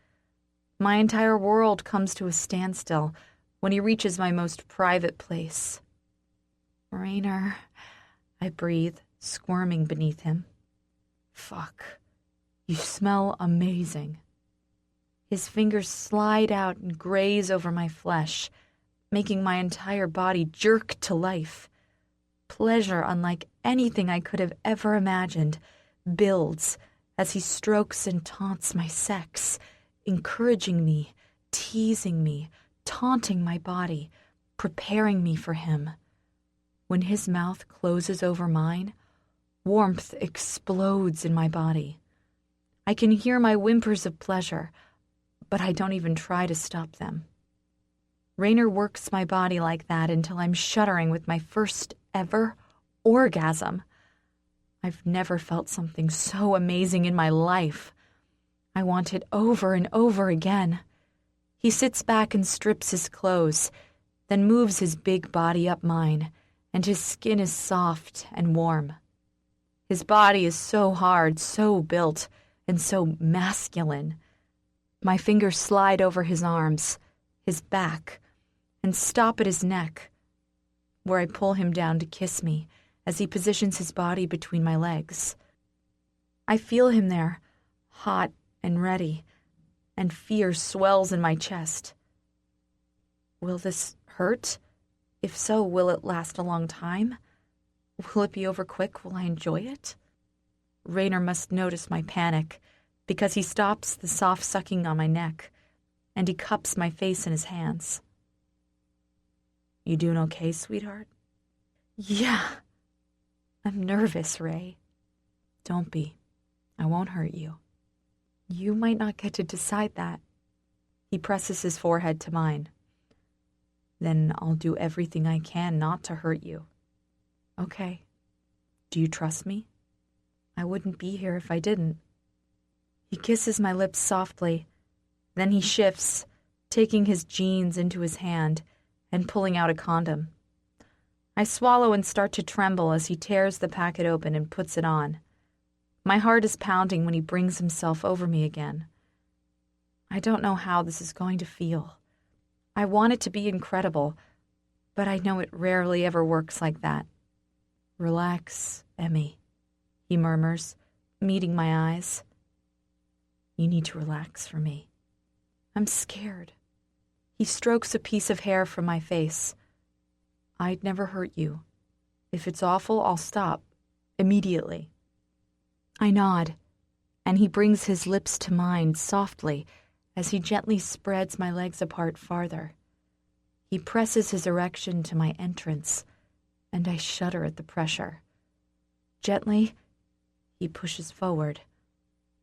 My entire world comes to a standstill when he reaches my most private place. Rainer, I breathe, squirming beneath him. Fuck. You smell amazing. His fingers slide out and graze over my flesh, making my entire body jerk to life. Pleasure unlike anything I could have ever imagined builds as he strokes and taunts my sex, encouraging me, teasing me, taunting my body, preparing me for him. When his mouth closes over mine, warmth explodes in my body. I can hear my whimpers of pleasure, but I don't even try to stop them. Rainer works my body like that until I'm shuddering with my first ever orgasm. I've never felt something so amazing in my life. I want it over and over again. He sits back and strips his clothes, then moves his big body up mine, and his skin is soft and warm. His body is so hard, so built, and so masculine. My fingers slide over his arms, his back, and stop at his neck, where I pull him down to kiss me as he positions his body between my legs. I feel him there, hot and ready, and fear swells in my chest. Will this hurt? If so, will it last a long time? Will it be over quick? Will I enjoy it? Rainer must notice my panic, because he stops the soft sucking on my neck, and he cups my face in his hands. You doing okay, sweetheart? Yeah. I'm nervous, Ray. Don't be. I won't hurt you. You might not get to decide that. He presses his forehead to mine. Then I'll do everything I can not to hurt you. Okay. Do you trust me? I wouldn't be here if I didn't. He kisses my lips softly. Then he shifts, taking his jeans into his hand and pulling out a condom. I swallow and start to tremble as he tears the packet open and puts it on. My heart is pounding when he brings himself over me again. I don't know how this is going to feel. I want it to be incredible, but I know it rarely ever works like that. Relax, Emmy, he murmurs, meeting my eyes. You need to relax for me. I'm scared. He strokes a piece of hair from my face. I'd never hurt you. If it's awful, I'll stop. Immediately. I nod, and he brings his lips to mine softly as he gently spreads my legs apart farther. He presses his erection to my entrance, and I shudder at the pressure. Gently, he pushes forward.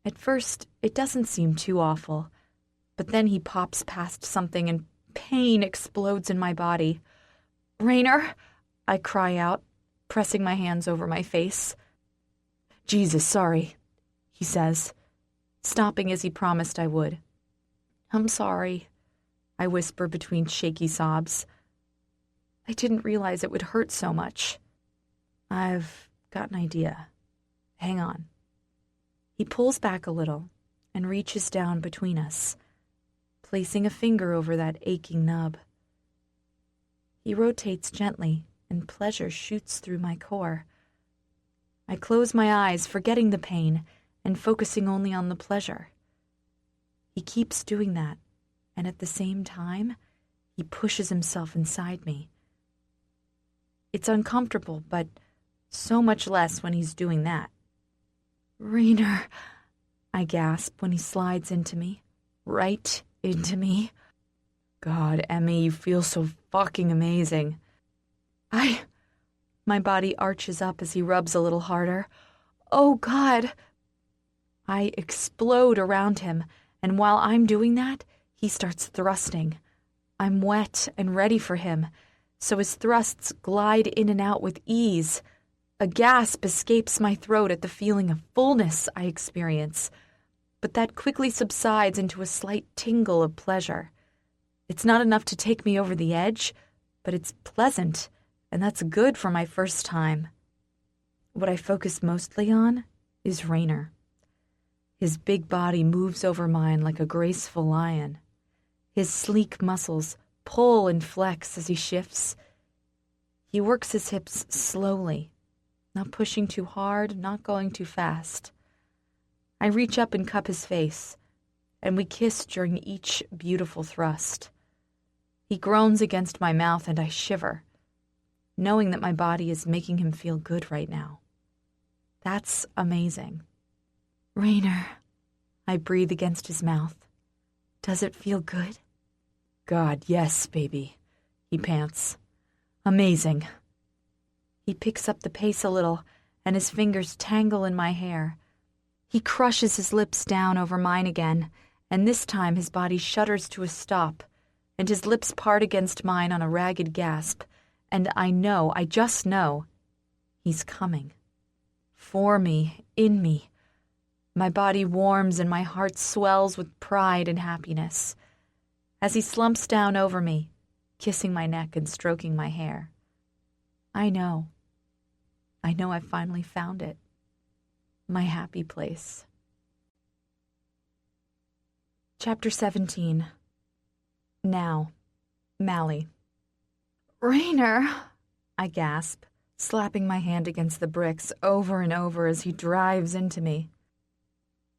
At first, it doesn't seem too awful, but then he pops past something and pain explodes in my body. Rainer, I cry out, pressing my hands over my face. Jesus, sorry, he says, stopping as he promised I would. I'm sorry, I whisper between shaky sobs. I didn't realize it would hurt so much. I've got an idea. Hang on. He pulls back a little and reaches down between us, placing a finger over that aching nub. He rotates gently, and pleasure shoots through my core. I close my eyes, forgetting the pain and focusing only on the pleasure. He keeps doing that, and at the same time, he pushes himself inside me. It's uncomfortable, but so much less when he's doing that. Rainer, I gasp when he slides into me, right into me. God, Emmy, you feel so fucking amazing. My body arches up as he rubs a little harder. Oh, God. I explode around him, and while I'm doing that, he starts thrusting. I'm wet and ready for him, so his thrusts glide in and out with ease. A gasp escapes my throat at the feeling of fullness I experience, but that quickly subsides into a slight tingle of pleasure. It's not enough to take me over the edge, but it's pleasant, and that's good for my first time. What I focus mostly on is Rainer. His big body moves over mine like a graceful lion. His sleek muscles pull and flex as he shifts. He works his hips slowly, not pushing too hard, not going too fast. I reach up and cup his face, and we kiss during each beautiful thrust. He groans against my mouth, and I shiver, knowing that my body is making him feel good right now. That's amazing. Rainer, I breathe against his mouth. Does it feel good? God, yes, baby, he pants. Amazing. He picks up the pace a little, and his fingers tangle in my hair. He crushes his lips down over mine again, and this time his body shudders to a stop, and his lips part against mine on a ragged gasp, and I just know, he's coming. For me, in me. My body warms and my heart swells with pride and happiness. As he slumps down over me, kissing my neck and stroking my hair, I know I've finally found it. My happy place. Chapter 17. Now, Mally. Rainer, I gasp, slapping my hand against the bricks over and over as he drives into me.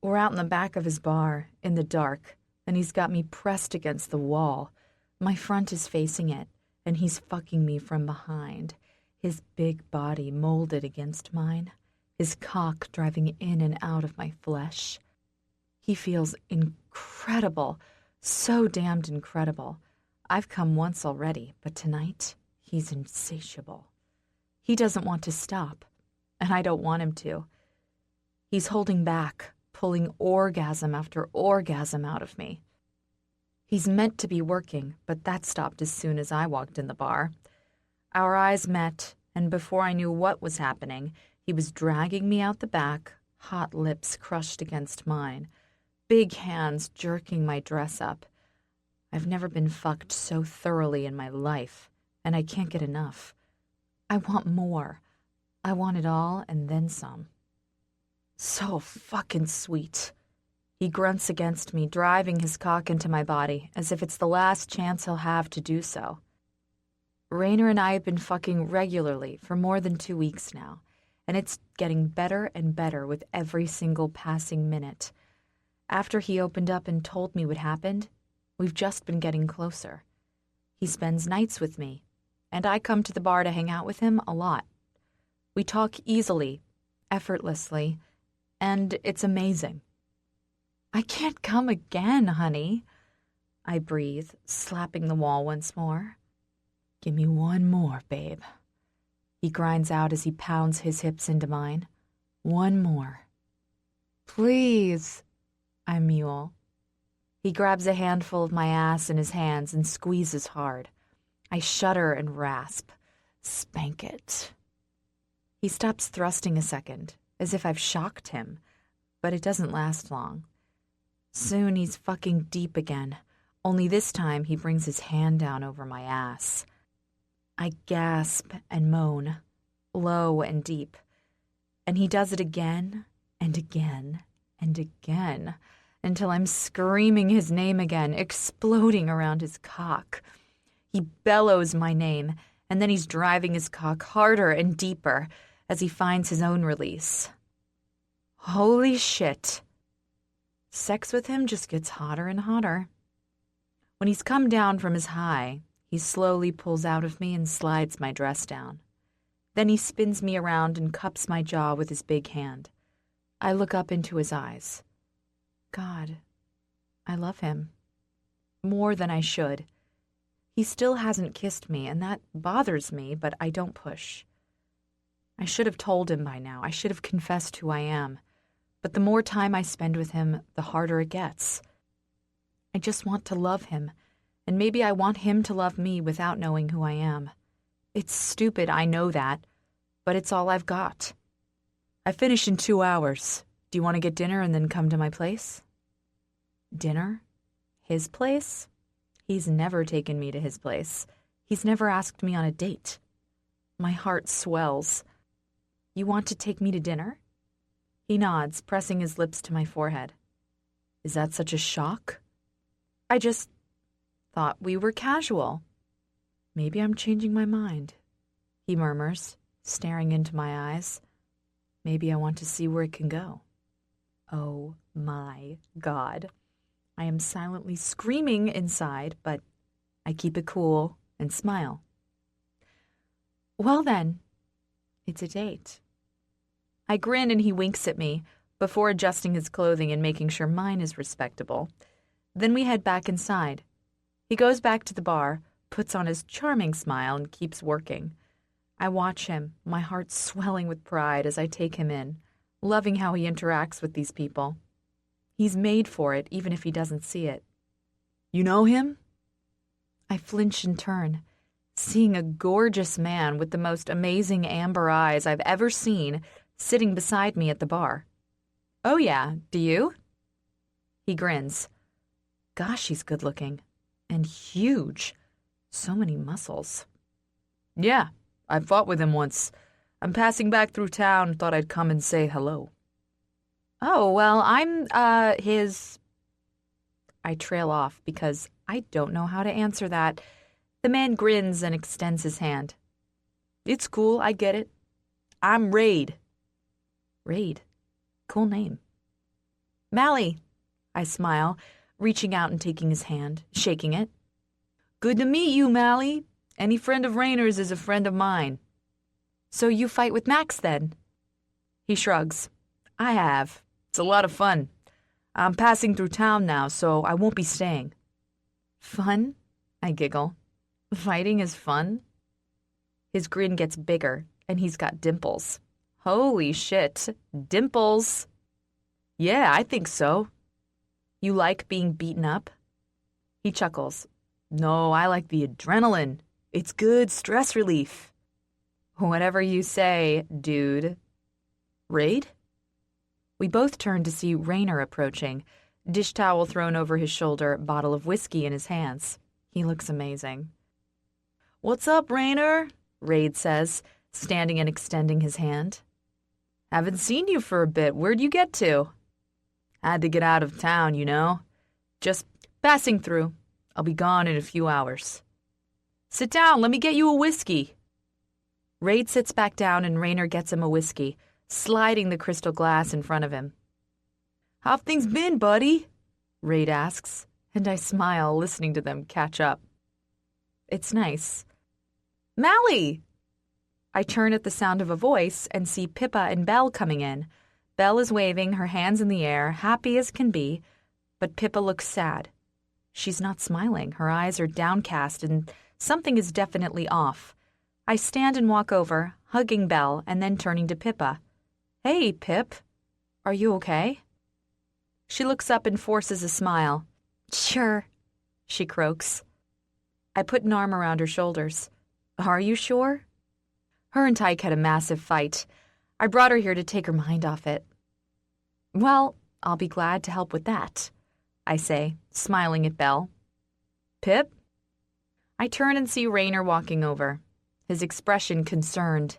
We're out in the back of his bar, in the dark, and he's got me pressed against the wall. My front is facing it, and he's fucking me from behind, his big body molded against mine, his cock driving in and out of my flesh. He feels incredible, so damned incredible. I've come once already, but tonight, he's insatiable. He doesn't want to stop, and I don't want him to. He's holding back, pulling orgasm after orgasm out of me. He's meant to be working, but that stopped as soon as I walked in the bar. Our eyes met, and before I knew what was happening, he was dragging me out the back, hot lips crushed against mine, big hands jerking my dress up. I've never been fucked so thoroughly in my life, and I can't get enough. I want more. I want it all and then some. So fucking sweet. He grunts against me, driving his cock into my body, as if it's the last chance he'll have to do so. Rainer and I have been fucking regularly for more than 2 weeks now, and it's getting better and better with every single passing minute. After he opened up and told me what happened, we've just been getting closer. He spends nights with me, and I come to the bar to hang out with him a lot. We talk easily, effortlessly, and it's amazing. I can't come again, honey, I breathe, slapping the wall once more. Give me one more, babe. He grinds out as he pounds his hips into mine. One more. Please, I mewl. He grabs a handful of my ass in his hands and squeezes hard. I shudder and rasp. Spank it. He stops thrusting a second, as if I've shocked him, but it doesn't last long. Soon he's fucking deep again, only this time he brings his hand down over my ass. I gasp and moan, low and deep, and he does it again and again and again, until I'm screaming his name again, exploding around his cock. He bellows my name, and then he's driving his cock harder and deeper as he finds his own release. Holy shit. Sex with him just gets hotter and hotter. When he's come down from his high, he slowly pulls out of me and slides my dress down. Then he spins me around and cups my jaw with his big hand. I look up into his eyes. God, I love him. More than I should. He still hasn't kissed me, and that bothers me, but I don't push. I should have told him by now. I should have confessed who I am. But the more time I spend with him, the harder it gets. I just want to love him, and maybe I want him to love me without knowing who I am. It's stupid, I know that, but it's all I've got. I finish in 2 hours. Do you want to get dinner and then come to my place? Dinner? His place? He's never taken me to his place. He's never asked me on a date. My heart swells. You want to take me to dinner? He nods, pressing his lips to my forehead. Is that such a shock? I just thought we were casual. Maybe I'm changing my mind, he murmurs, staring into my eyes. Maybe I want to see where it can go. Oh my God. I am silently screaming inside, but I keep it cool and smile. Well then, it's a date. I grin and he winks at me before adjusting his clothing and making sure mine is respectable. Then we head back inside. He goes back to the bar, puts on his charming smile, and keeps working. I watch him, my heart swelling with pride as I take him in, loving how he interacts with these people. He's made for it, even if he doesn't see it. You know him? I flinch and turn, seeing a gorgeous man with the most amazing amber eyes I've ever seen sitting beside me at the bar. Oh yeah, do you? He grins. Gosh, he's good looking. And huge. So many muscles. Yeah, I fought with him once. I'm passing back through town, thought I'd come and say hello. Oh, well, I'm, his... I trail off because I don't know how to answer that. The man grins and extends his hand. It's cool, I get it. I'm Raid. Raid? Cool name. Mally, I smile, reaching out and taking his hand, shaking it. Good to meet you, Mally. Any friend of Rainer's is a friend of mine. So you fight with Max, then? He shrugs. I have. It's a lot of fun. I'm passing through town now, so I won't be staying. Fun? I giggle. Fighting is fun? His grin gets bigger, and he's got dimples. Holy shit, dimples. Yeah, I think so. You like being beaten up? He chuckles. No, I like the adrenaline. It's good stress relief. Whatever you say, dude. Raid? We both turn to see Rainer approaching, dish towel thrown over his shoulder, bottle of whiskey in his hands. He looks amazing. What's up, Rainer? Raid says, standing and extending his hand. Haven't seen you for a bit. Where'd you get to? Had to get out of town, you know. Just passing through. I'll be gone in a few hours. Sit down, let me get you a whiskey. Raid sits back down and Rainer gets him a whiskey, sliding the crystal glass in front of him. How've things been, buddy? Raid asks, and I smile listening to them catch up. It's nice. Mally! I turn at the sound of a voice and see Pippa and Belle coming in. Belle is waving, her hands in the air, happy as can be, but Pippa looks sad. She's not smiling. Her eyes are downcast, and something is definitely off. I stand and walk over, hugging Belle, and then turning to Pippa. Hey, Pip. Are you okay? She looks up and forces a smile. Sure, she croaks. I put an arm around her shoulders. Are you sure? Her and Tyke had a massive fight. I brought her here to take her mind off it. Well, I'll be glad to help with that, I say, smiling at Belle. Pip? I turn and see Rainer walking over, his expression concerned.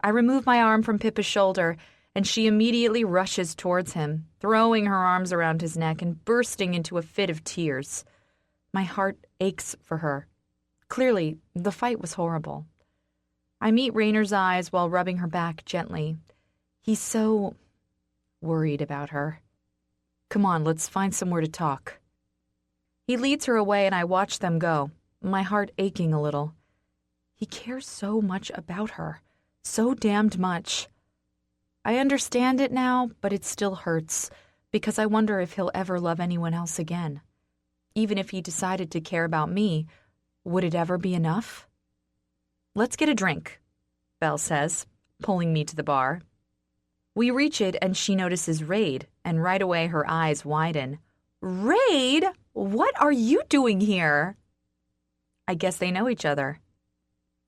I remove my arm from Pippa's shoulder, and she immediately rushes towards him, throwing her arms around his neck and bursting into a fit of tears. My heart aches for her. Clearly, the fight was horrible. I meet Rainer's eyes while rubbing her back gently. He's so worried about her. Come on, let's find somewhere to talk. He leads her away and I watch them go, my heart aching a little. He cares so much about her, so damned much. I understand it now, but it still hurts, because I wonder if he'll ever love anyone else again. Even if he decided to care about me, Would it ever be enough? Let's get a drink, Belle says, pulling me to the bar. We reach it and she notices Raid, and right away her eyes widen. Raid? What are you doing here? I guess they know each other.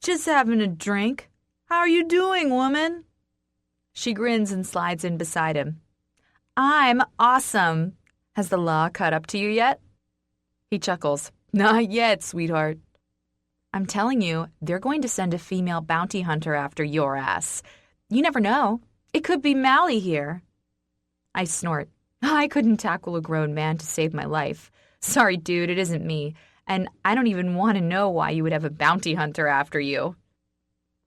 Just having a drink. How are you doing, woman? She grins and slides in beside him. I'm awesome. Has the law caught up to you yet? He chuckles. Not yet, sweetheart. I'm telling you, they're going to send a female bounty hunter after your ass. You never know. It could be Mally here. I snort. I couldn't tackle a grown man to save my life. Sorry, dude, it isn't me. And I don't even want to know why you would have a bounty hunter after you.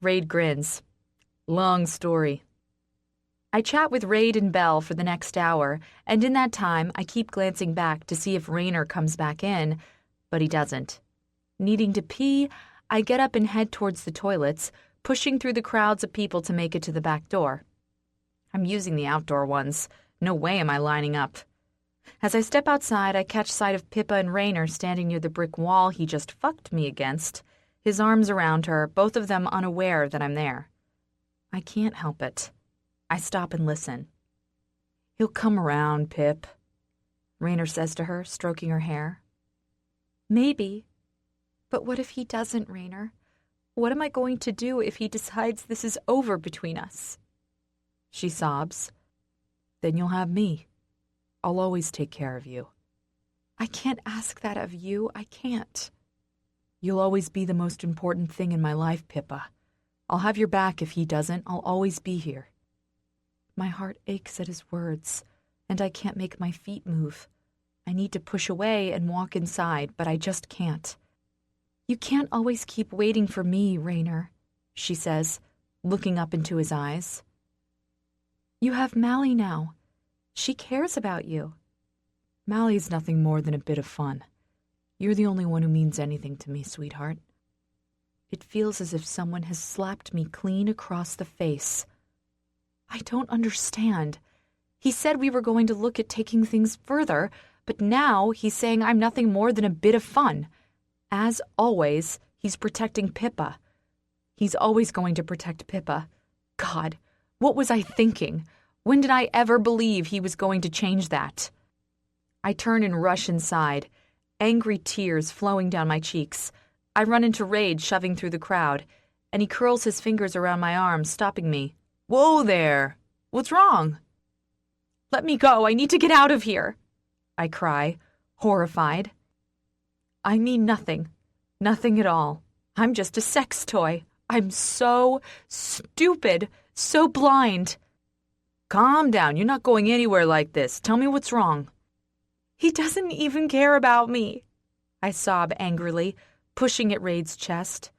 Raid grins. Long story. I chat with Raid and Belle for the next hour, and in that time, I keep glancing back to see if Raynor comes back in, but he doesn't. Needing to pee, I get up and head towards the toilets, pushing through the crowds of people to make it to the back door. I'm using the outdoor ones. No way am I lining up. As I step outside, I catch sight of Pippa and Raynor standing near the brick wall he just fucked me against, his arms around her, both of them unaware that I'm there. I can't help it. I stop and listen. He'll come around, Pip, Raynor says to her, stroking her hair. Maybe. But what if he doesn't, Raynor? What am I going to do if he decides this is over between us? She sobs. Then you'll have me. I'll always take care of you. I can't ask that of you. I can't. You'll always be the most important thing in my life, Pippa. I'll have your back if he doesn't. I'll always be here. My heart aches at his words, and I can't make my feet move. I need to push away and walk inside, but I just can't. You can't always keep waiting for me, Raynor, she says, looking up into his eyes. You have Mally now. She cares about you. Mally's nothing more than a bit of fun. You're the only one who means anything to me, sweetheart. It feels as if someone has slapped me clean across the face. I don't understand. He said we were going to look at taking things further, but now he's saying I'm nothing more than a bit of fun. As always, he's protecting Pippa. He's always going to protect Pippa. God, what was I thinking? When did I ever believe he was going to change that? I turn and rush inside, angry tears flowing down my cheeks. I run into Raid shoving through the crowd, and he curls his fingers around my arm, stopping me. Whoa there! What's wrong? Let me go. I need to get out of here, I cry, horrified. I mean nothing. Nothing at all. I'm just a sex toy. I'm so stupid, so blind. Calm down. You're not going anywhere like this. Tell me what's wrong. He doesn't even care about me, I sob angrily, pushing at Raid's chest.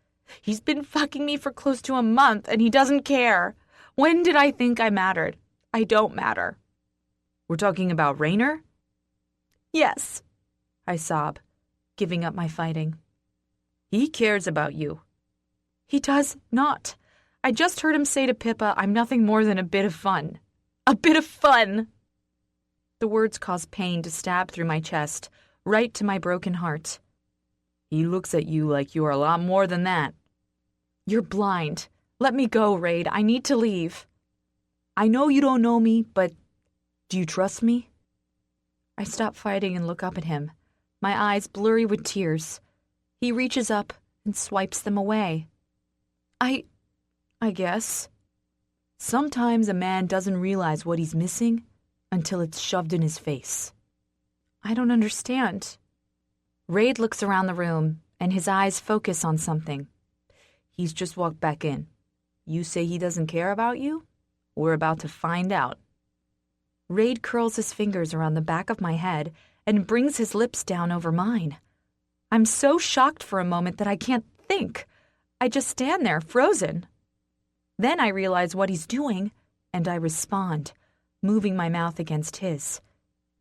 He's been fucking me for close to a month, and he doesn't care. When did I think I mattered? I don't matter. We're talking about Raynor? Yes, I sob, giving up my fighting. He cares about you. He does not. I just heard him say to Pippa, I'm nothing more than a bit of fun. A bit of fun! The words cause pain to stab through my chest, right to my broken heart. He looks at you like you are a lot more than that. You're blind. Let me go, Raid. I need to leave. I know you don't know me, but do you trust me? I stop fighting and look up at him, my eyes blurry with tears. He reaches up and swipes them away. I guess. Sometimes a man doesn't realize what he's missing until it's shoved in his face. I don't understand. Raid looks around the room, and his eyes focus on something. He's just walked back in. You say he doesn't care about you? We're about to find out. Raid curls his fingers around the back of my head and brings his lips down over mine. I'm so shocked for a moment that I can't think. I just stand there, frozen. Then I realize what he's doing, and I respond, moving my mouth against his.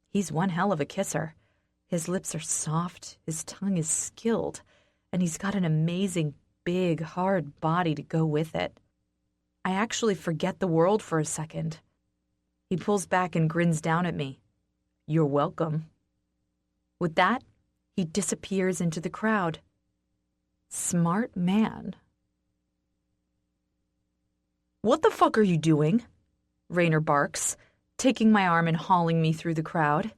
He's one hell of a kisser. His lips are soft, his tongue is skilled, and he's got an amazing, big, hard body to go with it. I actually forget the world for a second. He pulls back and grins down at me. You're welcome. With that, he disappears into the crowd. smart man. "What the fuck are you doing?" Raynor barks, taking my arm and hauling me through the crowd.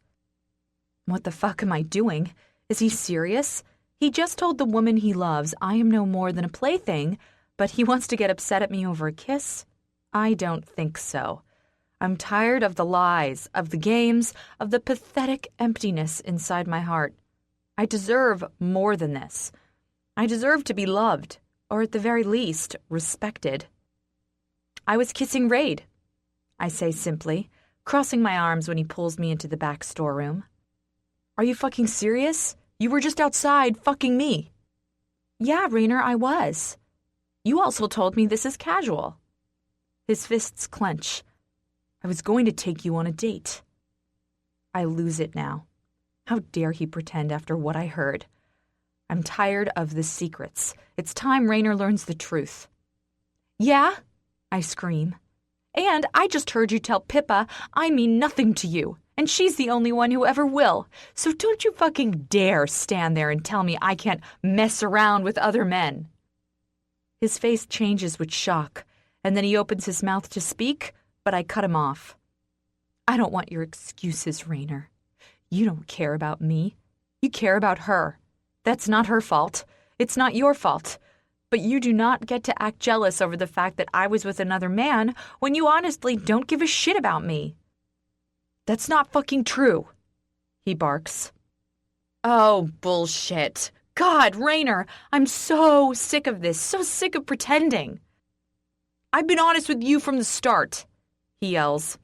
What the fuck am I doing? Is he serious? He just told the woman he loves I am no more than a plaything, but he wants to get upset at me over a kiss? I don't think so. I'm tired of the lies, of the games, of the pathetic emptiness inside my heart. I deserve more than this. I deserve to be loved, or at the very least, respected. "I was kissing Raid," I say simply, crossing my arms when he pulls me into the back storeroom. "Are you fucking serious? You were just outside fucking me." "Yeah, Raynor, I was. You also told me this is casual." His fists clench. "I was going to take you on a date." I lose it now. How dare he pretend after what I heard? I'm tired of the secrets. It's time Raynor learns the truth. "Yeah?" I scream. "And I just heard you tell Pippa I mean nothing to you, and she's the only one who ever will. So don't you fucking dare stand there and tell me I can't mess around with other men." His face changes with shock, and then he opens his mouth to speak, but I cut him off. "I don't want your excuses, Raynor. You don't care about me. You care about her. That's not her fault. It's not your fault. But you do not get to act jealous over the fact that I was with another man when you honestly don't give a shit about me." "That's not fucking true," he barks. "Oh, bullshit. God, Raynor, I'm so sick of this, so sick of pretending." "I've been honest with you from the start," he yells.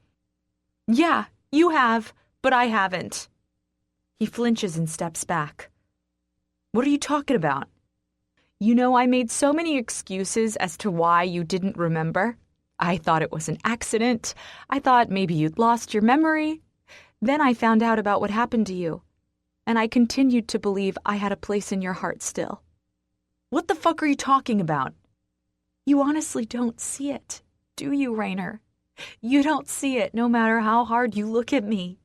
"Yeah, you have, but I haven't." He flinches and steps back. "What are you talking about?" "You know, I made so many excuses as to why you didn't remember. I thought it was an accident. I thought maybe you'd lost your memory. Then I found out about what happened to you, and I continued to believe I had a place in your heart still." "What the fuck are you talking about?" "You honestly don't see it, do you, Raynor? You don't see it no matter how hard you look at me."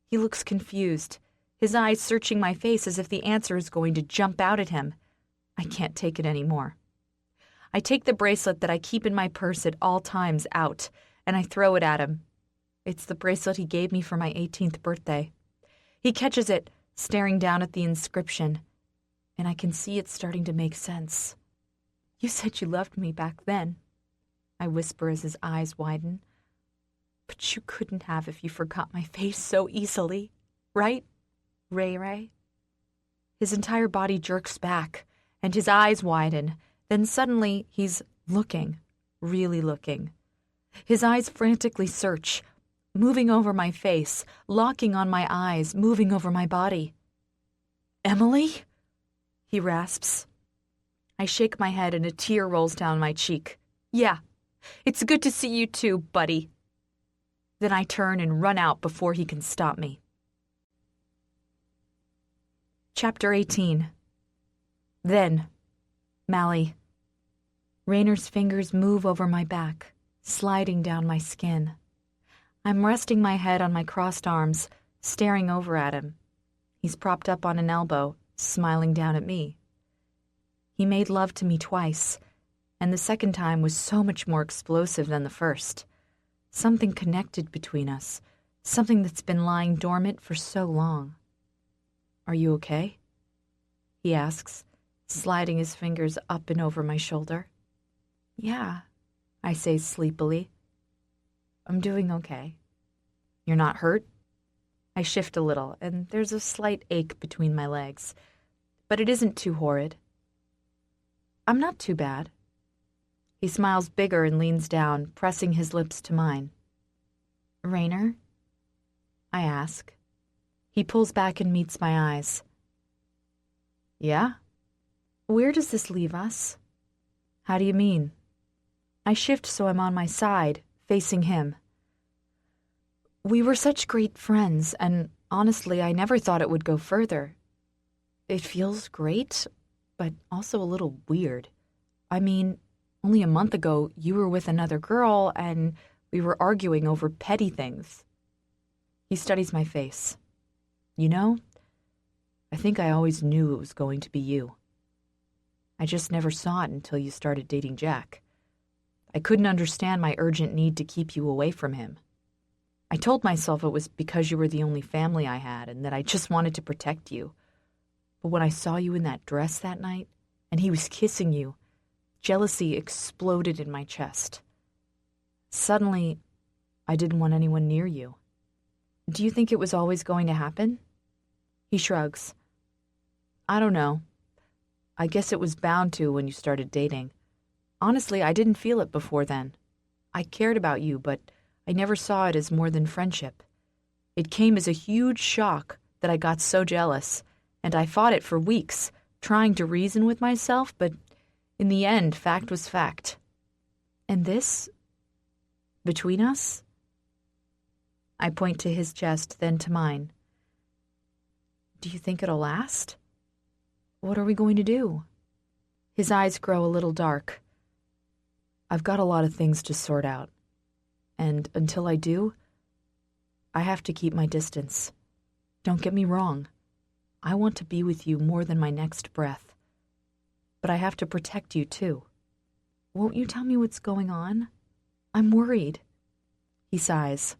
He looks confused, his eyes searching my face as if the answer is going to jump out at him. I can't take it anymore. I take the bracelet that I keep in my purse at all times out, and I throw it at him. It's the bracelet he gave me for my 18th birthday. He catches it, staring down at the inscription, and I can see it starting to make sense. "You said you loved me back then," I whisper as his eyes widen. "But you couldn't have if you forgot my face so easily, right, Ray Ray?" His entire body jerks back, and his eyes widen. Then suddenly he's looking, really looking. His eyes frantically search, moving over my face, locking on my eyes, moving over my body. "Emily?" he rasps. I shake my head and a tear rolls down my cheek. "Yeah, it's good to see you too, buddy." Then I turn and run out before he can stop me. Chapter 18. Then, Mally. Raynor's fingers move over my back, sliding down my skin. I'm resting my head on my crossed arms, staring over at him. He's propped up on an elbow, smiling down at me. He made love to me twice, and the second time was so much more explosive than the first. Something connected between us, something that's been lying dormant for so long. "Are you okay?" he asks, sliding his fingers up and over my shoulder. "Yeah," I say sleepily. "I'm doing okay." "You're not hurt?" I shift a little, and there's a slight ache between my legs, but it isn't too horrid. "I'm not too bad." He smiles bigger and leans down, pressing his lips to mine. "Raynor?" I ask. He pulls back and meets my eyes. "Yeah?" "Where does this leave us?" "How do you mean?" I shift so I'm on my side, facing him. "We were such great friends, and honestly, I never thought it would go further. It feels great, but also a little weird. I mean, only a month ago, you were with another girl, and we were arguing over petty things." He studies my face. "You know, I think I always knew it was going to be you." I just never saw it until you started dating Jack. I couldn't understand my urgent need to keep you away from him. I told myself it was because you were the only family I had and that I just wanted to protect you. But when I saw you in that dress that night, and he was kissing you, jealousy exploded in my chest. Suddenly, I didn't want anyone near you. Do you think it was always going to happen? He shrugs. I don't know. I guess it was bound to when you started dating. Honestly, I didn't feel it before then. I cared about you, but I never saw it as more than friendship. It came as a huge shock that I got so jealous, and I fought it for weeks, trying to reason with myself, but in the end, fact was fact. And this? Between us? I point to his chest, then to mine. Do you think it'll last? What are we going to do? His eyes grow a little dark. I've got a lot of things to sort out. And until I do, I have to keep my distance. Don't get me wrong. I want to be with you more than my next breath. But I have to protect you, too. Won't you tell me what's going on? I'm worried. He sighs.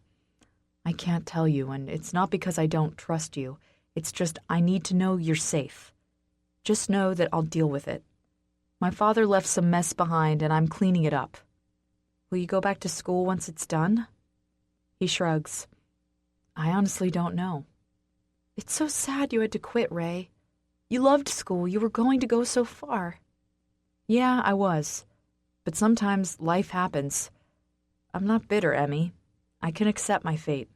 I can't tell you, and it's not because I don't trust you. It's just I need to know you're safe. Just know that I'll deal with it. My father left some mess behind, and I'm cleaning it up. Will you go back to school once it's done? He shrugs. I honestly don't know. It's so sad you had to quit, Ray. You loved school. You were going to go so far. Yeah, I was. But sometimes life happens. I'm not bitter, Emmy. I can accept my fate.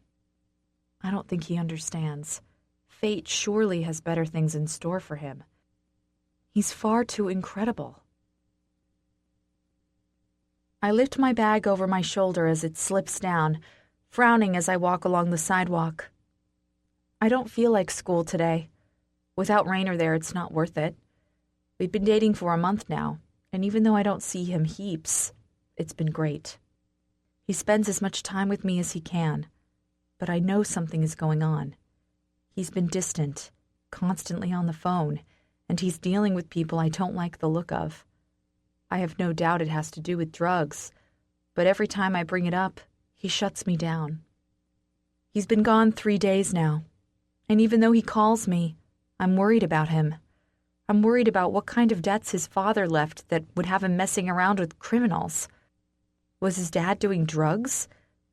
I don't think he understands. Fate surely has better things in store for him. He's far too incredible. I lift my bag over my shoulder as it slips down, frowning as I walk along the sidewalk. I don't feel like school today. Without Rainer there, it's not worth it. We've been dating for a month now, and even though I don't see him heaps, it's been great. He spends as much time with me as he can, but I know something is going on. He's been distant, constantly on the phone, and he's dealing with people I don't like the look of. I have no doubt it has to do with drugs, but every time I bring it up, he shuts me down. He's been gone 3 days now, and even though he calls me, I'm worried about him. I'm worried about what kind of debts his father left that would have him messing around with criminals. Was his dad doing drugs?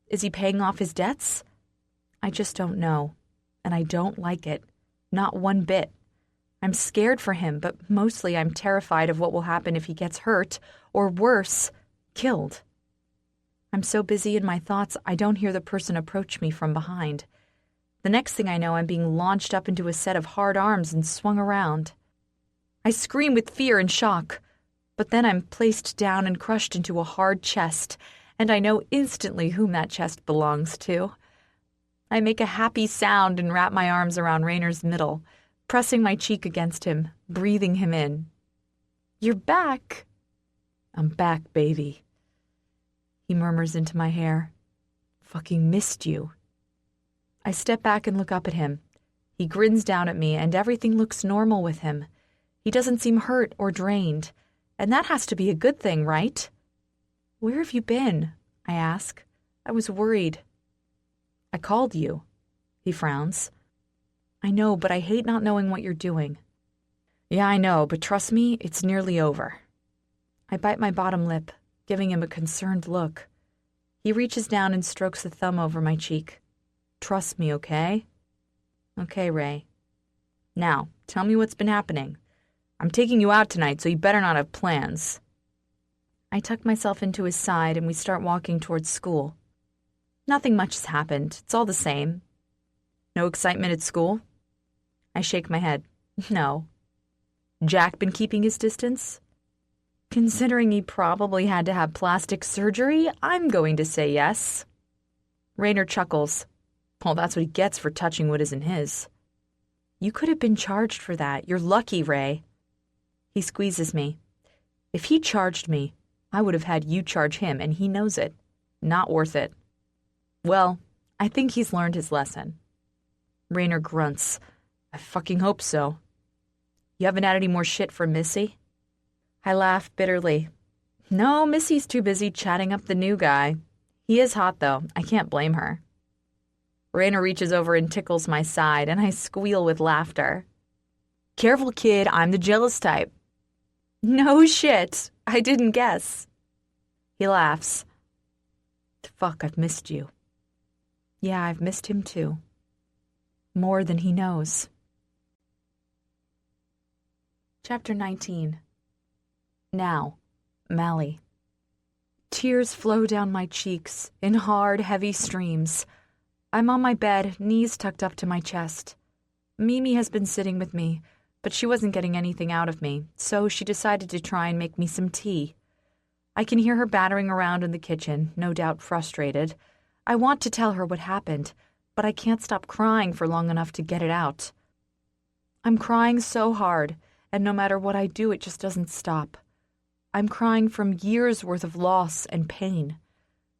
Is he paying off his debts? I just don't know, and I don't like it. Not one bit. I'm scared for him, but mostly I'm terrified of what will happen if he gets hurt, or worse, killed. I'm so busy in my thoughts, I don't hear the person approach me from behind. The next thing I know, I'm being launched up into a set of hard arms and swung around. I scream with fear and shock, but then I'm placed down and crushed into a hard chest, and I know instantly whom that chest belongs to. I make a happy sound and wrap my arms around Rainer's middle, pressing my cheek against him, breathing him in. You're back. I'm back, baby. He murmurs into my hair. Fucking missed you. I step back and look up at him. He grins down at me, and everything looks normal with him. He doesn't seem hurt or drained, and that has to be a good thing, right? Where have you been? I ask. I was worried. I called you. He frowns. I know, but I hate not knowing what you're doing. Yeah, I know, but trust me, it's nearly over. I bite my bottom lip, giving him a concerned look. He reaches down and strokes a thumb over my cheek. Trust me, okay? Okay, Ray. Now, tell me what's been happening. I'm taking you out tonight, so you better not have plans. I tuck myself into his side and we start walking towards school. Nothing much has happened. It's all the same. No excitement at school? I shake my head. No. Jack been keeping his distance? Considering he probably had to have plastic surgery, I'm going to say yes. Rainer chuckles. Well, that's what he gets for touching what isn't his. You could have been charged for that. You're lucky, Ray. He squeezes me. If he charged me, I would have had you charge him, and he knows it. Not worth it. Well, I think he's learned his lesson. Rainer grunts. I fucking hope so. You haven't had any more shit from Missy? I laugh bitterly. No, Missy's too busy chatting up the new guy. He is hot, though. I can't blame her. Raina reaches over and tickles my side, and I squeal with laughter. Careful, kid, I'm the jealous type. No shit. I didn't guess. He laughs. Fuck, I've missed you. Yeah, I've missed him too. More than he knows. Chapter 19. Now, Mally. Tears flow down my cheeks in hard, heavy streams. I'm on my bed, knees tucked up to my chest. Mimi has been sitting with me, but she wasn't getting anything out of me, so she decided to try and make me some tea. I can hear her battering around in the kitchen, no doubt frustrated. I want to tell her what happened, but I can't stop crying for long enough to get it out. I'm crying so hard, and no matter what I do, it just doesn't stop. I'm crying from years' worth of loss and pain.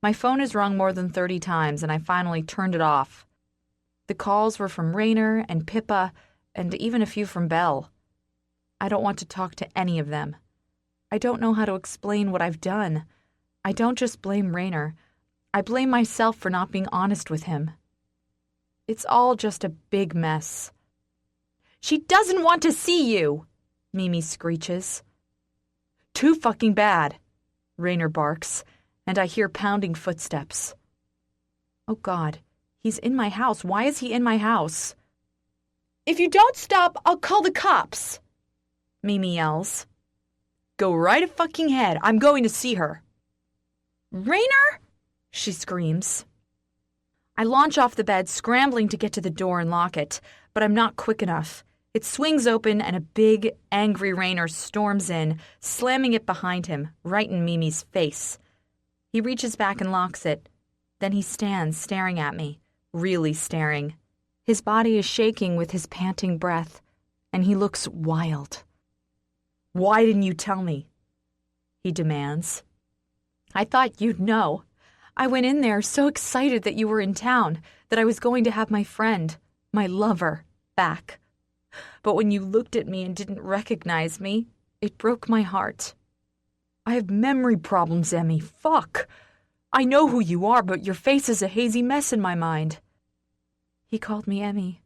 My phone has rung more than 30 times, and I finally turned it off. The calls were from Rainer and Pippa, and even a few from Belle. I don't want to talk to any of them. I don't know how to explain what I've done. I don't just blame Rainer. I blame myself for not being honest with him. It's all just a big mess. She doesn't want to see you, Mimi screeches. Too fucking bad, Rainer barks, and I hear pounding footsteps. Oh God, he's in my house. Why is he in my house? If you don't stop, I'll call the cops, Mimi yells. Go right fucking ahead. I'm going to see her. Rainer? She screams. I launch off the bed, scrambling to get to the door and lock it, but I'm not quick enough. It swings open and a big, angry Rainer storms in, slamming it behind him, right in Mimi's face. He reaches back and locks it. Then he stands staring at me, really staring. His body is shaking with his panting breath, and he looks wild. Why didn't you tell me? He demands. I thought you'd know. I went in there so excited that you were in town, that I was going to have my friend, my lover, back. But when you looked at me and didn't recognize me, it broke my heart. I have memory problems, Emmy. Fuck. I know who you are, but your face is a hazy mess in my mind. He called me Emmy.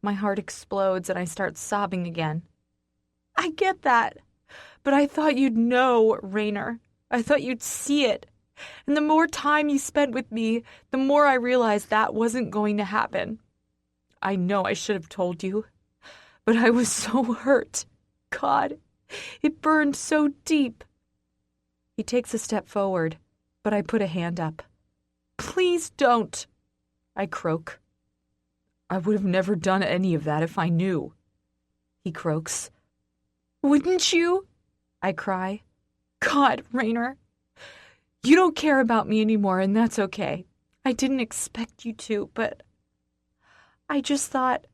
My heart explodes and I start sobbing again. I get that, but I thought you'd know, Rainer. I thought you'd see it. And the more time you spent with me, the more I realized that wasn't going to happen. I know I should have told you, but I was so hurt. God, it burned so deep. He takes a step forward, but I put a hand up. Please don't, I croak. I would have never done any of that if I knew, he croaks. Wouldn't you? I cry. God, Rainer. You don't care about me anymore, and that's okay. I didn't expect you to, but I just thought,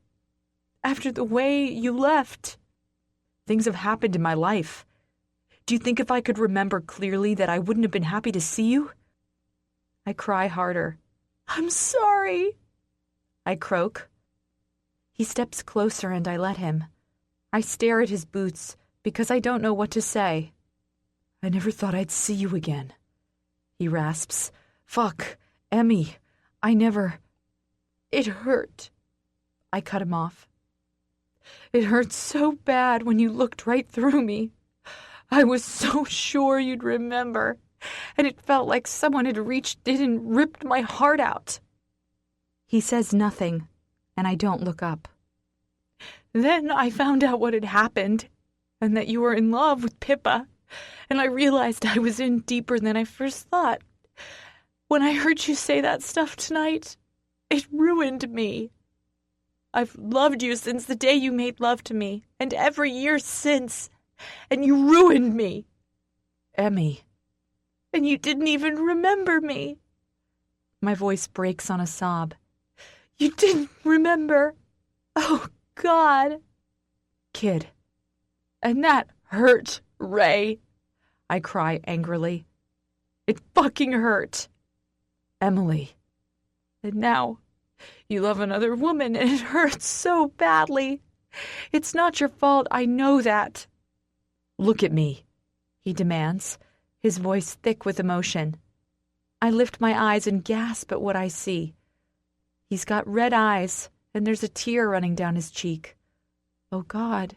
after the way you left, things have happened in my life. Do you think if I could remember clearly that I wouldn't have been happy to see you? I cry harder. I'm sorry, I croak. He steps closer and I let him. I stare at his boots because I don't know what to say. I never thought I'd see you again, he rasps. Fuck, Emmy, I never... It hurt. I cut him off. It hurt so bad when you looked right through me. I was so sure you'd remember, and it felt like someone had reached in and ripped my heart out. He says nothing, and I don't look up. Then I found out what had happened, and that you were in love with Pippa, and I realized I was in deeper than I first thought. When I heard you say that stuff tonight, it ruined me. I've loved you since the day you made love to me, and every year since, and you ruined me. Emmy. And you didn't even remember me. My voice breaks on a sob. You didn't remember. Oh, God. Kid. And that hurt, Ray. I cry angrily. It fucking hurt. Emily. And now you love another woman and it hurts so badly. It's not your fault, I know that. Look at me. he demands, his voice thick with emotion. I lift my eyes and gasp at what I see. He's got red eyes, and there's a tear running down his cheek. Oh God,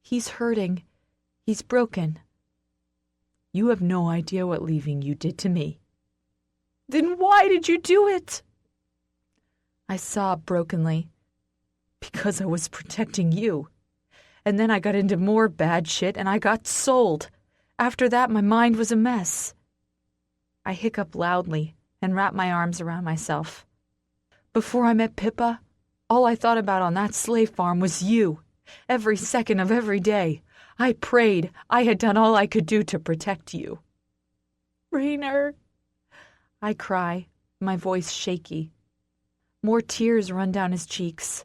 he's hurting. He's broken. You have no idea what leaving you did to me. Then why did you do it? I sob brokenly. Because I was protecting you. And then I got into more bad shit and I got sold. After that, my mind was a mess. I hiccup loudly and wrap my arms around myself. Before I met Pippa, all I thought about on that slave farm was you. Every second of every day. I prayed I had done all I could do to protect you. Rainer, I cry, my voice shaky. More tears run down his cheeks.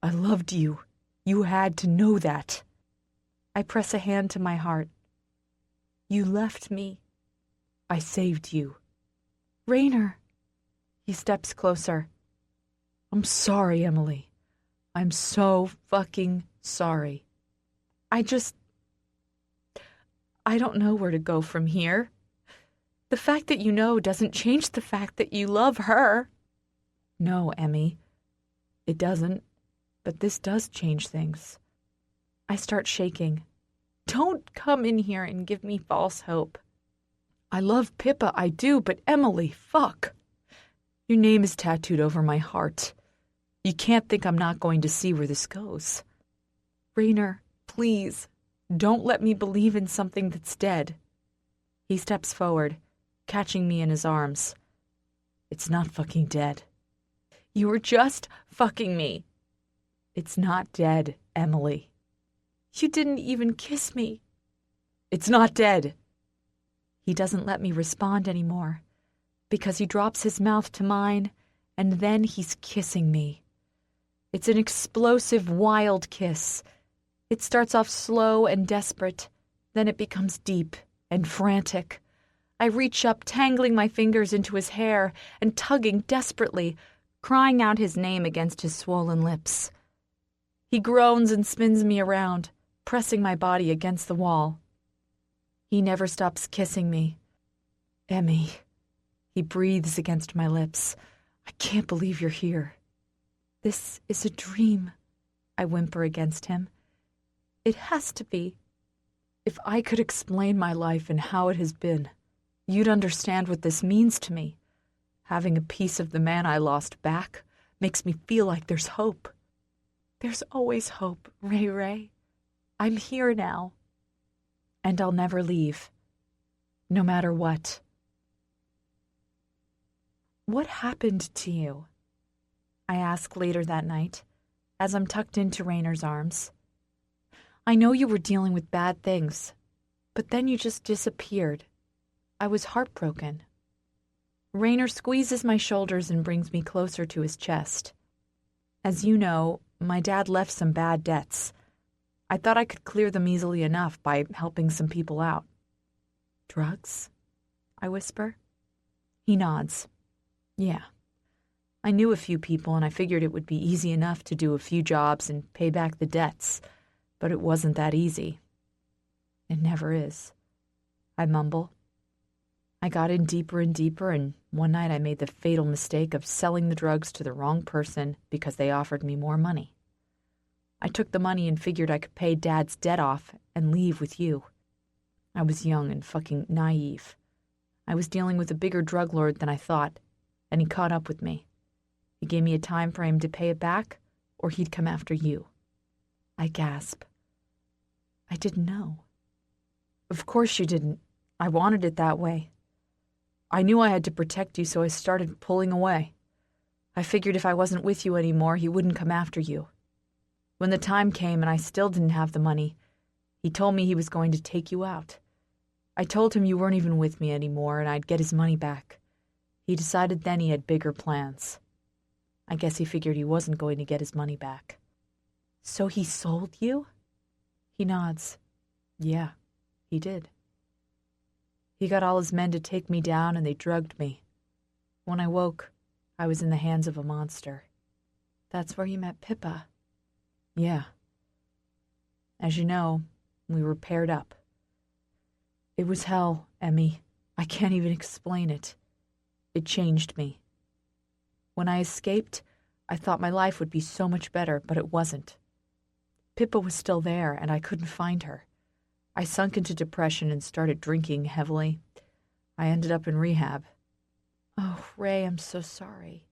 I loved you. You had to know that. I press a hand to my heart. You left me. I saved you. Rainer. He steps closer. I'm sorry, Emily. I'm so fucking sorry. I don't know where to go from here. The fact that you know doesn't change the fact that you love her. No, Emmy. It doesn't. But this does change things. I start shaking. Don't come in here and give me false hope. I love Pippa, I do, but Emily, fuck. Your name is tattooed over my heart. You can't think I'm not going to see where this goes. Rainer, please, don't let me believe in something that's dead. He steps forward, catching me in his arms. It's not fucking dead. You were just fucking me. It's not dead, Emily. You didn't even kiss me. It's not dead. He doesn't let me respond anymore because he drops his mouth to mine and then he's kissing me. It's an explosive, wild kiss. It starts off slow and desperate, then it becomes deep and frantic. I reach up, tangling my fingers into his hair and tugging desperately, crying out his name against his swollen lips. He groans and spins me around, pressing my body against the wall. He never stops kissing me. Emmy, he breathes against my lips. I can't believe you're here. This is a dream, I whimper against him. It has to be. If I could explain my life and how it has been, you'd understand what this means to me. Having a piece of the man I lost back makes me feel like there's hope. There's always hope, Ray Ray. I'm here now. And I'll never leave. No matter what. What happened to you? I ask later that night, as I'm tucked into Rainer's arms. I know you were dealing with bad things, but then you just disappeared. I was heartbroken. Rainer squeezes my shoulders and brings me closer to his chest. As you know, my dad left some bad debts. I thought I could clear them easily enough by helping some people out. Drugs? I whisper. He nods. Yeah. I knew a few people and I figured it would be easy enough to do a few jobs and pay back the debts, but it wasn't that easy. It never is. I mumble. I got in deeper and deeper, and one night I made the fatal mistake of selling the drugs to the wrong person because they offered me more money. I took the money and figured I could pay Dad's debt off and leave with you. I was young and fucking naive. I was dealing with a bigger drug lord than I thought, and he caught up with me. He gave me a time frame to pay it back, or he'd come after you. I gasp. I didn't know. Of course you didn't. I wanted it that way. I knew I had to protect you, so I started pulling away. I figured if I wasn't with you anymore, he wouldn't come after you. When the time came and I still didn't have the money, he told me he was going to take you out. I told him you weren't even with me anymore and I'd get his money back. He decided then he had bigger plans. I guess he figured he wasn't going to get his money back. So he sold you? He nods. Yeah, he did. He got all his men to take me down and they drugged me. When I woke, I was in the hands of a monster. That's where you met Pippa. Yeah. As you know, we were paired up. It was hell, Emmy. I can't even explain it. It changed me. When I escaped, I thought my life would be so much better, but it wasn't. Pippa was still there, and I couldn't find her. I sunk into depression and started drinking heavily. I ended up in rehab. Oh, Ray, I'm so sorry.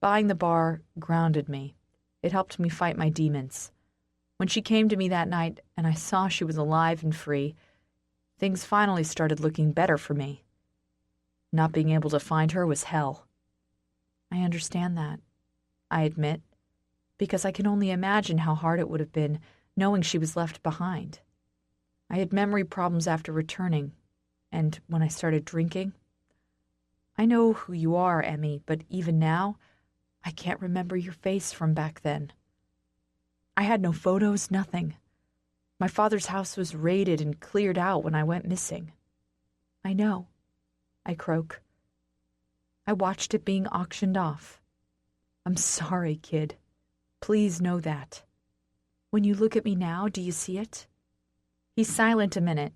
Buying the bar grounded me. It helped me fight my demons. When she came to me that night and I saw she was alive and free, things finally started looking better for me. Not being able to find her was hell. I understand that, I admit, because I can only imagine how hard it would have been knowing she was left behind. I had memory problems after returning, and when I started drinking, I know who you are, Emmy, but even now, I can't remember your face from back then. I had no photos, nothing. My father's house was raided and cleared out when I went missing. I know, I croak. I watched it being auctioned off. I'm sorry, kid. Please know that. When you look at me now, do you see it? He's silent a minute.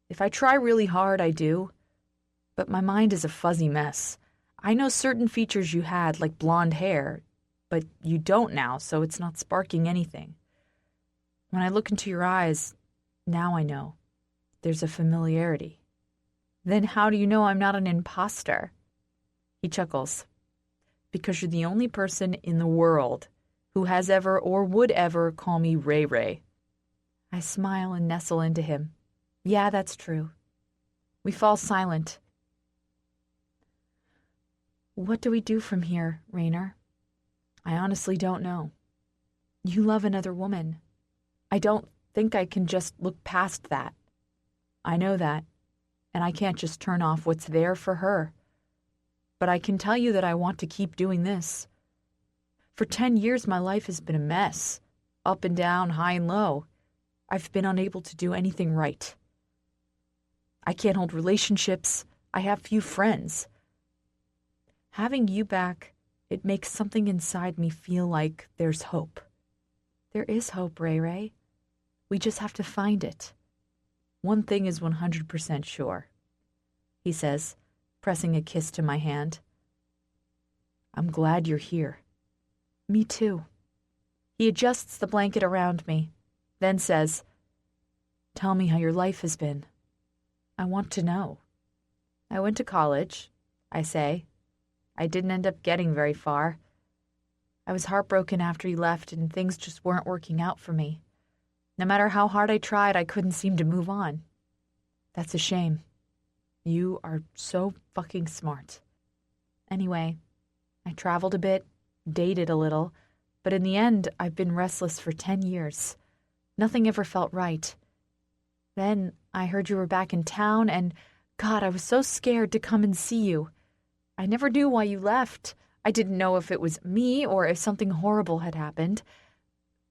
If I try really hard, I do. But my mind is a fuzzy mess. I know certain features you had, like blonde hair, but you don't now, so it's not sparking anything. When I look into your eyes, now I know. There's a familiarity. Then how do you know I'm not an imposter? He chuckles. Because you're the only person in the world who has ever or would ever call me Ray Ray. I smile and nestle into him. Yeah, that's true. We fall silent. What do we do from here, Raynor? I honestly don't know. You love another woman. I don't think I can just look past that. I know that, and I can't just turn off what's there for her. But I can tell you that I want to keep doing this. For 10 years, my life has been a mess. Up and down, high and low. I've been unable to do anything right. I can't hold relationships. I have few friends. Having you back, it makes something inside me feel like there's hope. There is hope, Ray Ray. We just have to find it. One thing is 100% sure, he says, pressing a kiss to my hand. I'm glad you're here. Me too. He adjusts the blanket around me, then says, Tell me how your life has been. I want to know. I went to college, I say. I didn't end up getting very far. I was heartbroken after he left, and things just weren't working out for me. No matter how hard I tried, I couldn't seem to move on. That's a shame. You are so fucking smart. Anyway, I traveled a bit, dated a little, but in the end, I've been restless for 10 years. Nothing ever felt right. Then I heard you were back in town, and God, I was so scared to come and see you. I never knew why you left. I didn't know if it was me or if something horrible had happened.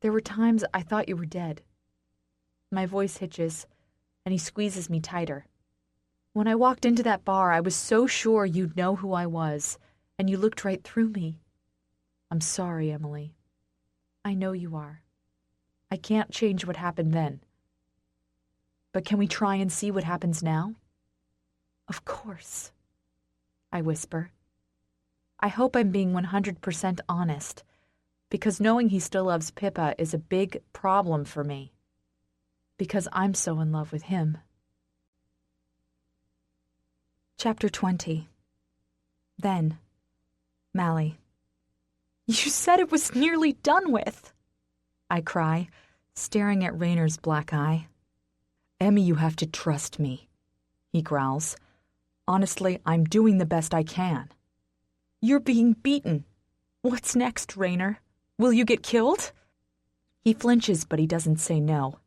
There were times I thought you were dead. My voice hitches, and he squeezes me tighter. When I walked into that bar, I was so sure you'd know who I was, and you looked right through me. I'm sorry, Emily. I know you are. I can't change what happened then. But can we try and see what happens now? Of course, I whisper. I hope I'm being 100% honest, because knowing he still loves Pippa is a big problem for me. Because I'm so in love with him. Chapter 20. Then, Mally. You said it was nearly done with, I cry, staring at Raynor's black eye. Emmy, you have to trust me, he growls. Honestly, I'm doing the best I can. You're being beaten. What's next, Raynor? Will you get killed? He flinches, but he doesn't say no.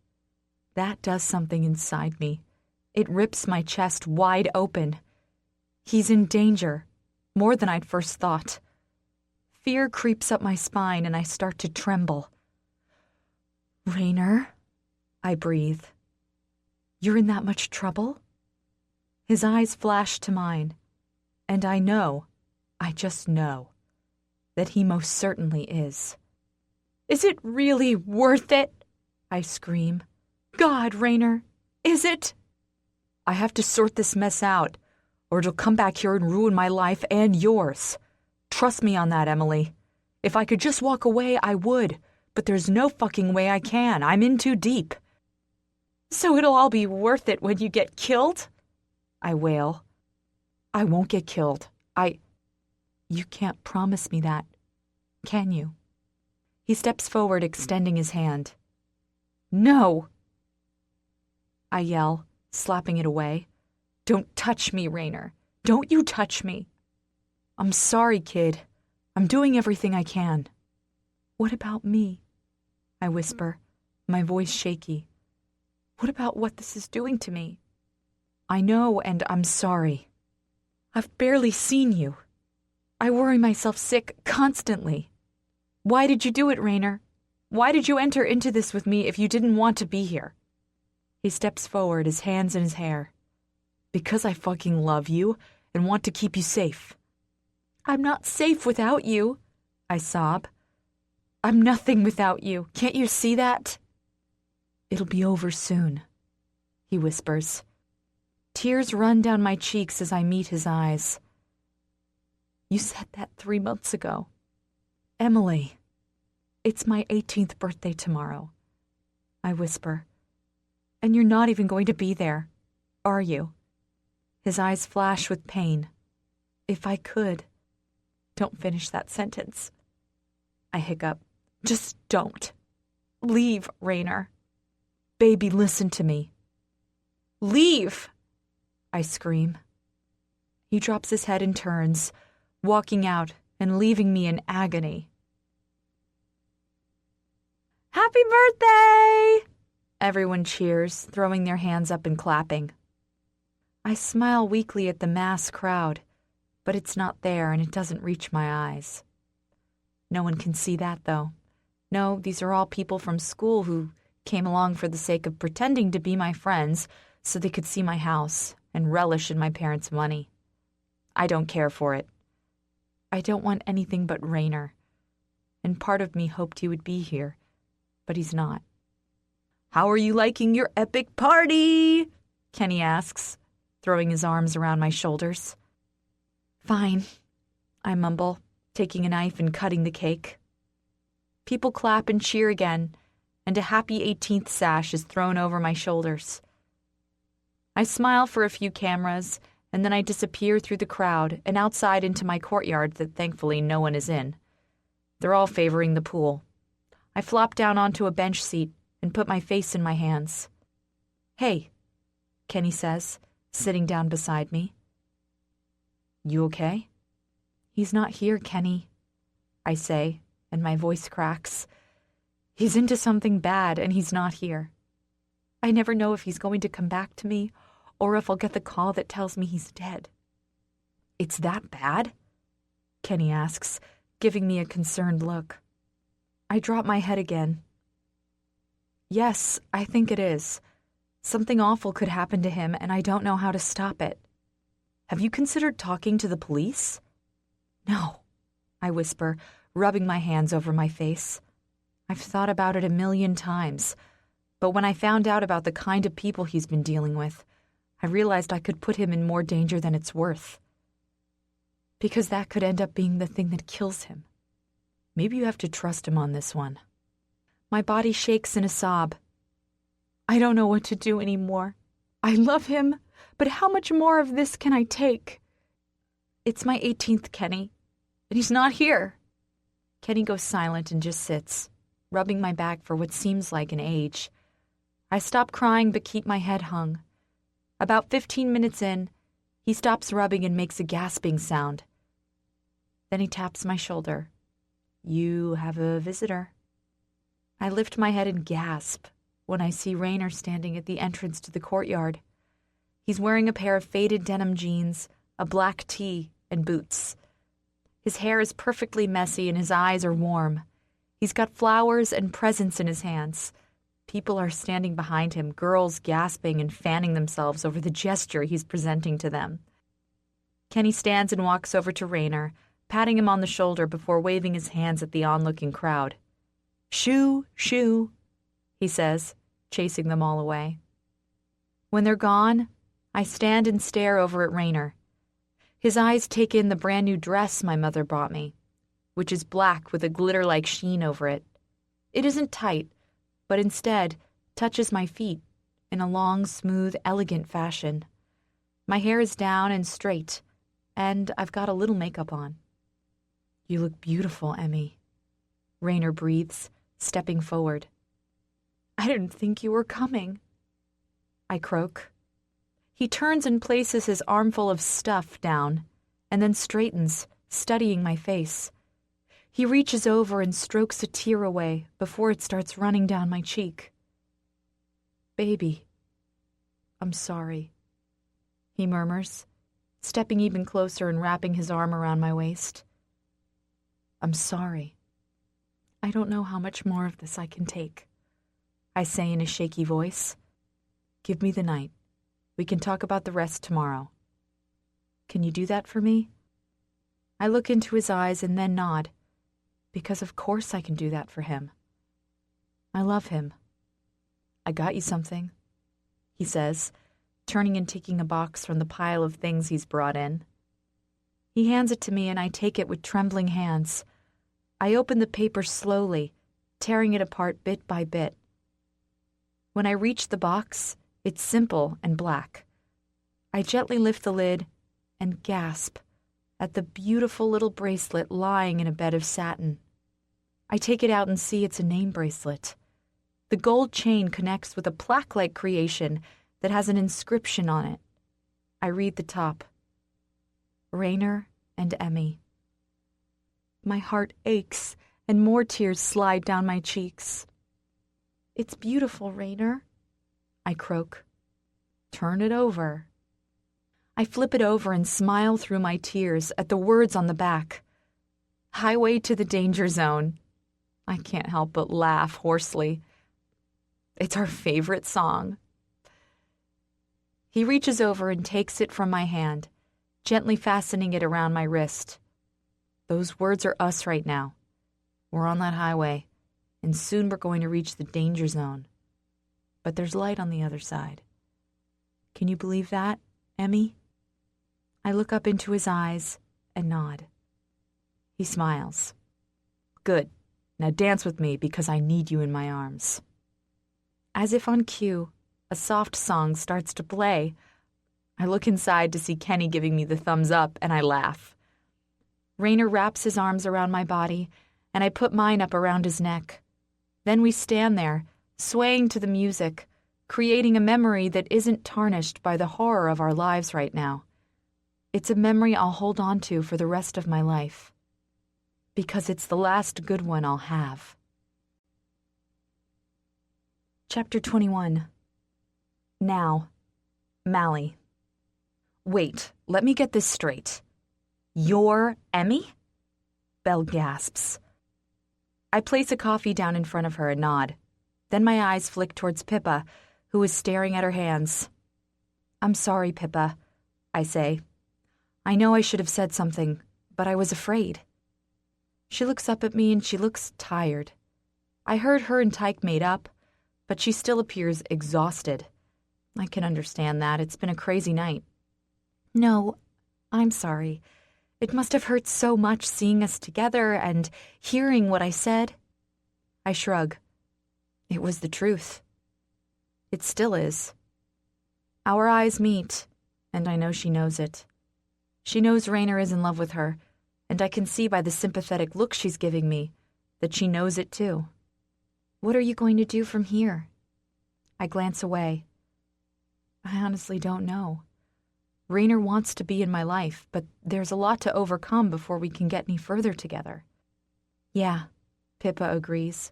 That does something inside me. It rips my chest wide open. He's in danger, more than I'd first thought. Fear creeps up my spine and I start to tremble. Raynor, I breathe. You're in that much trouble? His eyes flash to mine, and I know, I just know, that he most certainly is. Is it really worth it? I scream. God, Raynor, is it? I have to sort this mess out, or it'll come back here and ruin my life and yours. Trust me on that, Emily. If I could just walk away, I would, but there's no fucking way I can. I'm in too deep. So it'll all be worth it when you get killed? I wail. I won't get killed. You can't promise me that, can you? He steps forward, extending his hand. No! I yell, slapping it away. Don't touch me, Raynor. Don't you touch me. I'm sorry, kid. I'm doing everything I can. What about me? I whisper, my voice shaky. What about what this is doing to me? I know, and I'm sorry. I've barely seen you. I worry myself sick constantly. Why did you do it, Raynor? Why did you enter into this with me if you didn't want to be here? He steps forward, his hands in his hair. Because I fucking love you and want to keep you safe. I'm not safe without you, I sob. I'm nothing without you. Can't you see that? It'll be over soon, he whispers. Tears run down my cheeks as I meet his eyes. You said that 3 months ago. Emily, it's my 18th birthday tomorrow, I whisper. And you're not even going to be there, are you? His eyes flash with pain. If I could. Don't finish that sentence. I hiccup. Just don't. Leave, Raynor. Baby, listen to me. Leave! I scream. He drops his head and turns, walking out and leaving me in agony. Happy birthday! Everyone cheers, throwing their hands up and clapping. I smile weakly at the mass crowd, but it's not there and it doesn't reach my eyes. No one can see that, though. No, these are all people from school who came along for the sake of pretending to be my friends so they could see my house and relish in my parents' money. I don't care for it. I don't want anything but Raynor, and part of me hoped he would be here, but he's not. How are you liking your epic party? Kenny asks, throwing his arms around my shoulders. Fine, I mumble, taking a knife and cutting the cake. People clap and cheer again, and a happy 18th sash is thrown over my shoulders. I smile for a few cameras, and then I disappear through the crowd and outside into my courtyard that thankfully no one is in. They're all favoring the pool. I flop down onto a bench seat and put my face in my hands. Hey, Kenny says, sitting down beside me. You okay? He's not here, Kenny, I say, and my voice cracks. He's into something bad and he's not here. I never know if he's going to come back to me or if I'll get the call that tells me he's dead. It's that bad? Kenny asks, giving me a concerned look. I drop my head again. Yes, I think it is. Something awful could happen to him and I don't know how to stop it. Have you considered talking to the police? No, I whisper, rubbing my hands over my face. I've thought about it 1,000,000 times, but when I found out about the kind of people he's been dealing with, I realized I could put him in more danger than it's worth. Because that could end up being the thing that kills him. Maybe you have to trust him on this one. My body shakes in a sob. I don't know what to do anymore. I love him, but how much more of this can I take? It's my 18th, Kenny, and he's not here. Kenny goes silent and just sits, rubbing my back for what seems like an age. I stop crying but keep my head hung. About 15 minutes in, he stops rubbing and makes a gasping sound. Then he taps my shoulder. You have a visitor. I lift my head and gasp when I see Raynor standing at the entrance to the courtyard. He's wearing a pair of faded denim jeans, a black tee, and boots. His hair is perfectly messy and his eyes are warm. He's got flowers and presents in his hands. People are standing behind him, girls gasping and fanning themselves over the gesture he's presenting to them. Kenny stands and walks over to Raynor, patting him on the shoulder before waving his hands at the onlooking crowd. Shoo, shoo, he says, chasing them all away. When they're gone, I stand and stare over at Rainer. His eyes take in the brand new dress my mother bought me, which is black with a glitter-like sheen over it. It isn't tight, but instead touches my feet in a long, smooth, elegant fashion. My hair is down and straight, and I've got a little makeup on. "You look beautiful, Emmy," Rainer breathes, stepping forward. "I didn't think you were coming," I croak. He turns and places his armful of stuff down, and then straightens, studying my face. He reaches over and strokes a tear away before it starts running down my cheek. "Baby, I'm sorry," he murmurs, stepping even closer and wrapping his arm around my waist. "I'm sorry. I don't know how much more of this I can take," I say in a shaky voice. "Give me the night. We can talk about the rest tomorrow. Can you do that for me?" I look into his eyes and then nod, because of course I can do that for him. I love him. "I got you something," he says, turning and taking a box from the pile of things he's brought in. He hands it to me and I take it with trembling hands. I open the paper slowly, tearing it apart bit by bit. When I reach the box, it's simple and black. I gently lift the lid and gasp at the beautiful little bracelet lying in a bed of satin. I take it out and see it's a name bracelet. The gold chain connects with a plaque-like creation that has an inscription on it. I read the top. Rainer and Emmy. My heart aches and more tears slide down my cheeks. "It's beautiful, Rainer," I croak. "Turn it over." I flip it over and smile through my tears at the words on the back. "Highway to the Danger Zone." I can't help but laugh hoarsely. It's our favorite song. He reaches over and takes it from my hand, gently fastening it around my wrist. Those words are us right now. We're on that highway, and soon we're going to reach the danger zone. But there's light on the other side. Can you believe that, Emmy? I look up into his eyes and nod. He smiles. "Good. Now dance with me because I need you in my arms." As if on cue, a soft song starts to play. I look inside to see Kenny giving me the thumbs up, and I laugh. Rainer wraps his arms around my body, and I put mine up around his neck. Then we stand there, swaying to the music, creating a memory that isn't tarnished by the horror of our lives right now. It's a memory I'll hold on to for the rest of my life, because it's the last good one I'll have. Chapter 21. Now, Mally. "Wait, let me get this straight. You're Emmy?" Belle gasps. I place a coffee down in front of her and nod. Then my eyes flick towards Pippa, who is staring at her hands. "I'm sorry, Pippa," I say. "I know I should have said something, but I was afraid." She looks up at me and she looks tired. I heard her and Tyke made up, but she still appears exhausted. I can understand that. It's been a crazy night. "No, I'm sorry. It must have hurt so much seeing us together and hearing what I said." I shrug. It was the truth. It still is. Our eyes meet, and I know she knows it. She knows Rainer is in love with her, and I can see by the sympathetic look she's giving me that she knows it too. "What are you going to do from here?" I glance away. I honestly don't know. Rainer wants to be in my life, but there's a lot to overcome before we can get any further together. "Yeah," Pippa agrees.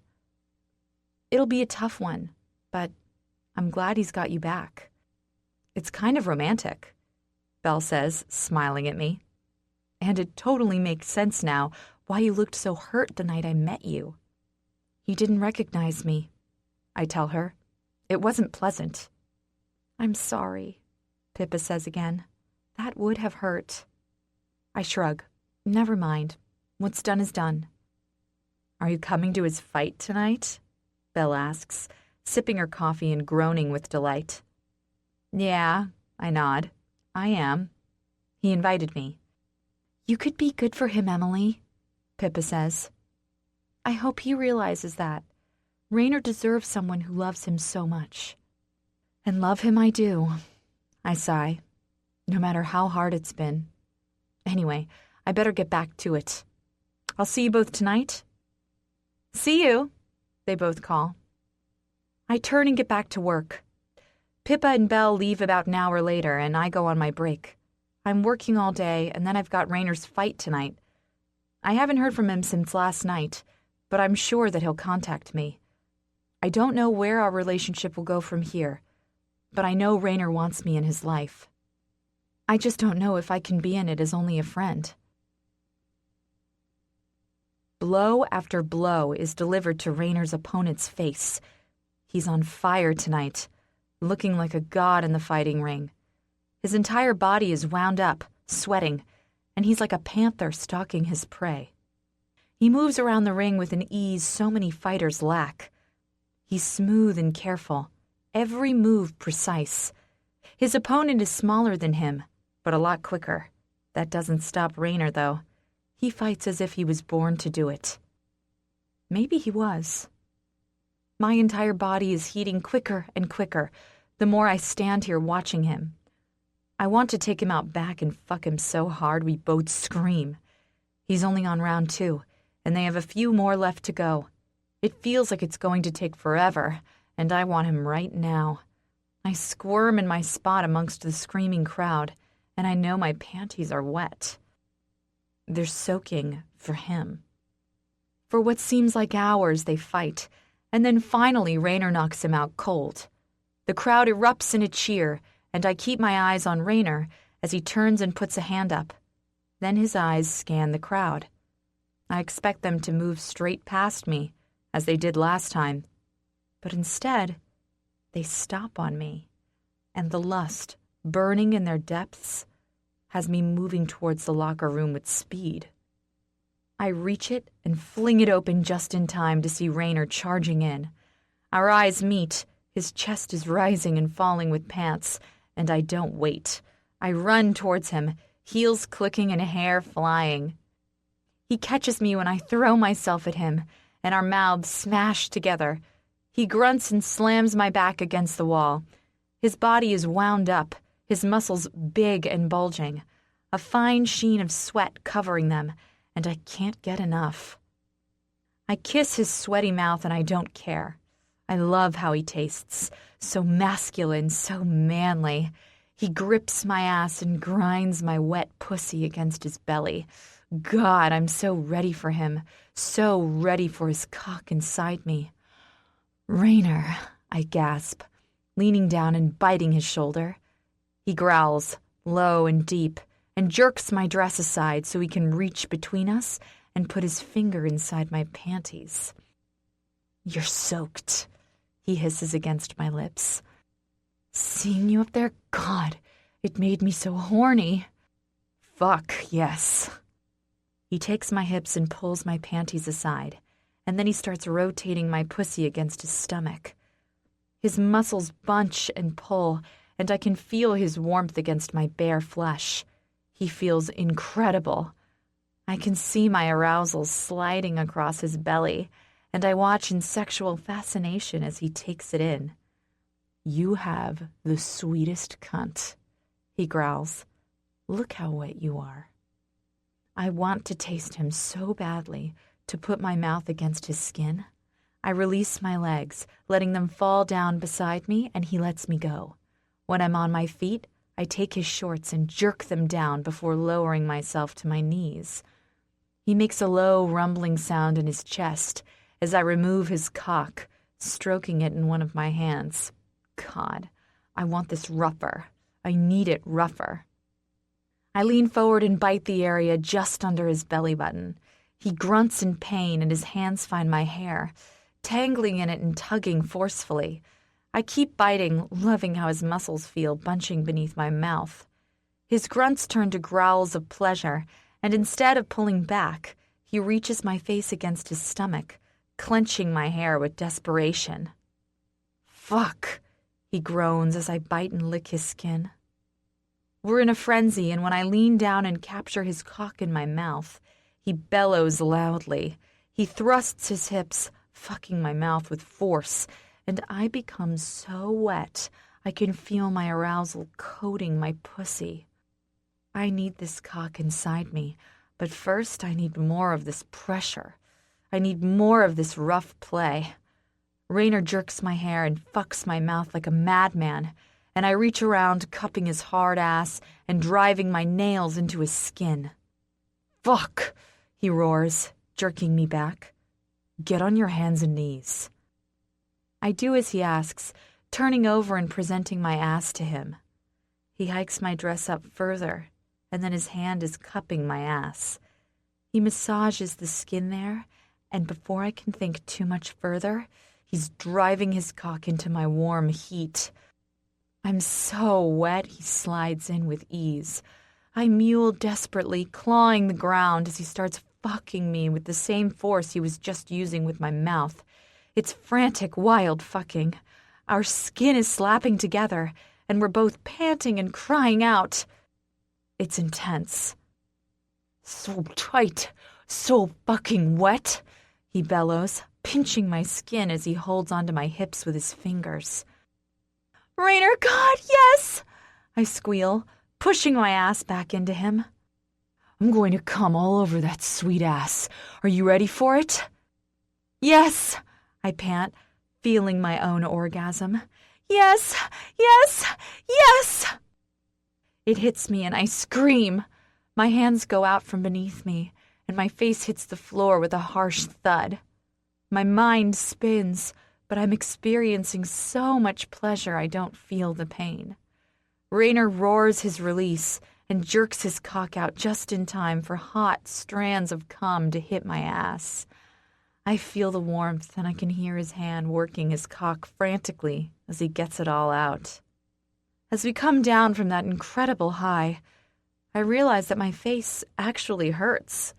"It'll be a tough one, but I'm glad he's got you back." "It's kind of romantic," Belle says, smiling at me. "And it totally makes sense now why you looked so hurt the night I met you." "He didn't recognize me," I tell her. "It wasn't pleasant." "I'm sorry," Pippa says again. "That would have hurt." I shrug. "Never mind. What's done is done." "Are you coming to his fight tonight?" Belle asks, sipping her coffee and groaning with delight. "Yeah, I nod. I am. He invited me. You could be good for him, Emily, Pippa says. I hope he realizes that. Rainer deserves someone who loves him so much. And love him I do, I sigh, no matter how hard it's been. Anyway, I better get back to it. I'll see you both tonight. See you, they both call. I turn and get back to work. Pippa and Belle leave about an hour later, and I go on my break. I'm working all day, and then I've got Rainer's fight tonight. I haven't heard from him since last night, but I'm sure that he'll contact me. I don't know where our relationship will go from here, but I know Rainer wants me in his life. I just don't know if I can be in it as only a friend. Blow after blow is delivered to Rainer's opponent's face. He's on fire tonight, looking like a god in the fighting ring. His entire body is wound up, sweating, and he's like a panther stalking his prey. He moves around the ring with an ease so many fighters lack. He's smooth and careful, every move precise. His opponent is smaller than him, but a lot quicker. That doesn't stop Rainer, though. He fights as if he was born to do it. Maybe he was. My entire body is heating quicker and quicker the more I stand here watching him. I want to take him out back and fuck him so hard we both scream. He's only on round 2, and they have a few more left to go. It feels like it's going to take forever, and I want him right now. I squirm in my spot amongst the screaming crowd, and I know my panties are wet. They're soaking for him. For what seems like hours, they fight, and then finally Rainer knocks him out cold. The crowd erupts in a cheer, and I keep my eyes on Rainer as he turns and puts a hand up. Then his eyes scan the crowd. I expect them to move straight past me, as they did last time. But instead, they stop on me, and the lust, burning in their depths, has me moving towards the locker room with speed. I reach it and fling it open just in time to see Rainer charging in. Our eyes meet. His chest is rising and falling with pants, and I don't wait. I run towards him, heels clicking and hair flying. He catches me when I throw myself at him, and our mouths smash together. He grunts and slams my back against the wall. His body is wound up, his muscles big and bulging, a fine sheen of sweat covering them, and I can't get enough. I kiss his sweaty mouth and I don't care. I love how he tastes, so masculine, so manly. He grips my ass and grinds my wet pussy against his belly. God, I'm so ready for him, so ready for his cock inside me. Rainer, I gasp, leaning down and biting his shoulder. He growls, low and deep, and jerks my dress aside so he can reach between us and put his finger inside my panties. You're soaked, he hisses against my lips. Seeing you up there, God, it made me so horny. Fuck, yes. He takes my hips and pulls my panties aside, and then he starts rotating my pussy against his stomach. His muscles bunch and pull, and I can feel his warmth against my bare flesh. He feels incredible. I can see my arousal sliding across his belly, and I watch in sexual fascination as he takes it in. You have the sweetest cunt, he growls. Look how wet you are. I want to taste him so badly, to put my mouth against his skin. I release my legs, letting them fall down beside me, and he lets me go. When I'm on my feet, I take his shorts and jerk them down before lowering myself to my knees. He makes a low, rumbling sound in his chest as I remove his cock, stroking it in one of my hands. God, I want this rougher. I need it rougher. I lean forward and bite the area just under his belly button. He grunts in pain and his hands find my hair, tangling in it and tugging forcefully. I keep biting, loving how his muscles feel bunching beneath my mouth. His grunts turn to growls of pleasure, and instead of pulling back, he reaches my face against his stomach, clenching my hair with desperation. Fuck, he groans as I bite and lick his skin. We're in a frenzy, and when I lean down and capture his cock in my mouth, he bellows loudly. He thrusts his hips, fucking my mouth with force, and I become so wet I can feel my arousal coating my pussy. I need this cock inside me, but first I need more of this pressure. I need more of this rough play. Raynor jerks my hair and fucks my mouth like a madman, and I reach around, cupping his hard ass and driving my nails into his skin. "Fuck!" he roars, jerking me back. "Get on your hands and knees." I do as he asks, turning over and presenting my ass to him. He hikes my dress up further, and then his hand is cupping my ass. He massages the skin there, and before I can think too much further, he's driving his cock into my warm heat. I'm so wet, he slides in with ease. I mewl desperately, clawing the ground as he starts fucking me with the same force he was just using with my mouth. It's frantic, wild fucking. Our skin is slapping together, and we're both panting and crying out. It's intense. "So tight, so fucking wet," he bellows, pinching my skin as he holds onto my hips with his fingers. "Raynor, God, yes!" I squeal, pushing my ass back into him. "I'm going to come all over that sweet ass. Are you ready for it?" "Yes," I pant, feeling my own orgasm. "Yes, yes, yes!" It hits me and I scream. My hands go out from beneath me, and my face hits the floor with a harsh thud. My mind spins, but I'm experiencing so much pleasure I don't feel the pain. Raynor roars his release and jerks his cock out just in time for hot strands of cum to hit my ass. I feel the warmth, and I can hear his hand working his cock frantically as he gets it all out. As we come down from that incredible high, I realize that my face actually hurts.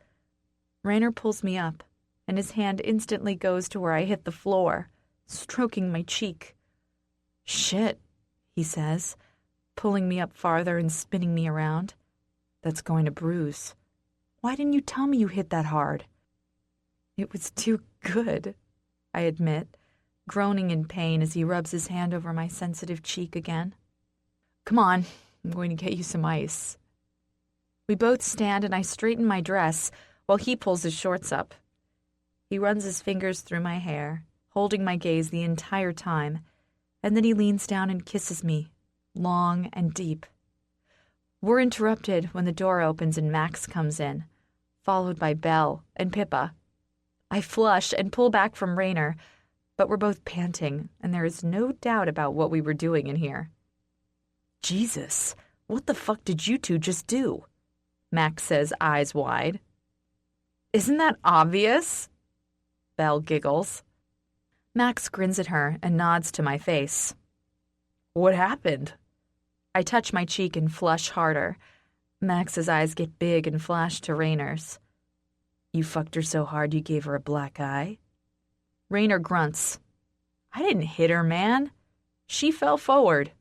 Raynor pulls me up, and his hand instantly goes to where I hit the floor, stroking my cheek. "Shit," he says, pulling me up farther and spinning me around. "That's going to bruise. Why didn't you tell me you hit that hard?" "It was too good," I admit, groaning in pain as he rubs his hand over my sensitive cheek again. "Come on, I'm going to get you some ice." We both stand and I straighten my dress while he pulls his shorts up. He runs his fingers through my hair, holding my gaze the entire time, and then he leans down and kisses me, long and deep. We're interrupted when the door opens and Max comes in, followed by Belle and Pippa. I flush and pull back from Raynor, but we're both panting, and there is no doubt about what we were doing in here. "Jesus, what the fuck did you two just do?" Max says, eyes wide. "Isn't that obvious?" Belle giggles. Max grins at her and nods to my face. "What happened?" I touch my cheek and flush harder. Max's eyes get big and flash to Raynor's. "You fucked her so hard you gave her a black eye?" Raynor grunts. "I didn't hit her, man. She fell forward."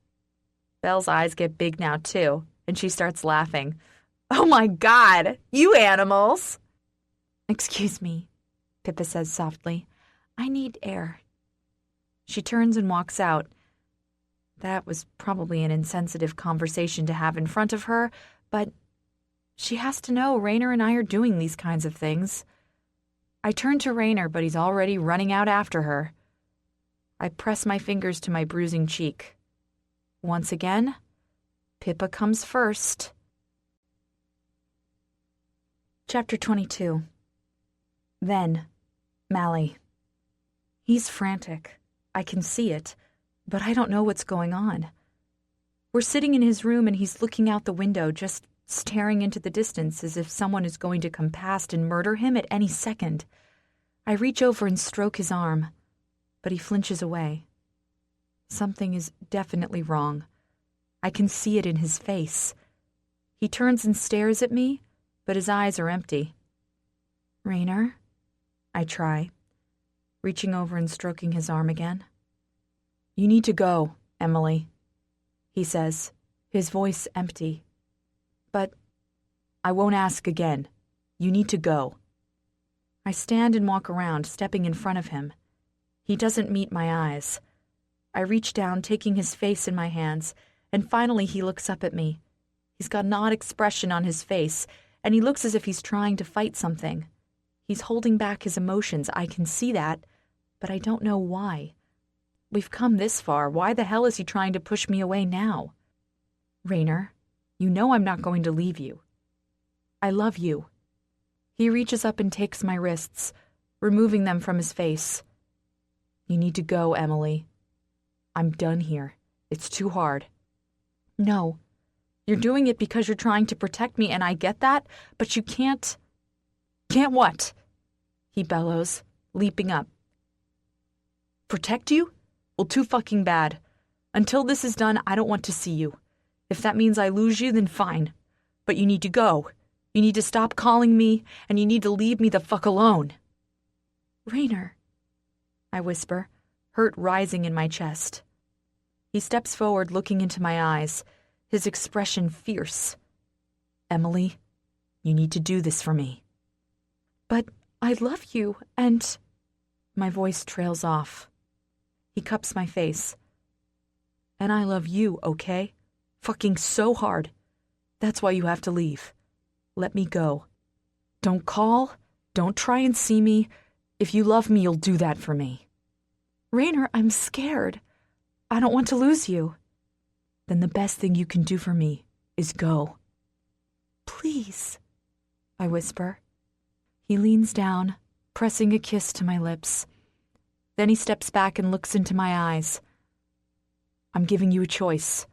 Belle's eyes get big now, too, and she starts laughing. "Oh my God, you animals!" "Excuse me," Pippa says softly. "I need air." She turns and walks out. That was probably an insensitive conversation to have in front of her, but she has to know Raynor and I are doing these kinds of things. I turn to Raynor, but he's already running out after her. I press my fingers to my bruising cheek. Once again, Pippa comes first. Chapter 22. Then, Mally. He's frantic. I can see it, but I don't know what's going on. We're sitting in his room and he's looking out the window, just staring into the distance as if someone is going to come past and murder him at any second. I reach over and stroke his arm, but he flinches away. Something is definitely wrong. I can see it in his face. He turns and stares at me, but his eyes are empty. "Raynor?" I try, reaching over and stroking his arm again. "You need to go, Emily," he says, his voice empty, But I won't ask again. You need to go. I stand and walk around, stepping in front of him. He doesn't meet my eyes. I reach down, taking his face in my hands, and finally he looks up at me. He's got an odd expression on his face, and he looks as if he's trying to fight something. He's holding back his emotions, I can see that, but I don't know why. We've come this far. Why the hell is he trying to push me away now? Rainer, you know I'm not going to leave you. I love you. He reaches up and takes my wrists, removing them from his face. You need to go, Emily. I'm done here. It's too hard. No. You're doing it because you're trying to protect me, and I get that, but you can't... Can't what? He bellows, leaping up. Protect you? Well, too fucking bad. Until this is done, I don't want to see you. If that means I lose you, then fine. But you need to go. You need to stop calling me, and you need to leave me the fuck alone. Rainer, I whisper, hurt rising in my chest. He steps forward, looking into my eyes, his expression fierce. Emily, you need to do this for me. But I love you, and... My voice trails off. He cups my face. And I love you, okay? Fucking so hard. That's why you have to leave. Let me go. Don't call. Don't try and see me. If you love me, you'll do that for me. Rainer, I'm scared. I don't want to lose you. Then the best thing you can do for me is go. Please, I whisper. He leans down, pressing a kiss to my lips. Then he steps back and looks into my eyes. I'm giving you a choice.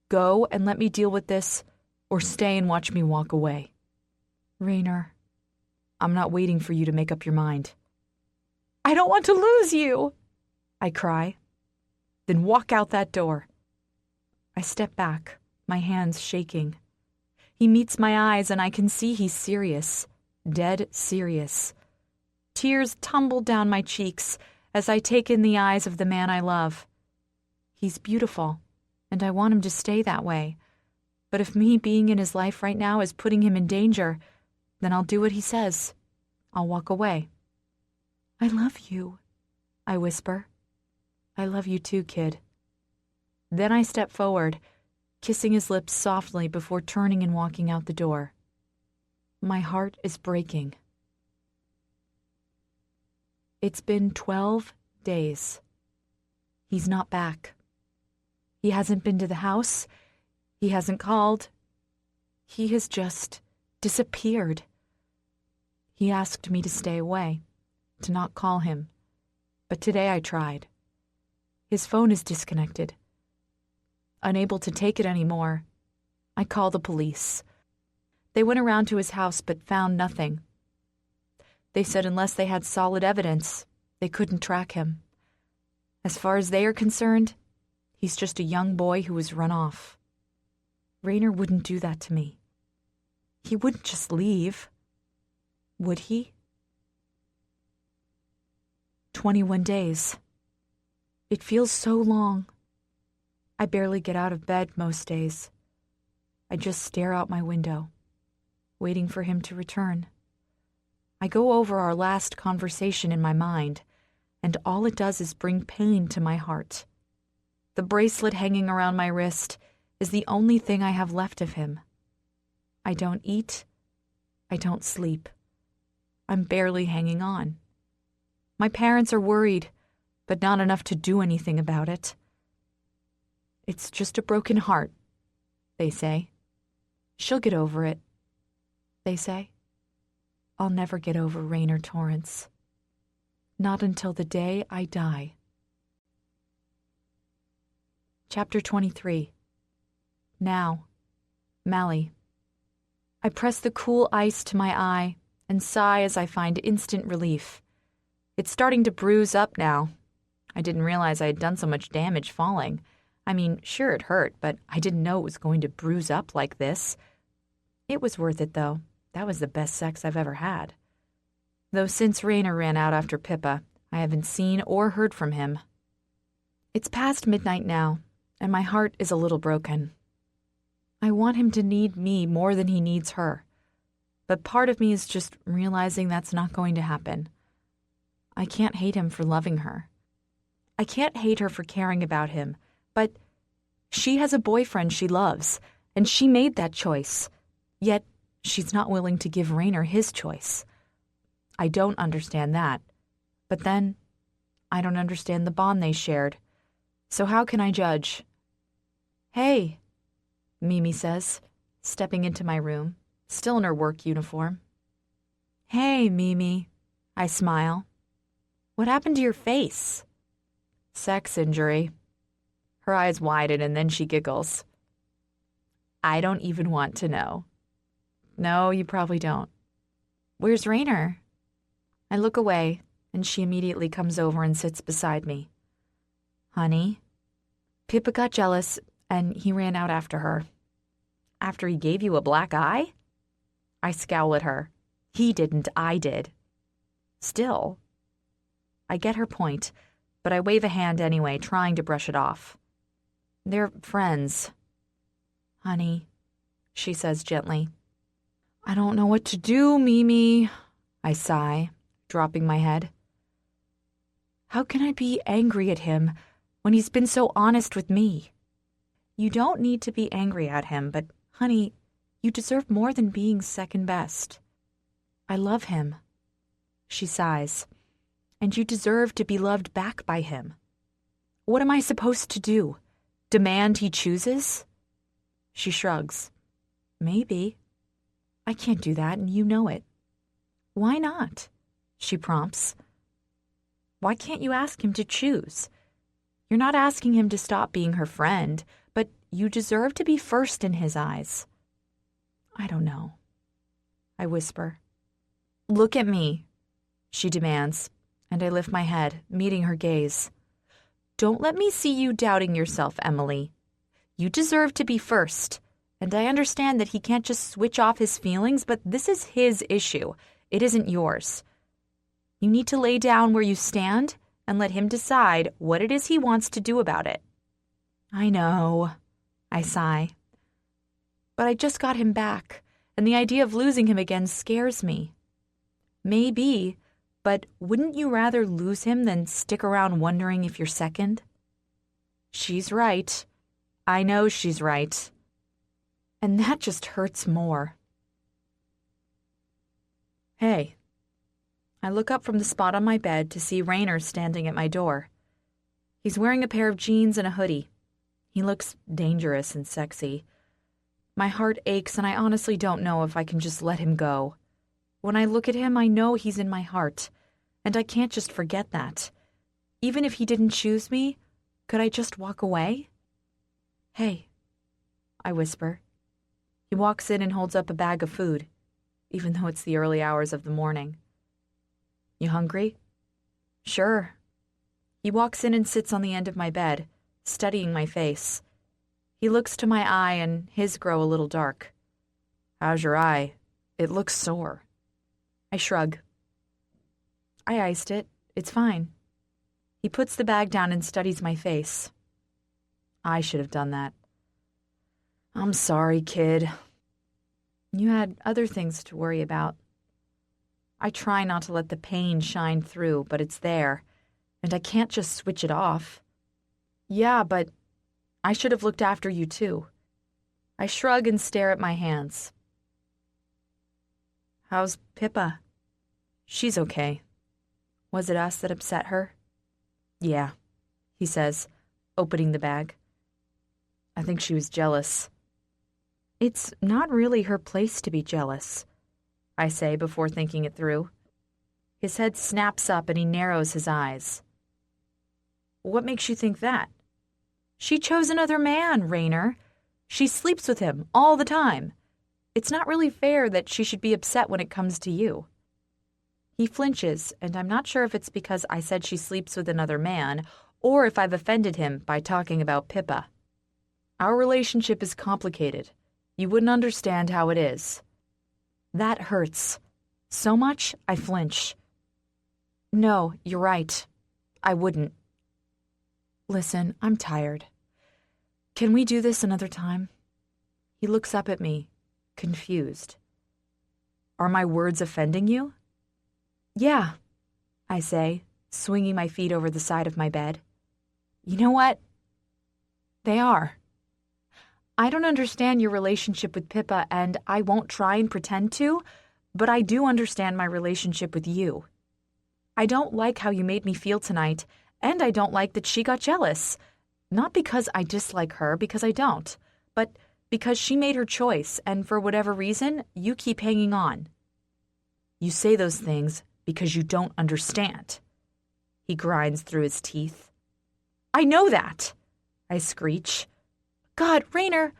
Go and let me deal with this, or stay and watch me walk away. Rainer, I'm not waiting for you to make up your mind. I don't want to lose you, I cry. Then walk out that door. I step back, my hands shaking. He meets my eyes and I can see he's serious, dead serious. Tears tumble down my cheeks as I take in the eyes of the man I love. He's beautiful, and I want him to stay that way. But if me being in his life right now is putting him in danger, then I'll do what he says. I'll walk away. I love you, I whisper. I love you too, kid. Then I step forward, kissing his lips softly before turning and walking out the door. My heart is breaking. It's been 12 days. He's not back. He hasn't been to the house. He hasn't called. He has just disappeared. He asked me to stay away, to not call him. But today I tried. His phone is disconnected. Unable to take it anymore, I call the police. They went around to his house but found nothing. They said unless they had solid evidence, they couldn't track him. As far as they are concerned, he's just a young boy who was run off. Rainer wouldn't do that to me. He wouldn't just leave. Would he? 21 days. It feels so long. I barely get out of bed most days. I just stare out my window, waiting for him to return. I go over our last conversation in my mind, and all it does is bring pain to my heart. The bracelet hanging around my wrist is the only thing I have left of him. I don't eat. I don't sleep. I'm barely hanging on. My parents are worried, but not enough to do anything about it. It's just a broken heart, they say. She'll get over it, they say. I'll never get over Rainer Torrence. Not until the day I die. Chapter 23. Now, Mally. I press the cool ice to my eye and sigh as I find instant relief. It's starting to bruise up now. I didn't realize I had done so much damage falling. I mean, sure it hurt, but I didn't know it was going to bruise up like this. It was worth it, though. That was the best sex I've ever had. Though since Rainer ran out after Pippa, I haven't seen or heard from him. It's past midnight now, and my heart is a little broken. I want him to need me more than he needs her. But part of me is just realizing that's not going to happen. I can't hate him for loving her. I can't hate her for caring about him, but she has a boyfriend she loves, and she made that choice. Yet, she's not willing to give Rainer his choice. I don't understand that. But then, I don't understand the bond they shared. So how can I judge? "Hey," Mimi says, stepping into my room, still in her work uniform. "Hey, Mimi," I smile. "What happened to your face?" "Sex injury." Her eyes widen and then she giggles. "I don't even want to know." "No, you probably don't." "Where's Rainer?" I look away, and she immediately comes over and sits beside me. "Honey, Pippa got jealous, and he ran out after her." "After he gave you a black eye?" I scowl at her. "He didn't, I did." "Still." I get her point, but I wave a hand anyway, trying to brush it off. "They're friends." "Honey," she says gently. "I don't know what to do, Mimi," I sigh, dropping my head. How can I be angry at him when he's been so honest with me? You don't need to be angry at him, but, honey, you deserve more than being second best. I love him. She sighs. And you deserve to be loved back by him. What am I supposed to do? Demand he chooses? She shrugs. Maybe. I can't do that, and you know it. Why not? She prompts. Why can't you ask him to choose? You're not asking him to stop being her friend, but you deserve to be first in his eyes. I don't know. I whisper. Look at me, she demands, and I lift my head, meeting her gaze. Don't let me see you doubting yourself, Emily. You deserve to be first, and I understand that he can't just switch off his feelings, but this is his issue. It isn't yours. You need to lay down where you stand and let him decide what it is he wants to do about it. I know, I sigh. But I just got him back, and the idea of losing him again scares me. Maybe, but wouldn't you rather lose him than stick around wondering if you're second? She's right. I know she's right. And that just hurts more. Hey. I look up from the spot on my bed to see Rainer standing at my door. He's wearing a pair of jeans and a hoodie. He looks dangerous and sexy. My heart aches, and I honestly don't know if I can just let him go. When I look at him, I know he's in my heart, and I can't just forget that. Even if he didn't choose me, could I just walk away? Hey, I whisper. He walks in and holds up a bag of food, even though it's the early hours of the morning. You hungry? Sure. He walks in and sits on the end of my bed, studying my face. He looks to my eye, and his grow a little dark. How's your eye? It looks sore. I shrug. I iced it. It's fine. He puts the bag down and studies my face. I should have done that. I'm sorry, kid. You had other things to worry about. I try not to let the pain shine through, but it's there, and I can't just switch it off. Yeah, but I should have looked after you too. I shrug and stare at my hands. How's Pippa? She's okay. Was it us that upset her? Yeah, he says, opening the bag. I think she was jealous. It's not really her place to be jealous, I say before thinking it through. His head snaps up and he narrows his eyes. What makes you think that? She chose another man, Rainer. She sleeps with him all the time. It's not really fair that she should be upset when it comes to you. He flinches, and I'm not sure if it's because I said she sleeps with another man or if I've offended him by talking about Pippa. Our relationship is complicated. You wouldn't understand how it is. That hurts. So much, I flinch. No, you're right. I wouldn't. Listen, I'm tired. Can we do this another time? He looks up at me, confused. Are my words offending you? Yeah, I say, swinging my feet over the side of my bed. You know what? They are. I don't understand your relationship with Pippa, and I won't try and pretend to, but I do understand my relationship with you. I don't like how you made me feel tonight, and I don't like that she got jealous. Not because I dislike her, because I don't, but because she made her choice, and for whatever reason, you keep hanging on. You say those things because you don't understand. He grinds through his teeth. I know that, I screech. God, Rainer,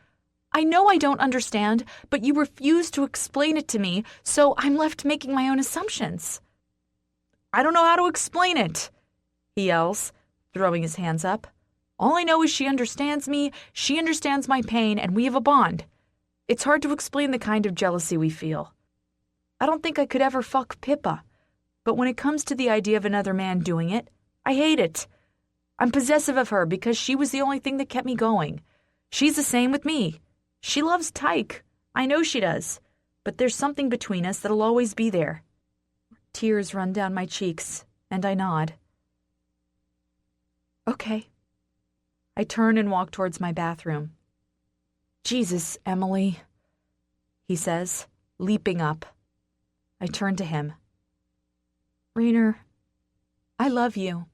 I know I don't understand, but you refuse to explain it to me, so I'm left making my own assumptions. I don't know how to explain it, he yells, throwing his hands up. All I know is she understands me, she understands my pain, and we have a bond. It's hard to explain the kind of jealousy we feel. I don't think I could ever fuck Pippa, but when it comes to the idea of another man doing it, I hate it. I'm possessive of her because she was the only thing that kept me going. She's the same with me. She loves Tyke. I know she does. But there's something between us that'll always be there. Tears run down my cheeks, and I nod. Okay. I turn and walk towards my bathroom. Jesus, Emily, he says, leaping up. I turn to him. Rainer, I love you.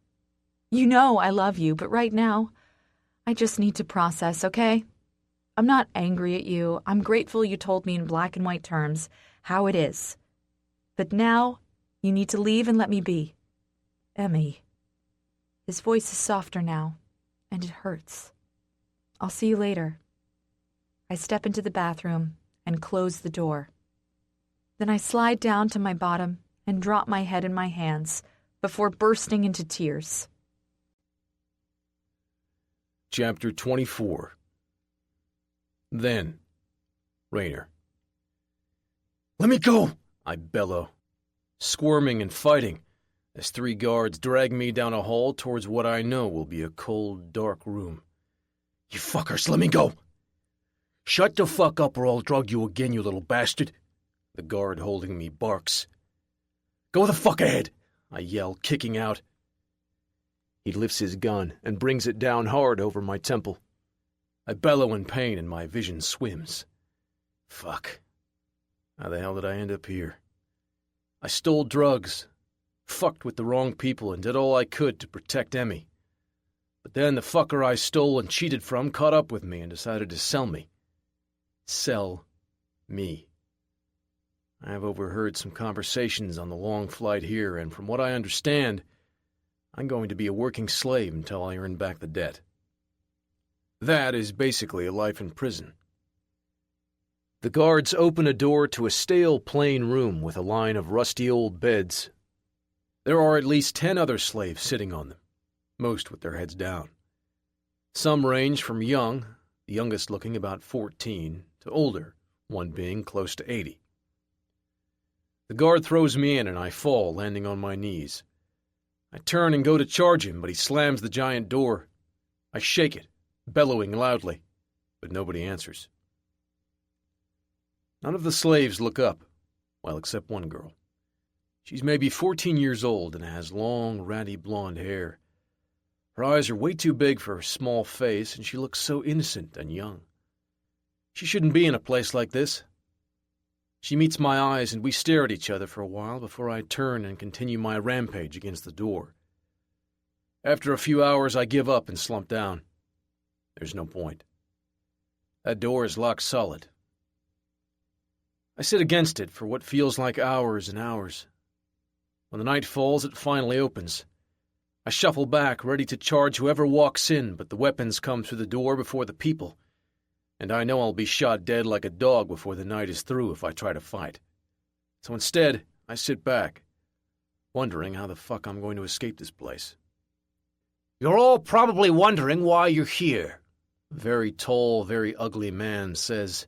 You know I love you, but right now, I just need to process, okay? I'm not angry at you. I'm grateful you told me in black and white terms how it is. But now, you need to leave and let me be. Emmy. His voice is softer now, and it hurts. I'll see you later. I step into the bathroom and close the door. Then I slide down to my bottom and drop my head in my hands before bursting into tears. Chapter 24. Then, Rainer. Let me go, I bellow, squirming and fighting as 3 guards drag me down a hall towards what I know will be a cold, dark room. You fuckers, let me go! Shut the fuck up or I'll drug you again, you little bastard, the guard holding me barks. Go the fuck ahead, I yell, kicking out. He lifts his gun and brings it down hard over my temple. I bellow in pain and my vision swims. Fuck. How the hell did I end up here? I stole drugs, fucked with the wrong people, and did all I could to protect Emmy. But then the fucker I stole and cheated from caught up with me and decided to sell me. Sell me. I have overheard some conversations on the long flight here, and from what I understand, I'm going to be a working slave until I earn back the debt. That is basically a life in prison. The guards open a door to a stale, plain room with a line of rusty old beds. There are at least 10 other slaves sitting on them, most with their heads down. Some range from young, the youngest looking about 14, to older, one being close to 80. The guard throws me in and I fall, landing on my knees. I turn and go to charge him, but he slams the giant door. I shake it, bellowing loudly, but nobody answers. None of the slaves look up, well, except one girl. She's maybe 14 years old and has long, ratty blonde hair. Her eyes are way too big for her small face, and she looks so innocent and young. She shouldn't be in a place like this. She meets my eyes, and we stare at each other for a while before I turn and continue my rampage against the door. After a few hours, I give up and slump down. There's no point. That door is locked solid. I sit against it for what feels like hours and hours. When the night falls, it finally opens. I shuffle back, ready to charge whoever walks in, but the weapons come through the door before the people, and I know I'll be shot dead like a dog before the night is through if I try to fight. So instead, I sit back, wondering how the fuck I'm going to escape this place. You're all probably wondering why you're here, A very tall, very ugly man says.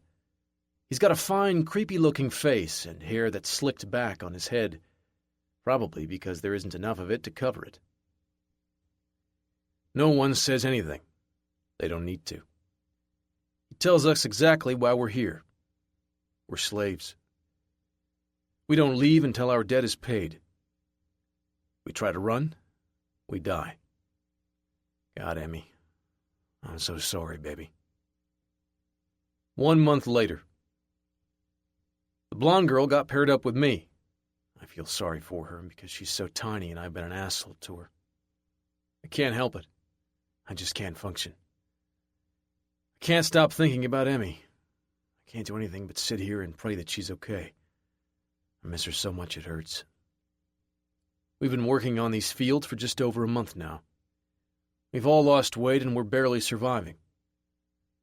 He's got a fine, creepy-looking face and hair that's slicked back on his head, probably because there isn't enough of it to cover it. No one says anything. They don't need to. He tells us exactly why we're here. We're slaves. We don't leave until our debt is paid. We try to run, we die. God, Emmy, I'm so sorry, baby. 1 month later. The blonde girl got paired up with me. I feel sorry for her because she's so tiny and I've been an asshole to her. I can't help it. I just can't function. I can't stop thinking about Emmy. I can't do anything but sit here and pray that she's okay. I miss her so much it hurts. We've been working on these fields for just over a month now. We've all lost weight and we're barely surviving.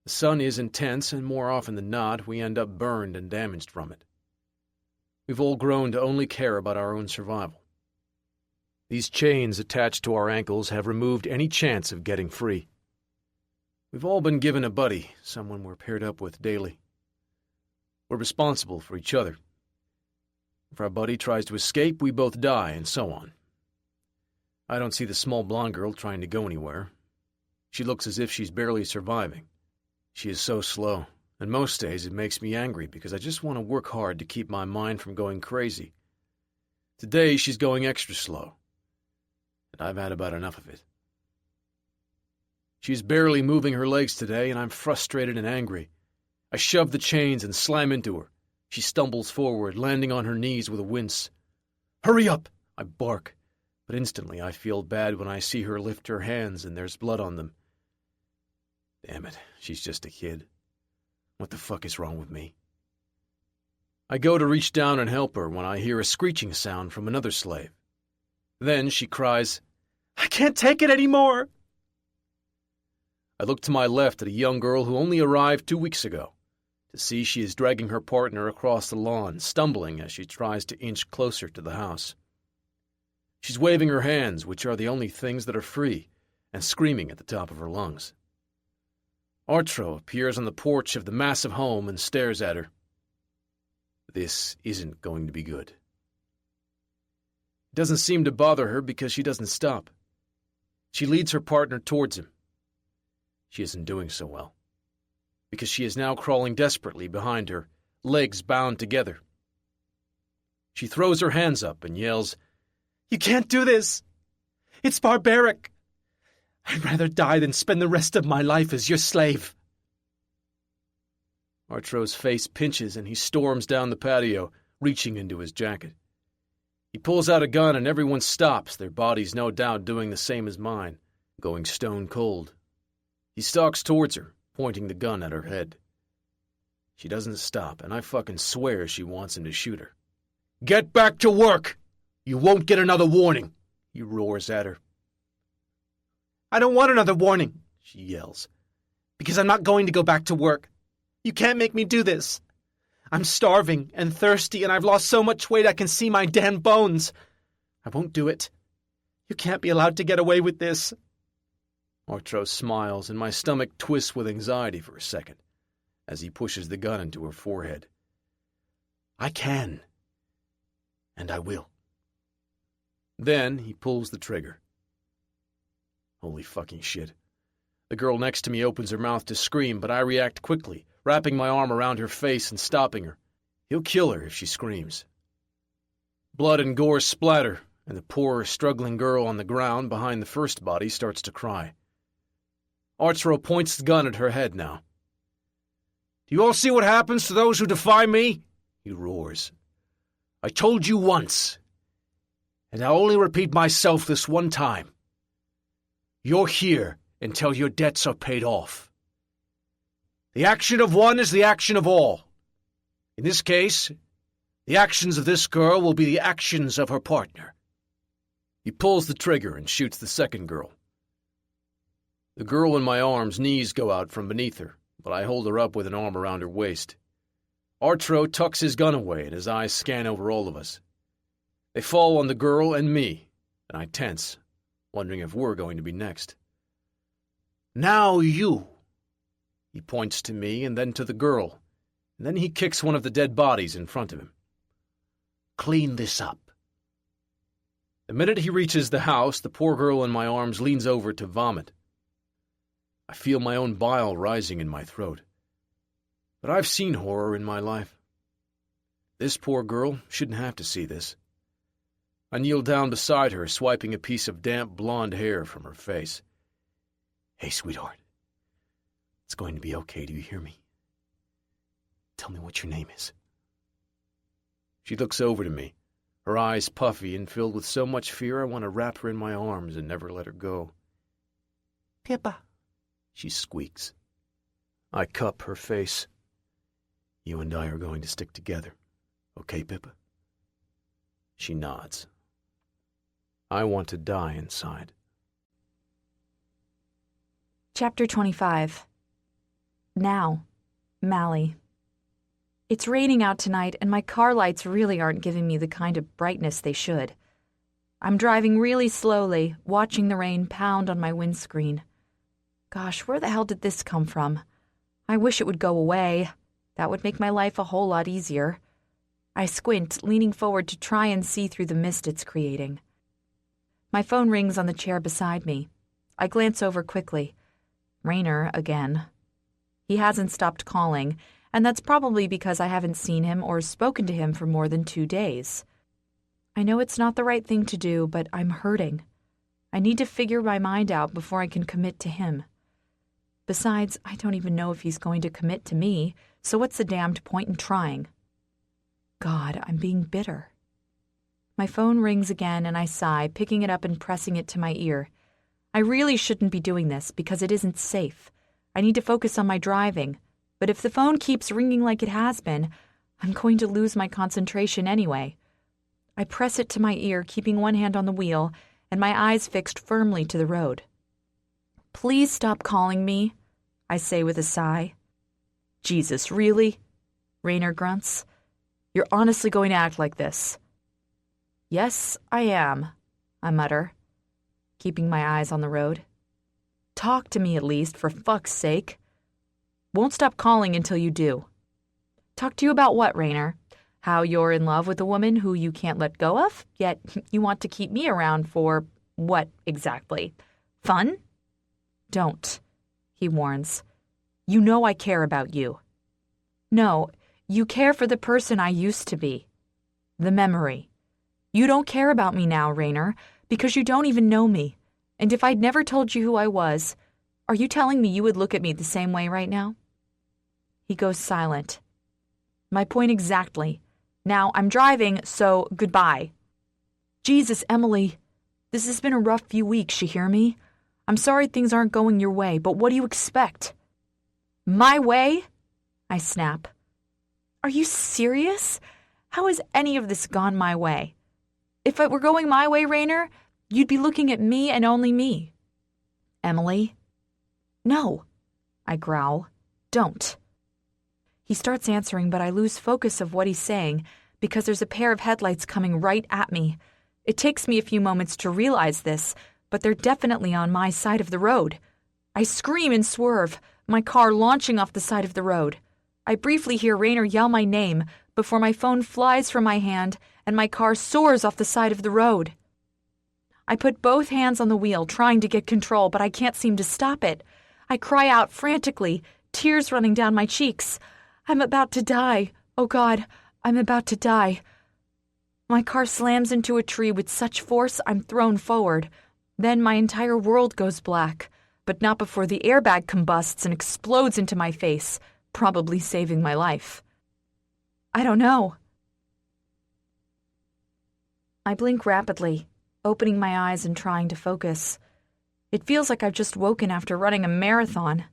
The sun is intense and more often than not, we end up burned and damaged from it. We've all grown to only care about our own survival. These chains attached to our ankles have removed any chance of getting free. We've all been given a buddy, someone we're paired up with daily. We're responsible for each other. If our buddy tries to escape, we both die, and so on. I don't see the small blonde girl trying to go anywhere. She looks as if she's barely surviving. She is so slow, and most days it makes me angry because I just want to work hard to keep my mind from going crazy. Today she's going extra slow, and I've had about enough of it. She's barely moving her legs today, and I'm frustrated and angry. I shove the chains and slam into her. She stumbles forward, landing on her knees with a wince. "Hurry up!" I bark, but instantly I feel bad when I see her lift her hands and there's blood on them. Damn it, she's just a kid. What the fuck is wrong with me? I go to reach down and help her when I hear a screeching sound from another slave. Then she cries, "I can't take it anymore!" I look to my left at a young girl who only arrived 2 weeks ago, to see she is dragging her partner across the lawn, stumbling as she tries to inch closer to the house. She's waving her hands, which are the only things that are free, and screaming at the top of her lungs. Artro appears on the porch of the massive home and stares at her. This isn't going to be good. It doesn't seem to bother her because she doesn't stop. She leads her partner towards him. She isn't doing so well, because she is now crawling desperately behind her, legs bound together. She throws her hands up and yells, "You can't do this! It's barbaric! I'd rather die than spend the rest of my life as your slave." Artro's face pinches and he storms down the patio, reaching into his jacket. He pulls out a gun and everyone stops, their bodies no doubt doing the same as mine, going stone cold. He stalks towards her, pointing the gun at her head. She doesn't stop, and I fucking swear she wants him to shoot her. "Get back to work! You won't get another warning!" he roars at her. "I don't want another warning," she yells, "because I'm not going to go back to work. You can't make me do this. I'm starving and thirsty, and I've lost so much weight I can see my damn bones. I won't do it. You can't be allowed to get away with this." Artro smiles, and my stomach twists with anxiety for a second, as he pushes the gun into her forehead. "I can. And I will." Then he pulls the trigger. Holy fucking shit. The girl next to me opens her mouth to scream, but I react quickly, wrapping my arm around her face and stopping her. He'll kill her if she screams. Blood and gore splatter, and the poor, struggling girl on the ground behind the first body starts to cry. Artro points the gun at her head now. "Do you all see what happens to those who defy me?" he roars. "I told you once, and I'll only repeat myself this one time. You're here until your debts are paid off. The action of one is the action of all. In this case, the actions of this girl will be the actions of her partner." He pulls the trigger and shoots the second girl. The girl in my arms' knees go out from beneath her, but I hold her up with an arm around her waist. Artro tucks his gun away and his eyes scan over all of us. They fall on the girl and me, and I tense, wondering if we're going to be next. "Now you." He points to me and then to the girl, and then he kicks one of the dead bodies in front of him. "Clean this up." The minute he reaches the house, the poor girl in my arms leans over to vomit. I feel my own bile rising in my throat. but I've seen horror in my life. This poor girl shouldn't have to see this. I kneeled down beside her, swiping a piece of damp blonde hair from her face. Hey, sweetheart. It's going to be okay, do you hear me? Tell me what your name is. She looks over to me, her eyes puffy and filled with so much fear I want to wrap her in my arms and never let her go. Pippa, she squeaks. I cup her face. You and I are going to stick together, okay, Pippa? She nods. I want to die inside. Chapter 25. Now, Mally. It's raining out tonight, and my car lights really aren't giving me the kind of brightness they should. I'm driving really slowly, watching the rain pound on my windscreen. Gosh, where the hell did this come from? I wish it would go away. That would make my life a whole lot easier. I squint, leaning forward to try and see through the mist it's creating. My phone rings on the chair beside me. I glance over quickly. Rainer again. He hasn't stopped calling, and that's probably because I haven't seen him or spoken to him for more than 2 days. I know it's not the right thing to do, but I'm hurting. I need to figure my mind out before I can commit to him. Besides, I don't even know if he's going to commit to me, so what's the damned point in trying? God, I'm being bitter. My phone rings again and I sigh, picking it up and pressing it to my ear. I really shouldn't be doing this because it isn't safe. I need to focus on my driving. But if the phone keeps ringing like it has been, I'm going to lose my concentration anyway. I press it to my ear, keeping one hand on the wheel, and my eyes fixed firmly to the road. Please stop calling me, I say with a sigh. Jesus, really? Rainer grunts. You're honestly going to act like this? Yes, I am, I mutter, keeping my eyes on the road. Talk to me at least, for fuck's sake. Won't stop calling until you do. Talk to you about what, Rainer? How you're in love with a woman who you can't let go of, yet you want to keep me around for what exactly? Fun? Don't, he warns. You know I care about you. No, you care for the person I used to be. The memory. You don't care about me now, Rainer, because you don't even know me. And if I'd never told you who I was, are you telling me you would look at me the same way right now? He goes silent. My point exactly. Now I'm driving, so goodbye. Jesus, Emily. This has been a rough few weeks, you hear me? I'm sorry things aren't going your way, but what do you expect? My way? I snap. Are you serious? How has any of this gone my way? If it were going my way, Rainer, you'd be looking at me and only me. Emily? No, I growl. Don't. He starts answering, but I lose focus of what he's saying because there's a pair of headlights coming right at me. It takes me a few moments to realize this, but they're definitely on my side of the road. I scream and swerve, my car launching off the side of the road. I briefly hear Rainer yell my name before my phone flies from my hand and my car soars off the side of the road. I put both hands on the wheel, trying to get control, but I can't seem to stop it. I cry out frantically, tears running down my cheeks. I'm about to die. Oh God, I'm about to die. My car slams into a tree with such force I'm thrown forward. Then my entire world goes black, but not before the airbag combusts and explodes into my face, probably saving my life. I don't know. I blink rapidly, opening my eyes and trying to focus. It feels like I've just woken after running a marathon.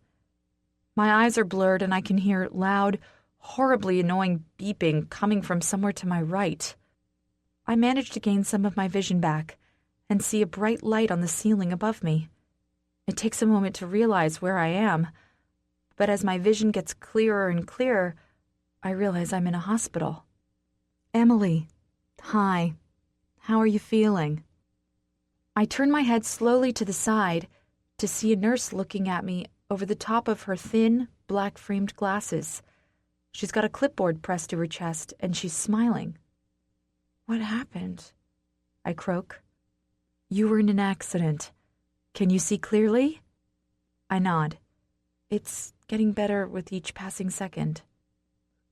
My eyes are blurred and I can hear loud, horribly annoying beeping coming from somewhere to my right. I manage to gain some of my vision back and see a bright light on the ceiling above me. It takes a moment to realize where I am, but as my vision gets clearer and clearer, I realize I'm in a hospital. Emily, hi. How are you feeling? I turn my head slowly to the side to see a nurse looking at me over the top of her thin, black-framed glasses. She's got a clipboard pressed to her chest, and she's smiling. What happened? I croak. You were in an accident. Can you see clearly? I nod. It's getting better with each passing second.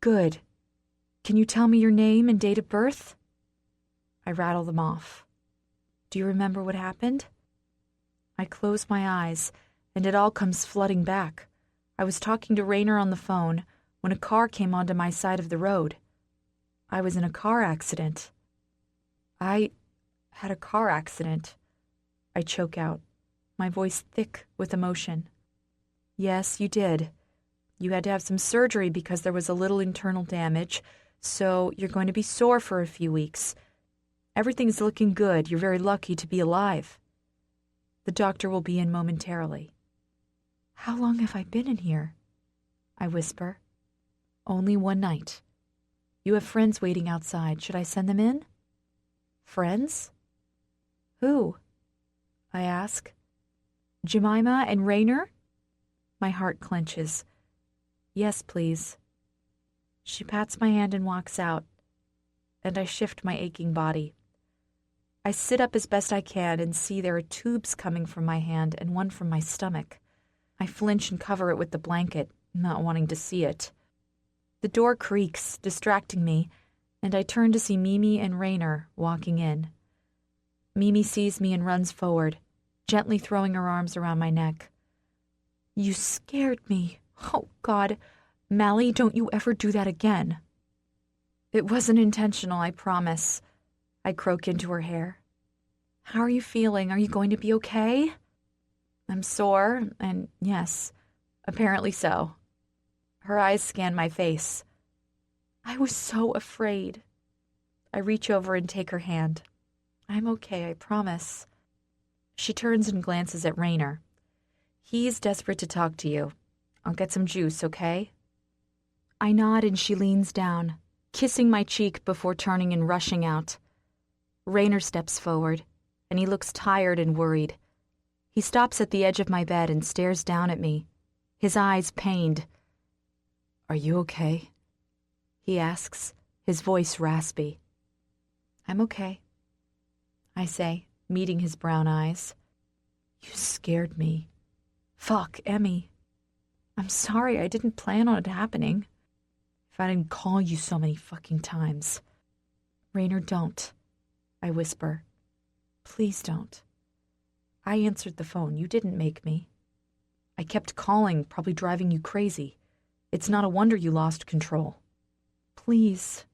Good. Can you tell me your name and date of birth? I rattle them off. Do you remember what happened? I close my eyes, and it all comes flooding back. I was talking to Raynor on the phone when a car came onto my side of the road. I was in a car accident. I had a car accident. I choke out, my voice thick with emotion. Yes, you did. You had to have some surgery because there was a little internal damage, so you're going to be sore for a few weeks. Everything's looking good. You're very lucky to be alive. The doctor will be in momentarily. How long have I been in here? I whisper. Only one night. You have friends waiting outside. Should I send them in? Friends? Who? I ask. Jemima and Raynor? My heart clenches. Yes, please. She pats my hand and walks out, and I shift my aching body. I sit up as best I can and see there are tubes coming from my hand and one from my stomach. I flinch and cover it with the blanket, not wanting to see it. The door creaks, distracting me, and I turn to see Mimi and Raynor walking in. Mimi sees me and runs forward, gently throwing her arms around my neck. You scared me. Oh, God. Mally, don't you ever do that again. It wasn't intentional, I promise. I croak into her hair. How are you feeling? Are you going to be okay? I'm sore, and yes, apparently so. Her eyes scan my face. I was so afraid. I reach over and take her hand. I'm okay, I promise. She turns and glances at Raynor. He's desperate to talk to you. I'll get some juice, okay? I nod and she leans down, kissing my cheek before turning and rushing out. Raynor steps forward, and he looks tired and worried. He stops at the edge of my bed and stares down at me, his eyes pained. Are you okay? He asks, his voice raspy. I'm okay, I say, meeting his brown eyes. You scared me. Fuck, Emmy. I'm sorry, I didn't plan on it happening. If I didn't call you so many fucking times. Raynor, don't, I whisper. Please don't. I answered the phone. You didn't make me. I kept calling, probably driving you crazy. It's not a wonder you lost control. Please,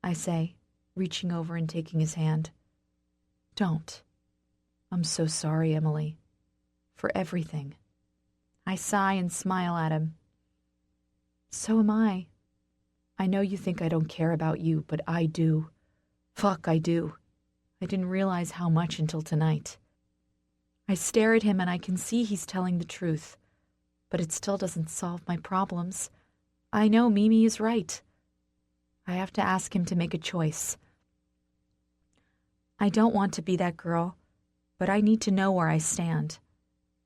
I say, reaching over and taking his hand. Don't. I'm so sorry, Emily. For everything. I sigh and smile at him. So am I. I know you think I don't care about you, but I do. Fuck, I do. I didn't realize how much until tonight. I stare at him and I can see he's telling the truth, but it still doesn't solve my problems. I know Mimi is right. I have to ask him to make a choice. I don't want to be that girl, but I need to know where I stand.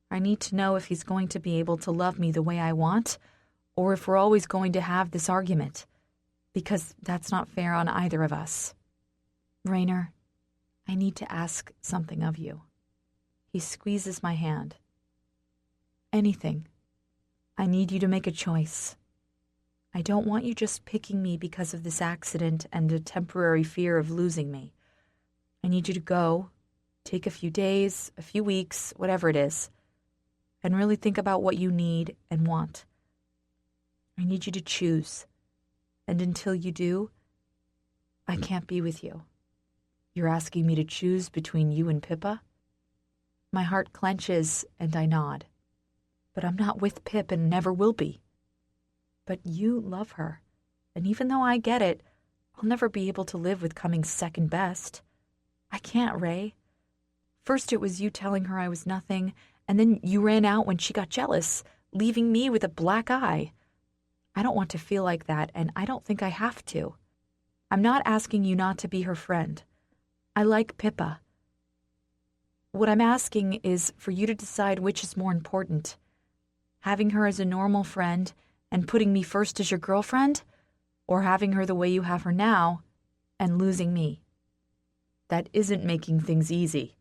I need to know if he's going to be able to love me the way I want, or if we're always going to have this argument, because that's not fair on either of us. Raynor, I need to ask something of you. He squeezes my hand. Anything. I need you to make a choice. I don't want you just picking me because of this accident and a temporary fear of losing me. I need you to go, take a few days, a few weeks, whatever it is, and really think about what you need and want. I need you to choose. And until you do, I can't be with you. You're asking me to choose between you and Pippa? My heart clenches and I nod. But I'm not with Pip and never will be. But you love her. And even though I get it, I'll never be able to live with coming second best. I can't, Ray. First it was you telling her I was nothing, and then you ran out when she got jealous, leaving me with a black eye. I don't want to feel like that, and I don't think I have to. I'm not asking you not to be her friend. I like Pippa. What I'm asking is for you to decide which is more important. Having her as a normal friend and putting me first as your girlfriend, or having her the way you have her now and losing me. That isn't making things easy,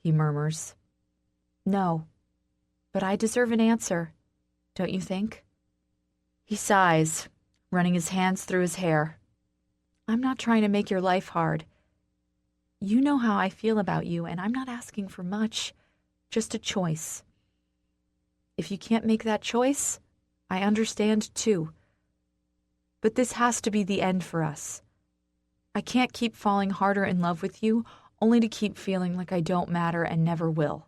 he murmurs. No, but I deserve an answer, don't you think? He sighs. running his hands through his hair. I'm not trying to make your life hard. You know how I feel about you, and I'm not asking for much, just a choice. If you can't make that choice, I understand too. But this has to be the end for us. I can't keep falling harder in love with you, only to keep feeling like I don't matter and never will.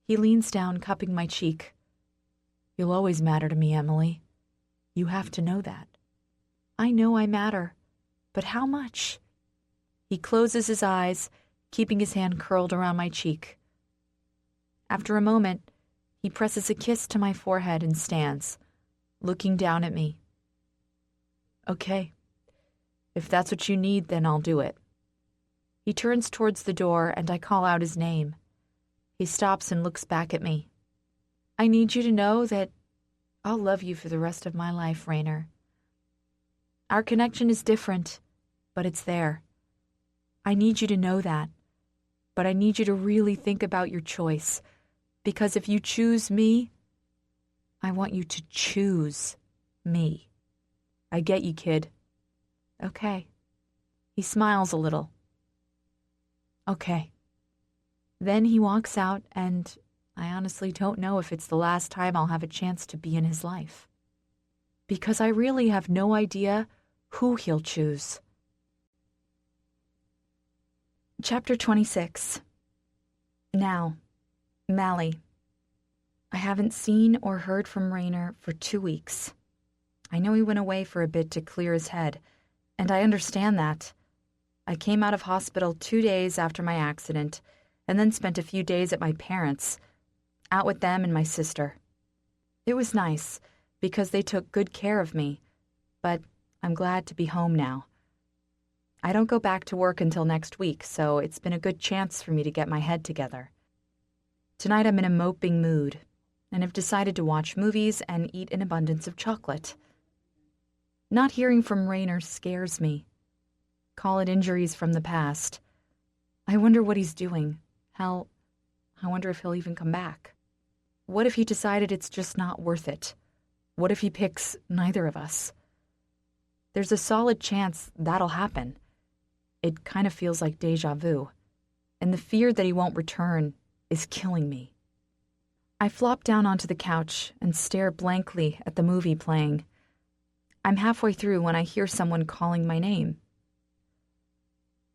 He leans down, cupping my cheek. You'll always matter to me, Emily. You have to know that. I know I matter, but how much? He closes his eyes, keeping his hand curled around my cheek. After a moment, he presses a kiss to my forehead and stands, looking down at me. Okay. If that's what you need, then I'll do it. He turns towards the door, and I call out his name. He stops and looks back at me. I need you to know that I'll love you for the rest of my life, Rainer. Our connection is different, but it's there. I need you to know that, but I need you to really think about your choice, because if you choose me, I want you to choose me. I get you, kid. Okay. He smiles a little. Okay. Then he walks out, and I honestly don't know if it's the last time I'll have a chance to be in his life. Because I really have no idea who he'll choose. Chapter 26. Now, Mally. I haven't seen or heard from Rainer for 2 weeks. I know he went away for a bit to clear his head, and I understand that. I came out of hospital 2 days after my accident, and then spent a few days at my parents', out with them and my sister. It was nice, because they took good care of me, but I'm glad to be home now. I don't go back to work until next week, so it's been a good chance for me to get my head together. Tonight I'm in a moping mood, and have decided to watch movies and eat an abundance of chocolate. Not hearing from Rainer scares me. Call it injuries from the past. I wonder what he's doing. Hell, I wonder if he'll even come back. What if he decided it's just not worth it? What if he picks neither of us? There's a solid chance that'll happen. It kind of feels like déjà vu, and the fear that he won't return is killing me. I flop down onto the couch and stare blankly at the movie playing. I'm halfway through when I hear someone calling my name.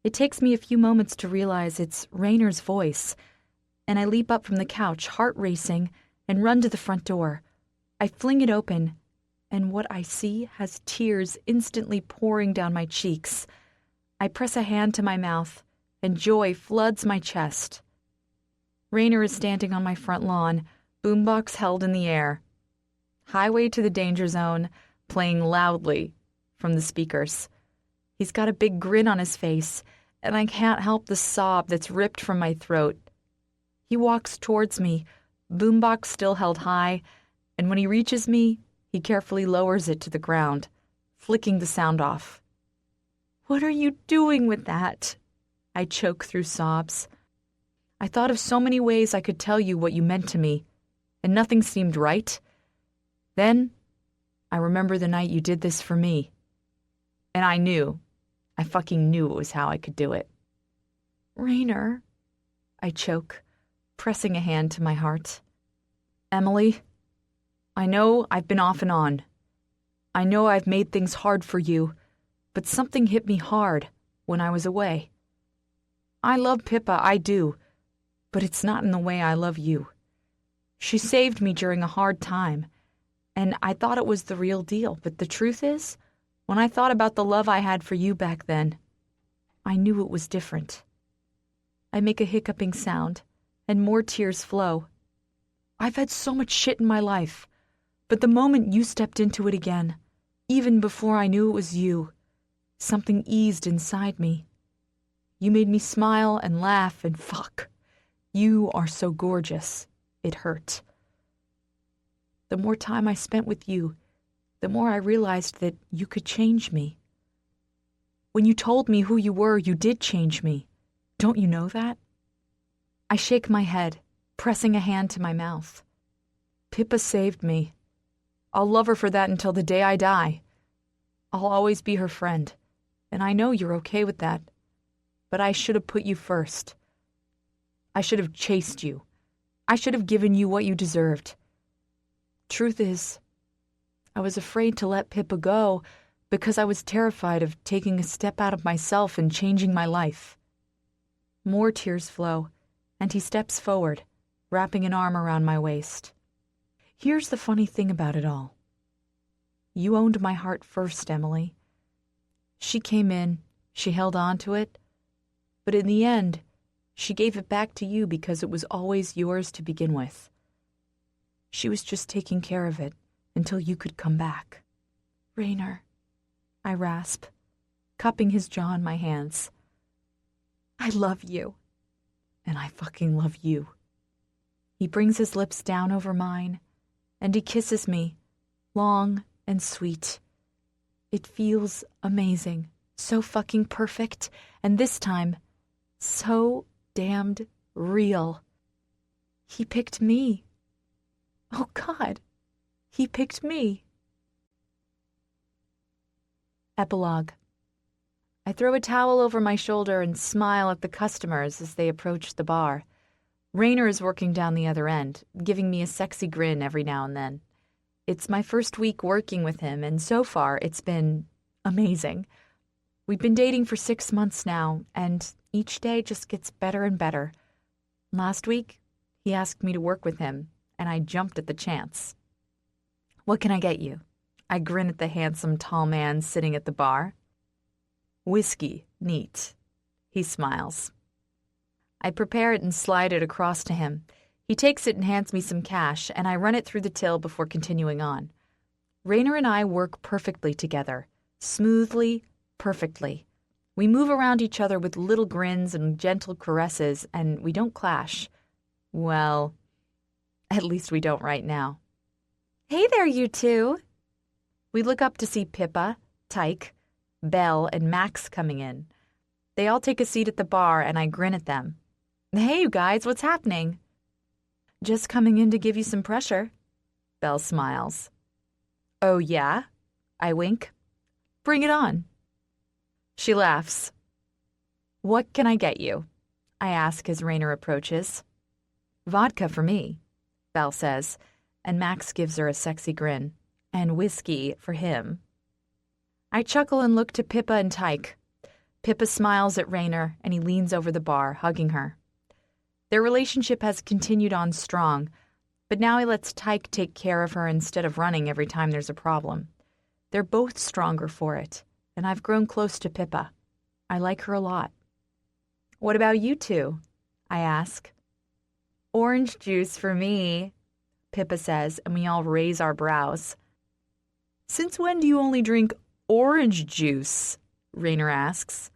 It takes me a few moments to realize it's Rainer's voice, and I leap up from the couch, heart racing, and run to the front door. I fling it open, and what I see has tears instantly pouring down my cheeks. I press a hand to my mouth, and joy floods my chest. Rainer is standing on my front lawn, boombox held in the air. Highway to the Danger Zone, playing loudly from the speakers. He's got a big grin on his face, and I can't help the sob that's ripped from my throat. He walks towards me, boombox still held high, and when he reaches me, he carefully lowers it to the ground, flicking the sound off. What are you doing with that? I choke through sobs. I thought of so many ways I could tell you what you meant to me, and nothing seemed right. Then, I remember the night you did this for me. And I fucking knew it was how I could do it. Rainer, I choke, pressing a hand to my heart. Emily, I know I've been off and on. I know I've made things hard for you, but something hit me hard when I was away. I love Pippa, I do, but it's not in the way I love you. She saved me during a hard time, and I thought it was the real deal, but the truth is, when I thought about the love I had for you back then, I knew it was different. I make a hiccuping sound, and more tears flow. I've had so much shit in my life, but the moment you stepped into it again, even before I knew it was you, something eased inside me. You made me smile and laugh and fuck. You are so gorgeous. It hurt. The more time I spent with you, the more I realized that you could change me. When you told me who you were, you did change me. Don't you know that? I shake my head, pressing a hand to my mouth. Pippa saved me. I'll love her for that until the day I die. I'll always be her friend, and I know you're okay with that. But I should have put you first. I should have chased you. I should have given you what you deserved. Truth is, I was afraid to let Pippa go because I was terrified of taking a step out of myself and changing my life. More tears flow, and he steps forward, wrapping an arm around my waist. Here's the funny thing about it all. You owned my heart first, Emily. She came in, she held on to it, but in the end, she gave it back to you because it was always yours to begin with. She was just taking care of it until you could come back. Rainer, I rasp, cupping his jaw in my hands. I love you, and I fucking love you. He brings his lips down over mine, and he kisses me, long and sweet. It feels amazing, so fucking perfect, and this time, so damned real. He picked me. Oh God, he picked me. Epilogue. I throw a towel over my shoulder and smile at the customers as they approach the bar. Rainer is working down the other end, giving me a sexy grin every now and then. It's my first week working with him, and so far it's been amazing. We've been dating for 6 months now, and each day just gets better and better. Last week, he asked me to work with him, and I jumped at the chance. What can I get you? I grin at the handsome, tall man sitting at the bar. Whiskey, neat. He smiles. I prepare it and slide it across to him. He takes it and hands me some cash, and I run it through the till before continuing on. Rainer and I work perfectly together. Smoothly, perfectly. We move around each other with little grins and gentle caresses, and we don't clash. Well, at least we don't right now. Hey there, you two. We look up to see Pippa, Tyke, Belle, and Max coming in. They all take a seat at the bar, and I grin at them. Hey, you guys, what's happening? Just coming in to give you some pressure. Belle smiles. Oh, yeah? I wink. Bring it on. She laughs. What can I get you? I ask as Rainer approaches. Vodka for me, Belle says, and Max gives her a sexy grin. And whiskey for him. I chuckle and look to Pippa and Tyke. Pippa smiles at Rainer, and he leans over the bar, hugging her. Their relationship has continued on strong, but now he lets Tyke take care of her instead of running every time there's a problem. They're both stronger for it, and I've grown close to Pippa. I like her a lot. What about you two? I ask. Orange juice for me, Pippa says, and we all raise our brows. Since when do you only drink orange juice? Rainer asks.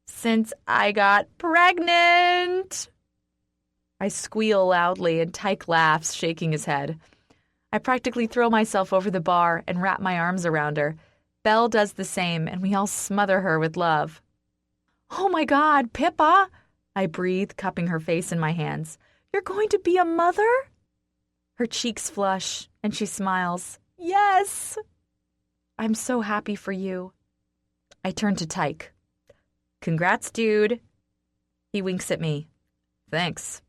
Since I got pregnant. I squeal loudly and Tyke laughs, shaking his head. I practically throw myself over the bar and wrap my arms around her. Belle does the same, and we all smother her with love. Oh my God, Pippa! I breathe, cupping her face in my hands. You're going to be a mother? Her cheeks flush, and she smiles. Yes! I'm so happy for you. I turn to Tyke. Congrats, dude. He winks at me. Thanks.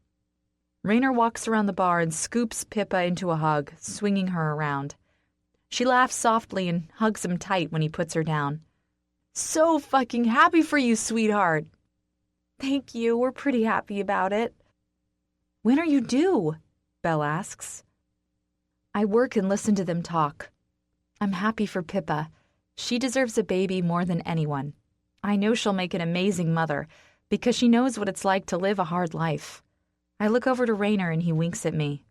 Rainer walks around the bar and scoops Pippa into a hug, swinging her around. She laughs softly and hugs him tight when he puts her down. So fucking happy for you, sweetheart. Thank you. We're pretty happy about it. When are you due? Belle asks. I work and listen to them talk. I'm happy for Pippa. She deserves a baby more than anyone. I know she'll make an amazing mother because she knows what it's like to live a hard life. I look over to Rainer and he winks at me.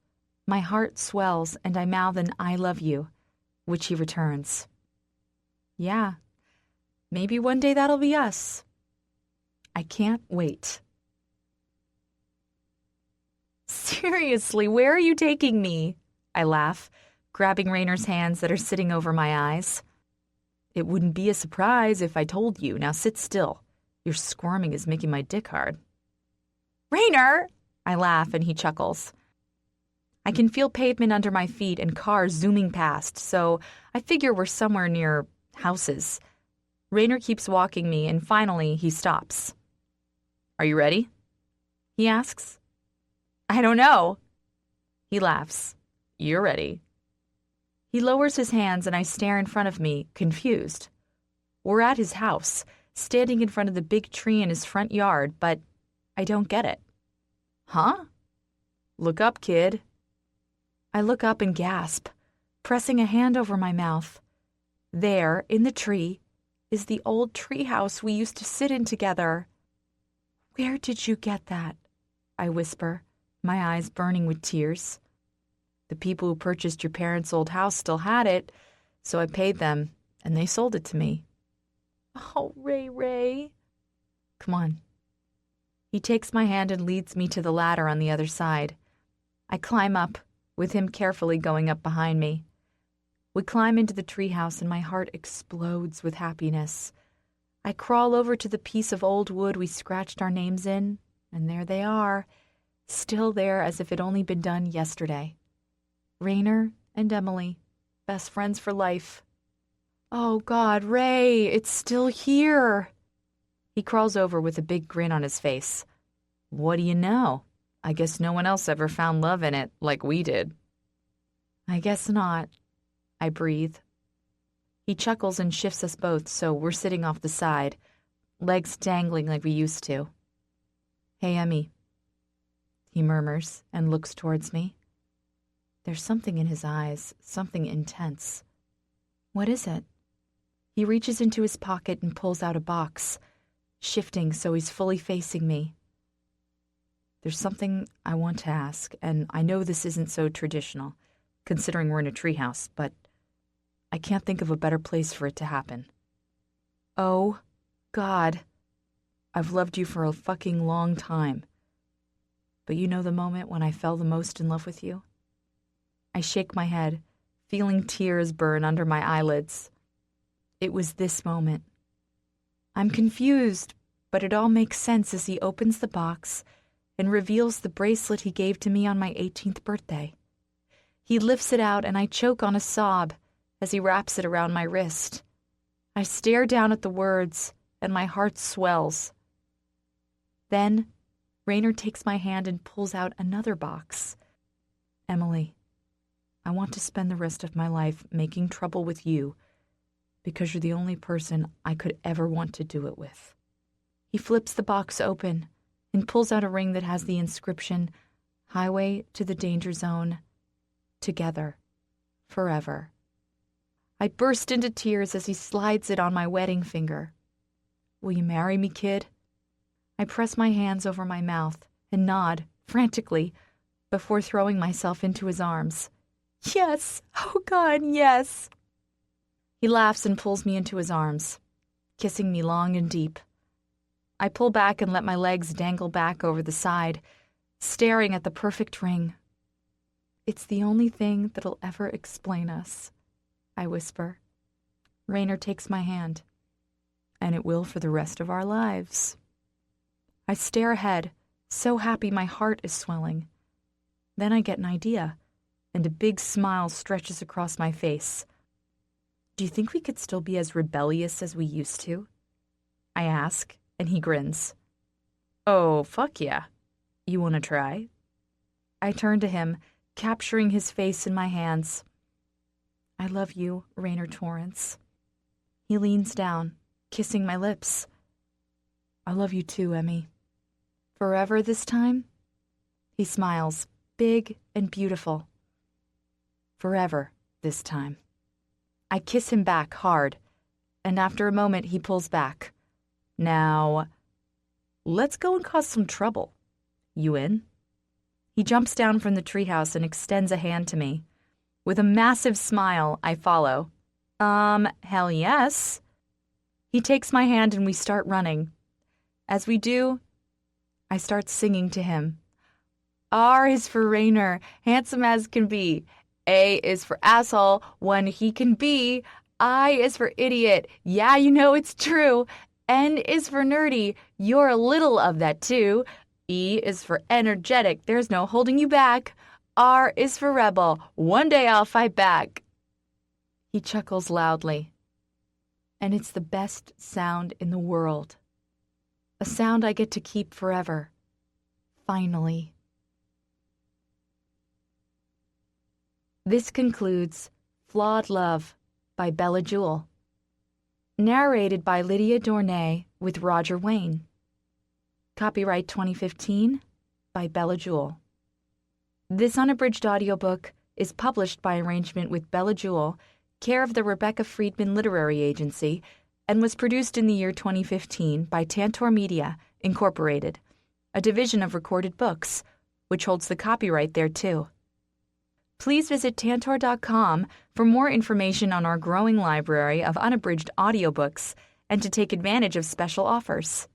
My heart swells and I mouth an I love you, which he returns. Yeah, maybe one day that'll be us. I can't wait. Seriously, where are you taking me? I laugh, grabbing Rainer's hands that are sitting over my eyes. It wouldn't be a surprise if I told you. Now sit still. Your squirming is making my dick hard. Rainer! I laugh and he chuckles. I can feel pavement under my feet and cars zooming past, so I figure we're somewhere near houses. Rainer keeps walking me, and finally he stops. Are you ready? He asks. I don't know. He laughs. You're ready. He lowers his hands, and I stare in front of me, confused. We're at his house, standing in front of the big tree in his front yard, but I don't get it. Huh? Look up, kid. I look up and gasp, pressing a hand over my mouth. There, in the tree, is the old tree house we used to sit in together. Where did you get that? I whisper, my eyes burning with tears. The people who purchased your parents' old house still had it, so I paid them, and they sold it to me. Oh, Ray. Come on. He takes my hand and leads me to the ladder on the other side. I climb up, with him carefully going up behind me. We climb into the treehouse, and my heart explodes with happiness. I crawl over to the piece of old wood we scratched our names in, and there they are, still there as if it only been done yesterday. Rainer and Emily, best friends for life. Oh, God, Ray, it's still here. He crawls over with a big grin on his face. What do you know? I guess no one else ever found love in it like we did. I guess not. I breathe. He chuckles and shifts us both so we're sitting off the side, legs dangling like we used to. Hey, Emmy, he murmurs and looks towards me. There's something in his eyes, something intense. What is it? He reaches into his pocket and pulls out a box, shifting so he's fully facing me. There's something I want to ask, and I know this isn't so traditional, considering we're in a treehouse, but I can't think of a better place for it to happen. Oh, God, I've loved you for a fucking long time. But you know the moment when I fell the most in love with you? I shake my head, feeling tears burn under my eyelids. It was this moment. I'm confused, but it all makes sense as he opens the box and reveals the bracelet he gave to me on my 18th birthday. He lifts it out, and I choke on a sob as he wraps it around my wrist. I stare down at the words, and my heart swells. Then, Rainer takes my hand and pulls out another box. Emily, I want to spend the rest of my life making trouble with you because you're the only person I could ever want to do it with. He flips the box open and pulls out a ring that has the inscription, Highway to the Danger Zone, Together, Forever. I burst into tears as he slides it on my wedding finger. Will you marry me, kid? I press my hands over my mouth and nod, frantically, before throwing myself into his arms. Yes! Oh, God, yes! He laughs and pulls me into his arms, kissing me long and deep. I pull back and let my legs dangle back over the side, staring at the perfect ring. It's the only thing that'll ever explain us, I whisper. Rainer takes my hand, and it will for the rest of our lives. I stare ahead, so happy my heart is swelling. Then I get an idea, and a big smile stretches across my face. Do you think we could still be as rebellious as we used to? I ask, and he grins. Oh, fuck yeah. You want to try? I turn to him, capturing his face in my hands. I love you, Rainer Torrence. He leans down, kissing my lips. I love you too, Emmy. Forever this time? He smiles, big and beautiful. Forever this time. I kiss him back hard, and after a moment he pulls back. Now, let's go and cause some trouble. You in? He jumps down from the treehouse and extends a hand to me. With a massive smile, I follow. Hell yes. He takes my hand and we start running. As we do, I start singing to him. R is for Rainer, handsome as can be. A is for asshole, one he can be. I is for idiot, yeah, you know it's true. N is for nerdy, you're a little of that too. E is for energetic, there's no holding you back. R is for rebel, one day I'll fight back. He chuckles loudly. and it's the best sound in the world. A sound I get to keep forever. Finally. This concludes Flawed Love by Bella Jewell. Narrated by Lydia Dornay with Roger Wayne. Copyright 2015 by Bella Jewell. This unabridged audiobook is published by arrangement with Bella Jewell, care of the Rebecca Friedman Literary Agency, and was produced in the year 2015 by Tantor Media, Incorporated, a division of Recorded Books, which holds the copyright thereto. Please visit tantor.com for more information on our growing library of unabridged audiobooks and to take advantage of special offers.